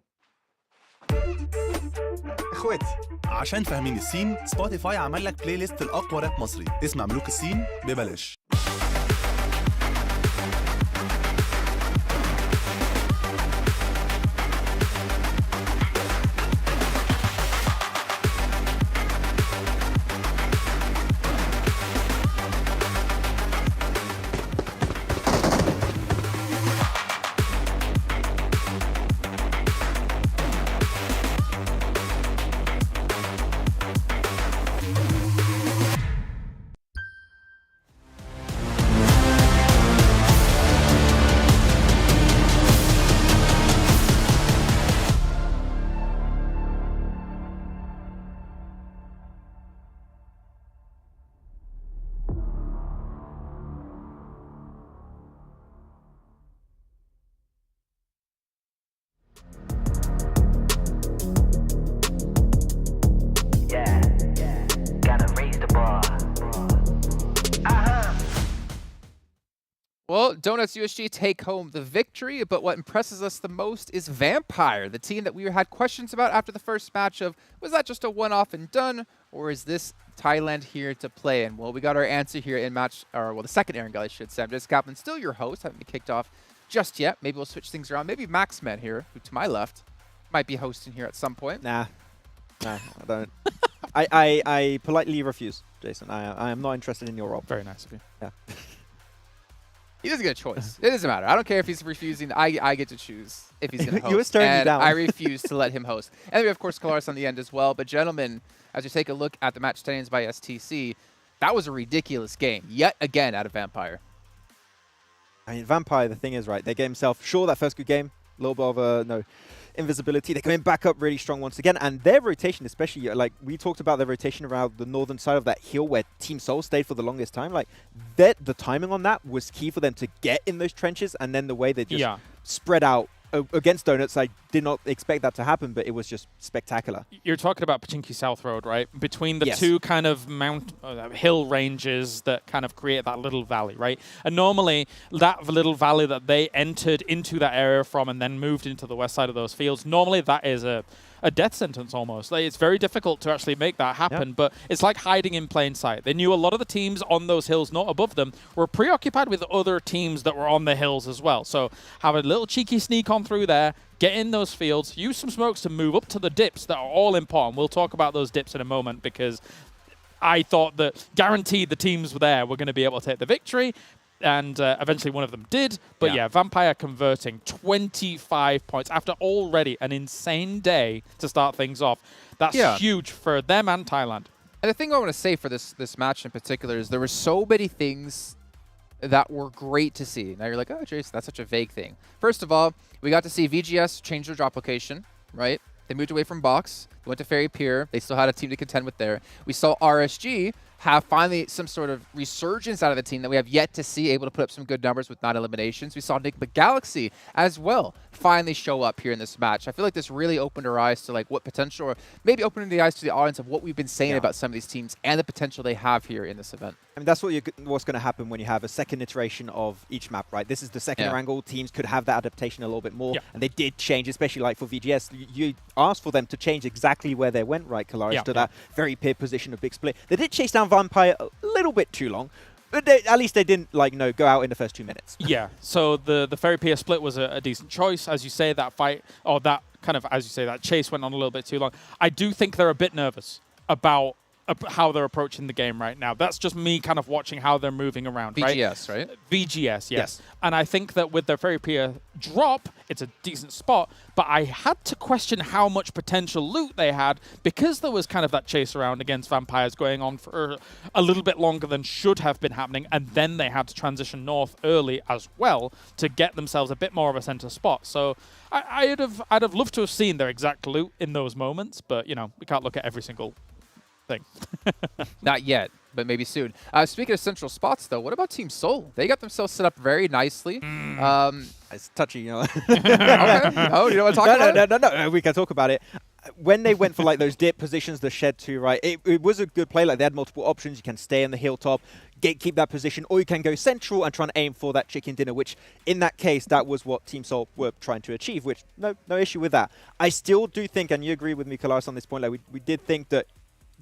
اخواتي عشان فاهمين الصين، سبوتيفاي عمل لك بلاي ليست الاقوى راب مصري، اسمع ملوك الصين ببلاش. Well, Donuts USG take home the victory, but what impresses us the most is Vampire, the team that we had questions about after the first match of, was that just a one-off and done, or is this Thailand here to play? And well, we got our answer here in match, or well, the second Erangel, I should say. I'm just Kaplan, still your host, haven't been kicked off just yet. Maybe we'll switch things around. Maybe Maxman here, who to my left, might be hosting here at some point. Nah, I don't. I politely refuse, Jason. I am not interested in your role. Very nice of you. Yeah. He doesn't get a choice. It doesn't matter. I don't care if he's refusing. I get to choose if he's going to host. You were staring me and down. I refuse to let him host. And then we have, of course, Kalaris on the end as well. But gentlemen, as you take a look at the match standings by STC, that was a ridiculous game yet again out of Vampire. I mean, Vampire, the thing is, right, they get himself, sure, that first good game, a little bit of invisibility. They're coming back up really strong once again. And their rotation, especially, like, we talked about their rotation around the northern side of that hill where Team Seoul stayed for the longest time. Like, the timing on that was key for them to get in those trenches. And then the way they just spread out against Donuts, I did not expect that to happen, but it was just spectacular. You're talking about Pachinki South Road, right? Between the two kind of hill ranges that kind of create that little valley, right? And normally, that little valley that they entered into that area from and then moved into the west side of those fields, normally that is a death sentence almost. Like, it's very difficult to actually make that happen, but it's like hiding in plain sight. They knew a lot of the teams on those hills, not above them, were preoccupied with other teams that were on the hills as well. So have a little cheeky sneak on through there, get in those fields, use some smokes to move up to the dips that are all important. We'll talk about those dips in a moment because I thought that guaranteed the teams were there were going to be able to take the victory. And eventually one of them did. But yeah, Vampire converting 25 points after already an insane day to start things off. That's huge for them and Thailand. And the thing I want to say for this match in particular is there were so many things that were great to see. Now you're like, oh, Jace, that's such a vague thing. First of all, we got to see VGS change their drop location, right? They moved away from box. They went to Ferry Pier. They still had a team to contend with there. We saw RSG have finally some sort of resurgence out of the team that we have yet to see, able to put up some good numbers with 9 eliminations. We saw Nigma Galaxy as well finally show up here in this match. I feel like this really opened our eyes to like what potential, or maybe opening the eyes to the audience of what we've been saying about some of these teams and the potential they have here in this event. I mean, that's what's going to happen when you have a second iteration of each map, right? This is the second Erangel. Teams could have that adaptation a little bit more, and they did change, especially like for VGS. You asked for them to change exactly where they went, right, Kalaris, to that very peer position of Big Split. They did chase down Vampire a little bit too long, but at least they didn't, like, go out in the first 2 minutes. Yeah, so the Ferry Pier split was a decent choice. As you say, that fight, or that kind of, as you say, that chase went on a little bit too long. I do think they're a bit nervous about how they're approaching the game right now. That's just me kind of watching how they're moving around, VGS, right? VGS, yes. And I think that with their Ferry Pier drop, it's a decent spot, but I had to question how much potential loot they had because there was kind of that chase around against Vampires going on for a little bit longer than should have been happening, and then they had to transition north early as well to get themselves a bit more of a center spot. So I'd have loved to have seen their exact loot in those moments, but, you know, we can't look at every single thing. Not yet, but maybe soon. Speaking of central spots, though, what about Team Seoul? They got themselves set up very nicely. It's touchy, you know. Okay. Oh, you don't want to talk about it? No, we can talk about it. When they went for like those dip positions, the shed too, right? It was a good play. Like, they had multiple options. You can stay on the hilltop, keep that position, or you can go central and try and aim for that chicken dinner, which in that case, that was what Team Seoul were trying to achieve, which no issue with that. I still do think, and you agree with me, Kalaris, on this point, like we did think that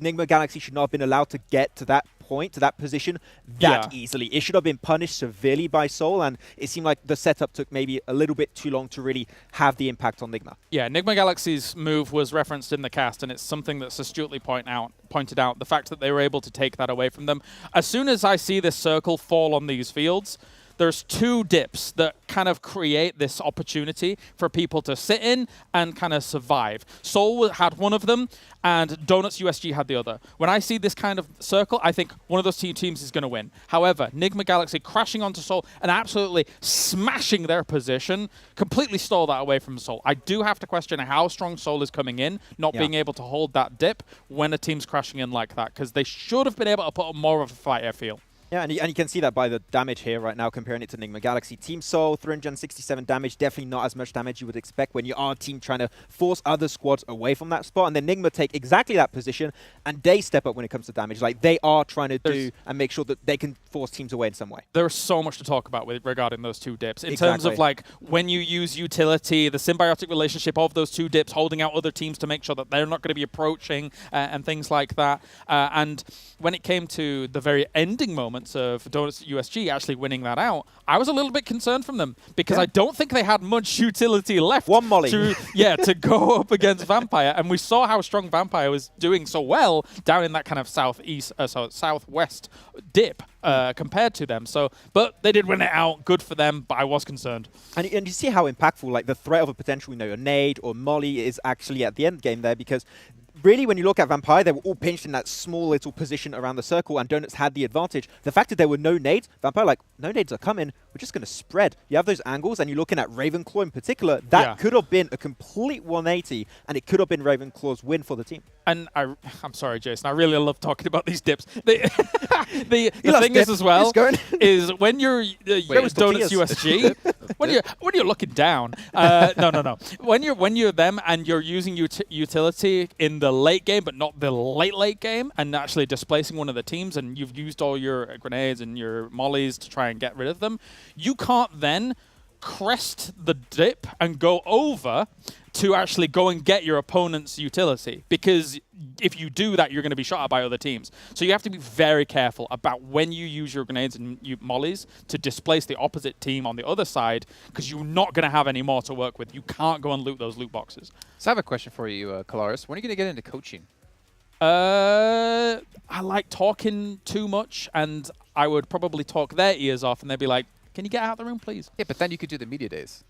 Nigma Galaxy should not have been allowed to get to that point, to that position that easily. It should have been punished severely by Seoul, and it seemed like the setup took maybe a little bit too long to really have the impact on Nigma. Yeah, Nigma Galaxy's move was referenced in the cast, and it's something that's astutely pointed out, the fact that they were able to take that away from them. As soon as I see this circle fall on these fields, there's 2 dips that kind of create this opportunity for people to sit in and kind of survive. Seoul had one of them, and Donuts USG had the other. When I see this kind of circle, I think one of those 2 teams is going to win. However, Nigma Galaxy crashing onto Seoul and absolutely smashing their position completely stole that away from Seoul. I do have to question how strong Seoul is coming in, not being able to hold that dip when a team's crashing in like that, because they should have been able to put up more of a fight, I feel. Yeah, and you can see that by the damage here right now, comparing it to Nigma Galaxy. Team Seoul, 367 damage, definitely not as much damage you would expect when you are a team trying to force other squads away from that spot. And then Nigma take exactly that position, and they step up when it comes to damage. Like, they are trying to do and make sure that they can force teams away in some way. There's so much to talk about regarding those 2 dips. In terms of, like, when you use utility, the symbiotic relationship of those 2 dips, holding out other teams to make sure that they're not going to be approaching and things like that. And when it came to the very ending moments of Donuts USG actually winning that out, I was a little bit concerned from them because I don't think they had much utility left. One molly. To go up against Vampire. And we saw how strong Vampire was doing so well down in that kind of southwest dip. compared to them. So, but they did win it out. Good for them, but I was concerned. And you see how impactful, like, the threat of a potential, a nade or molly is actually at the end game there, because really, when you look at Vampire, they were all pinched in that small little position around the circle, and Donuts had the advantage. The fact that there were no nades, Vampire, like, no nades are coming, we're just going to spread. You have those angles, and you're looking at Ravenclaw in particular. That could have been a complete 180, and it could have been Ravenclaw's win for the team. And I'm sorry, Jason, I really love talking about these dips. The thing is as well is when you're Donuts USG, when you're looking down, no. When you're them and you're using utility in the late game, but not the late game, and actually displacing one of the teams, and you've used all your grenades and your mollies to try and get rid of them, you can't then crest the dip and go over to actually go and get your opponent's utility, because if you do that, you're going to be shot at by other teams. So you have to be very careful about when you use your grenades and your mollies to displace the opposite team on the other side, because you're not going to have any more to work with. You can't go and loot those loot boxes. So I have a question for you, Kalaris. When are you going to get into coaching? I like talking too much, and I would probably talk their ears off, and they'd be like, can you get out of the room, please? Yeah, but then you could do the media days.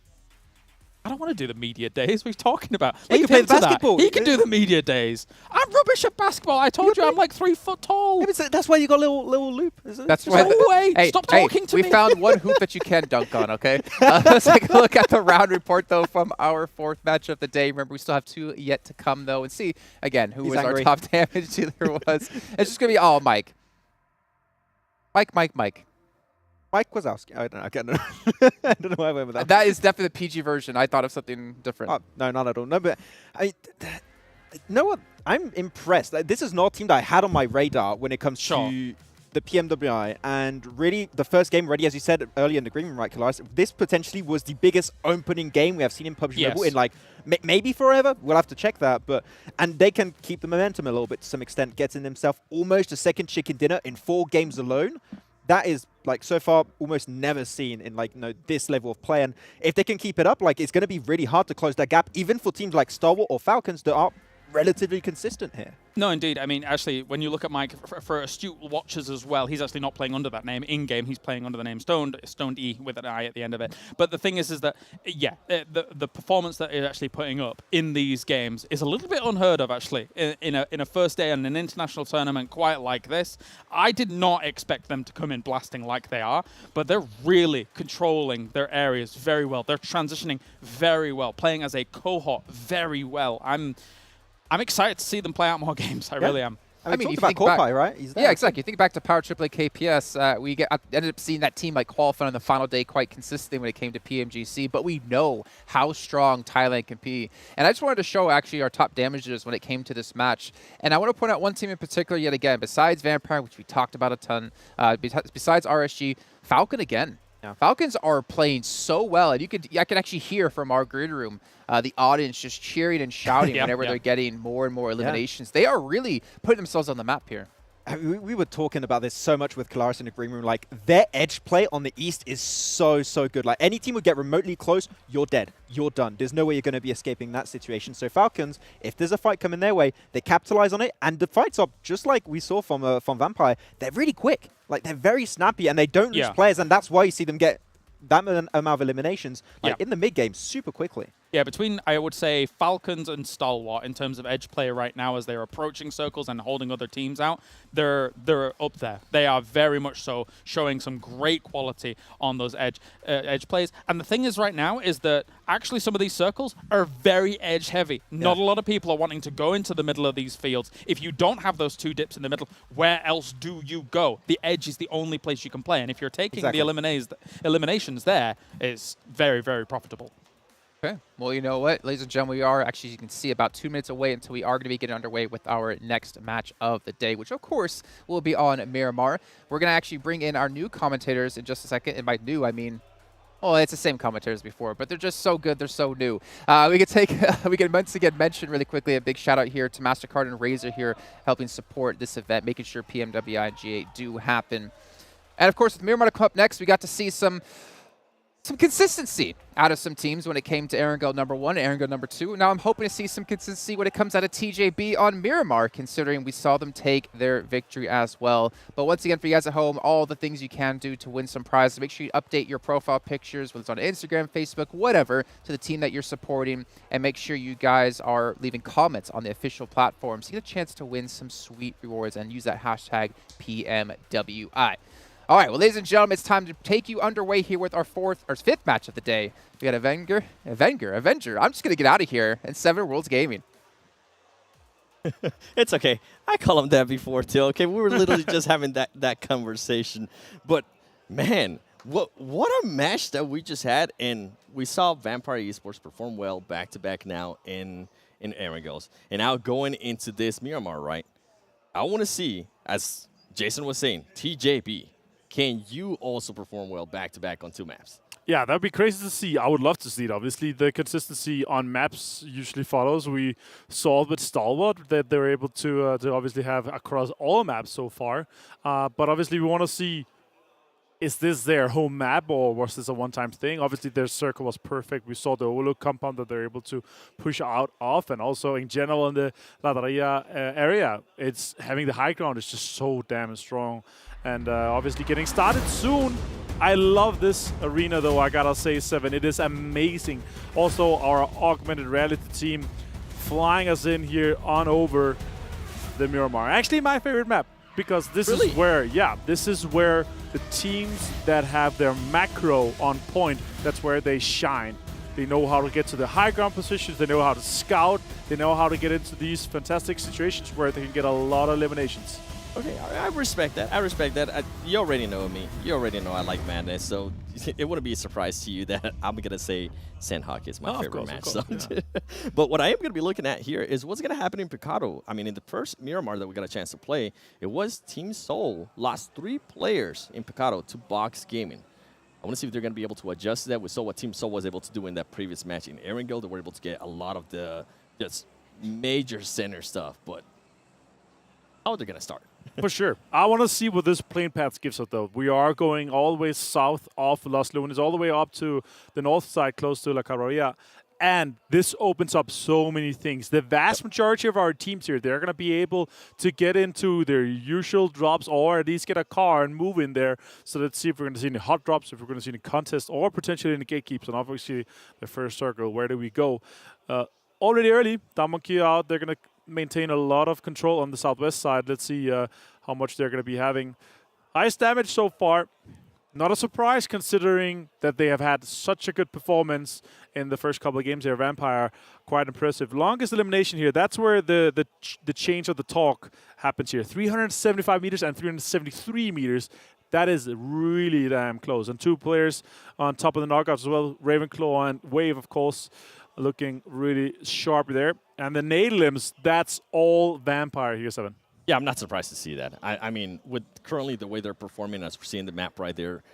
I don't want to do the media days. What are you talking about? He can play the basketball. He can do the media days. I'm rubbish at basketball. I told you I'm like 3 foot tall. Yeah, but that's why you got a little loop. That's why. No way. Stop talking to me. We found one hoop that you can dunk on, okay? Let's take a look at the round report, though, from our 4th match of the day. Remember, we still have 2 yet to come, though, and see, again, who was our top damage dealer was. It's just going to be all Mike. Mike. Mike Wazowski. I don't know. I don't know why I went with that. That is definitely the PG version. I thought of something different. Oh, no, not at all. No, but you know what? I'm impressed. Like, this is not a team that I had on my radar when it comes to the PMWI. And really, the first game already, as you said earlier in the green room, right, Kalaris, this potentially was the biggest opening game we have seen in PUBG Mobile in, like, maybe forever. We'll have to check that. And they can keep the momentum a little bit to some extent, getting themselves almost a second chicken dinner in 4 games alone. That is, like, so far almost never seen in, like, this level of play. And if they can keep it up, like, it's going to be really hard to close that gap, even for teams like Stalwart or Falcons that are relatively consistent here. No, indeed. I mean, actually, when you look at Mike, for astute watchers as well, he's actually not playing under that name in-game. He's playing under the name Stoned E with an I at the end of it. But the thing is that, yeah, the performance that he's actually putting up in these games is a little bit unheard of, actually, in a first day on an international tournament quite like this. I did not expect them to come in blasting like they are, but they're really controlling their areas very well. They're transitioning very well, playing as a cohort very well. I'm excited to see them play out more games. I really am. I mean, you think back, right? He's there. Yeah, exactly. You think back to Power AAA KPS, we ended up seeing that team like qualify on the final day quite consistently when it came to PMGC, but we know how strong Thailand can be. And I just wanted to show actually our top damages when it came to this match. And I want to point out one team in particular yet again, besides Vampire, which we talked about a ton, besides RSG, Falcon again. Yeah. Falcons are playing so well, and I can actually hear from our green room the audience just cheering and shouting whenever they're getting more and more eliminations. They are really putting themselves on the map here. We were talking about this so much with Kalaris in the green room. Like, their edge play on the East is so good. Like, any team would get remotely close, you're dead. You're done. There's no way you're going to be escaping that situation. So Falcons, if there's a fight coming their way, they capitalize on it, and the fights are just like we saw from Vampire. They're really quick. Like, they're very snappy, and they don't lose players, and that's why you see them get that amount of eliminations in the mid game super quickly. Yeah, between, I would say, Falcons and Stalwart in terms of edge play right now as they're approaching circles and holding other teams out, they're up there. They are very much so showing some great quality on those edge plays. And the thing is right now is that actually some of these circles are very edge heavy. Not a lot of people are wanting to go into the middle of these fields. If you don't have those 2 dips in the middle, where else do you go? The edge is the only place you can play. And if you're taking the eliminations there, it's very, very profitable. Okay. Well, you know what, ladies and gentlemen, we are actually, you can see, about 2 minutes away until we are going to be getting underway with our next match of the day, which, of course, will be on Miramar. We're going to actually bring in our new commentators in just a second. And by new, I mean, well, it's the same commentators before, but they're just so good. They're so new. We can once again mention really quickly a big shout out here to MasterCard and Razer here, helping support this event, making sure PMWI and G8 do happen. And, of course, with Miramar to come up next, we got to see some some consistency out of some teams when it came to Erangel #1 and Erangel #2. Now I'm hoping to see some consistency when it comes out of TJB on Miramar, considering we saw them take their victory as well. But once again, for you guys at home, all the things you can do to win some prizes. Make sure you update your profile pictures, whether it's on Instagram, Facebook, whatever, to the team that you're supporting. And make sure you guys are leaving comments on the official platforms to get a chance to win some sweet rewards and use that hashtag PMWI. All right, well, ladies and gentlemen, it's time to take you underway here with our fifth match of the day. We got Avenger. I'm just going to get out of here and 7 Worlds Gaming. It's okay. I call him that before, too. Okay, we were literally just having that conversation. But, man, what a match that we just had. And we saw Vampire Esports perform well back-to-back now in Erangels. And now going into this Miramar, right, I want to see, as Jason was saying, TJB. Can you also perform well back-to-back on 2 maps? Yeah, that would be crazy to see. I would love to see it. Obviously, the consistency on maps usually follows. We saw it with Stalwart that they were able to obviously have across all maps so far. But obviously, we want to see, is this their home map or was this a one-time thing? Obviously, their circle was perfect. We saw the overlook compound that they're able to push out of. And also, in general, in the Ladrilla area, it's having the high ground is just so damn strong. And obviously getting started soon. I love this arena, though, I gotta say, 7. It is amazing. Also, our augmented reality team flying us in here on over the Miramar. Actually, my favorite map, because this is where, this is where the teams that have their macro on point, that's where they shine. They know how to get to the high ground positions. They know how to scout. They know how to get into these fantastic situations where they can get a lot of eliminations. Okay, I respect that. I respect that. You already know me. You already know I like madness, so it wouldn't be a surprise to you that I'm going to say Sanhok is my favorite match. But what I am going to be looking at here is what's going to happen in Picado. I mean, in the first Miramar that we got a chance to play, it was Team Seoul lost 3 players in Picado to Box Gaming. I want to see if they're going to be able to adjust to that. We saw what Team Seoul was able to do in that previous match in Erangel. They were able to get a lot of the just major center stuff, but how are they going to start? For sure. I want to see what this plane path gives us, though. We are going all the way south of Los Lunes, all the way up to the north side, close to La Carroria. And this opens up so many things. The vast majority of our teams here, they're going to be able to get into their usual drops or at least get a car and move in there. So let's see if we're going to see any hot drops, if we're going to see any contests, or potentially any gatekeeps. And obviously, the first circle, where do we go? Already early, Damonkey out. They're going to maintain a lot of control on the southwest side. Let's see how much they're going to be having. Highest damage so far. Not a surprise considering that they have had such a good performance in the first couple of games here. Vampire, quite impressive. Longest elimination here. That's where the change of the talk happens here. 375 meters and 373 meters. That is really damn close. And 2 players on top of the knockouts as well. Ravenclaw and Wave, of course, looking really sharp there. And the nade limbs, that's all Vampire here, 7. Yeah, I'm not surprised to see that. I mean, with currently the way they're performing, as we're seeing the map right there,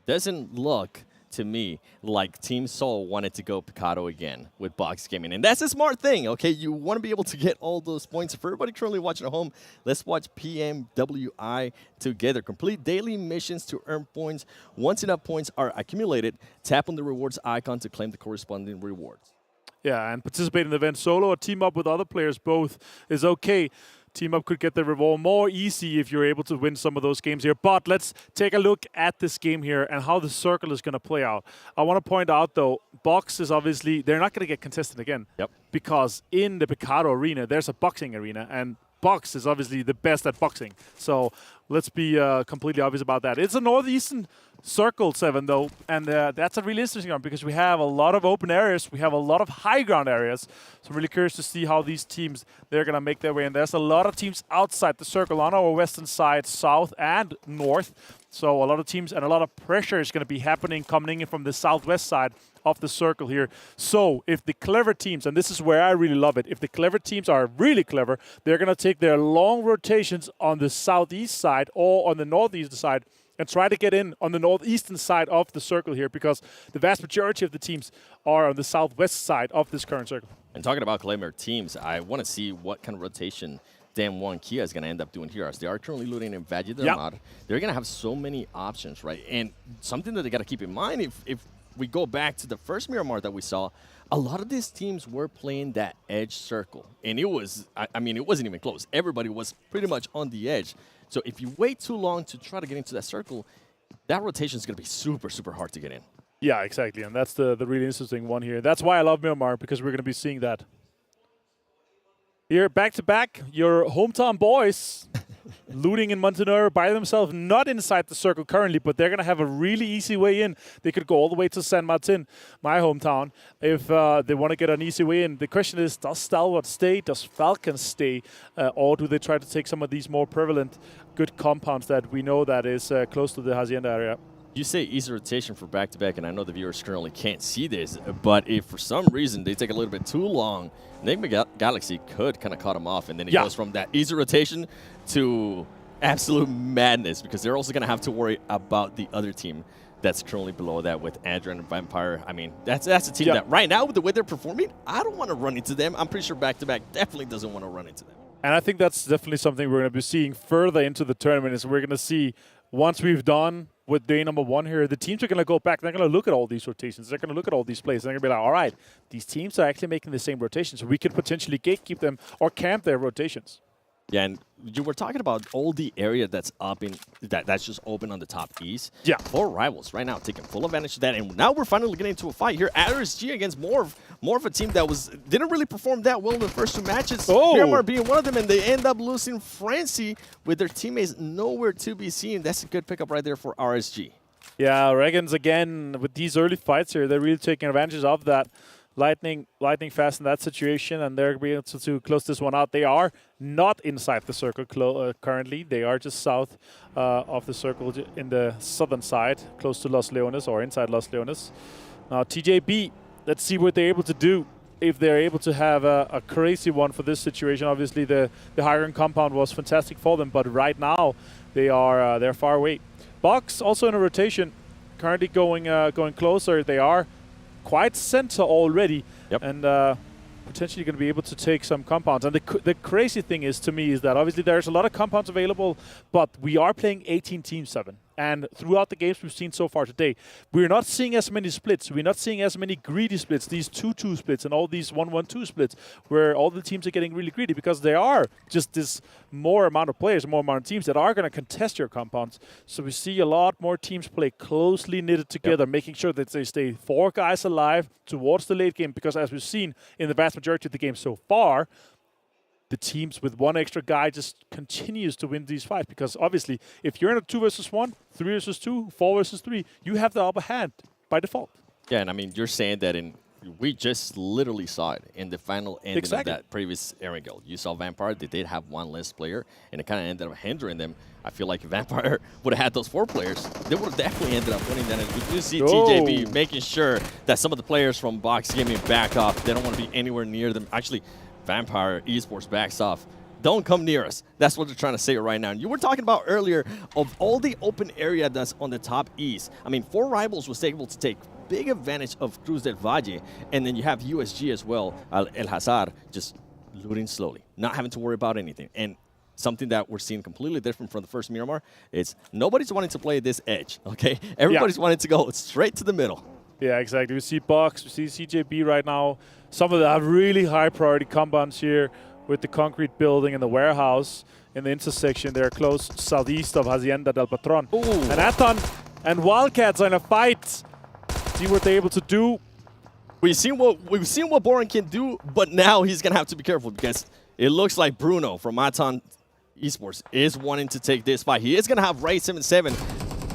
doesn't look to me like Team Seoul wanted to go Picado again with Box Gaming. And that's a smart thing, okay? You want to be able to get all those points. For everybody currently watching at home, let's watch PMWI together. Complete daily missions to earn points. Once enough points are accumulated, tap on the rewards icon to claim the corresponding rewards. Yeah, and participate in the event solo or team up with other players, both is okay. Team up could get the reward more easy if you're able to win some of those games here. But let's take a look at this game here and how the circle is going to play out. I want to point out, though, Box is obviously, they're not going to get contested again. Yep. Because in the Picado arena, there's a boxing arena, and Box is obviously the best at boxing. So let's be completely obvious about that. It's a northeastern circle, 7, though, and that's a really interesting one because we have a lot of open areas. We have a lot of high ground areas. So I'm really curious to see how these teams, they're going to make their way. And there's a lot of teams outside the circle on our western side, south and north. So a lot of teams and a lot of pressure is going to be happening coming in from the southwest side of the circle here. So if the clever teams, and this is where I really love it, if the clever teams are really clever, they're going to take their long rotations on the southeast side or on the northeastern side and try to get in on the northeastern side of the circle here because the vast majority of the teams are on the southwest side of this current circle. And talking about clever teams, I want to see what kind of rotation Dan1 Kia is going to end up doing here. As they are currently looting in Valley del Mar, they're going to have so many options, right? And something that they got to keep in mind, if we go back to the first Miramar that we saw, a lot of these teams were playing that edge circle. And it was, I mean, it wasn't even close. Everybody was pretty much on the edge. So if you wait too long to try to get into that circle, that rotation is going to be super, super hard to get in. Yeah, exactly. And that's the really interesting one here. That's why I love Miramar, because we're going to be seeing that. Here, back-to-back, your hometown boys looting in Montenegro by themselves, not inside the circle currently, but they're going to have a really easy way in. They could go all the way to San Martin, my hometown, if they want to get an easy way in. The question is, does Stalwart stay? Does Falcons stay? Or do they try to take some of these more prevalent good compounds that we know that is close to the Hacienda area? You say easy rotation for back-to-back, and I know the viewers currently can't see this, but if for some reason they take a little bit too long, Nigma Galaxy could kind of cut him off, and then it goes from that easy rotation to absolute madness, because they're also going to have to worry about the other team that's currently below that with Adrian and Vampire. I mean, that's a team that right now, with the way they're performing, I don't want to run into them. I'm pretty sure back-to-back definitely doesn't want to run into them. And I think that's definitely something we're going to be seeing further into the tournament, is we're going to see, once we've done with day number 1 here, the teams are going to go back. They're going to look at all these rotations. They're going to look at all these plays. They're going to be like, all right, these teams are actually making the same rotations. So we could potentially gatekeep them or camp their rotations. Yeah, and you were talking about all the area that's up in that's just open on the top east. Yeah. 4 rivals right now taking full advantage of that, and now we're finally getting into a fight here. RSG against Morph a team that didn't really perform that well in the first 2 matches. Miramar being one of them, and they end up losing Frenzy with their teammates nowhere to be seen. That's a good pickup right there for RSG. Yeah, REGAN.S again with these early fights here. They're really taking advantage of that. Lightning fast in that situation, and they're being able to close this one out. They are not inside the circle currently. They are just south of the circle in the southern side, close to Los Leones, or inside Los Leones. Now TJB, let's see what they're able to do. If they're able to have a crazy one for this situation. Obviously the high-ground compound was fantastic for them, but right now they're far away. Box also in a rotation, currently going closer. They are quite center already, and potentially going to be able to take some compounds. And the crazy thing is, to me, is that obviously there's a lot of compounds available, but we are playing 18 Team 7. And throughout the games we've seen so far today, we're not seeing as many splits. We're not seeing as many greedy splits, these 2-2 splits and all these 1-1-2 splits, where all the teams are getting really greedy, because there are just this more amount of players, more amount of teams that are going to contest your compounds. So we see a lot more teams play closely knitted together, making sure that they stay 4 guys alive towards the late game, because as we've seen in the vast majority of the game so far, the teams with 1 extra guy just continues to win these fights, because obviously if you're in a 2 versus 1, 3 versus 2, 4 versus 3, you have the upper hand by default. Yeah, and I mean, you're saying that we just literally saw it in the final ending of that previous Erangel. You saw Vampire, they did have 1 less player, and it kind of ended up hindering them. I feel like if Vampire would have had those 4 players, they would have definitely ended up winning that. And we do see TJB making sure that some of the players from Box Gaming back off. They don't want to be anywhere near them. Actually, Vampire Esports backs off. Don't come near us. That's what they're trying to say right now. And you were talking about earlier of all the open area that's on the top east. I mean, 4 rivals was able to take big advantage of Cruz del Valle. And then you have USG as well, El Hazar, just looting slowly, not having to worry about anything. And something that we're seeing completely different from the first Miramar is nobody's wanting to play this edge, okay? Everybody's wanting to go straight to the middle. Yeah, exactly. We see Box, we see CJB right now. Some of the really high priority compounds here with the concrete building and the warehouse in the intersection. They're close southeast of Hacienda del Patron. And Aton and Wildcats are in a fight. See what they're able to do. We've seen what Boren can do, but now he's gonna have to be careful, because it looks like Bruno from Aton Esports is wanting to take this fight. He is gonna have Ray 77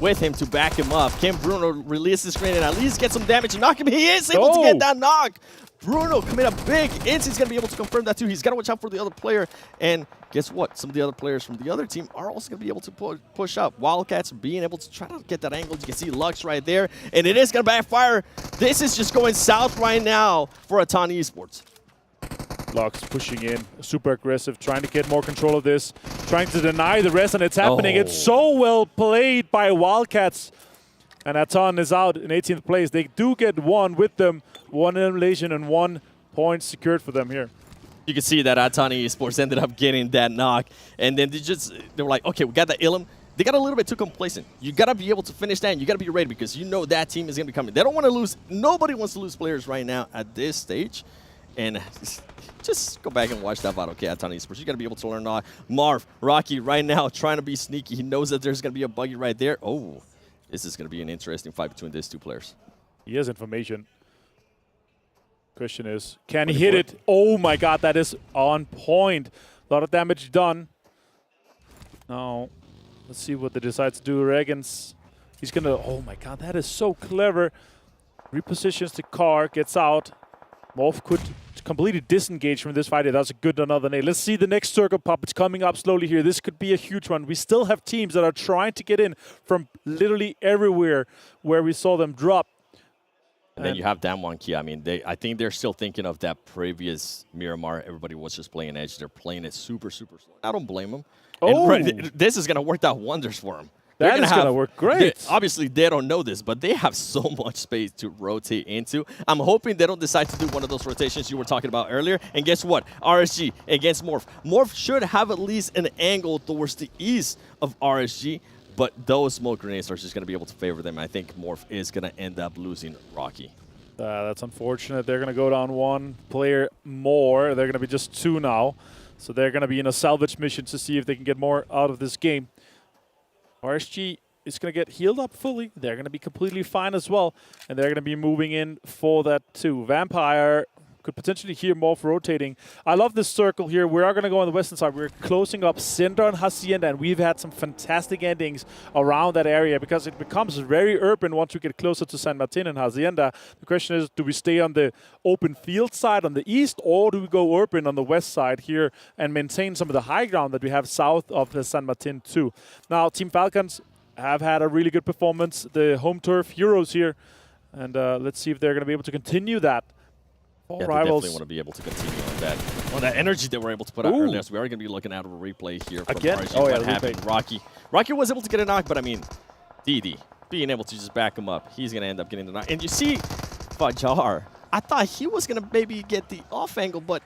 with him to back him up. Can Bruno release the screen and at least get some damage and knock him? He is able to get that knock. Bruno commit a big int. He's going to be able to confirm that too. He's got to watch out for the other player. And guess what? Some of the other players from the other team are also going to be able to push up. Wildcats being able to try to get that angle. You can see Lux right there. And it is going to backfire. This is just going south right now for Aton Esports. Lux pushing in, super aggressive, trying to get more control of this, trying to deny the rest, and it's happening. It's so well played by Wildcats. And Aton is out in 18th place. They do get 1 with them, 1 elimination and 1 point secured for them here. You can see that Aton Esports ended up getting that knock. And then they were like, okay, we got the Ilum. they got a little bit too complacent. You got to be able to finish that, and you got to be ready because you know that team is going to be coming. They don't want to lose. Nobody wants to lose players right now at this stage. And just go back and watch that battle. Okay, Aton Esports, you got to be able to learn all. Marv, Rocky right now trying to be sneaky. He knows that there's going to be a buggy right there. Oh, this is going to be an interesting fight between these two players. He has information. Question is, can he hit it? Oh my god, that is on point. A lot of damage done. Now, let's see what they decide to do. REGAN.S, he's going to, oh my god, that is so clever. Repositions the car, gets out. Morph could completely disengage from this fight. That's a good another nade. Let's see the next circle pop. It's coming up slowly here. This could be a huge one. We still have teams that are trying to get in from literally everywhere where we saw them drop. And then you have Damwon Kia. I mean, I think they're still thinking of that previous Miramar. Everybody was just playing Edge. They're playing it super, super slow. I don't blame them. Oh. And this is going to work out wonders for them. That is going to work great. Obviously, they don't know this, but they have so much space to rotate into. I'm hoping they don't decide to do one of those rotations you were talking about earlier. And guess what? RSG against Morph. Morph should have at least an angle towards the east of RSG, but those smoke grenades are just going to be able to favor them. I think Morph is going to end up losing Rocky. That's unfortunate. They're going to go down one player more. They're going to be just two now. So they're going to be in a salvage mission to see if they can get more out of this game. RSG is going to get healed up fully. They're going to be completely fine as well. And they're going to be moving in for that too. Vampire could potentially hear Morph rotating. I love this circle here. We are going to go on the western side. We're closing up Cinder and Hacienda, and we've had some fantastic endings around that area because it becomes very urban once we get closer to San Martin and Hacienda. The question is, do we stay on the open field side on the east, or do we go urban on the west side here and maintain some of the high ground that we have south of the San Martin too? Now, Team Falcons have had a really good performance. The home turf heroes here, and let's see if they're going to be able to continue that. Yeah, they definitely want to be able to continue on that energy that we're able to put out earlier. So we are going to be looking at a replay here from RSG. What happened? Rocky was able to get a knock, but I mean, DD being able to just back him up, he's going to end up getting the knock. And you see, Fajar, I thought he was going to maybe get the off angle, but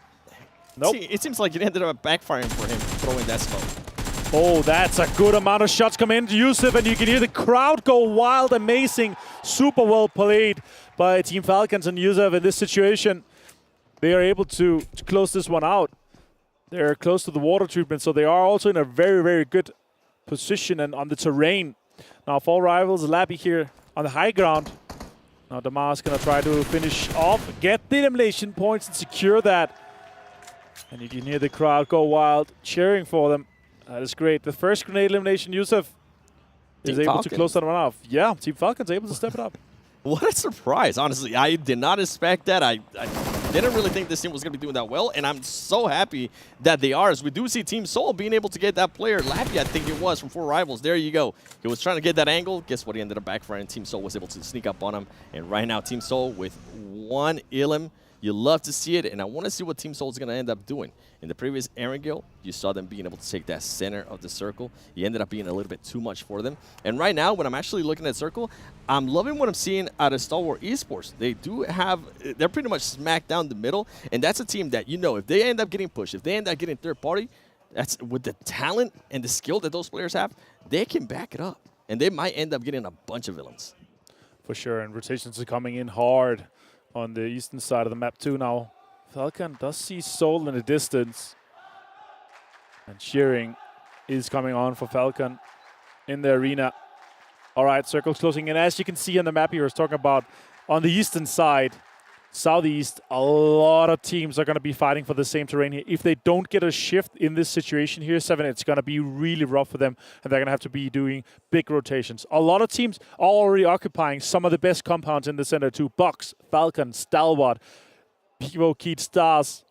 nope. See, it seems like it ended up backfiring for him throwing that smoke. Oh, that's a good amount of shots coming into Yusuf, and you can hear the crowd go wild. Amazing. Super well played by Team Falcons and Yusuf in this situation. They are able to close this one out. They're close to the water treatment, so they are also in a very, very good position and on the terrain. Now, Fall Rivals, Labby here on the high ground. Now, Damar's going to try to finish off, get the elimination points and secure that. And you can hear the crowd go wild, cheering for them. That is great. The first grenade elimination, Yusuf is able to close that one off. Yeah, Team Falcons able to step it up. What a surprise, honestly. I did not expect that. I didn't really think this team was going to be doing that well, and I'm so happy that they are, as we do see Team Soul being able to get that player. Lappy, I think it was, from 4 Rivals. There you go. He was trying to get that angle. Guess what? He ended up backfiring. Team Soul was able to sneak up on him, and right now Team Soul with 1 Elim. You love to see it, and I want to see what Team Soul is going to end up doing. In the previous Erangel, you saw them being able to take that center of the circle. It ended up being a little bit too much for them. And right now, when I'm actually looking at circle, I'm loving what I'm seeing out of Stalwart Esports. They do have, they're pretty much smack down the middle, and that's a team that, you know, if they end up getting pushed, if they end up getting third party, that's with the talent and the skill that those players have, they can back it up. And they might end up getting a bunch of villains. For sure, and rotations are coming in hard on the eastern side of the map too now. Falcon does see Soul in the distance. And cheering is coming on for Falcon in the arena. All right, circles closing in. As you can see on the map here, I was talking about on the eastern side, southeast, a lot of teams are going to be fighting for the same terrain here. If they don't get a shift in this situation here, 7, it's going to be really rough for them, and they're going to have to be doing big rotations. A lot of teams are already occupying some of the best compounds in the center too. Box, Falcon, Stalwart, VIVO, Keat, Stars,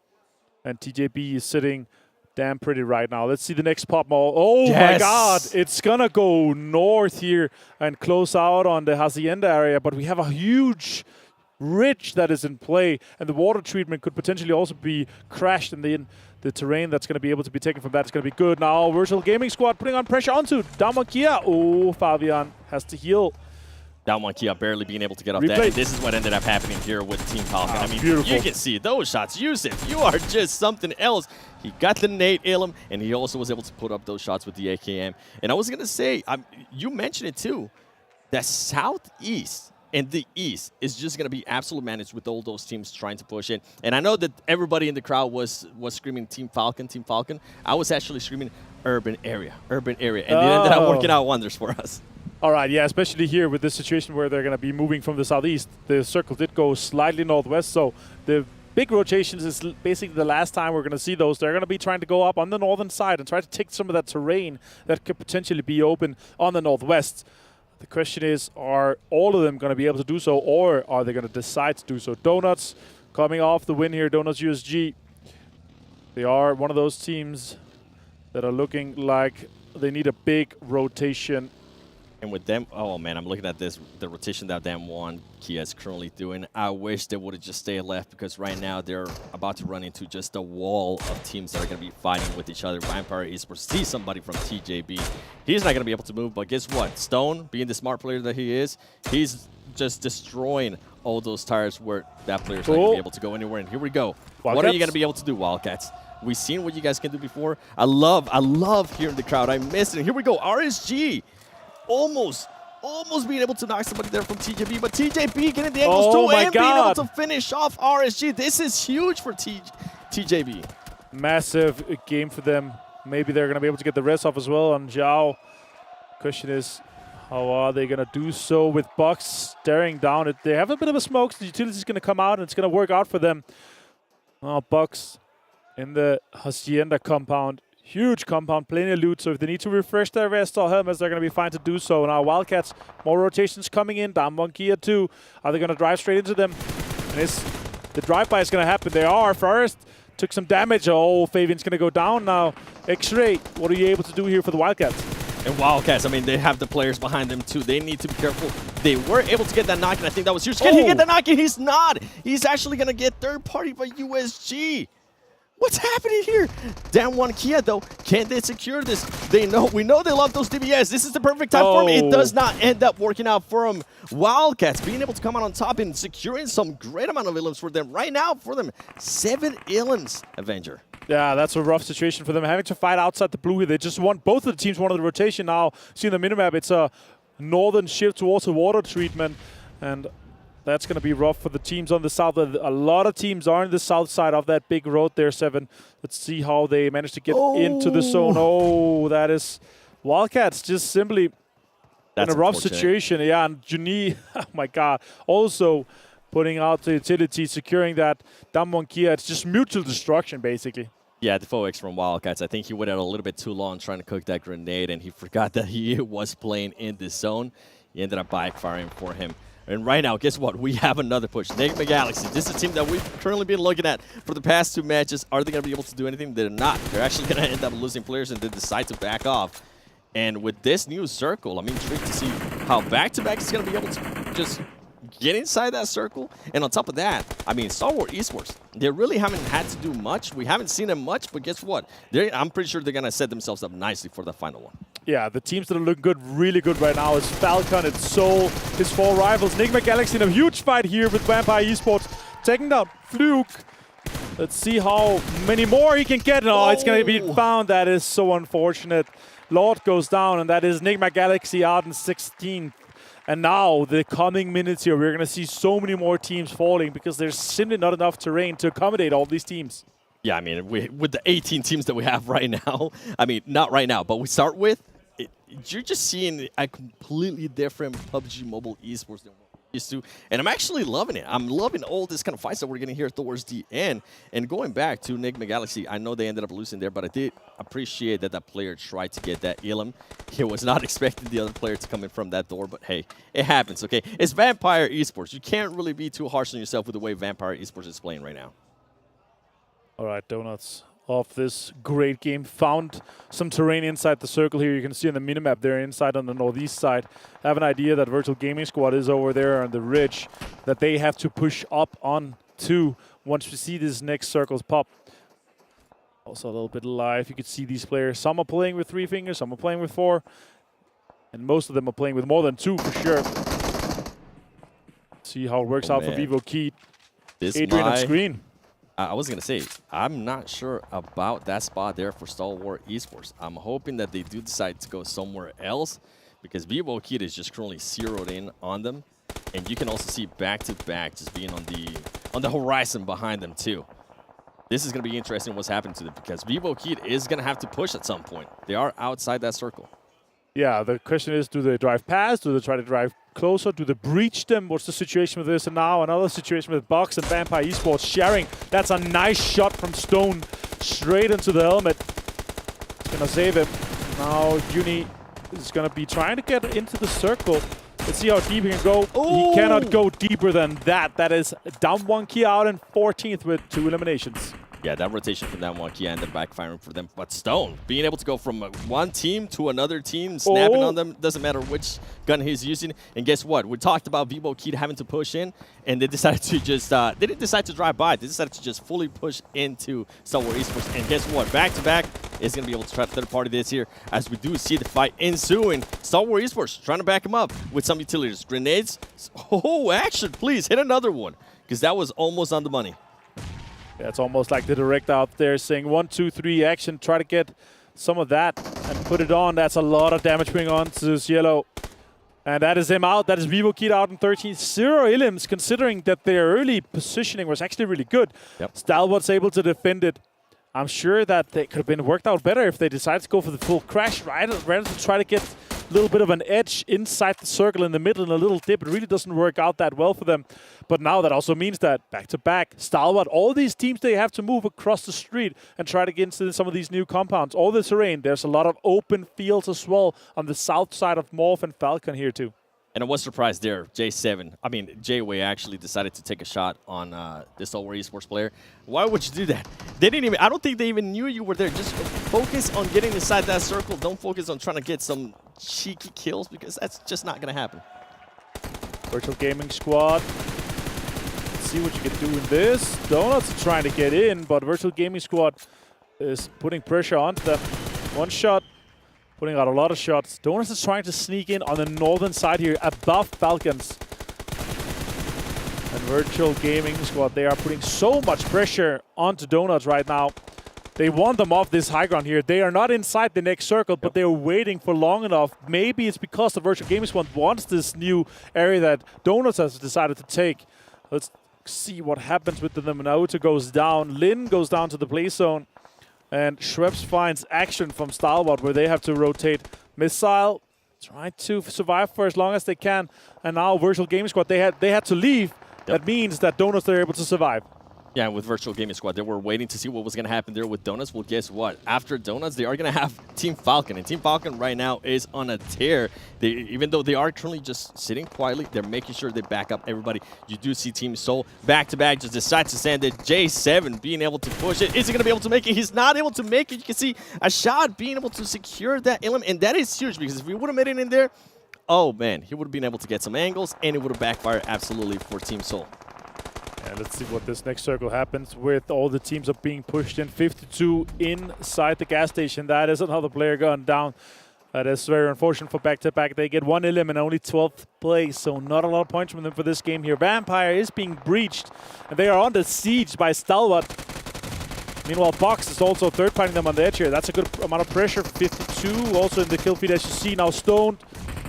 and TJB is sitting damn pretty right now. Let's see the next pop mall. Oh my God, it's going to go north here and close out on the Hacienda area, but we have a huge ridge that is in play, and the water treatment could potentially also be crashed, and the terrain that's going to be able to be taken from that is going to be good. Now, Virtual Gaming Squad putting on pressure onto Damakia. Oh, Fabian has to heal. Down one Kia barely being able to get off that. And this is what ended up happening here with Team Falcon. I mean, beautiful. you can see those shots. Yusuf, you are just something else. He got the nade Ilum, and he also was able to put up those shots with the AKM. And I was going to say, you mentioned it too, that Southeast and the East is just going to be absolute managed with all those teams trying to push it. And I know that everybody in the crowd was screaming Team Falcon, Team Falcon. I was actually screaming Urban Area, Urban Area. And it ended up working out wonders for us. All right, yeah, especially here with this situation where they're going to be moving from the southeast. The circle did go slightly northwest, so the big rotations is basically the last time we're going to see those. They're going to be trying to go up on the northern side and try to take some of that terrain that could potentially be open on the northwest. The question is, are all of them going to be able to do so, or are they going to decide to do so? Donuts coming off the win here, Donuts USG. They are one of those teams that are looking like they need a big rotation. And with them, oh man, I'm looking at this, the rotation that Damwon Kia is currently doing. I wish they would have just stayed left, because right now they're about to run into just a wall of teams that are going to be fighting with each other. Vampire Esports sees somebody from TJB. He's not going to be able to move, but guess what? Stone, being the smart player that he is, he's just destroying all those tires where that player's not going to be able to go anywhere. And here we go. Wildcats. What are you going to be able to do, Wildcats? We've seen what you guys can do before. I love hearing the crowd. I miss it. Here we go. RSG. Almost being able to knock somebody there from TJB, but TJB getting the angles too and being able to finish off RSG. This is huge for TJB. Massive game for them. Maybe they're going to be able to get the rest off as well on Zhao. Question is, how are they going to do so with Bucks staring down it? They have a bit of a smoke. The utility is going to come out, and it's going to work out for them. Oh, Bucks in the Hacienda compound. Huge compound, plenty of loot, so if they need to refresh their vest or helmets, they're going to be fine to do so. Now Wildcats, more rotations coming in. Damwon Kia too. Are they going to drive straight into them? And the drive-by is going to happen. They are first. Took some damage. Oh, Fabian's going to go down now. X-Ray, what are you able to do here for the Wildcats? And Wildcats, I mean, they have the players behind them too. They need to be careful. They were able to get that knock, and I think that was huge. Can he get the knock? He's not. He's actually going to get third party by USG. What's happening here? Damwon Kia, though, can they secure this? We know they love those DBS. This is the perfect time for him. It does not end up working out for him. Wildcats being able to come out on top and securing some great amount of Illims for them. Right now, for them, 7 Illims, Avenger. Yeah, that's a rough situation for them. Having to fight outside the blue here. They just want, both of the teams wanted the rotation now. See in the minimap, it's a northern shift towards the water treatment. And that's going to be rough for the teams on the south. A lot of teams are on the south side of that big road there, 7. Let's see how they manage to get into the zone. Oh, that is Wildcats just simply in a rough situation. Yeah, and Juni, oh my God, also putting out the utility, securing that Damwon Kia. It's just mutual destruction, basically. Yeah, the 4X from Wildcats. I think he went out a little bit too long trying to cook that grenade, and he forgot that he was playing in this zone. He ended up backfiring for him. And right now, guess what? We have another push. Nigma Galaxy. This is a team that we've currently been looking at for the past 2 matches. Are they going to be able to do anything? They're not. They're actually going to end up losing players, and they decide to back off. And with this new circle, I'm intrigued to see how back-to-back is going to be able to just get inside that circle. And on top of that, I mean, Stalwart Esports, they really haven't had to do much. We haven't seen them much, but guess what? I'm pretty sure they're going to set themselves up nicely for the final one. Yeah, the teams that are looking good, really good right now is Falcon, it's Seoul, his 4 rivals. Nigma Galaxy in a huge fight here with Vampire Esports, taking down Fluke. Let's see how many more he can get. Oh, it's going to be found. That is so unfortunate. Lord goes down, and that is Nigma Galaxy out in 16th. And now, the coming minutes here, we're going to see so many more teams falling because there's simply not enough terrain to accommodate all these teams. Yeah, I mean, with the 18 teams that we have right now, I mean, not right now, but we start with, you're just seeing a completely different PUBG Mobile esports than what we used to. And I'm actually loving it. I'm loving all this kind of fights that we're getting here towards the end. And going back to Nigma Galaxy, I know they ended up losing there, but I did appreciate that that player tried to get that Elam. He was not expecting the other player to come in from that door, but hey, it happens, okay? It's Vampire Esports. You can't really be too harsh on yourself with the way Vampire Esports is playing right now. All right, Donuts off this great game. Found some terrain inside the circle here. You can see on the minimap there inside on the northeast side. I have an idea that Virtual Gaming Squad is over there on the ridge that they have to push up on to once we see these next circles pop. Also a little bit live. You can see these players. Some are playing with 3 fingers, some are playing with 4. And most of them are playing with more than 2 for sure. See how it works out for VIVO Keat. This Adrian on screen. I was going to say, I'm not sure about that spot there for Stalwart Esports. I'm hoping that they do decide to go somewhere else because VIVO Keat is just currently zeroed in on them. And you can also see back-to-back just being on the horizon behind them too. This is going to be interesting what's happening to them because VIVO Keat is going to have to push at some point. They are outside that circle. Yeah, the question is, do they drive past? Do they try to drive closer? Do they breach them? What's the situation with this? And now another situation with Box and Vampire Esports sharing. That's a nice shot from Stone straight into the helmet. It's going to save him. Now Uni is going to be trying to get into the circle. Let's see how deep he can go. He cannot go deeper than that. That is down 1 key out and 14th with 2 eliminations. Yeah, that rotation from that 1 key and then backfiring for them. But Stone, being able to go from one team to another team, snapping on them, doesn't matter which gun he's using. And guess what? We talked about VIVO Keat having to push in, and they decided to just, they didn't decide to drive by. They decided to just fully push into Stalwart Esports. And guess what? Back-to-back is going to be able to try to third-party this here as we do see the fight ensuing. Stalwart Esports trying to back him up with some utilities. Grenades. Oh, action, please. Hit another one because that was almost on the money. Yeah, it's almost like the director out there saying 1, 2, 3 action. Try to get some of that and put it on. That's a lot of damage being on to this yellow. And that is him out. That is VIVO Keat out in 13th. 0 elims, considering that their early positioning was actually really good. Yep. Stalwart's able to defend it. I'm sure that they could have been worked out better if they decided to go for the full crash, right? Rather than try to get a little bit of an edge inside the circle in the middle and a little dip. It really doesn't work out that well for them. But now that also means that back-to-back, Stalwart, all these teams, they have to move across the street and try to get into some of these new compounds. All the terrain, there's a lot of open fields as well on the south side of Morph and Falcon here too. And I was surprised there, J-Way actually decided to take a shot on this Stalwart Esports player. Why would you do that? They didn't even, I don't think they even knew you were there. Just focus on getting inside that circle. Don't focus on trying to get some cheeky kills because that's just not going to happen. Virtual Gaming Squad. Let's see what you can do in this. Donuts are trying to get in, but Virtual Gaming Squad is putting pressure onto them. One shot. Putting out a lot of shots. Donuts is trying to sneak in on the northern side here above Falcons. And Virtual Gaming Squad, they are putting so much pressure onto Donuts right now. They want them off this high ground here. They are not inside the next circle, but they are waiting for long enough. Maybe it's because the Virtual Gaming Squad wants this new area that Donuts has decided to take. Let's see what happens with them. Naruto goes down. Lin goes down to the play zone. And Schweppes finds action from Stalwart where they have to rotate. Missile, trying to survive for as long as they can. And now Virtual Gaming Squad, they had to leave. Yep. That means that Donuts, they're able to survive. Yeah, with Virtual Gaming Squad, they were waiting to see what was going to happen there with Donuts. Well, guess what? After Donuts, they are going to have Team Falcon. And Team Falcon right now is on a tear. Even though they are currently just sitting quietly, they're making sure they back up everybody. You do see Team Soul back-to-back just decide to send it. J7 being able to push it. Is he going to be able to make it? He's not able to make it. You can see a shot being able to secure that element. And that is huge because if we would have made it in there, oh, man, he would have been able to get some angles and it would have backfired absolutely for Team Soul. And let's see what this next circle happens with all the teams are being pushed in. 52 inside the gas station. That is another player gone down. That is very unfortunate for back-to-back. They get 1 elim and only 12th place, so not a lot of points from them for this game here. Vampire is being breached, and they are under siege by Stalwart. Meanwhile, Box is also third-partying them on the edge here. That's a good amount of pressure. 52 also in the kill feed, as you see. Now Stoned.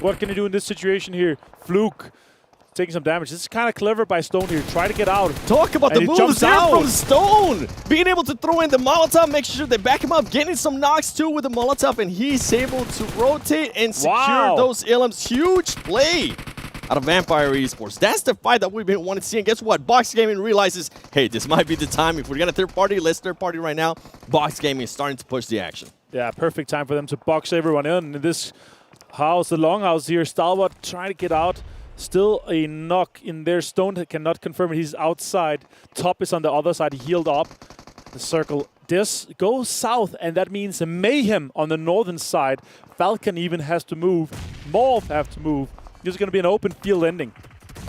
What can he do in this situation here? Fluke. Taking some damage. This is kind of clever by Stone here. Try to get out. Talk about the moves there from Stone. Being able to throw in the Molotov, make sure they back him up. Getting some knocks too with the Molotov, and he's able to rotate and secure those elims. Huge play out of Vampire Esports. That's the fight that we've been wanting to see. And guess what? Box Gaming realizes, hey, this might be the time. If we're going to third party, let's third party right now. Box Gaming is starting to push the action. Yeah, perfect time for them to box everyone in. This house, the longhouse here, Stalwart trying to get out. Still a knock in there. Stone cannot confirm it. He's outside. Top is on the other side. He healed up. The circle does go south, and that means a mayhem on the northern side. Falcon even has to move. Morph have to move. This is going to be an open field ending.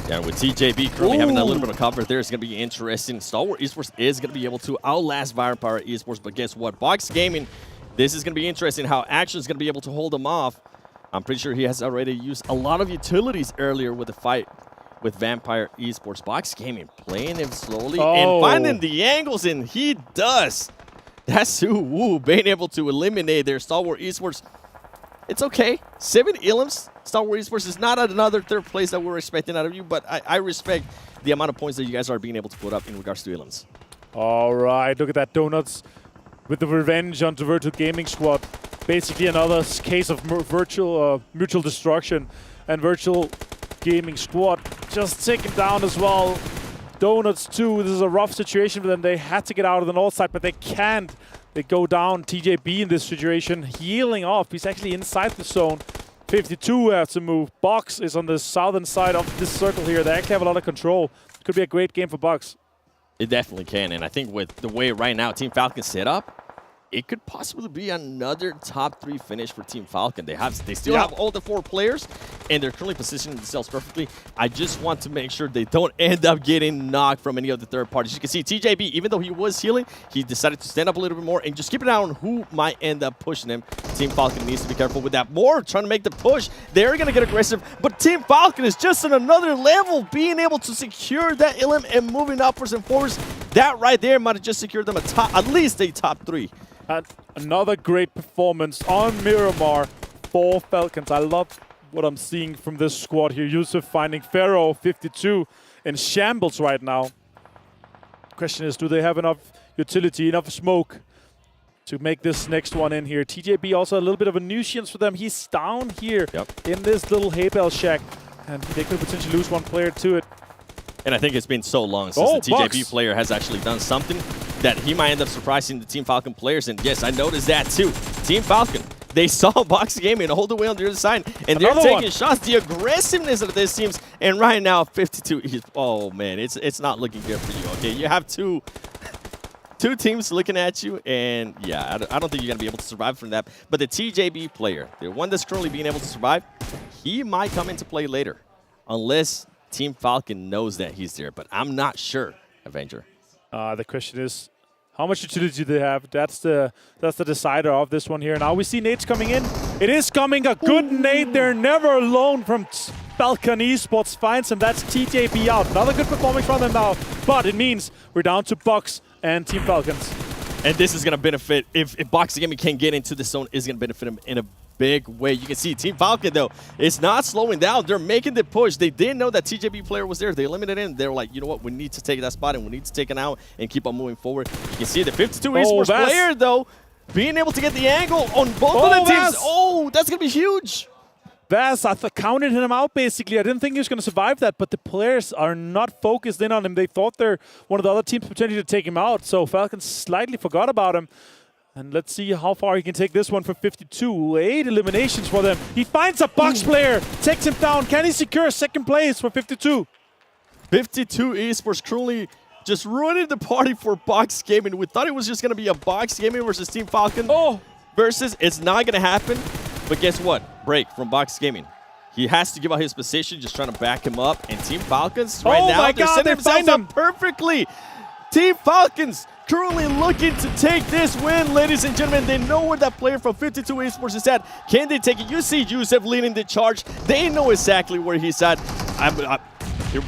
Yeah, with TJB currently having a little bit of cover there, it's going to be interesting. Stalwart Esports is going to be able to outlast Vampire Esports, but guess what? Box Gaming, this is going to be interesting how Action is going to be able to hold them off. I'm pretty sure he has already used a lot of utilities earlier with the fight with Vampire Esports. Box Gaming playing him slowly and finding the angles, and he does. That's who being able to eliminate their Stalwart Esports. It's okay. 7 elims. Stalwart Esports is not at another third place that we're expecting out of you, but I respect the amount of points that you guys are being able to put up in regards to elims. All right, look at that. Donuts with the revenge onto Virtual Gaming Squad. Basically another case of mutual destruction. And Virtual Gaming Squad just taken down as well. Donuts too. This is a rough situation for them. They had to get out of the north side, but they can't. They go down. TJB in this situation, healing off. He's actually inside the zone. 52 have to move. Box is on the southern side of this circle here. They actually have a lot of control. Could be a great game for Box. It definitely can, and I think with the way right now Team Falcon set up, it could possibly be another top 3 finish for Team Falcon. They still have all the 4 players, and they're currently positioning themselves perfectly. I just want to make sure they don't end up getting knocked from any of the third parties. You can see TJB, even though he was healing, he decided to stand up a little bit more and just keep an eye on who might end up pushing him. Team Falcon needs to be careful with that. More trying to make the push. They're going to get aggressive, but Team Falcon is just on another level, being able to secure that elim and moving upwards and forwards. That right there might have just secured them at least a top 3. And another great performance on Miramar for Falcons. I love what I'm seeing from this squad here. Yusuf finding Pharaoh, 52, in shambles right now. Question is, do they have enough utility, enough smoke to make this next one in here? TJB also a little bit of a nuisance for them. He's down here in this little hay bale shack, and they could potentially lose one player to it. And I think it's been so long since the TJB player has actually done something that he might end up surprising the Team Falcon players. And yes, I noticed that too. Team Falcon, they saw Box Gaming all the way on the other side, and they're taking shots. The aggressiveness of this teams, and right now 52. Oh man, it's not looking good for you. Okay, you have two teams looking at you, and yeah, I don't think you're gonna be able to survive from that. But the TJB player, the one that's currently being able to survive, he might come into play later, unless Team Falcon knows that he's there, but I'm not sure, Avenger. The question is, how much utility do they have? That's the decider of this one here. Now we see nades coming in. It is coming, a good nade. They're never alone from Falcon Esports. Finds him. That's TJB out. Another good performance from them now, but it means we're down to Box and Team Falcons. And this is going to benefit, if Box Gaming can get into the zone, is going to benefit him in a big way. You can see Team Falcon, though, it's not slowing down. They're making the push. They didn't know that TJB player was there. They eliminated him. They were like, you know what? We need to take that spot, and we need to take it out and keep on moving forward. You can see the 52 Esports player, though, being able to get the angle on both of the teams. Oh, that's going to be huge. Vaz, I counted him out, basically. I didn't think he was going to survive that, but the players are not focused in on him. They thought they're one of the other teams potentially to take him out, so Falcons slightly forgot about him. And let's see how far he can take this one for 52. 8 eliminations for them. He finds a Box player, takes him down. Can he secure second place for 52? 52 Esports currently just ruining the party for Box Gaming. We thought it was just going to be a Box Gaming versus Team Falcon versus. It's not going to happen. But guess what? Break from Box Gaming. He has to give out his position, just trying to back him up. And Team Falcons right now, they're setting themselves up perfectly. Team Falcons currently looking to take this win, ladies and gentlemen. They know where that player from 52 Esports is at. Can they take it? You see Yusuf leading the charge. They know exactly where he's at.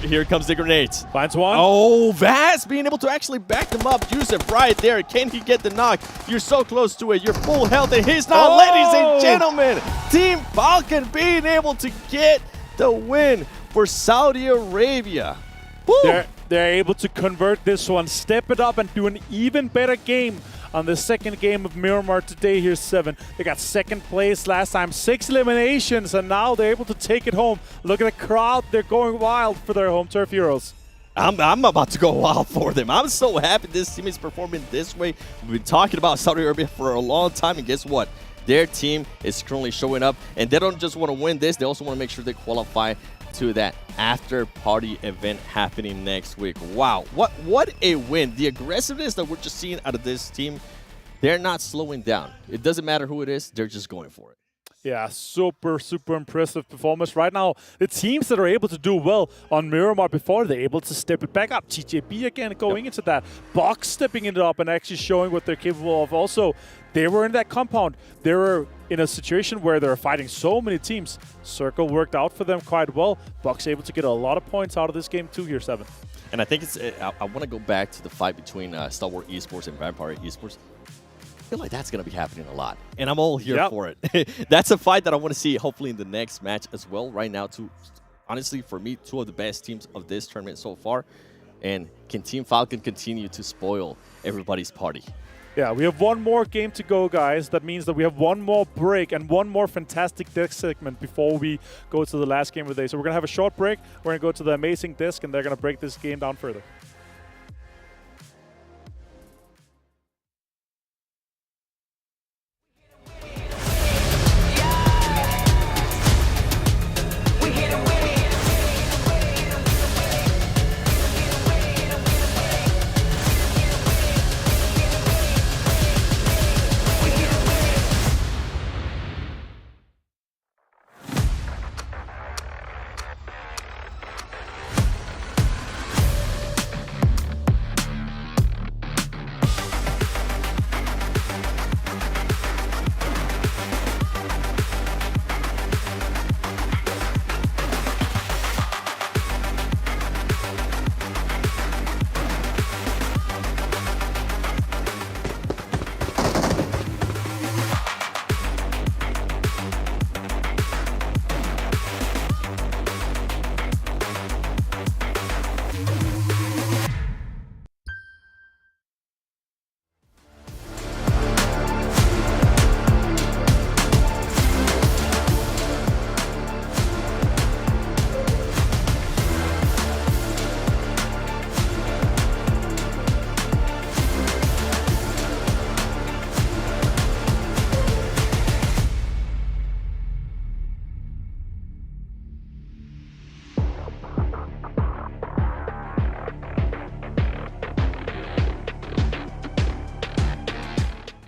Here comes the grenades. Finds one. Oh, Vaz being able to actually back them up. Yusuf right there. Can he get the knock? You're so close to it. You're full health, and he's not, ladies and gentlemen. Team Falcon being able to get the win for Saudi Arabia. Woo! They're able to convert this one, step it up, and do an even better game on the second game of Miramar today. Here's 7. They got second place last time, 6 eliminations, and now they're able to take it home. Look at the crowd. They're going wild for their home turf heroes. I'm about to go wild for them. I'm so happy this team is performing this way. We've been talking about Saudi Arabia for a long time, and guess what? Their team is currently showing up, and they don't just want to win this. They also want to make sure they qualify to that after-party event happening next week. Wow, what a win. The aggressiveness that we're just seeing out of this team, they're not slowing down. It doesn't matter who it is, they're just going for it. Yeah, super impressive performance. Right now, the teams that are able to do well on Miramar before, they're able to step it back up. TJB again going into that. Box stepping it up and actually showing what they're capable of. Also, they were in that compound. They were in a situation where they're fighting so many teams. Circle worked out for them quite well. Box able to get a lot of points out of this game too here, 7. And I think it's, I want to go back to the fight between Stalwart Esports and Vampire Esports. I feel like that's going to be happening a lot, and I'm all here for it. That's a fight that I want to see hopefully in the next match as well. Right now, honestly, for me, 2 of the best teams of this tournament so far. And can Team Falcon continue to spoil everybody's party? Yeah, we have 1 more game to go, guys. That means that we have 1 more break and 1 more fantastic desk segment before we go to the last game of the day. So we're going to have a short break. We're going to go to the amazing desk, and they're going to break this game down further.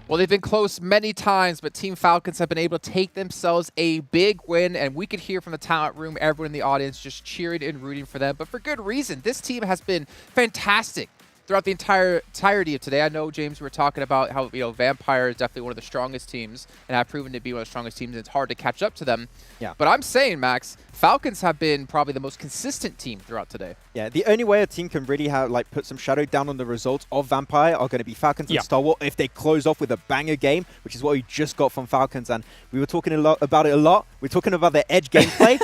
Well, they've been close many times, but Team Falcons have been able to take themselves a big win, and we could hear from the talent room, everyone in the audience just cheering and rooting for them, but for good reason. This team has been fantastic throughout the entirety of today. I know, James, we were talking about how, you know, Vampire is definitely one of the strongest teams and have proven to be one of the strongest teams, and it's hard to catch up to them. Yeah. But I'm saying, Max, Falcons have been probably the most consistent team throughout today. Yeah, the only way a team can really have put some shadow down on the results of Vampire are going to be Falcons and Stalwart if they close off with a banger game, which is what we just got from Falcons. And we were talking about it a lot. We're talking about their edge gameplay.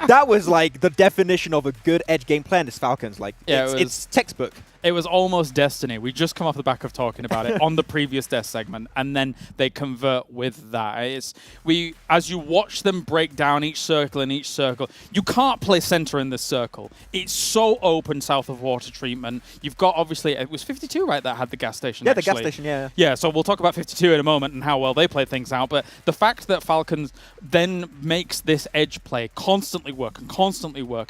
That was like the definition of a good edge gameplay in this Falcons. Like, yeah, it's textbook. It was almost destiny. We just come off the back of talking about it on the previous desk segment, and then they convert with that. As you watch them break down each circle and each circle, you can't play center in this circle. It's so open south of water treatment. You've got, obviously, it was 52, right, that had the gas station, Yeah, actually. the gas station, yeah. Yeah, so we'll talk about 52 in a moment and how well they play things out, but the fact that Falcons then makes this edge play constantly work,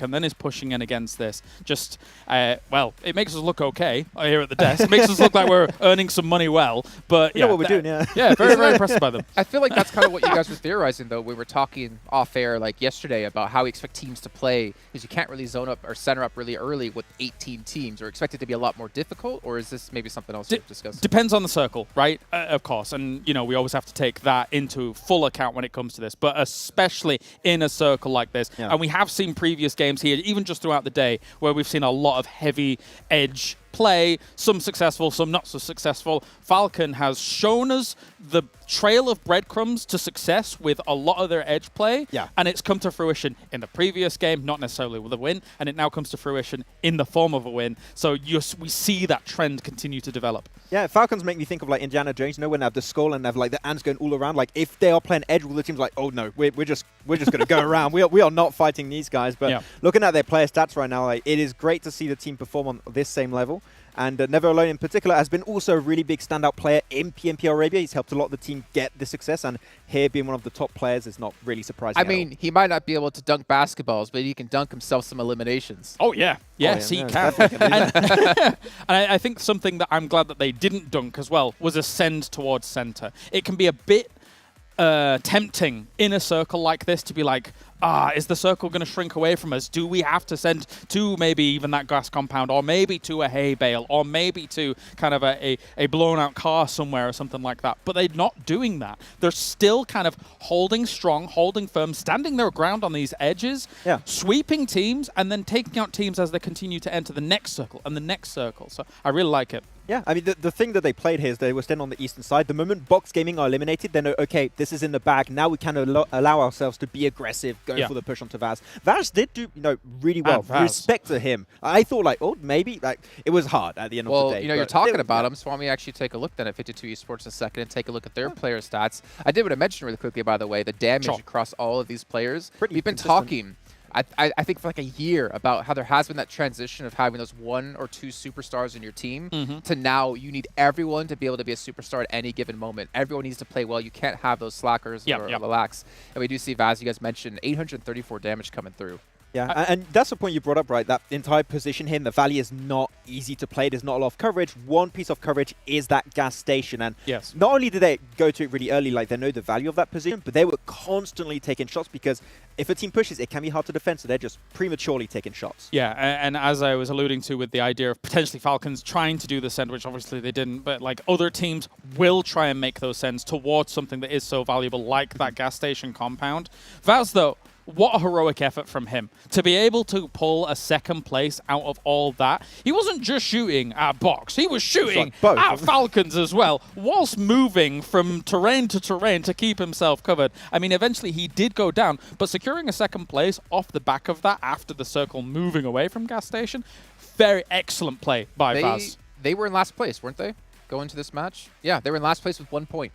and then is pushing in against this, just, well, it makes us look okay here at the desk. It makes us look like we're earning some money well, but we know what we're doing, yeah. Yeah, very, very impressed by them. I feel like that's kind of what you guys were theorizing, though. We were talking off air like yesterday about how we expect teams to play, because you can't really zone up or center up really early with 18 teams, or expect it to be a lot more difficult, or is this maybe something else we've discussed? Depends on the circle, right? Of course, and you know, we always have to take that into full account when it comes to this, but especially in a circle like this. Yeah. And we have seen previous games here, even just throughout the day, where we've seen a lot of heavy edge play, some successful, some not so successful. Falcon has shown us the trail of breadcrumbs to success with a lot of their edge play, and it's come to fruition in the previous game, not necessarily with a win, and it now comes to fruition in the form of a win. So we see that trend continue to develop. Yeah, Falcons make me think of like Indiana Jones, you know, when they have the skull and they have like the ants going all around. Like if they are playing edge, all the teams like, oh no, we're just going to go around. We are not fighting these guys. But looking at their player stats right now, like, it is great to see the team perform on this same level. And Never Alone in particular has been also a really big standout player in PMP Arabia. He's helped a lot of the team get the success, and here being one of the top players is not really surprising. I mean, he might not be able to dunk basketballs, but he can dunk himself some eliminations. Oh, yeah. Yes, he can. And I think something that I'm glad that they didn't dunk as well was ascend towards center. It can be a bit tempting in a circle like this to be like, is the circle going to shrink away from us? Do we have to send to maybe even that gas compound, or maybe to a hay bale, or maybe to kind of a blown out car somewhere or something like that? But they're not doing that. They're still kind of holding strong, holding firm, standing their ground on these edges, sweeping teams, and then taking out teams as they continue to enter the next circle and the next circle. So I really like it. Yeah, I mean, the thing that they played here is they were standing on the eastern side. The moment Box Gaming are eliminated, they know, okay, this is in the bag. Now we can allow ourselves to be aggressive, go for the push onto Vaz. Vaz did do, really well. Respect to him. I thought, like, oh, maybe, like, it was hard at the end of the day. Well, you're talking about him, so why don't we actually take a look then at 52 Esports in a second and take a look at their player stats. I did want to mention really quickly, by the way, the damage across all of these players. We've been talking, I think, for like a year about how there has been that transition of having those 1 or 2 superstars in your team to now you need everyone to be able to be a superstar at any given moment. Everyone needs to play well. You can't have those slackers or relax. And we do see Vaz, you guys mentioned, 834 damage coming through. Yeah, and that's the point you brought up, right? That entire position here in the valley is not easy to play. There's not a lot of coverage. One piece of coverage is that gas station. And not only did they go to it really early, like they know the value of that position, but they were constantly taking shots because if a team pushes, it can be hard to defend. So they're just prematurely taking shots. Yeah, and as I was alluding to with the idea of potentially Falcons trying to do the send, which obviously they didn't, but like other teams will try and make those sends towards something that is so valuable like that gas station compound. Vaz, though, what a heroic effort from him to be able to pull a second place out of all that. He wasn't just shooting at Box, he was shooting at Falcons as well, whilst moving from terrain to terrain to keep himself covered. I mean, eventually he did go down, but securing a second place off the back of that after the circle moving away from gas station, very excellent play by Vaz. They were in last place, weren't they, going to this match? Yeah, they were in last place with 1 point.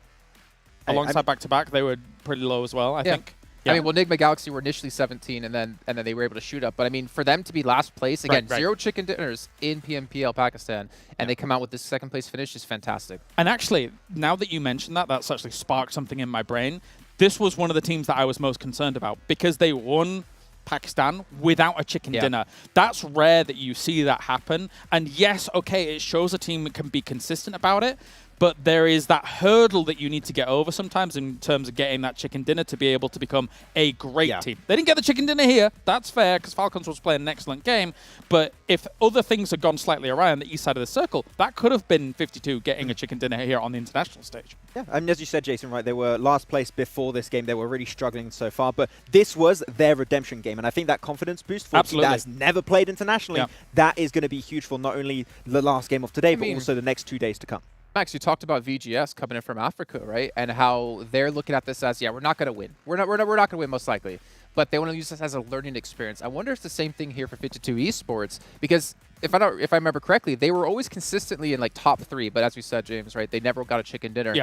Alongside back-to-back, they were pretty low as well, I think. I mean, well, Nigma Galaxy were initially 17, and then they were able to shoot up. But I mean, for them to be last place, again, 0 chicken dinners in PMPL Pakistan, and they come out with this second place finish is fantastic. And actually, now that you mentioned that, that's actually sparked something in my brain. This was one of the teams that I was most concerned about because they won Pakistan without a chicken dinner. That's rare that you see that happen. And yes, okay, it shows a team that can be consistent about it, but there is that hurdle that you need to get over sometimes in terms of getting that chicken dinner to be able to become a great team. They didn't get the chicken dinner here. That's fair because Falcons was playing an excellent game. But if other things had gone slightly awry on the east side of the circle, that could have been 52 getting a chicken dinner here on the international stage. Yeah, I mean, as you said, Jason, right, they were last place before this game. They were really struggling so far, but this was their redemption game. And I think that confidence boost for a team that has never played internationally, that is going to be huge for not only the last game of today, but also the next 2 days to come. Max, you talked about VGS coming in from Africa, right? And how they're looking at this as, we're not going to win. We're not going to win most likely. But they want to use this as a learning experience. I wonder if it's the same thing here for 52 Esports, because if I remember correctly, they were always consistently in like top 3. But as we said, James, right, they never got a chicken dinner.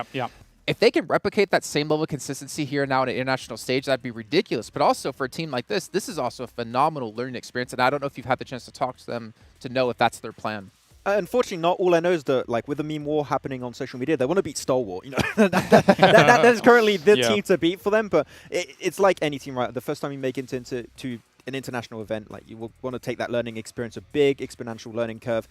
If they can replicate that same level of consistency here now on an international stage, that'd be ridiculous. But also for a team like this is also a phenomenal learning experience. And I don't know if you've had the chance to talk to them to know if that's their plan. Unfortunately, not. All I know is that, like, with the meme war happening on social media, they want to beat Stalwart. You know, that is currently the team to beat for them. But it's like any team, right? The first time you make it into an international event, like, you will want to take that learning experience, a big exponential learning curve.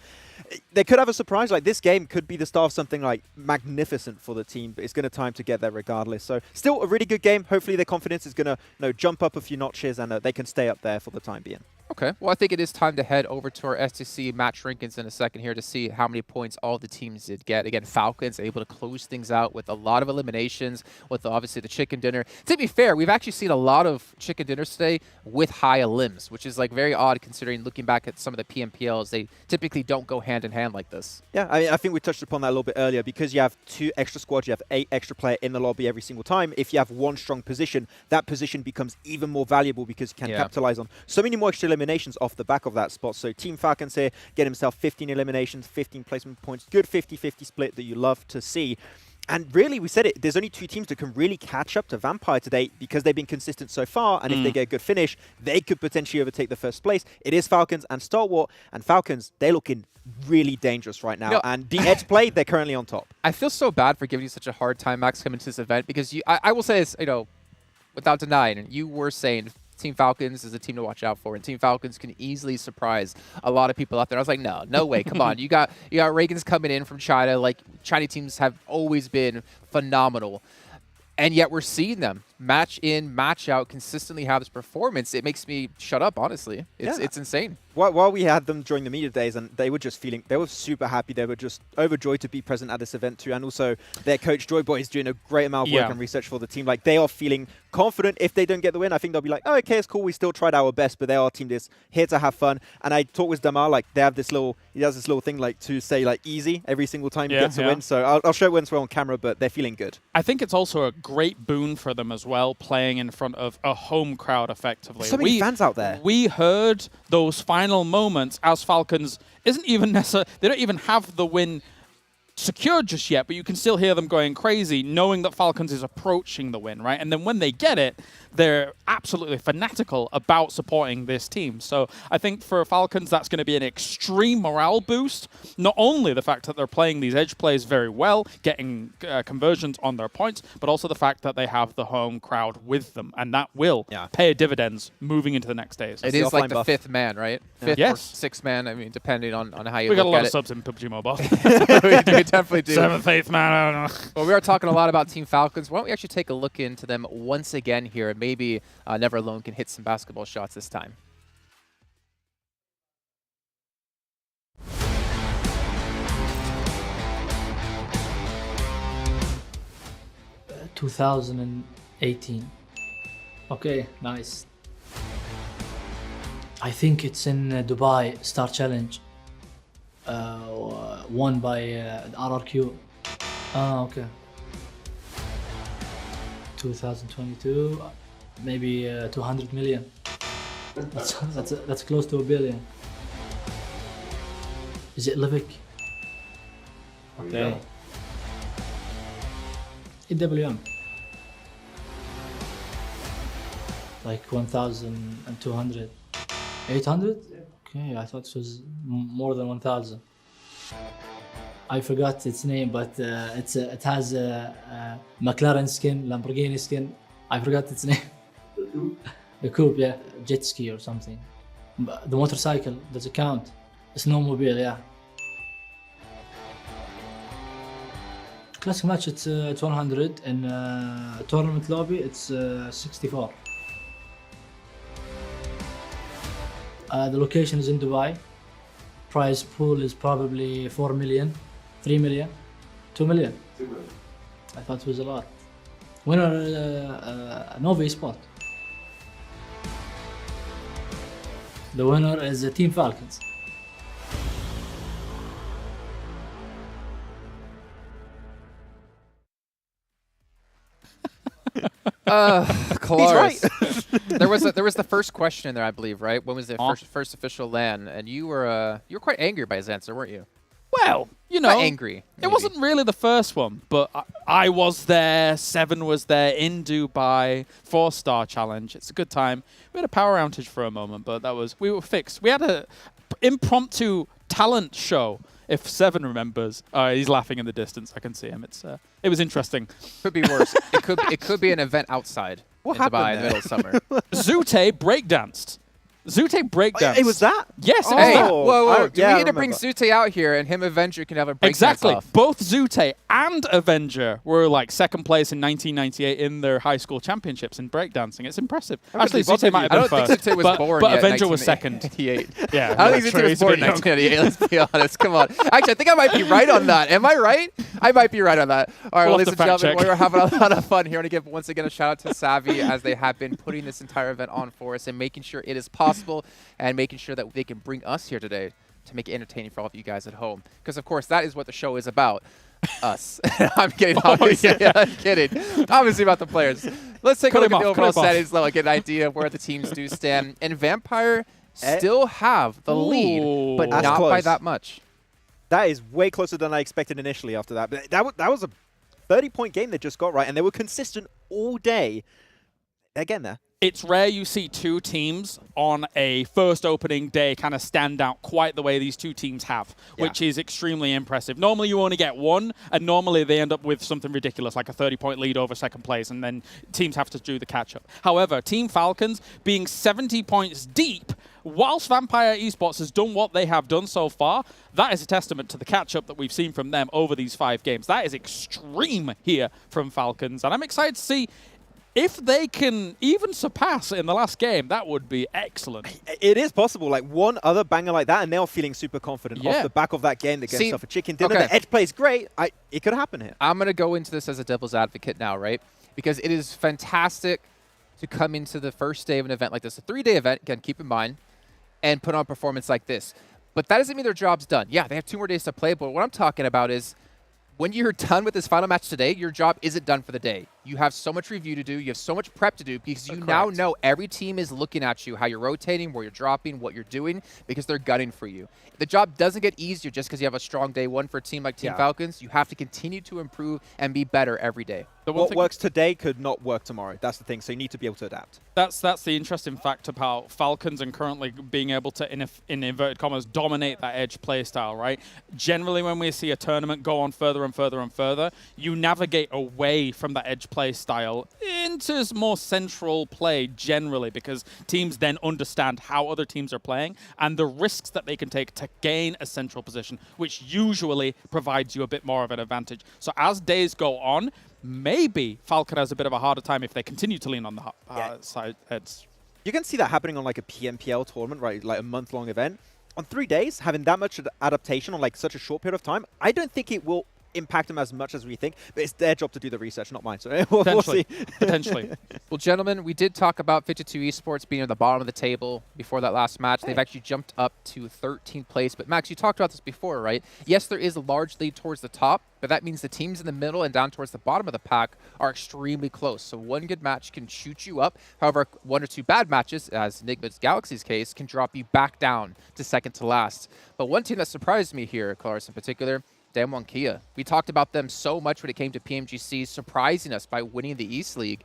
They could have a surprise. Like, this game could be the start of something like magnificent for the team, but it's going to time to get there regardless. So still a really good game. Hopefully their confidence is going to jump up a few notches and they can stay up there for the time being. Okay, well, I think it is time to head over to our STC match rankings in a second here to see how many points all the teams did get. Again, Falcons able to close things out with a lot of eliminations, with obviously the chicken dinner. To be fair, we've actually seen a lot of chicken dinners today with high elims, which is like very odd considering looking back at some of the PMPLs, they typically don't go hand in hand like this. Yeah, I mean, I think we touched upon that a little bit earlier. Because you have 2 extra squads, you have 8 extra players in the lobby every single time. If you have one strong position, that position becomes even more valuable because you can capitalize on so many more extra eliminations off the back of that spot. So Team Falcons here get himself 15 eliminations, 15 placement points, good 50-50 split that you love to see. And really, we said it, there's only 2 teams that can really catch up to Vampire today because they've been consistent so far. And if they get a good finish, they could potentially overtake the first place. It is Falcons and Stalwart. And Falcons, they're looking really dangerous right now. And the edge play, they're currently on top. I feel so bad for giving you such a hard time, Max, coming to this event because I will say this, without denying, and you were saying Team Falcons is a team to watch out for, and Team Falcons can easily surprise a lot of people out there. I was like, no way, come on. You got REGAN.S coming in from China. Like, Chinese teams have always been phenomenal. And yet we're seeing them match in, match out, consistently have this performance. It makes me shut up, honestly. It's insane. While we had them during the media days, and they were just they were super happy. They were just overjoyed to be present at this event too. And also their coach, Joyboy, is doing a great amount of work and research for the team. Like, they are feeling confident. If they don't get the win, I think they'll be like, oh, okay, it's cool. We still tried our best, but they are a team that's here to have fun. And I talked with Damar, like, he has this little thing, like, to say, like, easy every single time he gets a win. So I'll show it once we're on camera, but they're feeling good. I think it's also a great boon for them as well, playing in front of a home crowd effectively. There's so many fans out there. We heard those final moments as Falcons isn't even necessarily, they don't even have the win secured just yet, but you can still hear them going crazy, knowing that Falcons is approaching the win, right? And then when they get it, they're absolutely fanatical about supporting this team. So I think for Falcons, that's going to be an extreme morale boost. Not only the fact that they're playing these edge plays very well, getting conversions on their points, but also the fact that they have the home crowd with them. And that will pay dividends moving into the next days. It is like the fifth man, right? Fifth or sixth man, I mean, depending on how you look at it. We got a lot of subs in PUBG Mobile. We definitely do. Seventh, eighth man, I don't know. Well, we are talking a lot about Team Falcons. Why don't we actually take a look into them once again here, and maybe Never Alone can hit some basketball shots this time. Uh, 2018. Okay, nice. I think it's in Dubai Star Challenge. Won by RRQ. Ah, okay. 2022, maybe 200 million. That's close to $1 billion. Is it Livic? Okay. EWM. Like 1,200. 800? Okay, I thought it was more than 1,000. I forgot its name, but it has a McLaren skin, Lamborghini skin. I forgot its name. The coupe, yeah, jet ski or something. The motorcycle, does it count? A snowmobile, yeah. Classic match, it's 100, and tournament lobby, it's 64. The location is in Dubai. Prize pool is probably 4 million, 3 million, 2 million. 2 million. I thought it was a lot. Winner, Nova Esports. The winner is Team Falcons. He's right. there was the first question in there, I believe, right? When was the first official LAN? And you were quite angry by his answer, weren't you? Well, you know, quite angry. It wasn't really the first one, but I was there. Seven was there in Dubai. 4-star challenge. It's a good time. We had a power outage for a moment, but we were fixed. We had a impromptu talent show. If Seven remembers, he's laughing in the distance. I can see him. It was interesting. Could be worse. it could be an event outside in Dubai in the middle of summer. Zute breakdanced. Zute breakdance. It was that? Yes, it was hey, that. whoa. We need to bring Zute out here, and him Avenger can have a breakdance off. Both Zute and Avenger were like second place in 1998 in their high school championships in breakdancing. It's impressive. Actually, Zute might have been first. I don't think Zute was born but yet, Avenger was second. Yeah, I don't think Zute was born in 1998. Let's be honest. Come on. Actually, I think I might be right on that. Am I right? I might be right on that. All right, ladies and gentlemen, we're having a lot of fun here. I want to give once again a shout out to Savvy, as they have been putting this entire event on for us and making sure it is possible, and making sure that they can bring us here today to make it entertaining for all of you guys at home. Because, of course, that is what the show is about. Us. I'm kidding. Obviously, I'm kidding. Obviously about the players. Let's take a look at the overall settings level, get an idea of where the teams do stand. And Vampire still have the lead, but not by that much. That is way closer than I expected initially after that. But that was a 30-point game they just got right, and they were consistent all day. They're getting there. It's rare you see two teams on a first opening day kind of stand out quite the way these two teams have, which is extremely impressive. Normally you only get one, and normally they end up with something ridiculous, like a 30-point lead over second place, and then teams have to do the catch-up. However, Team Falcons, being 70 points deep whilst Vampire Esports has done what they have done so far, that is a testament to the catch-up that we've seen from them over these 5 games. That is extreme here from Falcons, and I'm excited to see if they can even surpass in the last game. That would be excellent. It is possible. Like one other banger like that, and they're feeling super confident off the back of that game. They get themselves a chicken dinner. The edge play is great. It could happen here. I'm going to go into this as a devil's advocate now, right? Because it is fantastic to come into the first day of an event like this, a 3-day event, again, keep in mind, and put on a performance like this. But that doesn't mean their job's done. Yeah, they have 2 more days to play, but what I'm talking about is when you're done with this final match today, your job isn't done for the day. You have so much review to do. You have so much prep to do because you now know every team is looking at you, how you're rotating, where you're dropping, what you're doing, because they're gunning for you. The job doesn't get easier just because you have a strong day one for a team like Team Falcons. You have to continue to improve and be better every day. What works today could not work tomorrow. That's the thing. So you need to be able to adapt. That's the interesting fact about Falcons and currently being able to, in inverted commas, dominate that edge play style, right? Generally, when we see a tournament go on further and further and further, you navigate away from that edge play style into more central play generally, because teams then understand how other teams are playing and the risks that they can take to gain a central position, which usually provides you a bit more of an advantage. So as days go on, maybe Falcon has a bit of a harder time if they continue to lean on the side heads. You can see that happening on like a PMPL tournament, right? Like a month-long event. On 3 days, having that much adaptation on like such a short period of time, I don't think it will impact them as much as we think, but it's their job to do the research, not mine. So we'll see. Potentially. Well, gentlemen, we did talk about 52 Esports being at the bottom of the table before that last match. They've actually jumped up to 13th place. But Max, you talked about this before, right? Yes, there is a large lead towards the top, but that means the teams in the middle and down towards the bottom of the pack are extremely close. So one good match can shoot you up. However, 1 or 2 bad matches, as Nigma Galaxy's case, can drop you back down to second to last. But one team that surprised me here, Claris in particular, Damwon Kia. We talked about them so much when it came to PMGC, surprising us by winning the East League,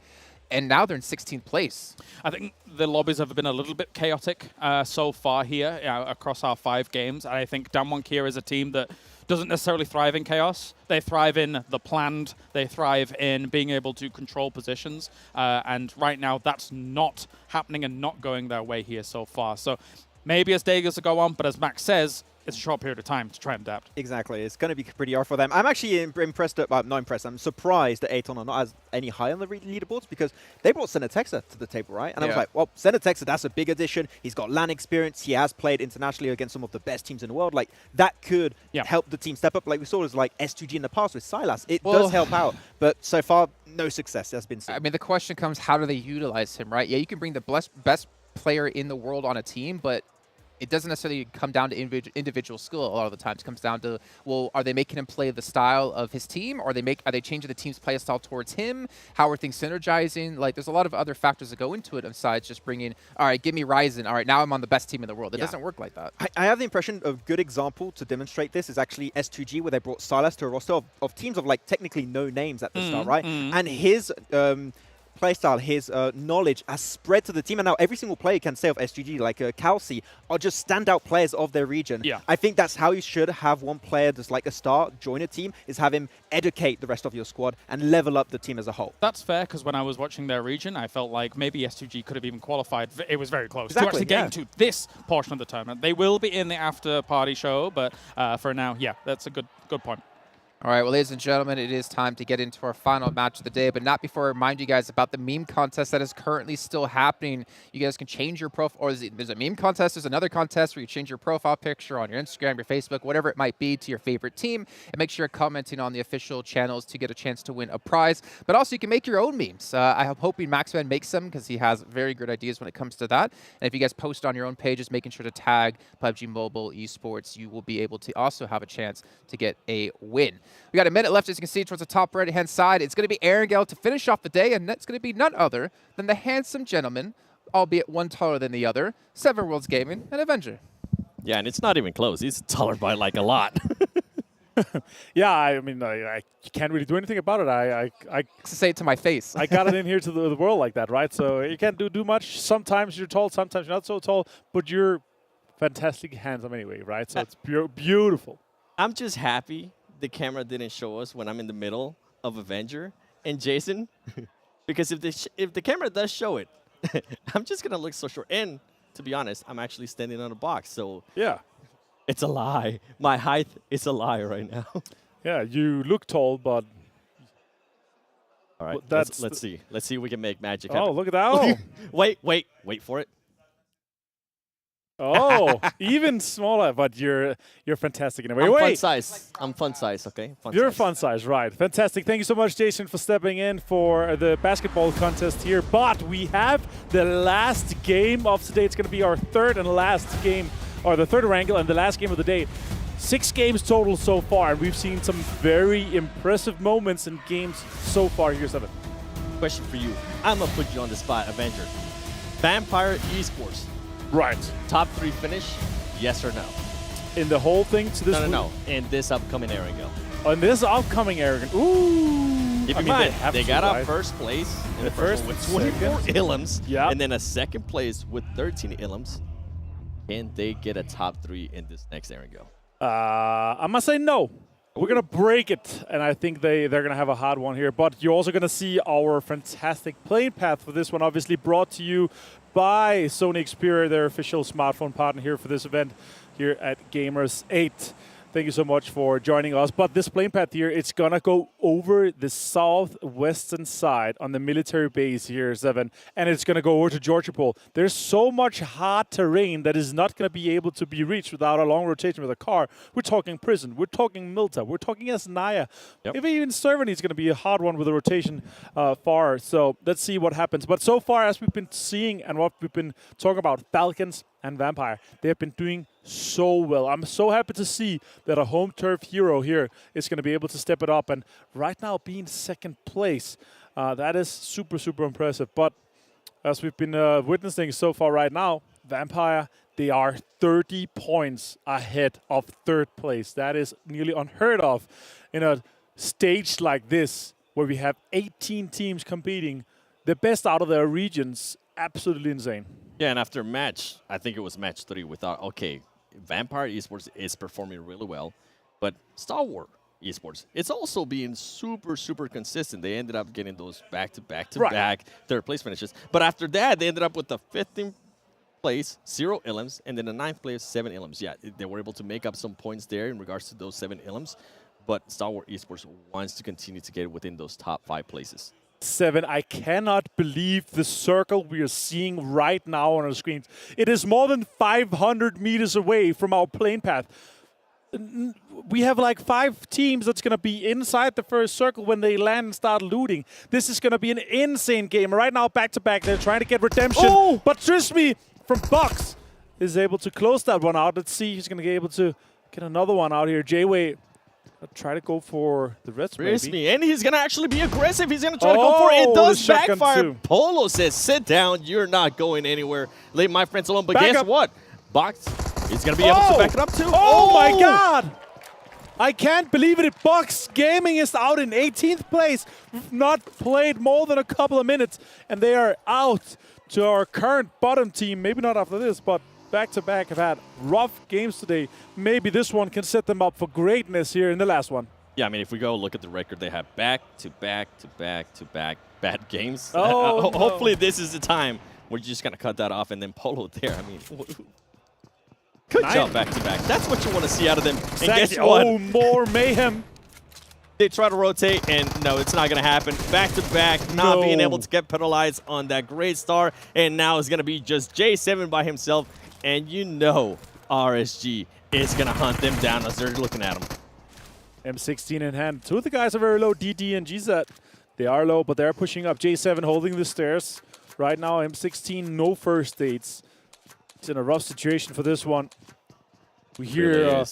and now they're in 16th place. I think the lobbies have been a little bit chaotic so far here across our 5 games. I think Damwon Kia is a team that doesn't necessarily thrive in chaos. They thrive in the planned. They thrive in being able to control positions. And right now, that's not happening and not going their way here so far. So maybe as days go on, but as Max says, it's a short period of time to try and adapt. Exactly. It's going to be pretty hard for them. I'm actually impressed, not impressed, I'm surprised that Aton are not as any high on the leaderboards because they brought Senatexa to the table, right? And I was like, well, Senatexa, that's a big addition. He's got LAN experience. He has played internationally against some of the best teams in the world. Like, that could help the team step up. Like we saw as like S2G in the past with Silas. It does help out. But so far, no success has been seen. I mean, the question comes, how do they utilize him, right? Yeah, you can bring the best player in the world on a team, but it doesn't necessarily come down to individual skill a lot of the times. It comes down to, well, are they making him play the style of his team? Or are they changing the team's play style towards him? How are things synergizing? Like, there's a lot of other factors that go into it besides just bringing, all right, give me Ryzen. All right, now I'm on the best team in the world. It doesn't work like that. I have the impression a good example to demonstrate this is actually S2G, where they brought Silas to a roster of teams of, like, technically no names at the start, right? And his playstyle, his knowledge has spread to the team, and now every single player can say of SGG, like Calci, are just standout players of their region. I think that's how you should have one player that's like a star join a team, is have him educate the rest of your squad and level up the team as a whole. That's fair, because when I was watching their region, I felt like maybe S2G could have even qualified. It was very close to actually getting to this portion of the tournament. They will be in the after-party show, but for now, yeah, that's a good point. All right, well, ladies and gentlemen, it is time to get into our final match of the day, but not before I remind you guys about the meme contest that is currently still happening. You guys can change your profile, or there's a meme contest, there's another contest where you change your profile picture on your Instagram, your Facebook, whatever it might be, to your favorite team, and make sure you're commenting on the official channels to get a chance to win a prize. But also, you can make your own memes. I'm hoping Maxman makes some because he has very good ideas when it comes to that. And if you guys post on your own pages, making sure to tag PUBG Mobile Esports, you will be able to also have a chance to get a win. We got a minute left, as you can see, towards the top right-hand side. It's going to be Erangel to finish off the day, and that's going to be none other than the handsome gentleman, albeit one taller than the other, Seven Worlds Gaming, and Avenger. Yeah, and it's not even close. He's taller by like a lot. Yeah, I mean, I can't really do anything about it. I say it to my face. I got it in here to the world like that, right? So you can't do much. Sometimes you're tall, sometimes you're not so tall, but you're fantastically handsome anyway, right? So it's beautiful. I'm just happy the camera didn't show us when I'm in the middle of Avenger and Jason, because if the camera does show it, I'm just gonna look so short. And to be honest, I'm actually standing on a box. So yeah, it's a lie. My height is a lie right now. Yeah, you look tall, but all right, well, let's see. Let's see if we can make magic happen. Oh, look at that! Oh. wait for it. Oh, even smaller, but you're fantastic in a way. I'm Wait. fun size. I'm fun size, okay? You're fun size, right. Fantastic. Thank you so much, Jason, for stepping in for the basketball contest here. But we have the last game of today. It's going to be our third and last game, or the third Erangel and the last game of the day. 6 games total so far, and we've seen some very impressive moments in games so far here, Seven. Question for you. I'm going to put you on the spot, Avenger. Vampire Esports. Right. Top 3 finish, yes or no? In the whole thing to this No. In this upcoming Erangel. On this upcoming Erangel. Ooh. Keep in mind, they got out first place in the first one with 24 ilms, and then a second place with 13 ilms. Can they get a top 3 in this next Erangel? I'm going to say no. We're going to break it, and I think they're going to have a hard one here. But you're also going to see our fantastic playing path for this one, obviously brought to you by Sony Xperia, their official smartphone partner here for this event here at Gamers8. Thank you so much for joining us. But this playing path here, it's going to go over the southwestern side on the military base here, Seven, and it's going to go over to Georgia Pole. There's so much hard terrain that is not going to be able to be reached without a long rotation with a car. We're talking prison. We're talking Milta. We're talking Esnaya. Yep. Even Servany is going to be a hard one with a rotation far. So let's see what happens. But so far, as we've been seeing and what we've been talking about, Falcons and Vampire, they have been doing so well. I'm so happy to see that a home turf hero here is going to be able to step it up. And right now, being second place, that is super, super impressive. But as we've been witnessing so far right now, Vampire, they are 30 points ahead of third place. That is nearly unheard of in a stage like this, where we have 18 teams competing, the best out of their regions. Absolutely insane. Yeah, and after match, I think it was match 3, we thought, okay, Vampire Esports is performing really well, but Stalwart Esports, it's also being super, super consistent. They ended up getting those back-to-back third place finishes. But after that, they ended up with the 15th place, 0 ilms, and then the 9th place, 7 ilms. Yeah, they were able to make up some points there in regards to those 7 ilms, but Stalwart Esports wants to continue to get within those top 5 places. 7, I cannot believe the circle we are seeing right now on our screens. It is more than 500 meters away from our plane path. We have like 5 teams that's going to be inside the first circle when they land and start looting. This is going to be an insane game. Right now, back-to-back, they're trying to get redemption. Oh! But trust me, from Box is able to close that one out. Let's see, he's going to be able to get another one out here. J-Way. Try to go for the rest, maybe. And he's going to actually be aggressive. He's going to try to go for it. It does backfire. Too. Polo says, sit down. You're not going anywhere. Leave my friends alone. But guess what? Box is going to be able to back it up, too. Oh, my God. I can't believe it. Box Gaming is out in 18th place. We've not played more than a couple of minutes, and they are out to our current bottom team. Maybe not after this, but back-to-back have had rough games today. Maybe this one can set them up for greatness here in the last one. Yeah, I mean, if we go look at the record, they have back-to-back bad games. Oh, hopefully this is the time where you're just going to cut that off, and then Polo there. I mean, good job back-to-back. That's what you want to see out of them. And guess what? Oh, more mayhem. They try to rotate, and no, it's not going to happen. Back-to-back, not being able to get penalized on that great star, and now it's going to be just J7 by himself. And you know RSG is going to hunt them down as they're looking at them. M16 in hand. 2 of the guys are very low, DD and GZ. They are low, but they're pushing up. J7 holding the stairs. Right now, M16, no first dates. He's in a rough situation for this one. We hear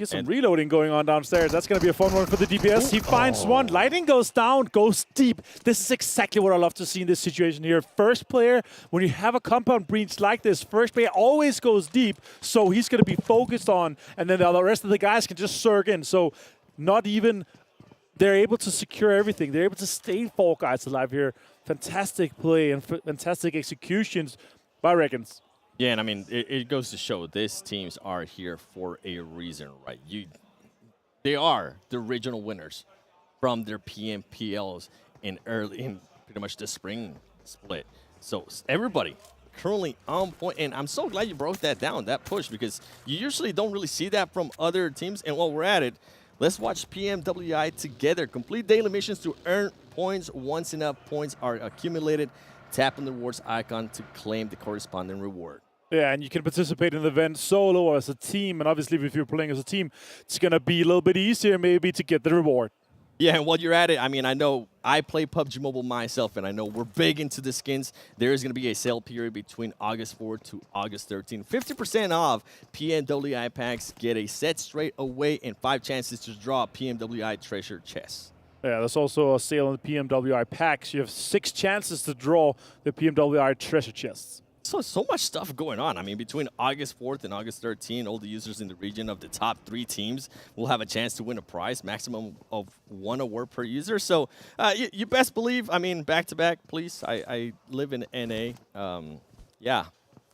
some reloading going on downstairs. That's going to be a fun one for the DPS. He finds one. Lighting goes down, goes deep. This is exactly what I love to see in this situation here. First player, when you have a compound breach like this, first player always goes deep, so he's going to be focused on, and then the rest of the guys can just surge in. So not even, they're able to secure everything. They're able to stay 4 guys alive here. Fantastic play and fantastic executions by REGAN.S. Yeah, and I mean, it goes to show these teams are here for a reason, right? They are the original winners from their PMPLs in pretty much the spring split. So everybody currently on point. And I'm so glad you broke that down, that push, because you usually don't really see that from other teams. And while we're at it, let's watch PMWI together. Complete daily missions to earn points. Once enough points are accumulated, tap on the rewards icon to claim the corresponding reward. Yeah, and you can participate in the event solo or as a team. And obviously, if you're playing as a team, it's going to be a little bit easier maybe to get the reward. Yeah, and while you're at it, I mean, I know I play PUBG Mobile myself, and I know we're big into the skins. There is going to be a sale period between August 4th to August 13th. 50% off PMWI packs. Get a set straight away and 5 chances to draw a PMWI treasure chest. Yeah, there's also a sale on the PMWI packs. You have 6 chances to draw the PMWI treasure chests. So much stuff going on. I mean, between August 4th and August 13th, all the users in the region of the top 3 teams will have a chance to win a prize, maximum of 1 award per user. So you best believe, I mean, back-to-back, please. I live in NA. Yeah,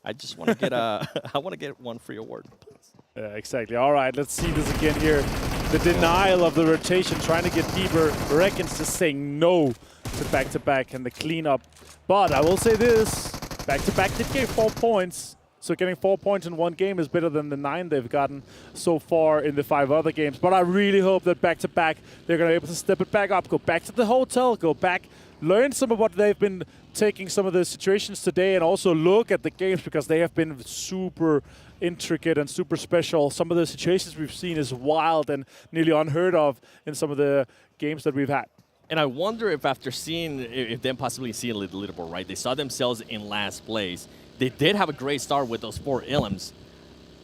I just want to get I want to get 1 free award, please. Yeah, exactly. All right, let's see this again here. The denial of the rotation, trying to get deeper. REGAN.S just saying no to back-to-back and the cleanup. But I will say this. Back-to-back did get 4 points. So getting 4 points in one game is better than the 9 they've gotten so far in the 5 other games. But I really hope that back-to-back, they're going to be able to step it back up, go back to the hotel, go back, learn some of what they've been taking some of the situations today, and also look at the games because they have been super intricate and super special. Some of the situations we've seen is wild and nearly unheard of in some of the games that we've had. And I wonder if after seeing, if them possibly seeing the leaderboard, right? They saw themselves in last place. They did have a great start with those 4 elims.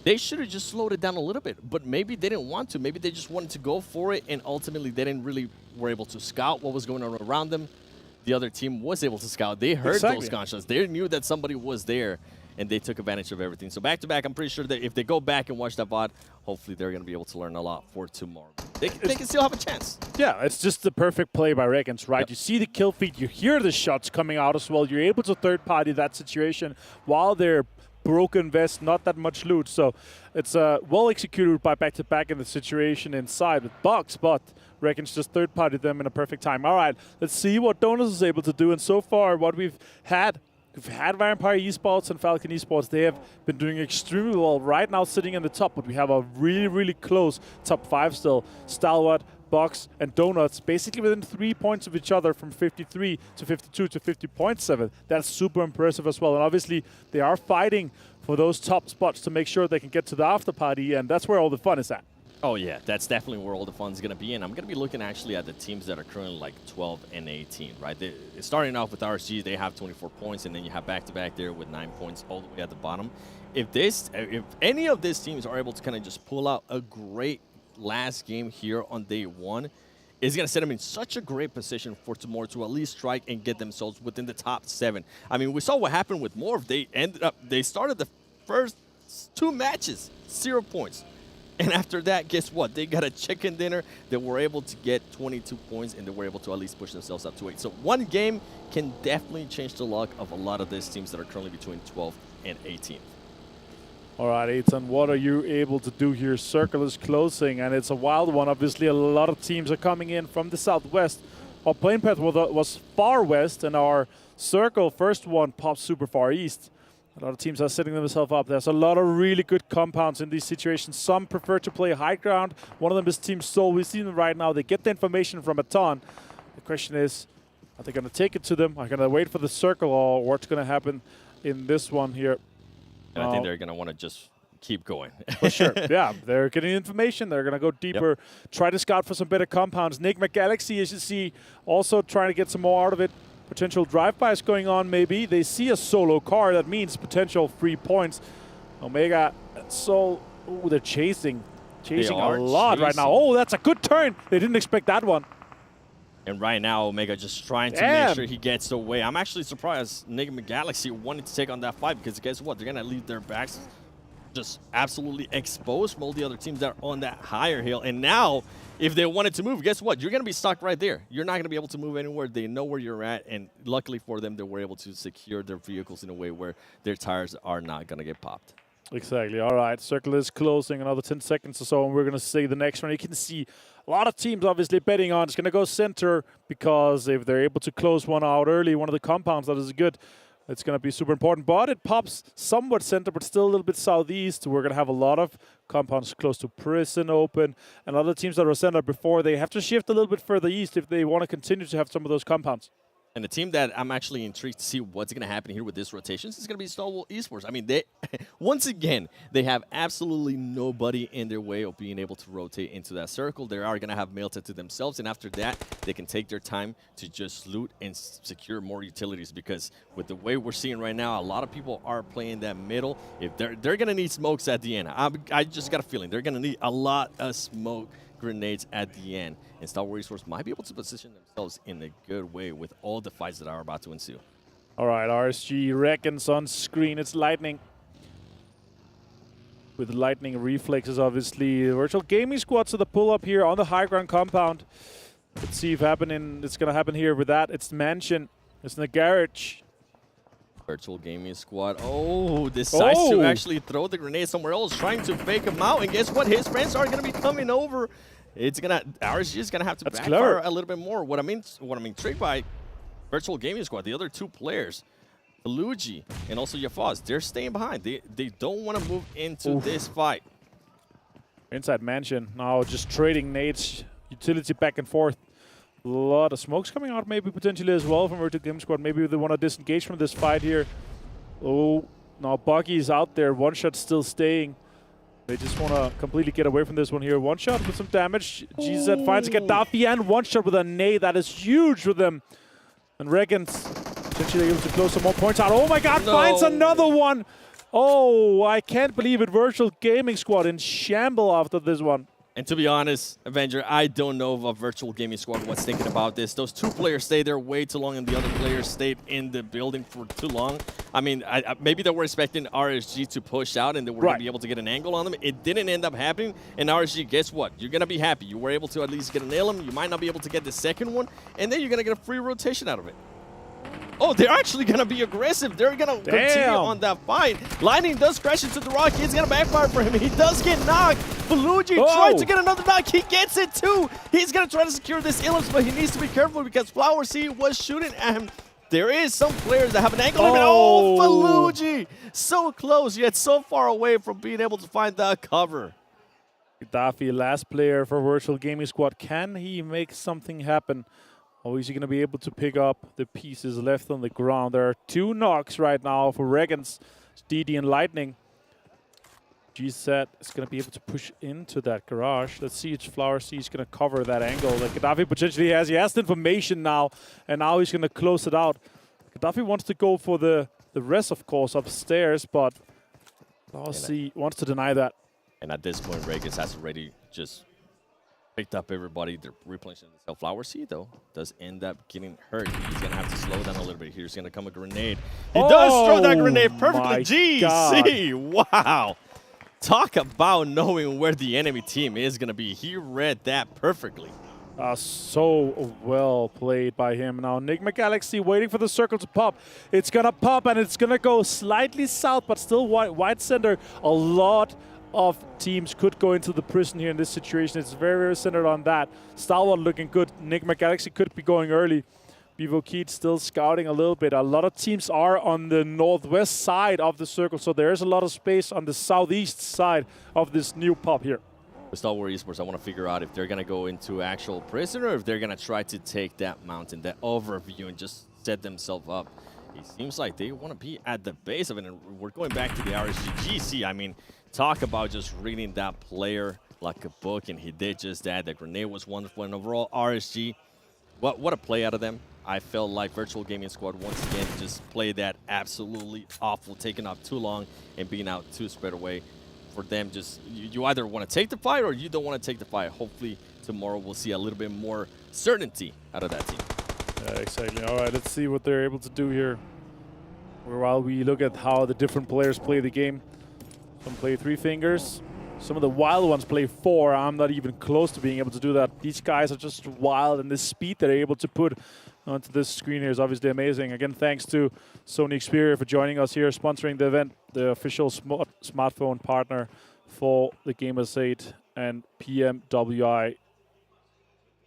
They should have just slowed it down a little bit, but maybe they didn't want to. Maybe they just wanted to go for it, and ultimately they didn't really were able to scout what was going on around them. The other team was able to scout. They heard those gunshots. They knew that somebody was there, and they took advantage of everything. So back-to-back, I'm pretty sure that if they go back and watch that VOD, hopefully they're going to be able to learn a lot for tomorrow. They can still have a chance. Yeah, it's just the perfect play by REGAN.S, right? Yep. You see the kill feed, you hear the shots coming out as well. You're able to third-party that situation while they're broken vest, not that much loot. So it's well executed by back-to-back in the situation inside with Bucks, but REGAN.S just third-partied them in a perfect time. All right, let's see what Donis is able to do. And so far, what we've had Vampire Esports and Falcon Esports. They have been doing extremely well right now, sitting in the top, but we have a really, really close top 5 still. Stalwart, Box, and Donuts basically within 3 points of each other from 53 to 52 to 50.7. That's super impressive as well. And obviously, they are fighting for those top spots to make sure they can get to the after party, and that's where all the fun is at. Oh, yeah, that's definitely where all the fun's going to be. And I'm going to be looking actually at the teams that are currently like 12 and 18, right? Starting off with RSG, they have 24 points, and then you have back-to-back there with 9 points all the way at the bottom. If any of these teams are able to kind of just pull out a great last game here on day 1, it's going to set them in such a great position for tomorrow to at least strike and get themselves within the top 7. I mean, we saw what happened with Morph. They started the first 2 matches, 0 points. And after that, guess what? They got a chicken dinner. They were able to get 22 points, and they were able to at least push themselves up to 8. So one game can definitely change the luck of a lot of these teams that are currently between 12 and 18. All right, Aton, what are you able to do here? Circle is closing, and it's a wild one. Obviously, a lot of teams are coming in from the southwest. Our plane path was far west, and our circle, first one, popped super far east. A lot of teams are setting themselves up. There's a lot of really good compounds in these situations. Some prefer to play high ground. One of them is Team Soul. We see them right now. They get the information from Aton. The question is, are they going to take it to them? Are they going to wait for the circle, or what's going to happen in this one here? And I think they're going to want to just keep going. For sure. Yeah, they're getting information. They're going to go deeper, try to scout for some better compounds. Nigma Galaxy, as you see, also trying to get some more out of it. Potential drive-bys going on, maybe. They see a solo car. That means potential free points. Omega and Soul, they're chasing a lot right now. Oh, that's a good turn. They didn't expect that one. And right now, Omega just trying to make sure he gets away. I'm actually surprised Nigma Galaxy wanted to take on that fight, because guess what? They're going to leave their backs just absolutely exposed from all the other teams that are on that higher hill. And now, if they wanted to move, guess what? You're going to be stuck right there. You're not going to be able to move anywhere. They know where you're at, and luckily for them, they were able to secure their vehicles in a way where their tires are not going to get popped. Exactly. All right, circle is closing, another 10 seconds or so, and we're going to see the next one. You can see a lot of teams obviously betting on it's going to go center, because if they're able to close one out early, one of the compounds that is good, It's going to be super important, but it pops somewhat center, but still a little bit southeast. We're going to have a lot of compounds close to Prison open, and other teams that were center before, they have to shift a little bit further east if they want to continue to have some of those compounds. And the team that I'm actually intrigued to see what's going to happen here with this rotation is going to be Stalwart Esports. I mean, they once again, they have absolutely nobody in their way of being able to rotate into that circle. They are going to have Milta to themselves, and after that, they can take their time to just loot and secure more utilities, because with the way we're seeing right now, a lot of people are playing that middle. If they're going to need smokes at the end. I just got a feeling they're going to need a lot of smoke grenades at the end, and Stalwart Esports might be able to position themselves in a good way with all the fights that are about to ensue. All right, RSG REGAN.S on screen. It's Lightning. With Lightning reflexes, obviously. Virtual Gaming Squad to the pull-up here on the high ground compound. Let's see if it's going to happen here with that. It's Mansion. It's in the garage. Virtual Gaming Squad. Oh, decides to actually throw the grenade somewhere else, trying to fake him out. And guess what? His friends are going to be coming over. RSG is going to have to backfire a little bit more. What I'm intrigued by Virtual Gaming Squad, the other two players, Luigi and also Yafaz, they're staying behind. They don't want to move into this fight. Inside Mansion now, just trading nades, utility back and forth. A lot of smokes coming out, maybe potentially as well from Virtual Gaming Squad. Maybe they want to disengage from this fight here. Oh, now Buggy is out there. One shot still staying. They just want to completely get away from this one here. One shot with some damage. GZ finds Gaddafi, and one shot with a nade. That is huge for them. And REGAN.S potentially able to close some more points out. Oh my god, finds another one. Oh, I can't believe it. Virtual Gaming Squad in shamble after this one. And to be honest, Avenger, I don't know if a Virtual Gaming Squad was thinking about this. Those two players stayed there way too long, and the other players stayed in the building for too long. I mean, maybe they were expecting RSG to push out, and they were going to be able to get an angle on them. It didn't end up happening, and RSG, guess what? You're going to be happy. You were able to at least get a nail him. You might not be able to get the second one, and then you're going to get a free rotation out of it. Oh, they're actually going to be aggressive. They're going to continue on that fight. Lightning does crash into the rock. It's going to backfire for him. He does get knocked. Belugi tried to get another knock. He gets it too. He's going to try to secure this ellipse, but he needs to be careful because Flower Seed was shooting at him. There is some players that have an angle. Oh, Belugi! So close, yet so far away from being able to find that cover. Gaddafi, last player for Virtual Gaming Squad. Can he make something happen? Or is he going to be able to pick up the pieces left on the ground? There are two knocks right now for REGAN.S, DD and Lightning. GZ is going to be able to push into that garage. Let's see if Flower C is going to cover that angle that Gaddafi potentially has. He has the information now, and now he's going to close it out. Gaddafi wants to go for the rest, of course, upstairs, but Flower C wants to deny that. And at this point, REGAN.S has already just picked up everybody. They're replenishing themselves. Flower Seed, though, does end up getting hurt. He's going to have to slow down a little bit. Here's going to come a grenade. He does throw that grenade perfectly. GC! Wow! Talk about knowing where the enemy team is going to be. He read that perfectly. So well played by him. Now Nigma Galaxy waiting for the circle to pop. It's going to pop, and it's going to go slightly south, but still wide center. A lot of teams could go into the prison here in this situation. It's very, very centered on that. Stalwart looking good. Nigma Galaxy could be going early. VIVO still scouting a little bit. A lot of teams are on the northwest side of the circle, so there's a lot of space on the southeast side of this new pop here. With Stalwart Esports, I want to figure out if they're going to go into actual prison or if they're going to try to take that mountain, that overview, and just set themselves up. It seems like they want to be at the base of it, and we're going back to the RSG. I mean, talk about just reading that player like a book, and he did just that. The grenade was wonderful, and overall, RSG, what a play out of them. I felt like Virtual Gaming Squad once again just played that absolutely awful, taking off too long and being out too spread away. For them, just you either want to take the fight or you don't want to take the fight. Hopefully tomorrow we'll see a little bit more certainty out of that team. Exactly. All right, let's see what they're able to do here. While we look at how the different players play the game. Some play 3 fingers. Some of the wild ones play 4. I'm not even close to being able to do that. These guys are just wild, and the speed they're able to put onto this screen here is obviously amazing. Again, thanks to Sony Xperia for joining us here, sponsoring the event, the official smartphone partner for the Gamers8 and PMWI.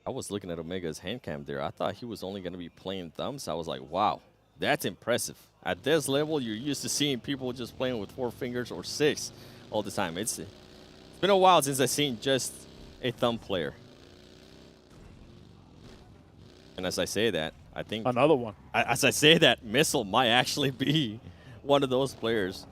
I was looking at Omega's hand cam there. I thought he was only going to be playing thumbs. I was like, wow, That's impressive. At this level, you're used to seeing people just playing with 4 fingers or 6 all the time. It's been a while since I've seen just a thumb player. And as I say that, I think another one. As I say that, Missile might actually be one of those players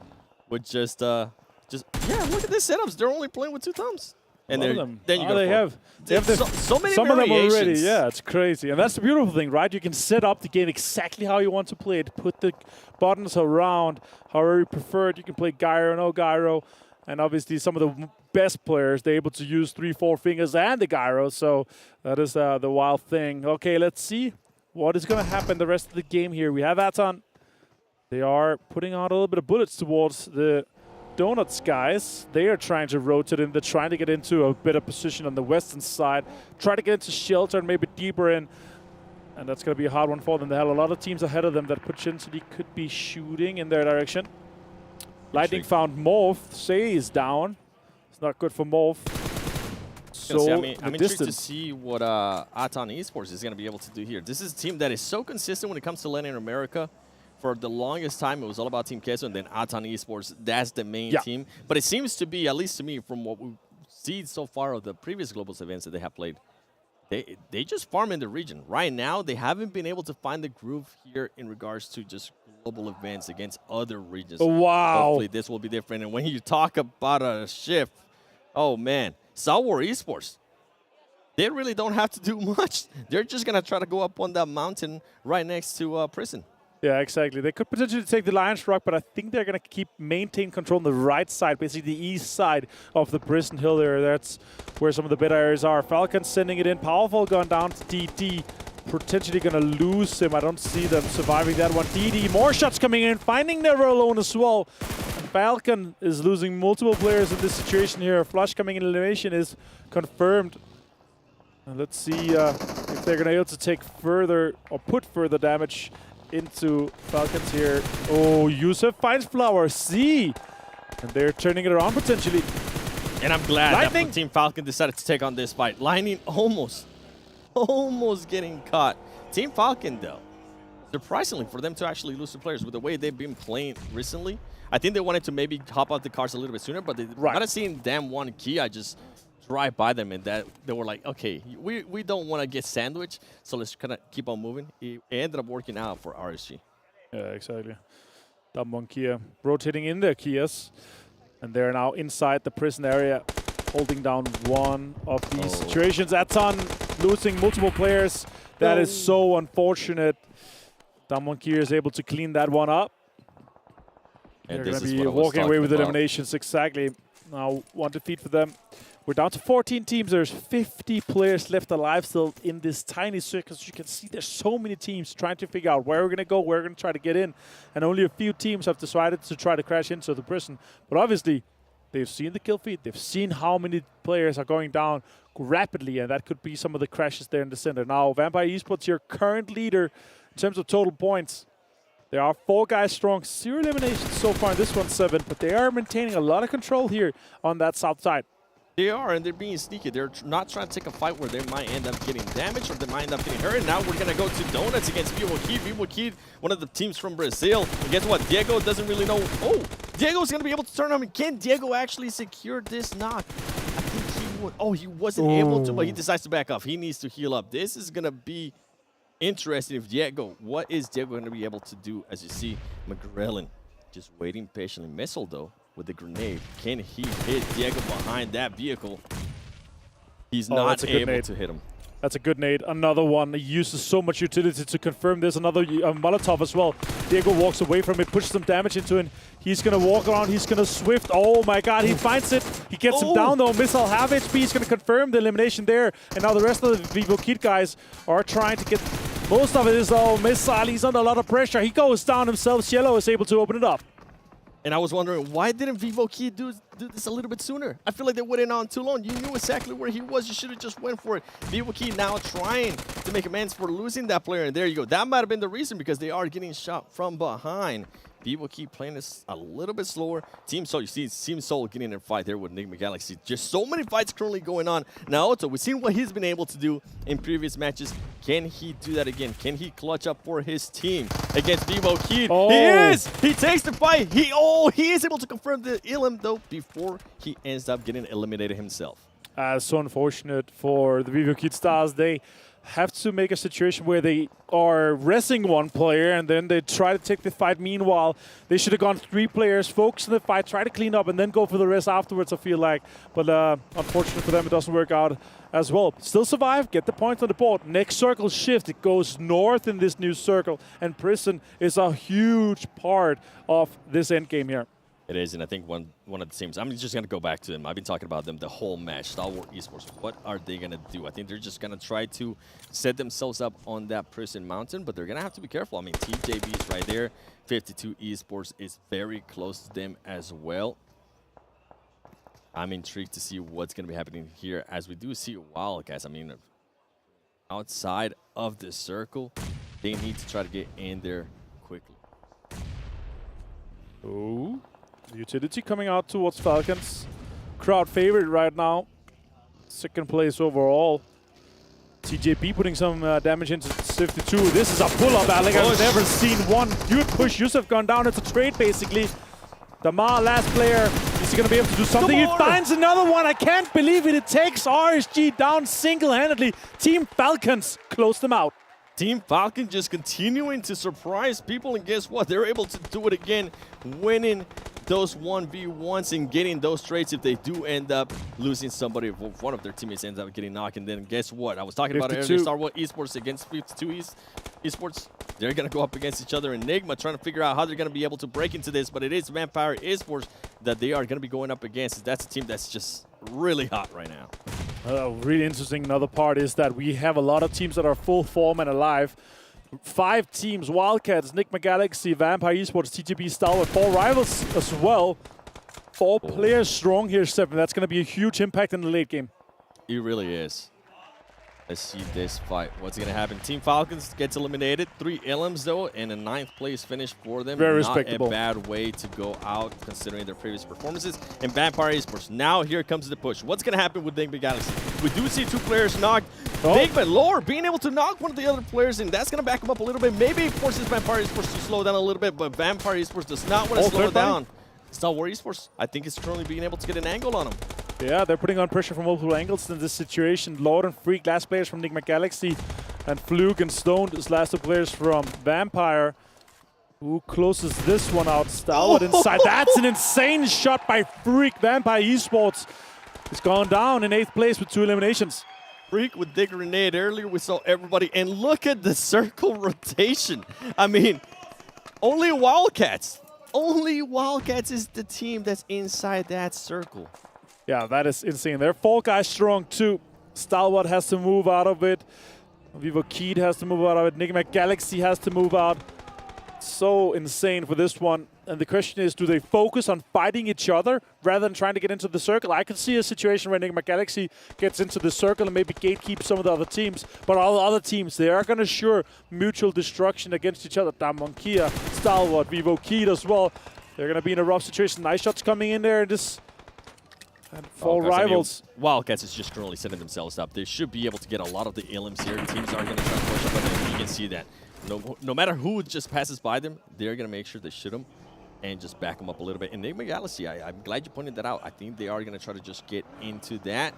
with just yeah. Look at these setups. They're only playing with 2 thumbs. And then you go. They have so many some of them variations. already. Yeah, it's crazy, and that's the beautiful thing, right? You can set up the game exactly how you want to play it. Put the buttons around however you prefer it. You can play gyro, no gyro, and obviously some of the best players they're able to use 3, 4 fingers and the gyro. So that is the wild thing. Okay, let's see what is going to happen the rest of the game here. We have Aton. They are putting out a little bit of bullets towards the Donuts guys. They are trying to rotate in. They're trying to get into a better position on the western side. Try to get into shelter and maybe deeper in. And that's going to be a hard one for them. They have a lot of teams ahead of them that potentially could be shooting in their direction. Lightning found Morph. Say is down. It's not good for Morph. So I'm intrigued to see what Aton Esports is going to be able to do here. This is a team that is so consistent when it comes to Latin America. For the longest time, it was all about Team Queso, and then Aton Esports, that's the main team. But it seems to be, at least to me, from what we've seen so far of the previous Globals events that they have played, they just farm in the region. Right now, they haven't been able to find the groove here in regards to just global events against other regions. Wow. Hopefully, this will be different. And when you talk about a shift, oh, man, Stalwart Esports, they really don't have to do much. They're just going to try to go up on that mountain right next to Prison. Yeah, exactly. They could potentially take the Lion's Rock, but I think they're going to maintain control on the right side, basically the east side of the Prison Hill there. That's where some of the better areas are. Falcons sending it in. Powerful going down to DD. Potentially going to lose him. I don't see them surviving that one. DD, more shots coming in, finding Never Alone as well. And Falcon is losing multiple players in this situation here. Flush coming in, elimination is confirmed. And let's see if they're going to be able to take further or put further damage into Falcons here. Oh, Yusuf finds Flower C. And they're turning it around potentially. And I'm glad that Team Falcon decided to take on this fight. Lightning almost getting caught. Team Falcon, though, surprisingly for them to actually lose 2 players with the way they've been playing recently, I think they wanted to maybe hop out the cars a little bit sooner, but they might have seen damn one key. I just drive by them and that they were like, okay, we don't want to get sandwiched, so let's kind of keep on moving. It ended up working out for RSG. Yeah, exactly. Dumb one Kia rotating in their Kias, and they're now inside the prison area, holding down one of these situations. Aton losing multiple players. That is so unfortunate. Dumb one Kia is able to clean that one up. And they're going to be walking away with eliminations. Exactly. Now 1 defeat for them. We're down to 14 teams. There's 50 players left alive still in this tiny circle. As you can see, there's so many teams trying to figure out where we're going to go, where we're going to try to get in. And only a few teams have decided to try to crash into the prison. But obviously, they've seen the kill feed. They've seen how many players are going down rapidly. And that could be some of the crashes there in the center. Now, Vampire Esports, your current leader in terms of total points. They are 4 guys strong. 0 eliminations so far in this one, 7. But they are maintaining a lot of control here on that south side. They are, and they're being sneaky. They're not trying to take a fight where they might end up getting damaged or they might end up getting hurt. And now we're going to go to Donuts against VIVO Kid. VIVO Kid, one of the teams from Brazil. And guess what? Diego doesn't really know. Oh, Diego's going to be able to turn on him. Can Diego actually secure this knock? I think he would. Oh, he wasn't able to, but he decides to back off. He needs to heal up. This is going to be interesting if Diego. What is Diego going to be able to do? As you see, McGrellin just waiting patiently. Missile, though, with the grenade. Can he hit Diego behind that vehicle? He's not able to hit him. That's a good nade. Another one. He uses so much utility to confirm this. Another Molotov as well. Diego walks away from it, pushes some damage into it. He's going to walk around. He's going to swift. Oh, my God. He finds it. He gets him down, though. Missile half HP. He's going to confirm the elimination there. And now the rest of the VIVO Kid guys are trying to get most of it. Is Missile. He's under a lot of pressure. He goes down himself. Cielo is able to open it up. And I was wondering, why didn't VIVO Kid do this a little bit sooner? I feel like they waited on too long. You knew exactly where he was. You should have just went for it. VIVO Kid now trying to make amends for losing that player. And there you go. That might have been the reason, because they are getting shot from behind. VIVO keep playing this a little bit slower. Team Soul, you see Team Soul getting in a fight there with Nigma Galaxy. Just so many fights currently going on. Now, Otto, we've seen what he's been able to do in previous matches. Can he do that again? Can he clutch up for his team against VIVO Keed? Oh. He is! He takes the fight. He is able to confirm the elim, though, before he ends up getting eliminated himself. So unfortunate for the VIVO Keed Stars. They have to make a situation where they are resting one player and then they try to take the fight. Meanwhile, they should have gone 3 players, focus on the fight, try to clean up, and then go for the rest afterwards, I feel like. But unfortunately for them, it doesn't work out as well. Still survive, get the points on the board. Next circle shift, it goes north in this new circle, and Prison is a huge part of this endgame here. It is, and I think one of the teams, I'm just going to go back to them. I've been talking about them the whole match. Stalwart Esports, what are they going to do? I think they're just going to try to set themselves up on that Prison Mountain, but they're going to have to be careful. I mean, TJB is right there. 52 Esports is very close to them as well. I'm intrigued to see what's going to be happening here as we do see Wildcats. I mean, outside of the circle, they need to try to get in there quickly. Oh. Utility coming out towards Falcons. Crowd favorite right now. Second place overall. TJB putting some damage into 52. This is a pull-up, Alec. I've never seen one. Huge push. Yusuf gone down. It's a trade, basically. Damar, last player. Is he going to be able to do something? He finds another one. I can't believe it. It takes RSG down single-handedly. Team Falcons close them out. Team Falcon just continuing to surprise people, and guess what? They're able to do it again, winning those 1v1s and getting those trades if they do end up losing somebody. If one of their teammates ends up getting knocked, and then guess what? I was talking about it earlier, Stalwart Esports against 52 Esports. They're going to go up against each other. Enigma trying to figure out how they're going to be able to break into this, but it is Vampire Esports that they are going to be going up against. That's a team that's just really hot right now. Really interesting. Another part is that we have a lot of teams that are full form and alive. 5 teams, Wildcats, Nigma Galaxy, Vampire Esports, TJB, Stalwart, 4 rivals as well. 4 players strong here, 7. That's going to be a huge impact in the late game. It really is. Let's see this fight. What's going to happen? Team Falcons gets eliminated. 3 elims, though, and a 9th place finish for them. Very Not respectable. a bad way to go out, considering their previous performances. And Vampire Esports, now here comes the push. What's going to happen with Nigma Galaxy? We do see 2 players knocked. Nigma lower, being able to knock one of the other players, and that's going to back him up a little bit. Maybe it forces Vampire Esports to slow down a little bit, but Vampire Esports does not want to slow down. Stalwart Esports, I think, is currently being able to get an angle on him. Yeah, they're putting on pressure from multiple angles in this situation. Lord and Freak, last players from Nigma Galaxy, and Fluke and Stone is last 2 players from Vampire. Who closes this one out? Stalwart inside. That's an insane shot by Freak. Vampire Esports has gone down in 8th place with 2 eliminations. Freak with the grenade. Earlier we saw everybody, and look at the circle rotation. I mean, only Wildcats. Only Wildcats is the team that's inside that circle. Yeah, that is insane. They're 4 guys strong too. Stalwart has to move out of it. VIVO Keed has to move out of it. Nigma Galaxy has to move out. So insane for this one. And the question is, do they focus on fighting each other rather than trying to get into the circle? I can see a situation where Nigma Galaxy gets into the circle and maybe gatekeep some of the other teams. But all the other teams, they are going to assure mutual destruction against each other. Damonkia, Stalwart, VIVO Keed as well. They're going to be in a rough situation. Nice shots coming in there. And 4 rivals. I mean, Wildcats is just currently setting themselves up. They should be able to get a lot of the elims here. Teams are going to try to push up, and you can see that. No matter who just passes by them, they're going to make sure they shoot them and just back them up a little bit. And Nigma Galaxy, I'm glad you pointed that out. I think they are going to try to just get into that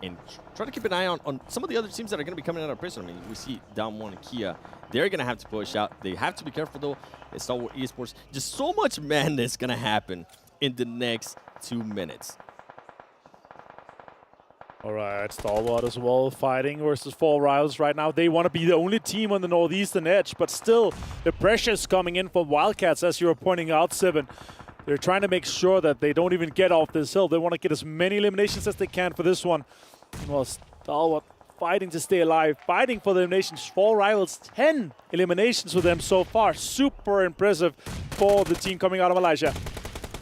and try to keep an eye on some of the other teams that are going to be coming out of prison. I mean, we see Down1 and Kia. They're going to have to push out. They have to be careful, though. It's Stalwart Esports. Just so much madness going to happen in the next 2 minutes. All right, Stalwart as well, fighting versus 4 rivals right now. They want to be the only team on the northeastern edge, but still, the pressure is coming in from Wildcats, as you were pointing out, 7. They're trying to make sure that they don't even get off this hill. They want to get as many eliminations as they can for this one. Well, Stalwart fighting to stay alive, fighting for the eliminations. 4 rivals, 10 eliminations for them so far. Super impressive for the team coming out of Malaysia.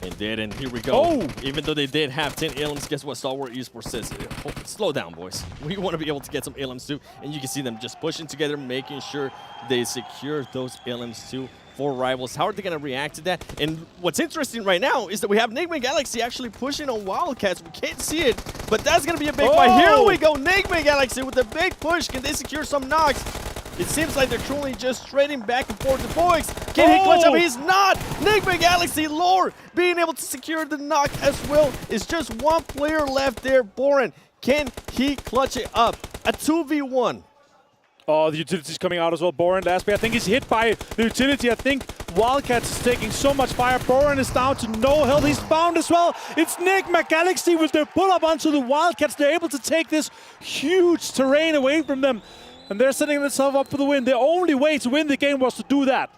And here we go. Even though they did have 10 elims, guess what Stalwart Esports says? Slow down, boys. We want to be able to get some elims too. And you can see them just pushing together, making sure they secure those elims too. for Rivals. How are they going to react to that? And what's interesting right now is that we have Nigma Galaxy actually pushing on Wildcats. We can't see it, but that's going to be a big fight. Here we go, Nigma Galaxy with a big push. Can they secure some knocks? It seems like they're truly just trading back and forth. The boys, can he clutch up? He's not! Nigma Galaxy, Lore, being able to secure the knock as well. It's just one player left there, Boren. Can he clutch it up? A 2v1. Oh, the utility's coming out as well. Boren last play. I think he's hit by the utility. I think Wildcats is taking so much fire. Boren is down to no health. He's found as well. It's Nigma Galaxy with their pull-up onto the Wildcats. They're able to take this huge terrain away from them. And they're setting themselves up for the win. The only way to win the game was to do that.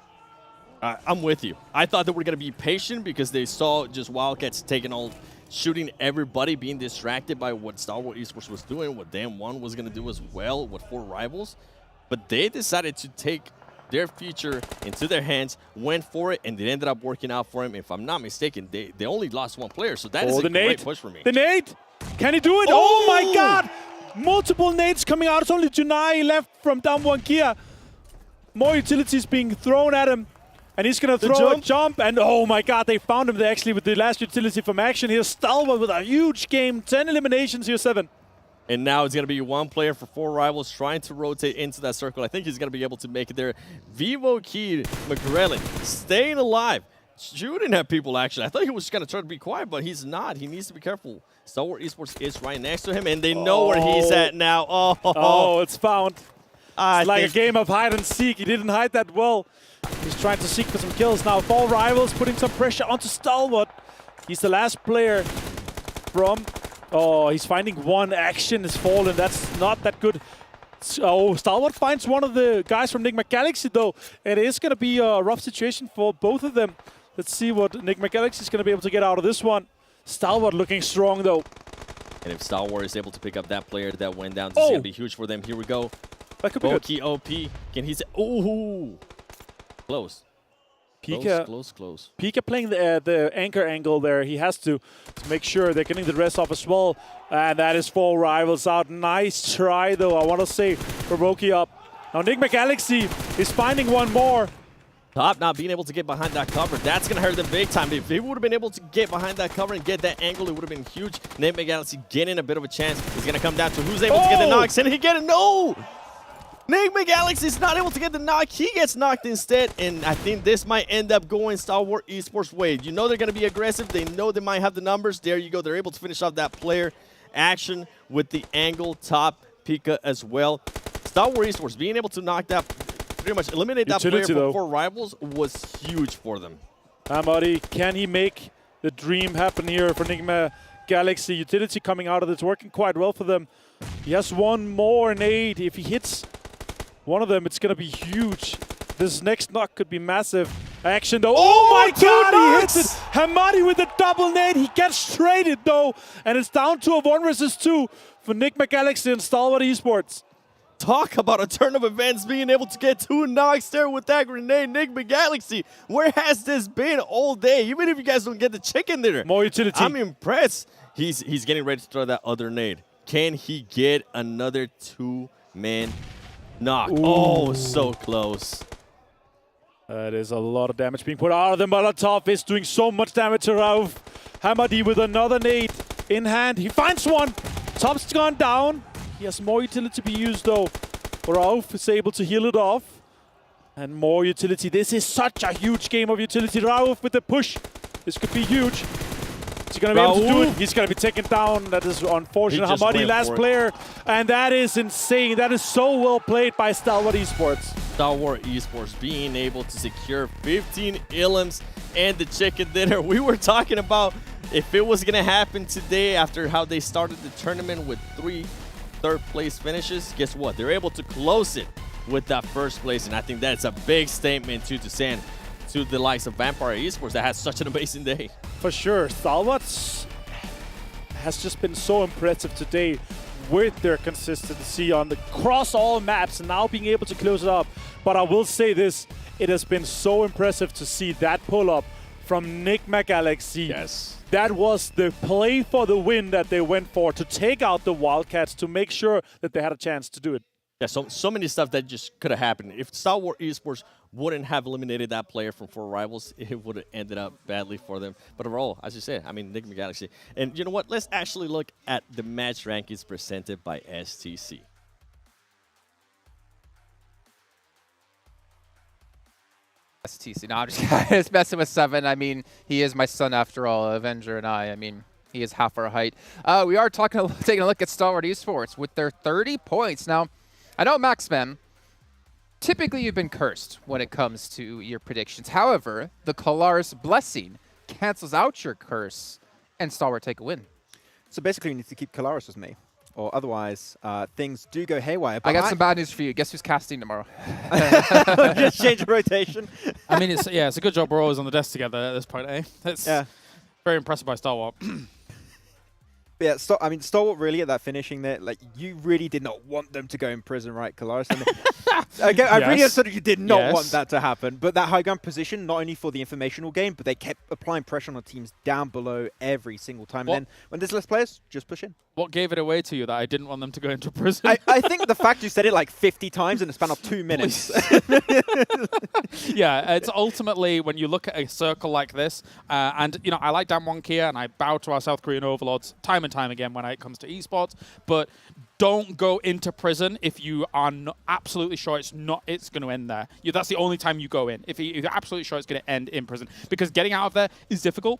I'm with you. I thought they were going to be patient because they saw just Wildcats taking all, shooting everybody, being distracted by what Stalwart Esports was doing, what Dan1 was going to do as well with 4 Rivals. But they decided to take their future into their hands, went for it, and it ended up working out for him. If I'm not mistaken, they only lost 1 player, so that is a great push for me. The nade! Can he do it? Oh my god! Multiple nades coming out. It's only Junai left from down 1 gear. More utilities being thrown at him. And he's going to throw a jump. And oh my god, they found him there actually with the last utility from action. Here's Stalwart with a huge game. 10 eliminations here, 7. And now it's going to be 1 player for 4 Rivals trying to rotate into that circle. I think he's going to be able to make it there. VIVO Key McGrellan staying alive. Shooting at people, actually. I thought he was going to try to be quiet, but he's not. He needs to be careful. Stalwart Esports is right next to him, and they know where he's at now. Oh, it's found. It's like a game of hide and seek. He didn't hide that well. He's trying to seek for some kills now. 4 Rivals putting some pressure onto Stalwart. He's the last player from... Oh, he's finding 1. Action is fallen. That's not that good. Oh, Stalwart finds one of the guys from Nigma Galaxy, though. It is going to be a rough situation for both of them. Let's see what Nigma Galaxy is going to be able to get out of this one. Stalwart looking strong, though. And if Stalwart is able to pick up that player that went down, this is going to be huge for them. Here we go. That could be good. OP. Can he say... Ooh. Close. Pika, close. Pika playing the anchor angle there. He has to make sure they're getting the rest off as well. And that is 4 Rivals out. Nice try, though, I want to say, for Roki up. Now Nigma Galaxy is finding 1 more. Top not being able to get behind that cover. That's going to hurt them big time. If they would have been able to get behind that cover and get that angle, it would have been huge. Nigma Galaxy getting a bit of a chance. It's going to come down to who's able to get the knocks. And he get it. No! Nigma Galaxy is not able to get the knock. He gets knocked instead. And I think this might end up going Stalwart Esports' way. You know they're going to be aggressive. They know they might have the numbers. There you go. They're able to finish off that player action with the angle top Pika as well. Stalwart Esports being able to knock that, pretty much eliminate that player from 4 Rivals was huge for them. Amari, can he make the dream happen here for Nigma Galaxy? Utility coming out of this, working quite well for them. He has 1 more nade. If he hits one of them, it's going to be huge. This next knock could be massive. Action, though. Oh my god, he hits it! Hamadi with a double nade. He gets traded, though. And it's down to a 1 versus 2 for Nigma Galaxy and Stalwart Esports. Talk about a turn of events, being able to get 2 knocks there with that grenade. Nigma Galaxy, where has this been all day? Even if you guys don't get the chicken dinner. More utility. I'm impressed. He's getting ready to throw that other nade. Can he get another 2-man knock? Ooh. Oh, so close. That is a lot of damage being put out of the Molotov. Is doing so much damage to Rauf. Hamadi with another nade in hand. He finds 1. Top's gone down. He has more utility to be used, though. Rauf is able to heal it off. And more utility. This is such a huge game of utility. Rauf with the push. This could be huge. Is he going to be able to do it? He's going to be taken down. That is unfortunate. Hamadi, last player. And that is insane. That is so well played by Stalwart Esports. Stalwart Esports being able to secure 15 elims and the chicken dinner. We were talking about if it was going to happen today after how they started the tournament with 3 third-place finishes. Guess what? They're able to close it with that first place, and I think that's a big statement to send to the likes of Vampire Esports that had such an amazing day. For sure. Stalwart has just been so impressive today with their consistency on the cross all maps and now being able to close it up. But I will say this, it has been so impressive to see that pull-up from Nigma Galaxy. Yes. That was the play for the win that they went for, to take out the Wildcats, to make sure that they had a chance to do it. Yeah, so many stuff that just could have happened. If Stalwart Esports wouldn't have eliminated that player from 4 rivals, it would have ended up badly for them. But overall, as you said, I mean, Nigma Galaxy. And you know what? Let's actually look at the match rankings presented by STC. STC. No, I'm just messing with 7. I mean, he is my son after all, Avenger and I mean, he is half our height. We are taking a look at Stalwart Esports with their 30 points. Now, I know, Maxman, typically you've been cursed when it comes to your predictions. However, the Kalar's blessing cancels out your curse, and Stalwart take a win. So basically, you need to keep Kalaris with me, or otherwise things do go haywire. But I got some bad news for you. Guess who's casting tomorrow? Just change the rotation. I mean, it's a good job we're always on the desk together at this point, eh? That's very impressive by Stalwart. Yeah, I mean, Stalwart really at that finishing there, like, you really did not want them to go in prison, right, Kalaris? Again, I really understood you did not want that to happen. But that high ground position, not only for the informational game, but they kept applying pressure on the teams down below every single time. And then when there's less players, just push in. What gave it away to you that I didn't want them to go into prison? I think the fact you said it like 50 times in the span of 2 minutes. Yeah, it's ultimately when you look at a circle like this, and you know, I like Damwon Kia and I bow to our South Korean overlords time and time again when it comes to esports, but don't go into prison if you are not absolutely sure it's going to end there. That's the only time you go in. If you're absolutely sure it's going to end in prison, because getting out of there is difficult.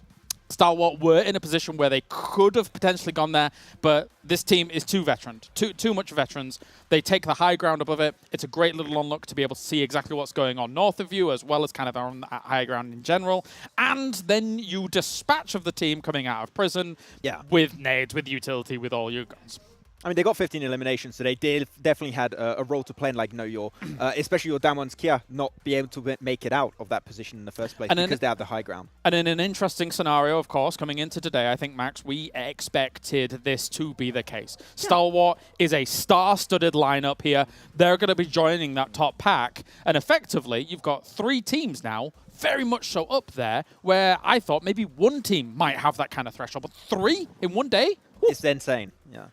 Stalwart were in a position where they could have potentially gone there, but this team is too veteran, too much veterans. They take the high ground above it. It's a great little unlock to be able to see exactly what's going on north of you, as well as kind of on the high ground in general. And then you dispatch of the team coming out of prison with nades, with utility, with all your guns. I mean, they got 15 eliminations, so they definitely had a role to play in, like, especially your Damwon's Kia not be able to make it out of that position in the first place because they have the high ground. And in an interesting scenario, of course, coming into today, I think, Max, we expected this to be the case. Yeah. Stalwart is a star-studded lineup here. They're going to be joining that top pack, and effectively, you've got 3 teams now very much so up there, where I thought maybe 1 team might have that kind of threshold, but 3 in one day? It's insane, yeah.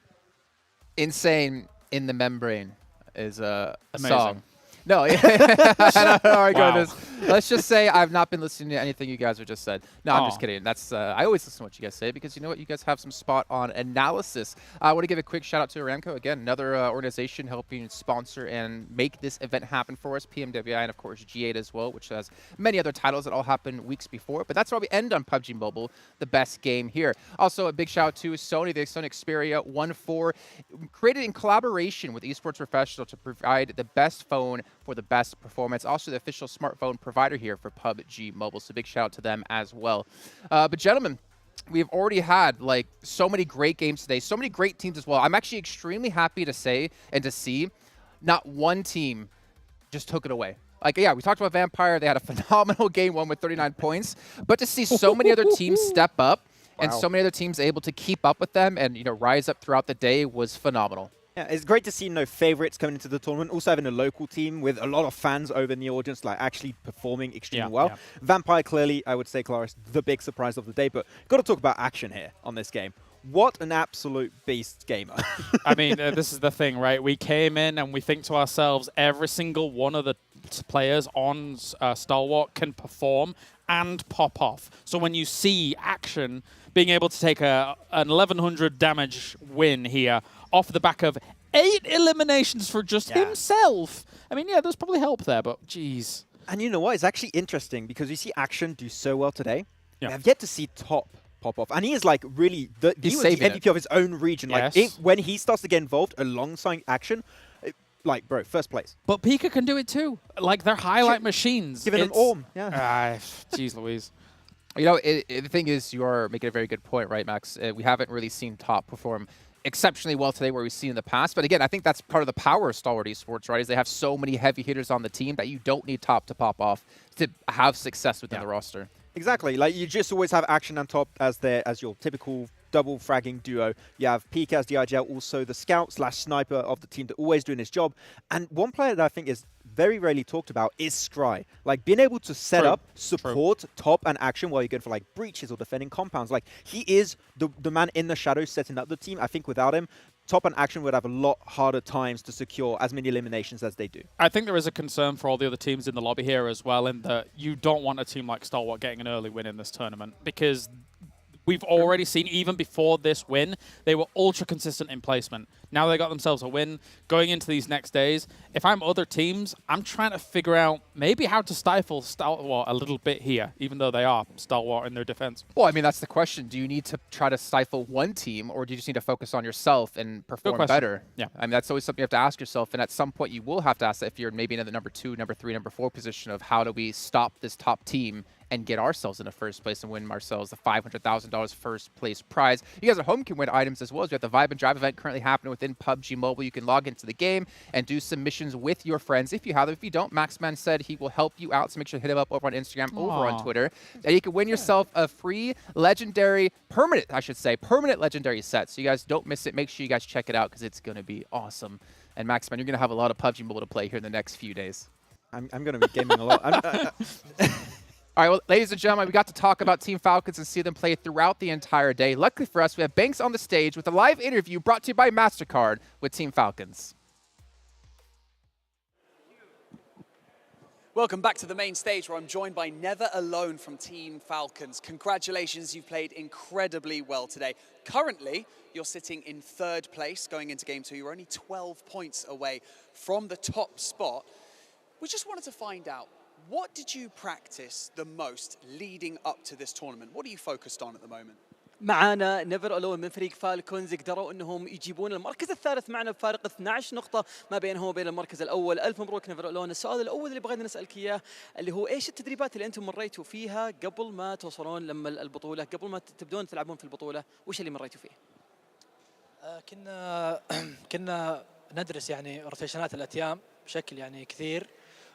Insane in the Membrane is a Amazing. Song. No, I don't know where I go with this. Let's just say I've not been listening to anything you guys have just said. No, I'm just kidding. That's I always listen to what you guys say because you know what? You guys have some spot on analysis. I want to give a quick shout out to Erangel. Again, another organization helping sponsor and make this event happen for us. PMWI and, of course, G8 as well, which has many other titles that all happened weeks before. But that's why we end on PUBG Mobile, the best game here. Also, a big shout out to Sony, the Sony Xperia 1.4, created in collaboration with Esports Professional to provide the best phone for the best performance. Also the official smartphone provider here for PUBG Mobile. So big shout out to them as well. But gentlemen, we've already had like so many great games today, so many great teams as well. I'm actually extremely happy to say and to see not one team just took it away. Like, yeah, we talked about Vampire. They had a phenomenal game, 1 with 39 points. But to see so many other teams step up and so many other teams able to keep up with them and, you know, rise up throughout the day was phenomenal. Yeah, it's great to see favorites coming into the tournament. Also having a local team with a lot of fans over in the audience, like actually performing extremely well. Yeah. Vampire, clearly, I would say, Claris, the big surprise of the day. But got to talk about action here on this game. What an absolute beast gamer. I mean, this is the thing, right? We came in and we think to ourselves, every single one of the players on Stalwart can perform and pop off. So when you see action being able to take an 1100 damage win here off the back of 8 eliminations for just himself. I mean, yeah, there's probably help there, but geez. And you know what? It's actually interesting because you see Action do so well today. Yeah. I've yet to see Top pop off. And he is like really, he was the MVP of his own region. Like when he starts to get involved alongside Action, like, bro, first place. But Pika can do it too. Like, they're highlight machines. Giving him Orm, yeah. Jeez Louise. You know, the thing is, you are making a very good point, right, Max? We haven't really seen Top perform exceptionally well today where we've seen in the past. But again, I think that's part of the power of Stalwart Esports, right? Is they have so many heavy hitters on the team that you don't need Top to pop off to have success within the roster. Exactly. Like, you just always have Action and Top as your typical double fragging duo. You have Pika as the IGL, also the scout/sniper of the team that always doing his job. And one player that I think is very rarely talked about is Scry. Like, being able to set up, support Top and Action while you're going for like breaches or defending compounds. Like, he is the man in the shadows setting up the team. I think without him, Top and Action would have a lot harder times to secure as many eliminations as they do. I think there is a concern for all the other teams in the lobby here as well, in that you don't want a team like Stalwart getting an early win in this tournament, because we've already seen, even before this win, they were ultra consistent in placement. Now they got themselves a win. Going into these next days, if I'm other teams, I'm trying to figure out maybe how to stifle Stalwart a little bit here, even though they are Stalwart in their defense. Well, I mean, that's the question. Do you need to try to stifle one team, or do you just need to focus on yourself and perform better? Yeah. I mean, that's always something you have to ask yourself, and at some point you will have to ask that if you're maybe in the number 2, number 3, number 4 position of how do we stop this top team and get ourselves in the first place and win ourselves the $500,000 first place prize. You guys at home can win items as well. As we have the Vibe and Drive event currently happening within PUBG Mobile. You can log into the game and do submissions with your friends if you have them. If you don't, Maxman said he will help you out, so make sure to hit him up over on Instagram, over on Twitter. And you can win yourself a free legendary, permanent legendary set. So you guys don't miss it. Make sure you guys check it out because it's going to be awesome. And Maxman, you're going to have a lot of PUBG Mobile to play here in the next few days. I'm going to be gaming a lot. All right, well, ladies and gentlemen, we got to talk about Team Falcons and see them play throughout the entire day. Luckily for us, we have Banks on the stage with a live interview brought to you by MasterCard with Team Falcons. Welcome back to the main stage, where I'm joined by Never Alone from Team Falcons. Congratulations, you've played incredibly well today. Currently, you're sitting in 3rd place going into Game 2. You're only 12 points away from the top spot. We just wanted to find out, what did you practice the most leading up to this tournament? What are you focused on at the moment? معانا نيفر ألون من فريق فالكونز قدروا انهم يجيبون المركز الثالث معنا بفارق 12 نقطة ما بينهم وبين المركز الأول. ألف مبروك نيفر ألون. السؤال الأول اللي بغينا نسألك إياه اللي هو إيش التدريبات اللي أنتم مريتوا فيها قبل ما توصلون لما البطولة، قبل ما تبدون تلعبون في البطولة، وش اللي مريتوا فيه؟ كنا ندرس يعني روتيشنات الأتيام بشكل يعني كثير،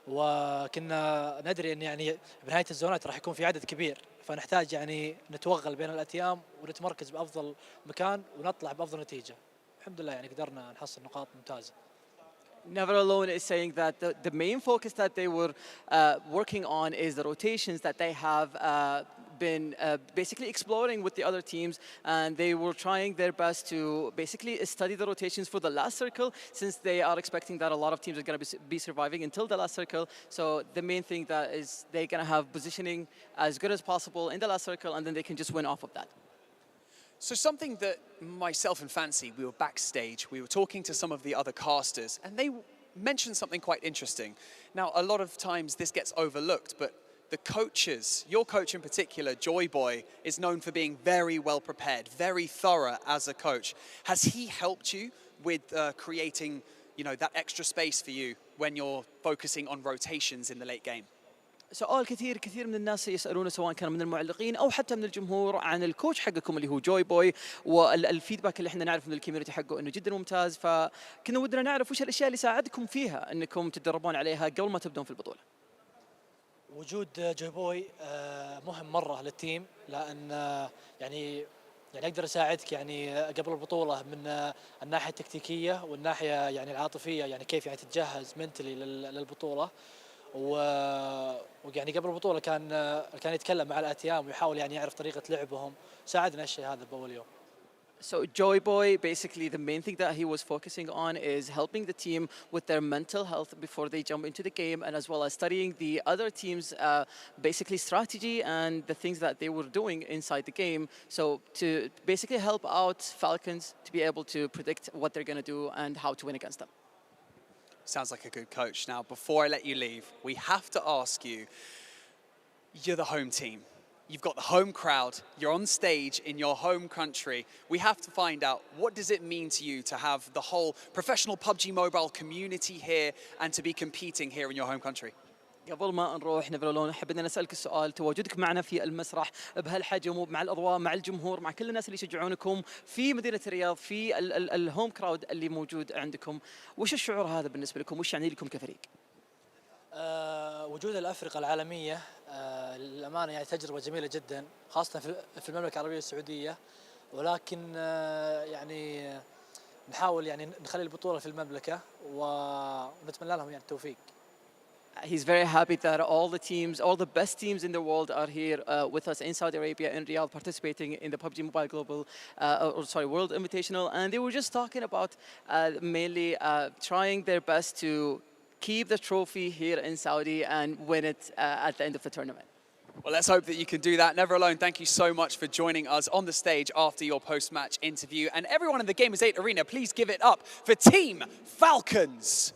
وكنا ندري ان يعني بنهايه الزونات راح يكون في عدد كبير، فنحتاج يعني نتوغل بين الاتيام ونتمركز بافضل مكان ونطلع بافضل نتيجه. الحمد لله يعني قدرنا نحصل نقاط ممتازه. Never Alone is saying that the main focus that they were working on is the rotations that they have been basically exploring with the other teams, and they were trying their best to basically study the rotations for the last circle, since they are expecting that a lot of teams are going to be surviving until the last circle. So the main thing that is they're going to have positioning as good as possible in the last circle, and then they can just win off of that. So something that myself and Fancy, we were backstage, we were talking to some of the other casters, and they mentioned something quite interesting. Now, a lot of times this gets overlooked, but the coaches, your coach in particular, Joy Boy, is known for being very well prepared, very thorough as a coach. Has he helped you with creating, that extra space for you when you're focusing on rotations in the late game? سؤال كثير من الناس يسألونه، سواء كان من المعلقين أو حتى من الجمهور، عن الكوتش حقكم اللي هو جوي بوي، والفيدباك اللي احنا نعرف من الكوميونتي حقه انه جدا ممتاز. فكنا ودنا نعرف وش الاشياء اللي ساعدكم فيها انكم تتدربون عليها قبل ما تبدون في البطولة. وجود جوي بوي مهم مرة للتيم، لأن يعني أقدر أساعدك يعني قبل البطولة من الناحية التكتيكية والناحية يعني العاطفية، يعني كيف يعني تتجهز منتلي للبطولة. ويعني قبل البطولة كان يتكلم مع الأتيام ويحاول يعني يعرف طريقة لعبهم، ساعدنا الشيء هذا بأول يوم. So Joy Boy, basically the main thing that he was focusing on is helping the team with their mental health before they jump into the game, and as well as studying the other team's basically strategy and the things that they were doing inside the game. So to basically help out Falcons to be able to predict what they're going to do and how to win against them. Sounds like a good coach. Now, before I let you leave, we have to ask you, you're the home team. You've got the home crowd. You're on stage in your home country. We have to find out, what does it mean to you to have the whole professional PUBG Mobile community here and to be competing here in your home country? قبل ما نروح نيفر ألون، حبينا نسألك السؤال، تواجدك معنا في المسرح بهالحجم مع الأضواء مع الجمهور مع كل الناس اللي يشجعونكم في مدينة الرياض في الهوم كراود اللي موجود عندكم، وش الشعور هذا بالنسبة لكم؟ وش يعني لكم كفريق؟ وجود الأفرقة العالمية للأمانة يعني تجربة جميلة جدا، خاصة في المملكة العربية السعودية، ولكن يعني نحاول يعني نخلي البطولة في المملكة ونتمنى لهم يعني التوفيق. he's very happy that all the teams, all the best teams in the world are here with us in Saudi Arabia, in Riyadh, participating in the PUBG Mobile Global, World Invitational. And they were just talking about mainly trying their best to keep the trophy here in Saudi and win it at the end of the tournament. Well, let's hope that you can do that. Never Alone, thank you so much for joining us on the stage after your post-match interview. And everyone in the Gamers8 arena, please give it up for Team Falcons.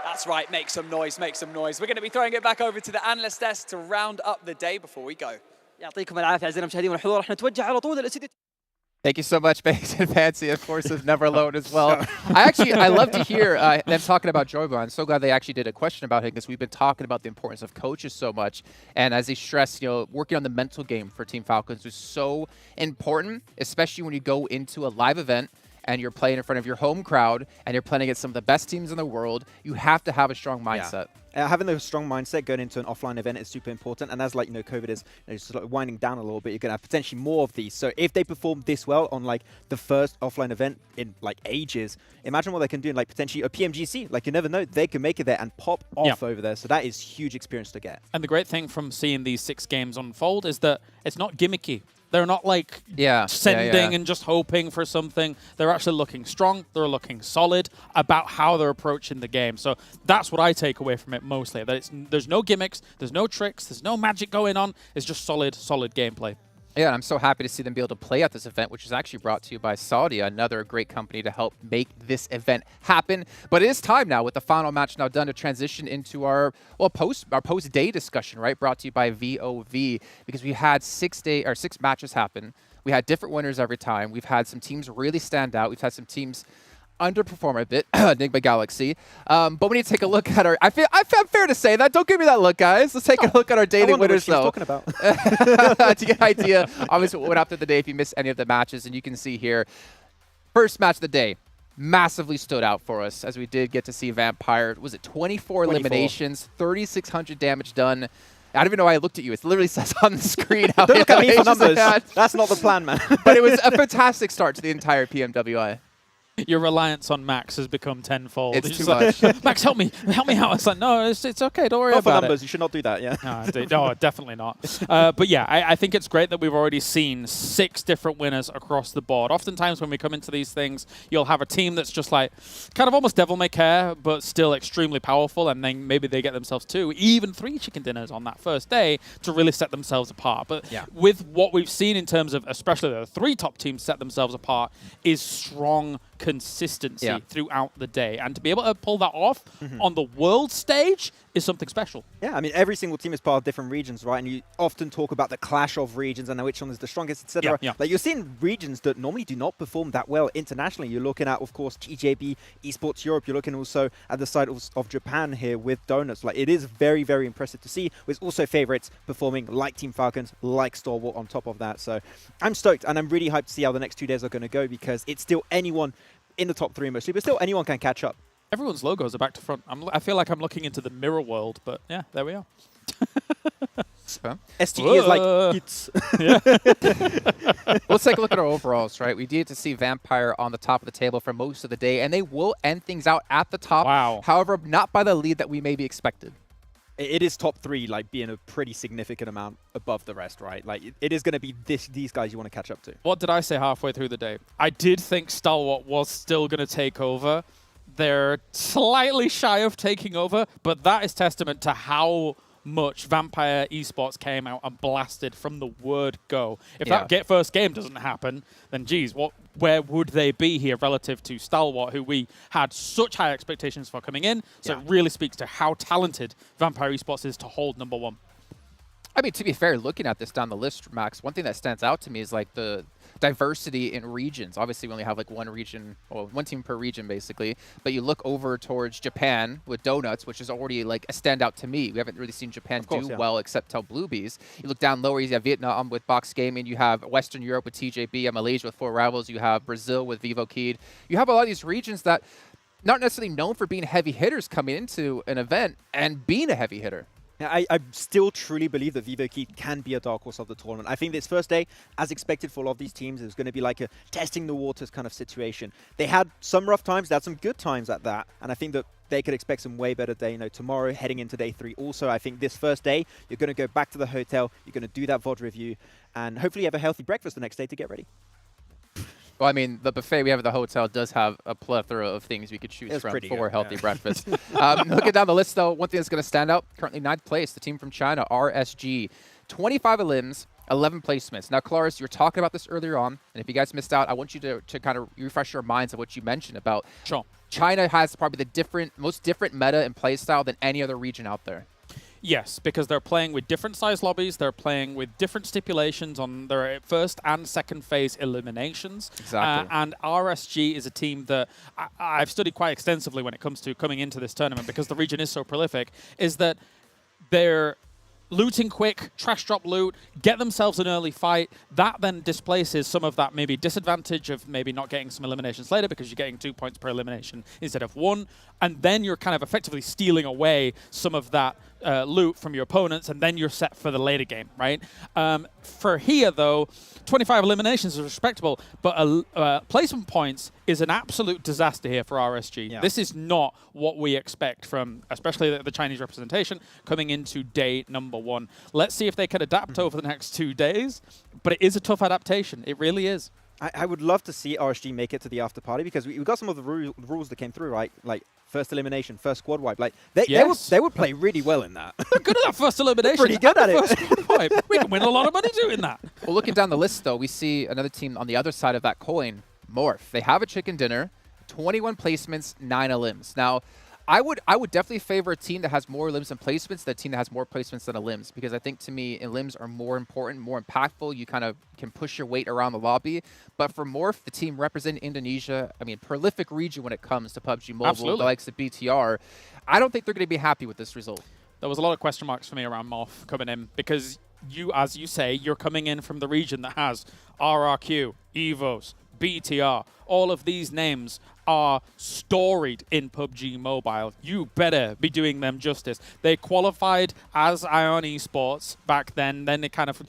That's right, make some noise, make some noise. We're going to be throwing it back over to the analyst desk to round up the day before we go. يعطيكم العافية أعزائنا المشاهدين والحضور. احنا نتوجه على طول للاستديو. Thank you so much, Banks and Fancy, of course, of Never Alone as well. I love to hear them talking about Joybo. I'm so glad they actually did a question about him because we've been talking about the importance of coaches so much. And as they stress, working on the mental game for Team Falcons is so important, especially when you go into a live event and you're playing in front of your home crowd and you're playing against some of the best teams in the world. You have to have a strong mindset. Yeah. Having a strong mindset going into an offline event is super important. And as COVID is sort of winding down a little bit, you're going to have potentially more of these. So if they perform this well on the first offline event in ages, imagine what they can do in potentially a PMGC. You never know, they can make it there and pop off over there. So that is huge experience to get. And the great thing from seeing these 6 games unfold is that it's not gimmicky. They're not sending and just hoping for something. They're actually looking strong. They're looking solid about how they're approaching the game. So that's what I take away from it mostly. That there's no gimmicks, there's no tricks, there's no magic going on. It's just solid gameplay. Yeah, and I'm so happy to see them be able to play at this event, which is actually brought to you by Saudi, another great company to help make this event happen. But it is time now, with the final match now done, to transition into our post-day discussion, right? Brought to you by VOV, because we had 6 matches happen. We had different winners every time. We've had some teams really stand out. We've had some teams underperform a bit, Nigma Galaxy. But we need to take a look at our... I'm fair to say that. Don't give me that look, guys. Let's take a look at our daily winners, though. Talking about. To get an idea, obviously, what went after the day if you missed any of the matches. And you can see here, first match of the day massively stood out for us, as we did get to see Vampire. Was it 24 eliminations, 3,600 damage done. I don't even know why I looked at you. It literally says on the screen how Don't look at me for numbers. That's not the plan, man. But it was a fantastic start to the entire PMWI. Your reliance on Max has become tenfold. It's too much. Max, help me out. It's like, no, it's okay. Don't worry not about for numbers. it. You should not do that. Yeah. No, definitely not. But yeah, I think it's great that we've already seen 6 different winners across the board. Oftentimes when we come into these things, you'll have a team that's just kind of almost devil may care, but still extremely powerful, and then maybe they get themselves 2, even 3 chicken dinners on that first day to really set themselves apart. But with what we've seen in terms of, especially the 3 top teams set themselves apart, is strong consistency throughout the day, and to be able to pull that off on the world stage is something special. Yeah, I mean, every single team is part of different regions, right? And you often talk about the clash of regions and which one is the strongest, etc. You're seeing regions that normally do not perform that well internationally. You're looking at, of course, TJB Esports Europe. You're looking also at the side of Japan here with Donuts. It is very, very impressive to see, with also favorites performing like Team Falcons, like Stalwart on top of that. So I'm stoked, and I'm really hyped to see how the next 2 days are going to go, because it's still anyone in the top 3 mostly, but still anyone can catch up. Everyone's logos are back to front. I feel like I'm looking into the mirror world, but yeah, there we are. STE is like, it's... Let's take a look at our overalls, right? We did to see Vampire on the top of the table for most of the day, and they will end things out at the top. Wow. However, not by the lead that we maybe expected. It is top 3, being a pretty significant amount above the rest, right? It is going to be these guys you want to catch up to. What did I say halfway through the day? I did think Stalwart was still going to take over. They're slightly shy of taking over, but that is testament to how much Vampire Esports came out and blasted from the word go. If that first game doesn't happen, then geez, where would they be here relative to Stalwart, who we had such high expectations for coming in? So it really speaks to how talented Vampire Esports is to hold #1. I mean, to be fair, looking at this down the list, Max, one thing that stands out to me is the diversity in regions. Obviously, we only have one region, or 1 team per region, basically. But you look over towards Japan with Donuts, which is already a standout to me. We haven't really seen Japan do well except tell Bluebees. You look down lower, you have Vietnam with Box Gaming. You have Western Europe with TJB. You have Malaysia with 4 Rivals. You have Brazil with VIVO Keyed. You have a lot of these regions that not necessarily known for being heavy hitters coming into an event and being a heavy hitter. Yeah, I still truly believe that VIVO Keyed can be a dark horse of the tournament. I think this first day, as expected for a lot of these teams, it was going to be like a testing the waters kind of situation. They had some rough times, they had some good times at that, and I think that they could expect some way better day, tomorrow, heading into day 3. Also, I think this first day, you're going to go back to the hotel, you're going to do that VOD review, and hopefully you have a healthy breakfast the next day to get ready. Well, I mean, the buffet we have at the hotel does have a plethora of things we could choose from for a healthy breakfast. Looking down the list, though, one thing that's going to stand out, currently 9th place, the team from China, RSG. 25 elims, 11 placements. Now, Claris, you were talking about this earlier on, and if you guys missed out, I want you to kind of refresh your minds of what you mentioned about China has probably the most different meta and play style than any other region out there. Yes, because they're playing with different size lobbies. They're playing with different stipulations on their first and second phase eliminations. Exactly. And RSG is a team that I've studied quite extensively when it comes to coming into this tournament because the region is so prolific, is that they're looting quick, trash drop loot, get themselves an early fight. That then displaces some of that maybe disadvantage of maybe not getting some eliminations later because you're getting 2 points per elimination instead of 1. And then you're kind of effectively stealing away some of that loot from your opponents, and then you're set for the later game, right? For here, though, 25 eliminations is respectable, but placement points is an absolute disaster here for RSG. Yeah. This is not what we expect from, especially the Chinese representation, coming into day number 1. Let's see if they can adapt over the next 2 days, but it is a tough adaptation. It really is. I would love to see RSG make it to the after party because we got some of the rules that came through, right? Like first elimination, first squad wipe. Like they would play really well in that. They're good at that first elimination. Pretty good at it. First squad wipe. We can win a lot of money doing that. Well, looking down the list, though, we see another team on the other side of that coin, Morph. They have a chicken dinner, 21 placements, 9 elims. Now, I would definitely favor a team that has more limbs and placements than a team that has more placements than limbs, because I think, to me, limbs are more important, more impactful. You kind of can push your weight around the lobby. But for Morph, the team representing Indonesia, I mean, prolific region when it comes to PUBG Mobile, Absolutely. the likes of BTR, I don't think they're going to be happy with this result. There was a lot of question marks for me around Morph coming in because you, as you say, you're coming in from the region that has RRQ, EVOS, BTR. All of these names are storied in PUBG Mobile. You better be doing them justice. They qualified as Aton Esports back then. Then it kind of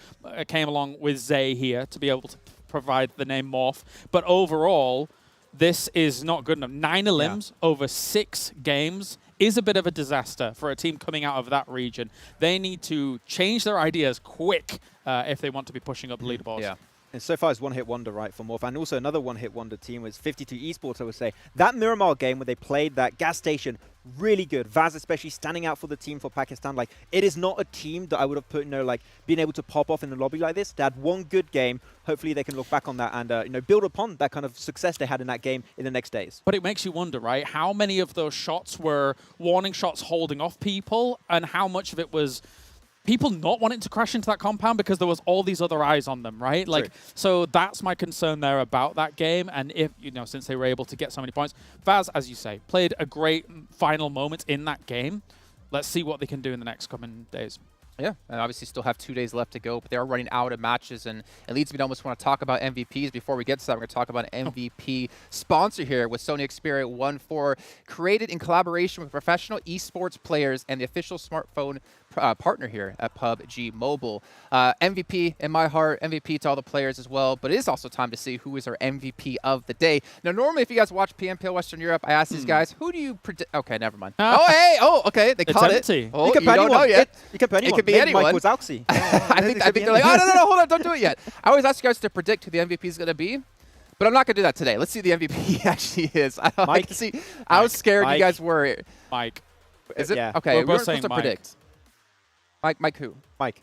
came along with Zay here to be able to provide the name Morph. But overall, this is not good enough. 9 elims over 6 games is a bit of a disaster for a team coming out of that region. They need to change their ideas quick if they want to be pushing up the leaderboards. Yeah. And so far, it's one-hit wonder, right, for Morph. And also another one-hit wonder team was 52 Esports, I would say. That Miramar game where they played that gas station, really good. Vaz especially standing out for the team for Pakistan. Like, it is not a team that I would have put, like, being able to pop off in the lobby like this. They had one good game. Hopefully they can look back on that and, build upon that kind of success they had in that game in the next days. But it makes you wonder, right, how many of those shots were warning shots holding off people and how much of it was people not wanting to crash into that compound because there was all these other eyes on them, right? Like, so that's my concern there about that game. And if, since they were able to get so many points, Vaz, as you say, played a great final moment in that game. Let's see what they can do in the next coming days. Yeah, and obviously still have 2 days left to go, but they are running out of matches, and it leads me to almost want to talk about MVPs. Before we get to that, we're going to talk about an MVP sponsor here with Sony Xperia 1.4, created in collaboration with professional esports players and the official smartphone partner here at PUBG Mobile. MVP in my heart, MVP to all the players as well, but it is also time to see who is our MVP of the day. Now, normally, if you guys watch PMPL Western Europe, I ask these guys, who do you predict? Okay, never mind. Okay, they caught it. Oh, you can put anyone. You can put anyone. It could be anyone. Mike Wazowski. I think they're like, oh, no, hold on, don't do it yet. I always ask you guys to predict who the MVP is going to be, but I'm not going to do that today. Let's see who the MVP actually is. I can see how scared you guys were. Mike. Is it? Yeah. Okay, we're both supposed to saying Mike. predict. Mike who? Mike.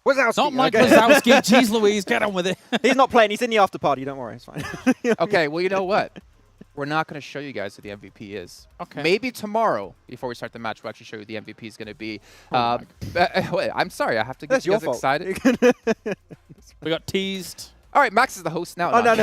Wazowski. Not Mike Wazowski. Jeez Louise, get on with it. He's not playing. He's in the after party. Don't worry. It's fine. Okay, well, you know what? We're not going to show you guys who the MVP is. Okay. Maybe tomorrow, before we start the match, we'll actually show you who the MVP is going to be. Wait, I'm sorry. I have to get you guys excited. We got teased. All right, Max is the host now. Oh, no.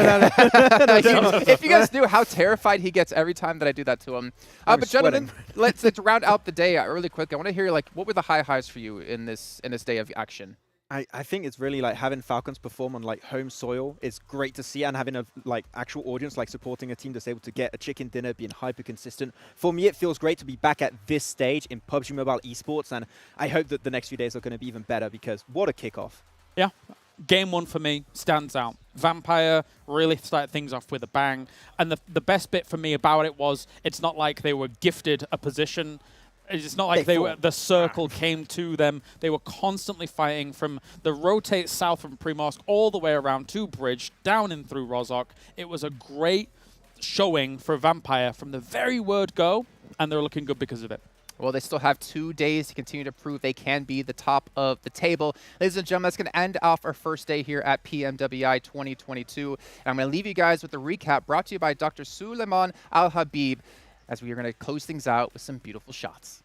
If you guys knew how terrified he gets every time that I do that to him. But gentlemen, let's round out the day really quick. I want to hear, what were the highs for you in this day of action? I think it's really having Falcons perform on home soil is great to see, and having a actual audience supporting a team that's able to get a chicken dinner, being hyper consistent. For me, it feels great to be back at this stage in PUBG Mobile Esports, and I hope that the next few days are going to be even better because what a kickoff. Yeah. Game 1 for me stands out. Vampire really started things off with a bang. And the best bit for me about it was it's not like they were gifted a position. It's not like the circle came to them. They were constantly fighting from the rotate south from Primorsk all the way around to Bridge, down in through Rozhok. It was a great showing for Vampire from the very word go, and they're looking good because of it. Well, they still have 2 days to continue to prove they can be the top of the table. Ladies and gentlemen, that's going to end off our first day here at PMWI 2022. And I'm going to leave you guys with a recap brought to you by Dr. Suleiman Al-Habib, as we are going to close things out with some beautiful shots.